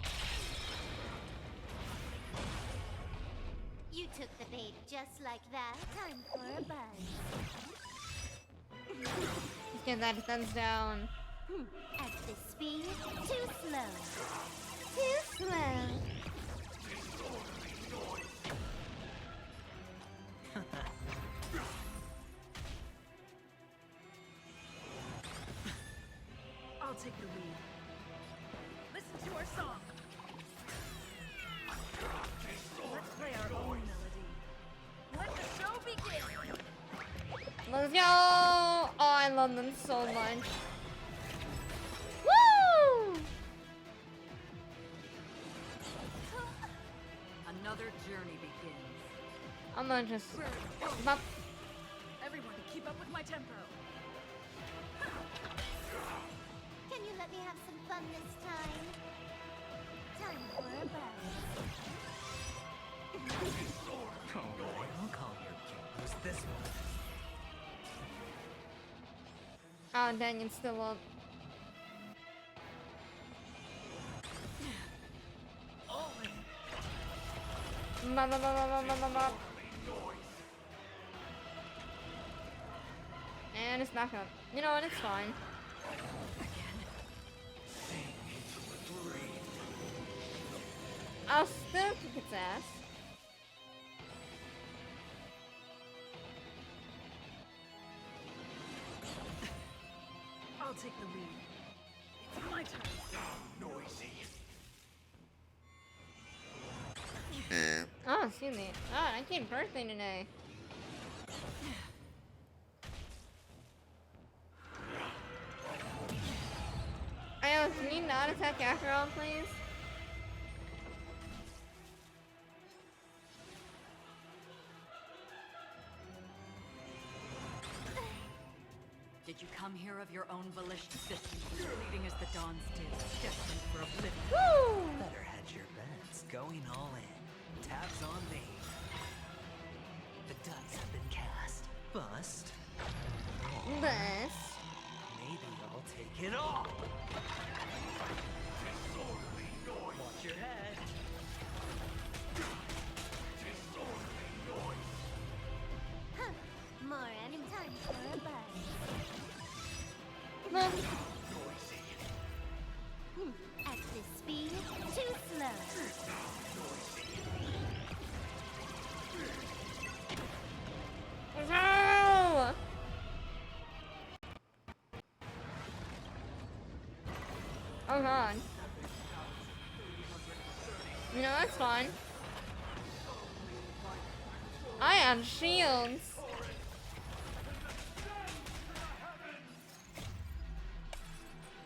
You took the bait just like that. Time for a buzz. Let's get that defense down. At this speed, too slow. Too slow. I'll take the lead. Listen to our song. Let's play our own melody. Let the show begin. Let's go! Oh, I love them so much. Woo! Another journey begins. I'm gonna just... Bop. Everyone, keep up with my tempo. Can you let me have some fun this time? Time for a buzz. I'll call your king. Who's this one? Oh, dang, it's still up. Ba, ba, ba, ba, ba, ba, ba, ba. And it's back up. You know what? It's fine. I'll still kick its ass. I'll take the lead. It's my turn. Noisy. Oh, excuse me. Oh, I came birthday today. Ayo, can you not attack after all, please? come here of your own volition, fleeting as the dawn's dew, destined for oblivion. Woo! Better hedge your bets. Going all in. Tabs on me. The dice have been cast. Bust. Bust. Maybe I'll take it all. Watch your head. Huh. More time for a buzz. No. At this speed, too slow. No! Oh god. You know, that's fine. I have shields.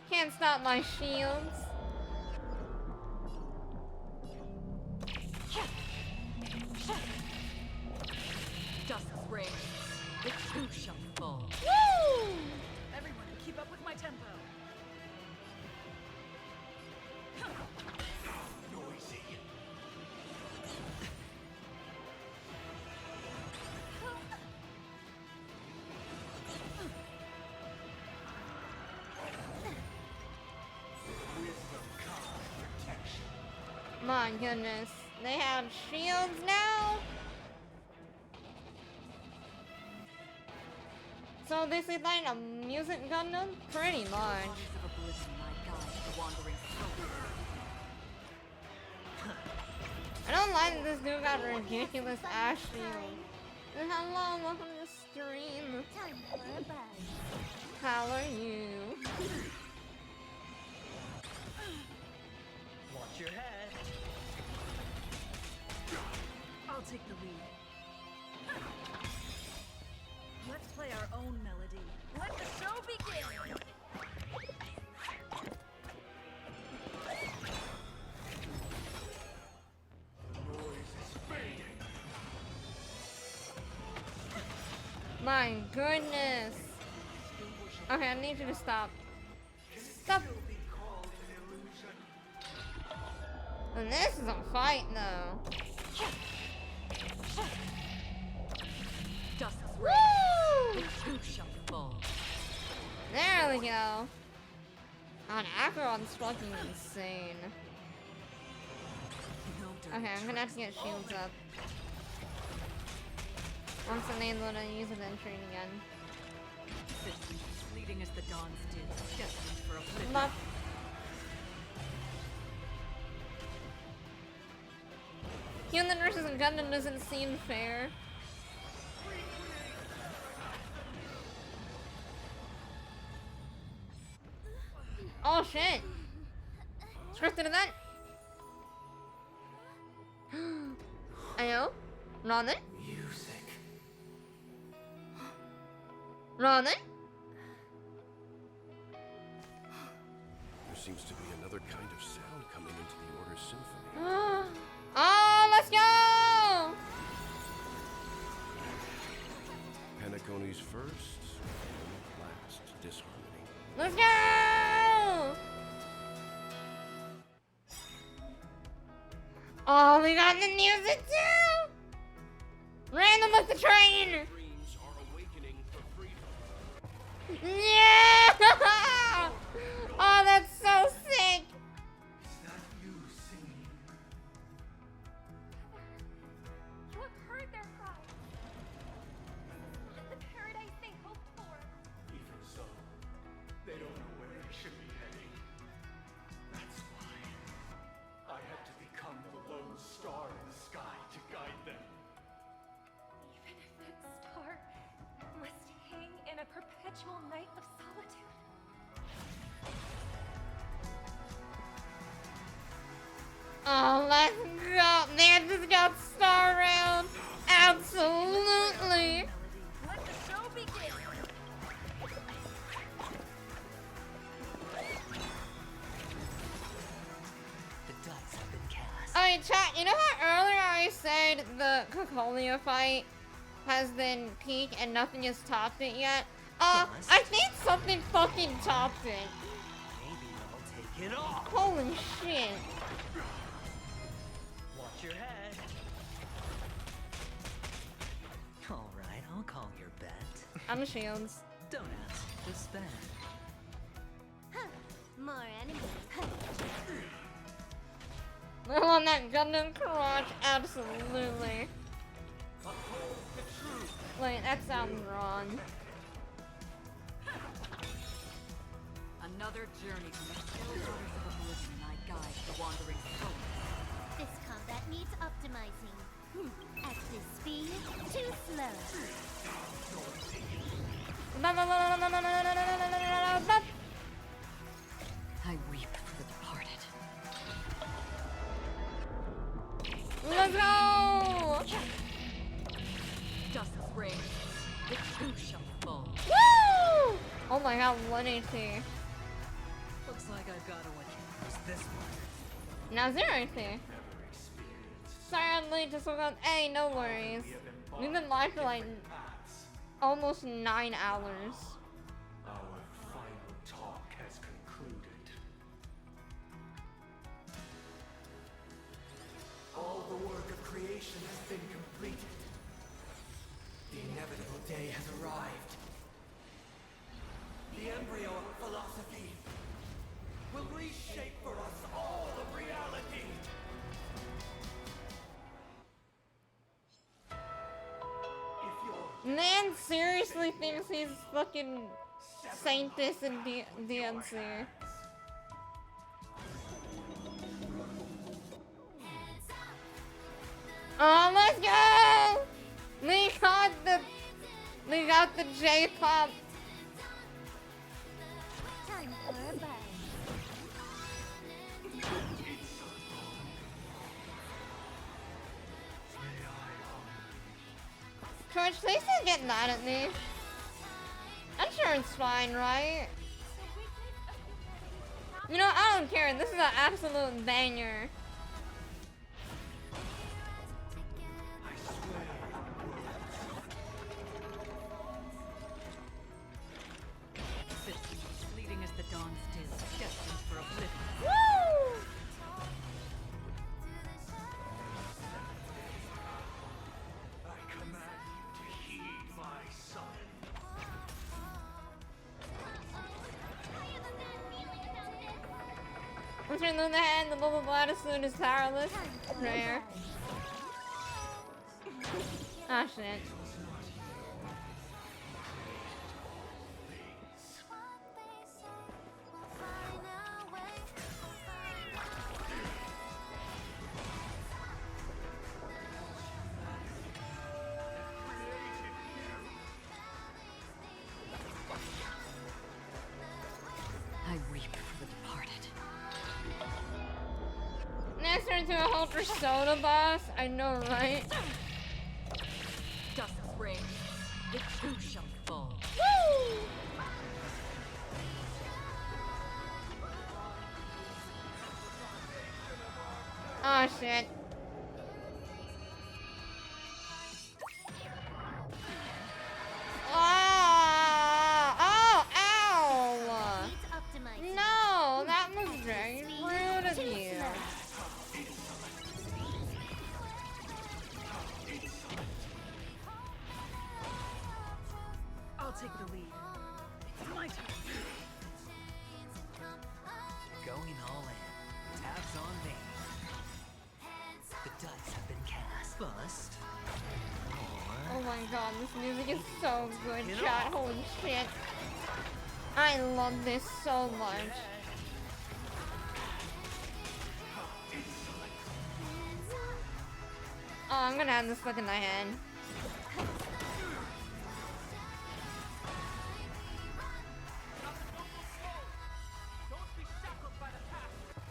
Can't stop my shields. Dusk's reign. The two shall fall. Woo! Everyone, keep up with my tempo. Noisy. My goodness. They have shields now? So this is like a music Gundam? Pretty much. I don't like that this dude got ridiculous ass shield. And hello, welcome to the stream. Time for a buzz. How are you? Watch your head. I'll take the lead. Let's play our own melody. Let the show begin! My goodness. Okay, I need you to stop. Stop. And this is a fight though. Dusk's Woo! reign. The two shall fall. There we go. On Acheron's fucking insane. Okay, I'm gonna have to get shields up. Once I'm able to use it then train again. Fleeting as the dawn's dew, destined for oblivion. Love. Human versus Gundam doesn't seem fair. Oh shit! Scripted event! Ayo? Ramen? Music. Ramen? There seems to be another kind of sound coming into the Order Symphony. Oh, let's go! Penacony's first and last disharmony. Let's go! Oh, we got the music too! Random with the train! Dreams are awakening for freedom. Yeah! Oh, that's so sick! Is that you singing? You have heard their cries. The paradise they hoped for. Even so, they don't know where they should be heading. That's why I had to become the lone star in the sky to guide them. Even if that star must hang in a perpetual night of solitude. Oh, let's go! Man, just got Starrail! Absolutely! Let the show begin. The dice have been cast. Alright, chat, you know how earlier I said the Cocolia fight has been peak and nothing has topped it yet? I think something fucking topped it. Maybe I'll take it off. Holy shit. Watch your head. Alright, I'll call your bet. I'm shields. Don't ask, just spend. More enemies. I want that Gundam crotch, absolutely. Wait, that sounds wrong. Another journey from the still waters of oblivion I guide the wandering soul. This combat needs optimizing. At this speed, too slow. I weep for the departed. Let's go! Justice reigns. The two shall fall. Woo! Oh my god, 180. Looks like I've got to use this one. Now 080. Sorry I'm late, just woke up. Hey, no worries. We've been live for like almost 9 hours. Our final talk has concluded. All the work of creation has been completed. The inevitable day has arrived. The embryo of philosophy will reshape for us all of reality. Man seriously thinks he's fucking Saintus in DNC. Oh, let's go! We got the J-pop. Time for a buzz. Crunch, please don't get mad at me. I'm sure it's fine, right? You know, I don't care. This is an absolute banger. Fleeting as the dawn still, destined for oblivion. Woo! I command you to heed my son. Once you're in the hand, the bubble latitude is powerless. Rare. Ah, shit. I weep for the departed. Next turn to a whole persona boss. I know, right? Justice reigns. The two shall fall. Woo! Oh shit. Ow! No, that was very rude of you. I'll take the lead. It's my turn. Going all in. Tabs on me. The dice have been cast. Bust. Oh my god, this music is so good, chat. Holy shit. I love this so much. Oh, I'm gonna have this stuck in my head.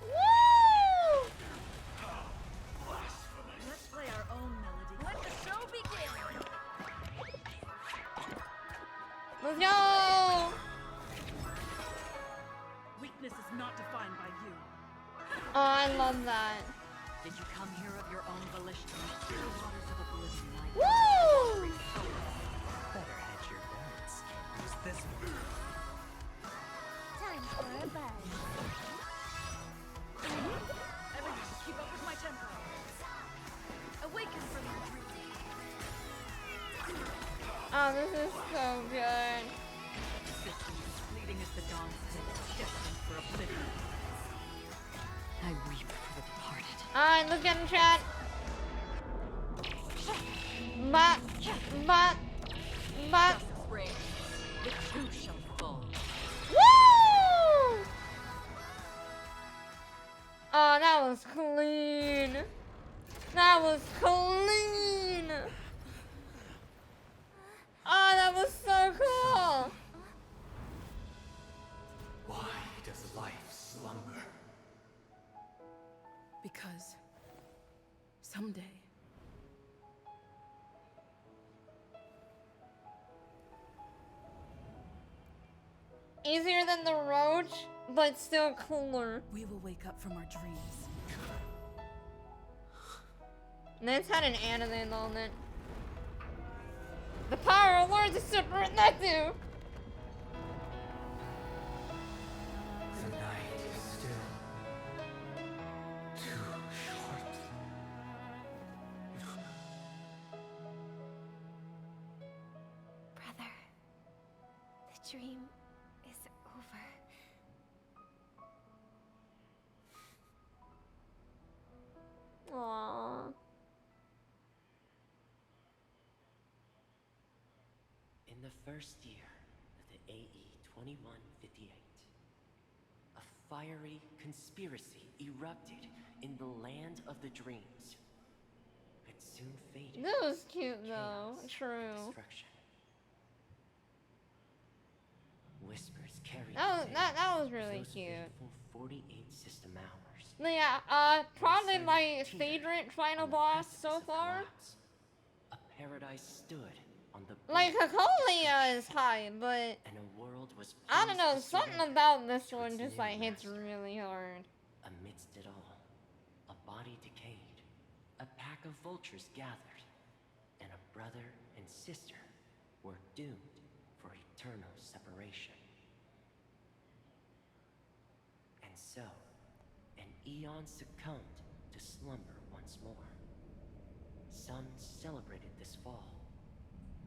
Woo! Let's play our own melody. Let the show begin. Let's go! Weakness is not defined by you. Oh, I love that. Did you come here of your own volition? Still waters of oblivion, Woo! Better hedge your bets. Use this. Time for a buzz. Everyone, keep up with my tempo. Awaken from your dream. Oh, this is so good. Fleeting as the dawn's day, destined for oblivion. I weep for the departed. Alright, let's get in chat. But. The two shall fall. Woo! Oh, that was clean. That was clean. Oh, that was so cool. Why does life slumber? Because someday easier than the roach, but still cooler. we will wake up from our dreams. This had an anime moment. The power of words is super in that too. The night is still too short. Brother, the dream is over. Aww. In the first year of the AE 2158, a fiery conspiracy erupted in the land of the dreams, but soon faded. That was cute though. Chaos, True. destruction. Whispers carried That was really cute. for 48 system hours. Yeah, probably my favorite final boss so far. A paradise stood on the Like brink of Hakolia is high, but and a world was I don't know, poised to something surrender about this to one its just new like hits master. really hard. Amidst it all, a body decayed, a pack of vultures gathered, and a brother and sister were doomed for eternal separation. And so, an eon succumbed to slumber once more. Some celebrated this fall,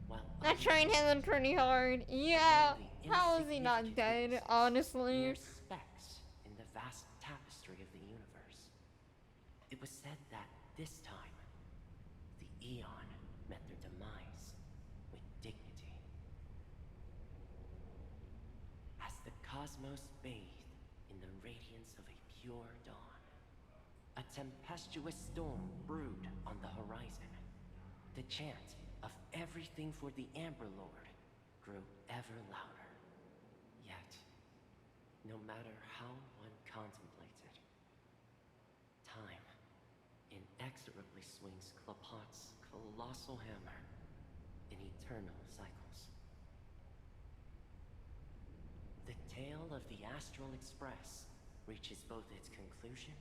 while That others train hit him pretty hard. Yeah, how is he not dead, honestly? mere specks in the vast tapestry of the universe. It was said that this time, the Eon met their demise with dignity. As the cosmos bathed in the radiance of a pure dawn, a tempestuous storm brewed on the horizon. The chant of everything for the Amber Lord grew ever louder. Yet, no matter how one contemplated, time inexorably swings Klapot's colossal hammer in eternal cycles. The tale of the Astral Express reaches both its conclusion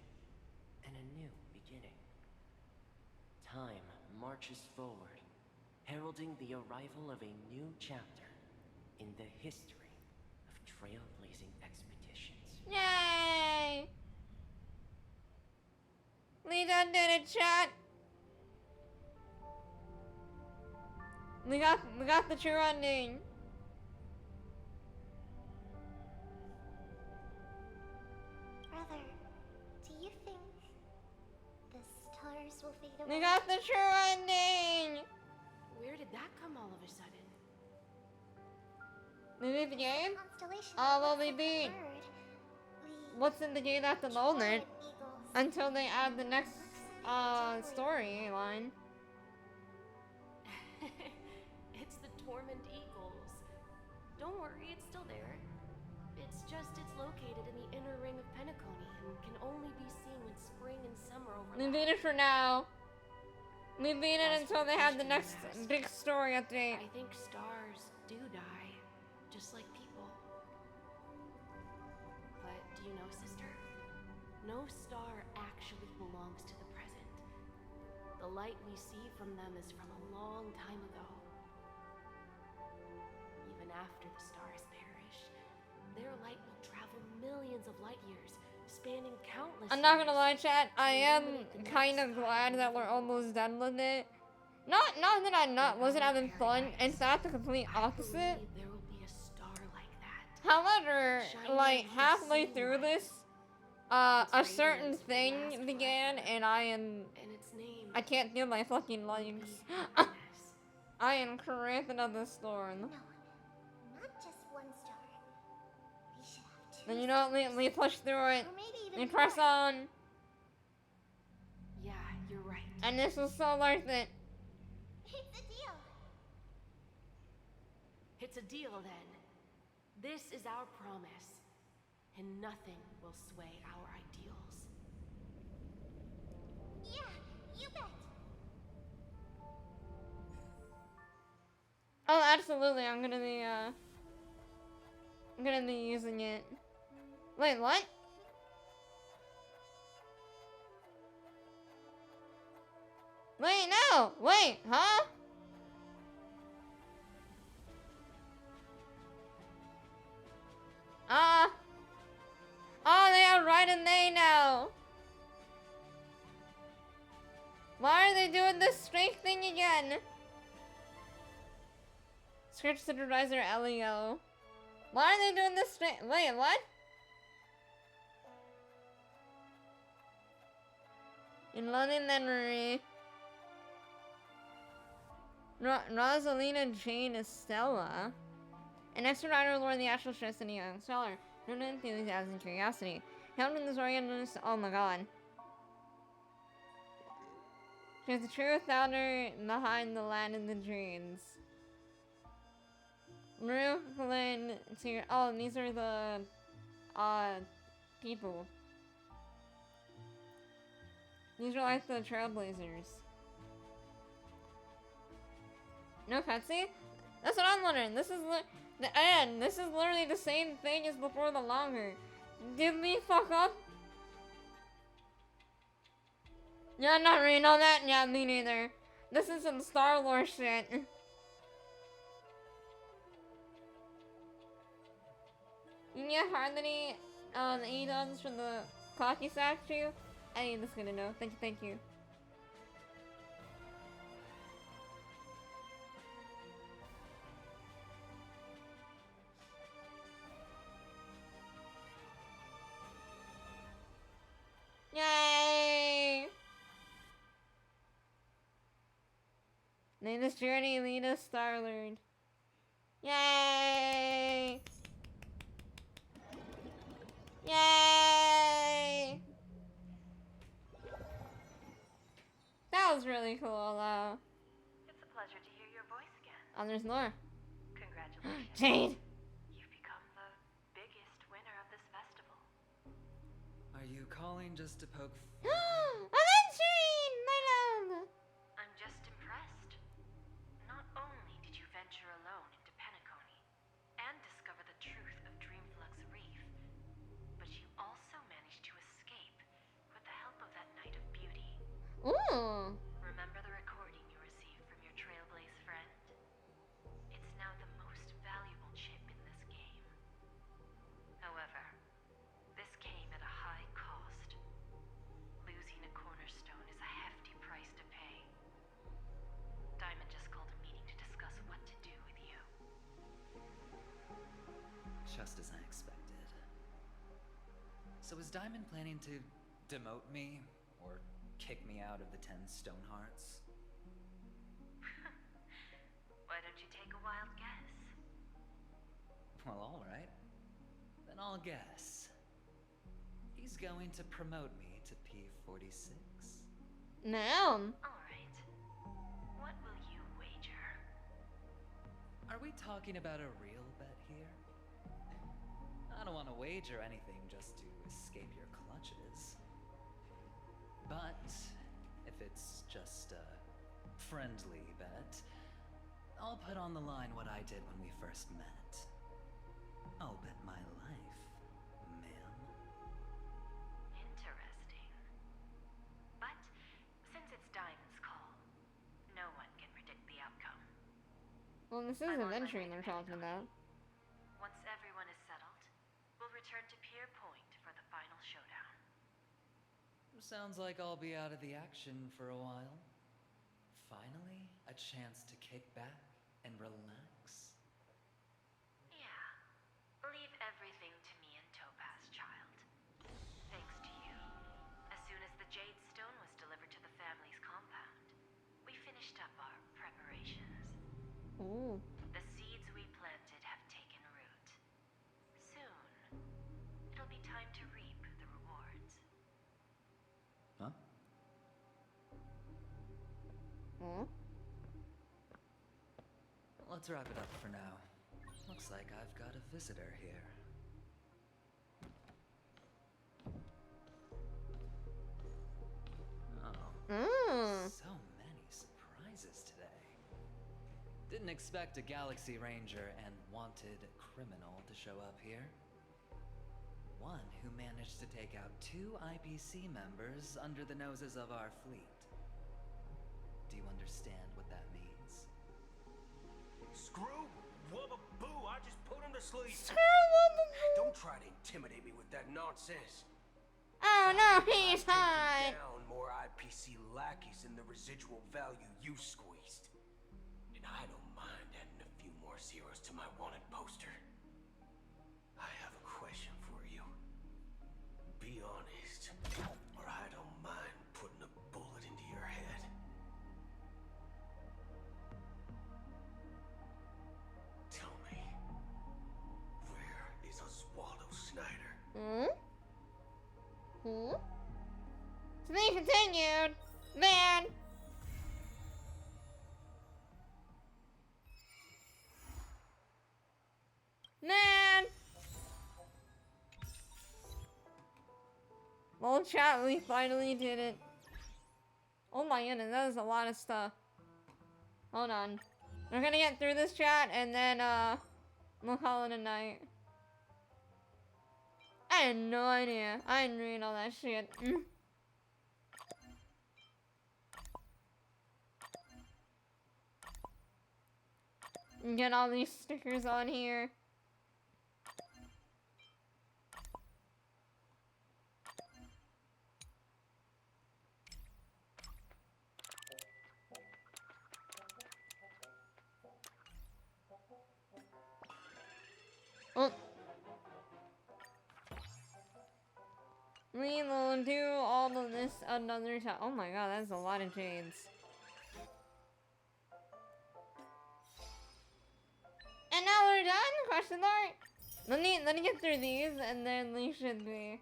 and a new beginning. Time marches forward, heralding the arrival of a new chapter in the history of trailblazing expeditions. Yay! We done did it, chat. We got the true ending. Brother, do you think the stars will fade away? We got the true ending. Where did that come all of a sudden? We beat the game? Constellation Oh, well, looks we like a beat. bird. What's in the game at the moment? Eagles. Until they add the next storyline. It's the Torment Eagles. Don't worry, it's still there. It's just it's located in the inner ring of Penacony and can only be seen when spring and summer We overlap. beat it for now. We beat it until they have the next big story update. I think stars do die, just like people. But do you know, sister? No star actually belongs to the present. The light we see from them is from a long time ago. Even after the stars perish. Their light will travel millions of light years, spanning countless I'm not gonna years, lie, chat. to I am illuminate the kind next of glad that we're cosmic almost done with it. Not that I wasn't having fun. In fact, the complete opposite. believe there will be a star like that. However, Shining like like the halfway same through light. this, Its a certain radiance will thing last began, forever, and and its name I can't do my fucking legs. I am cramping up the storm. No, not just one star. We should have two. Then you know what? We push through it. Or maybe even We press more. on. Yeah, you're right. And this was so worth it. It's a deal. It's a deal then. This is our promise, and nothing will sway our ideals. Yeah, you bet. Oh, absolutely. I'm gonna be using it. Wait, what? Wait, no! Wait, huh? Oh, they are right and they now. Why are they doing this strength thing again? Script supervisor Elio. Why are they doing this strength? Wait, what? In loving memory. Rosalina Jane Estella. An extra rider lord the actual stress in a young scholar. No enthusiasm and curiosity. Helping this organist. Oh my god. She's the true founder behind the land of the dreams. Brooklyn to oh, these are the people. These are like the trailblazers. No cutscene? That's what I'm wondering. This is the end. This is literally the same thing as before the longer. Did we fuck up? Yeah, not reading all that. Yeah, me neither. This is some Star Wars shit. You can get Harmony E-dubs from the Clocky statue. I ain't just gonna know. Thank you, thank you. Yay! May this journey lead us, Star-Lord. Yay! Yay! That was really cool, though. It's a pleasure to hear your voice again. Oh, there's more. Congratulations. Jade! You've become the biggest winner of this festival. Are you calling just to poke Avenging, my love! I'm just impressed. Not only did you venture alone into Penacony and discover the truth of Dreamflux Reef, but you also managed to escape with the help of that Knight of Beauty. Ooh! Remember the recording you received from your Trailblaze friend? It's now the most valuable chip in this game. However, this came at a high cost. Losing a cornerstone is a hefty price to pay. Diamond just called a meeting to discuss what to do with you. just as I expected. So is Diamond planning to demote me or kick me out of the 10 Stonehearts? Why don't you take a wild guess? Well, alright. Then I'll guess. He's going to promote me to P46. Now. Alright. What will you wager? Are we talking about a real bet here? I don't want to wager anything just to escape your clutches. But if it's just a friendly bet, I'll put on the line what I did when we first met. I'll bet my life, ma'am. Interesting. But since it's Diamond's call, no one can predict the outcome. Well, this is adventuring they're talking about. Sounds like I'll be out of the action for a while. Finally, a chance to kick back and relax. Yeah. Leave everything to me and Topaz, child. Thanks to you. As soon as the Jade Stone was delivered to the family's compound, we finished up our preparations. Ooh. The seeds we planted have taken root. Soon, it'll be time to reap the rewards. Huh? Hmm? Let's wrap it up for now. Looks like I've got a visitor here. Oh. So many surprises today. Didn't expect a Galaxy Ranger and wanted criminal to show up here. One who managed to take out 2 IPC members under the noses of our fleet. Do you understand what that means? Screw Wubba Boo, I just put him to sleep. Screw Wubba Boo. Don't try to intimidate me with that nonsense. Oh no, he's high. Down more IPC lackeys than the residual value you squeezed. And I don't mind adding a few more zeros to my wanted poster. I have a question for you. Be honest, or I don't mind putting a bullet into your head. Tell me, where is Oswaldo Snyder? Hmm? Hmm? To be continued, man. Man. Well, chat, we finally did it. Oh my goodness, that is a lot of stuff. Hold on. We're gonna get through this chat and then, we'll call it a night. I had no idea. I didn't read all that shit. Get all these stickers on here. Oh. We will do all of this another time. Oh my god, that's a lot of jades. And now we're done? Question mark? Let me get through these and then we should be.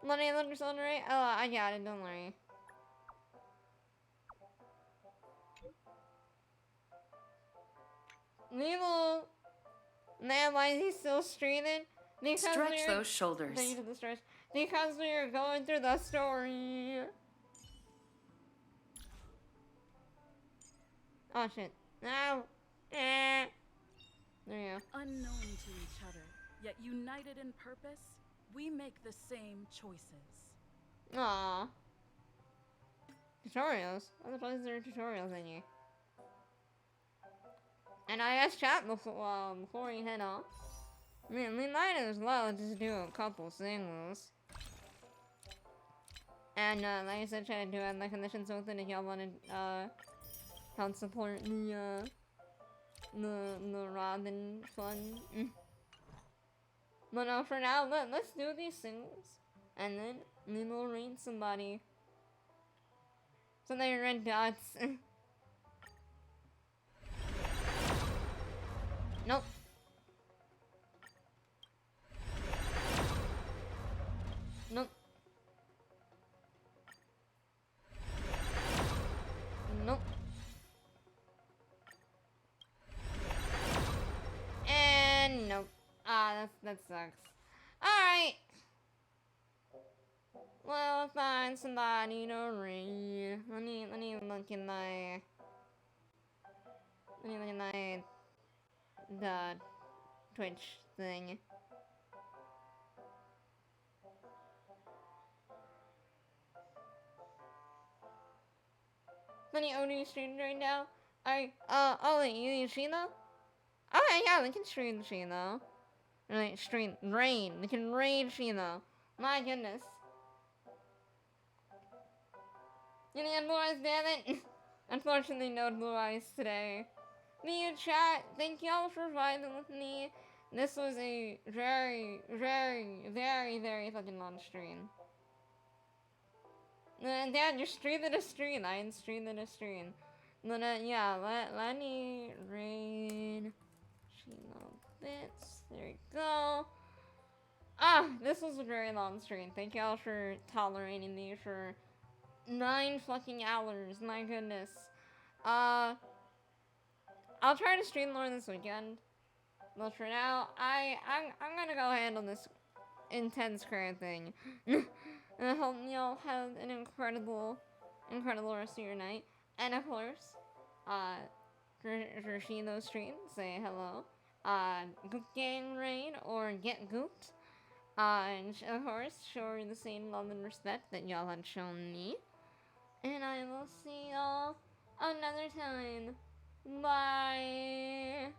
Let me look on right. Oh, I got it, don't worry. We will. Man, why is he still streaming? Because Stretch those shoulders. Thank you for the stretch. Because we are going through the story. Oh shit. No. There you go. Unknown to each other, yet united in purpose, we make the same choices. Aww. Tutorials? Other places there are tutorials in here. And I asked chat before you head off. I mean, we might as well just do a couple singles. And, like I said, try to do it like conditions open if y'all want to, help support the Robin fun. But no, for now, let's do these singles. And then we will raid somebody. So they're red dots. Nope. Nope. Nope. And nope. Ah, that sucks. Alright. Well, find somebody to read. Let me look in my... Let me look in my... the Twitch thing. Funny OD streaming right now. Ollie, you stream though? Oh yeah, we can stream though. Right, raid. We can raid Sheena. My goodness. You need blue eyes, damn it. Unfortunately, no blue eyes today. Me and chat, thank y'all for vibing with me. This was a very, very, very, very fucking long stream. Dad, you're streaming a stream. I am streaming a stream. Then, yeah, let me raid Sheena bits. There you go. Ah, this was a very long stream. Thank y'all for tolerating me for 9 fucking hours. My goodness. I'll try to stream more this weekend. But for now, I'm gonna go handle this intense current thing. And I hope y'all have an incredible rest of your night. And of course, for Shino stream, say hello. Goop Gang Raid or Get Gooped. And of course, show her the same love and respect that y'all had shown me. And I will see y'all another time. Bye.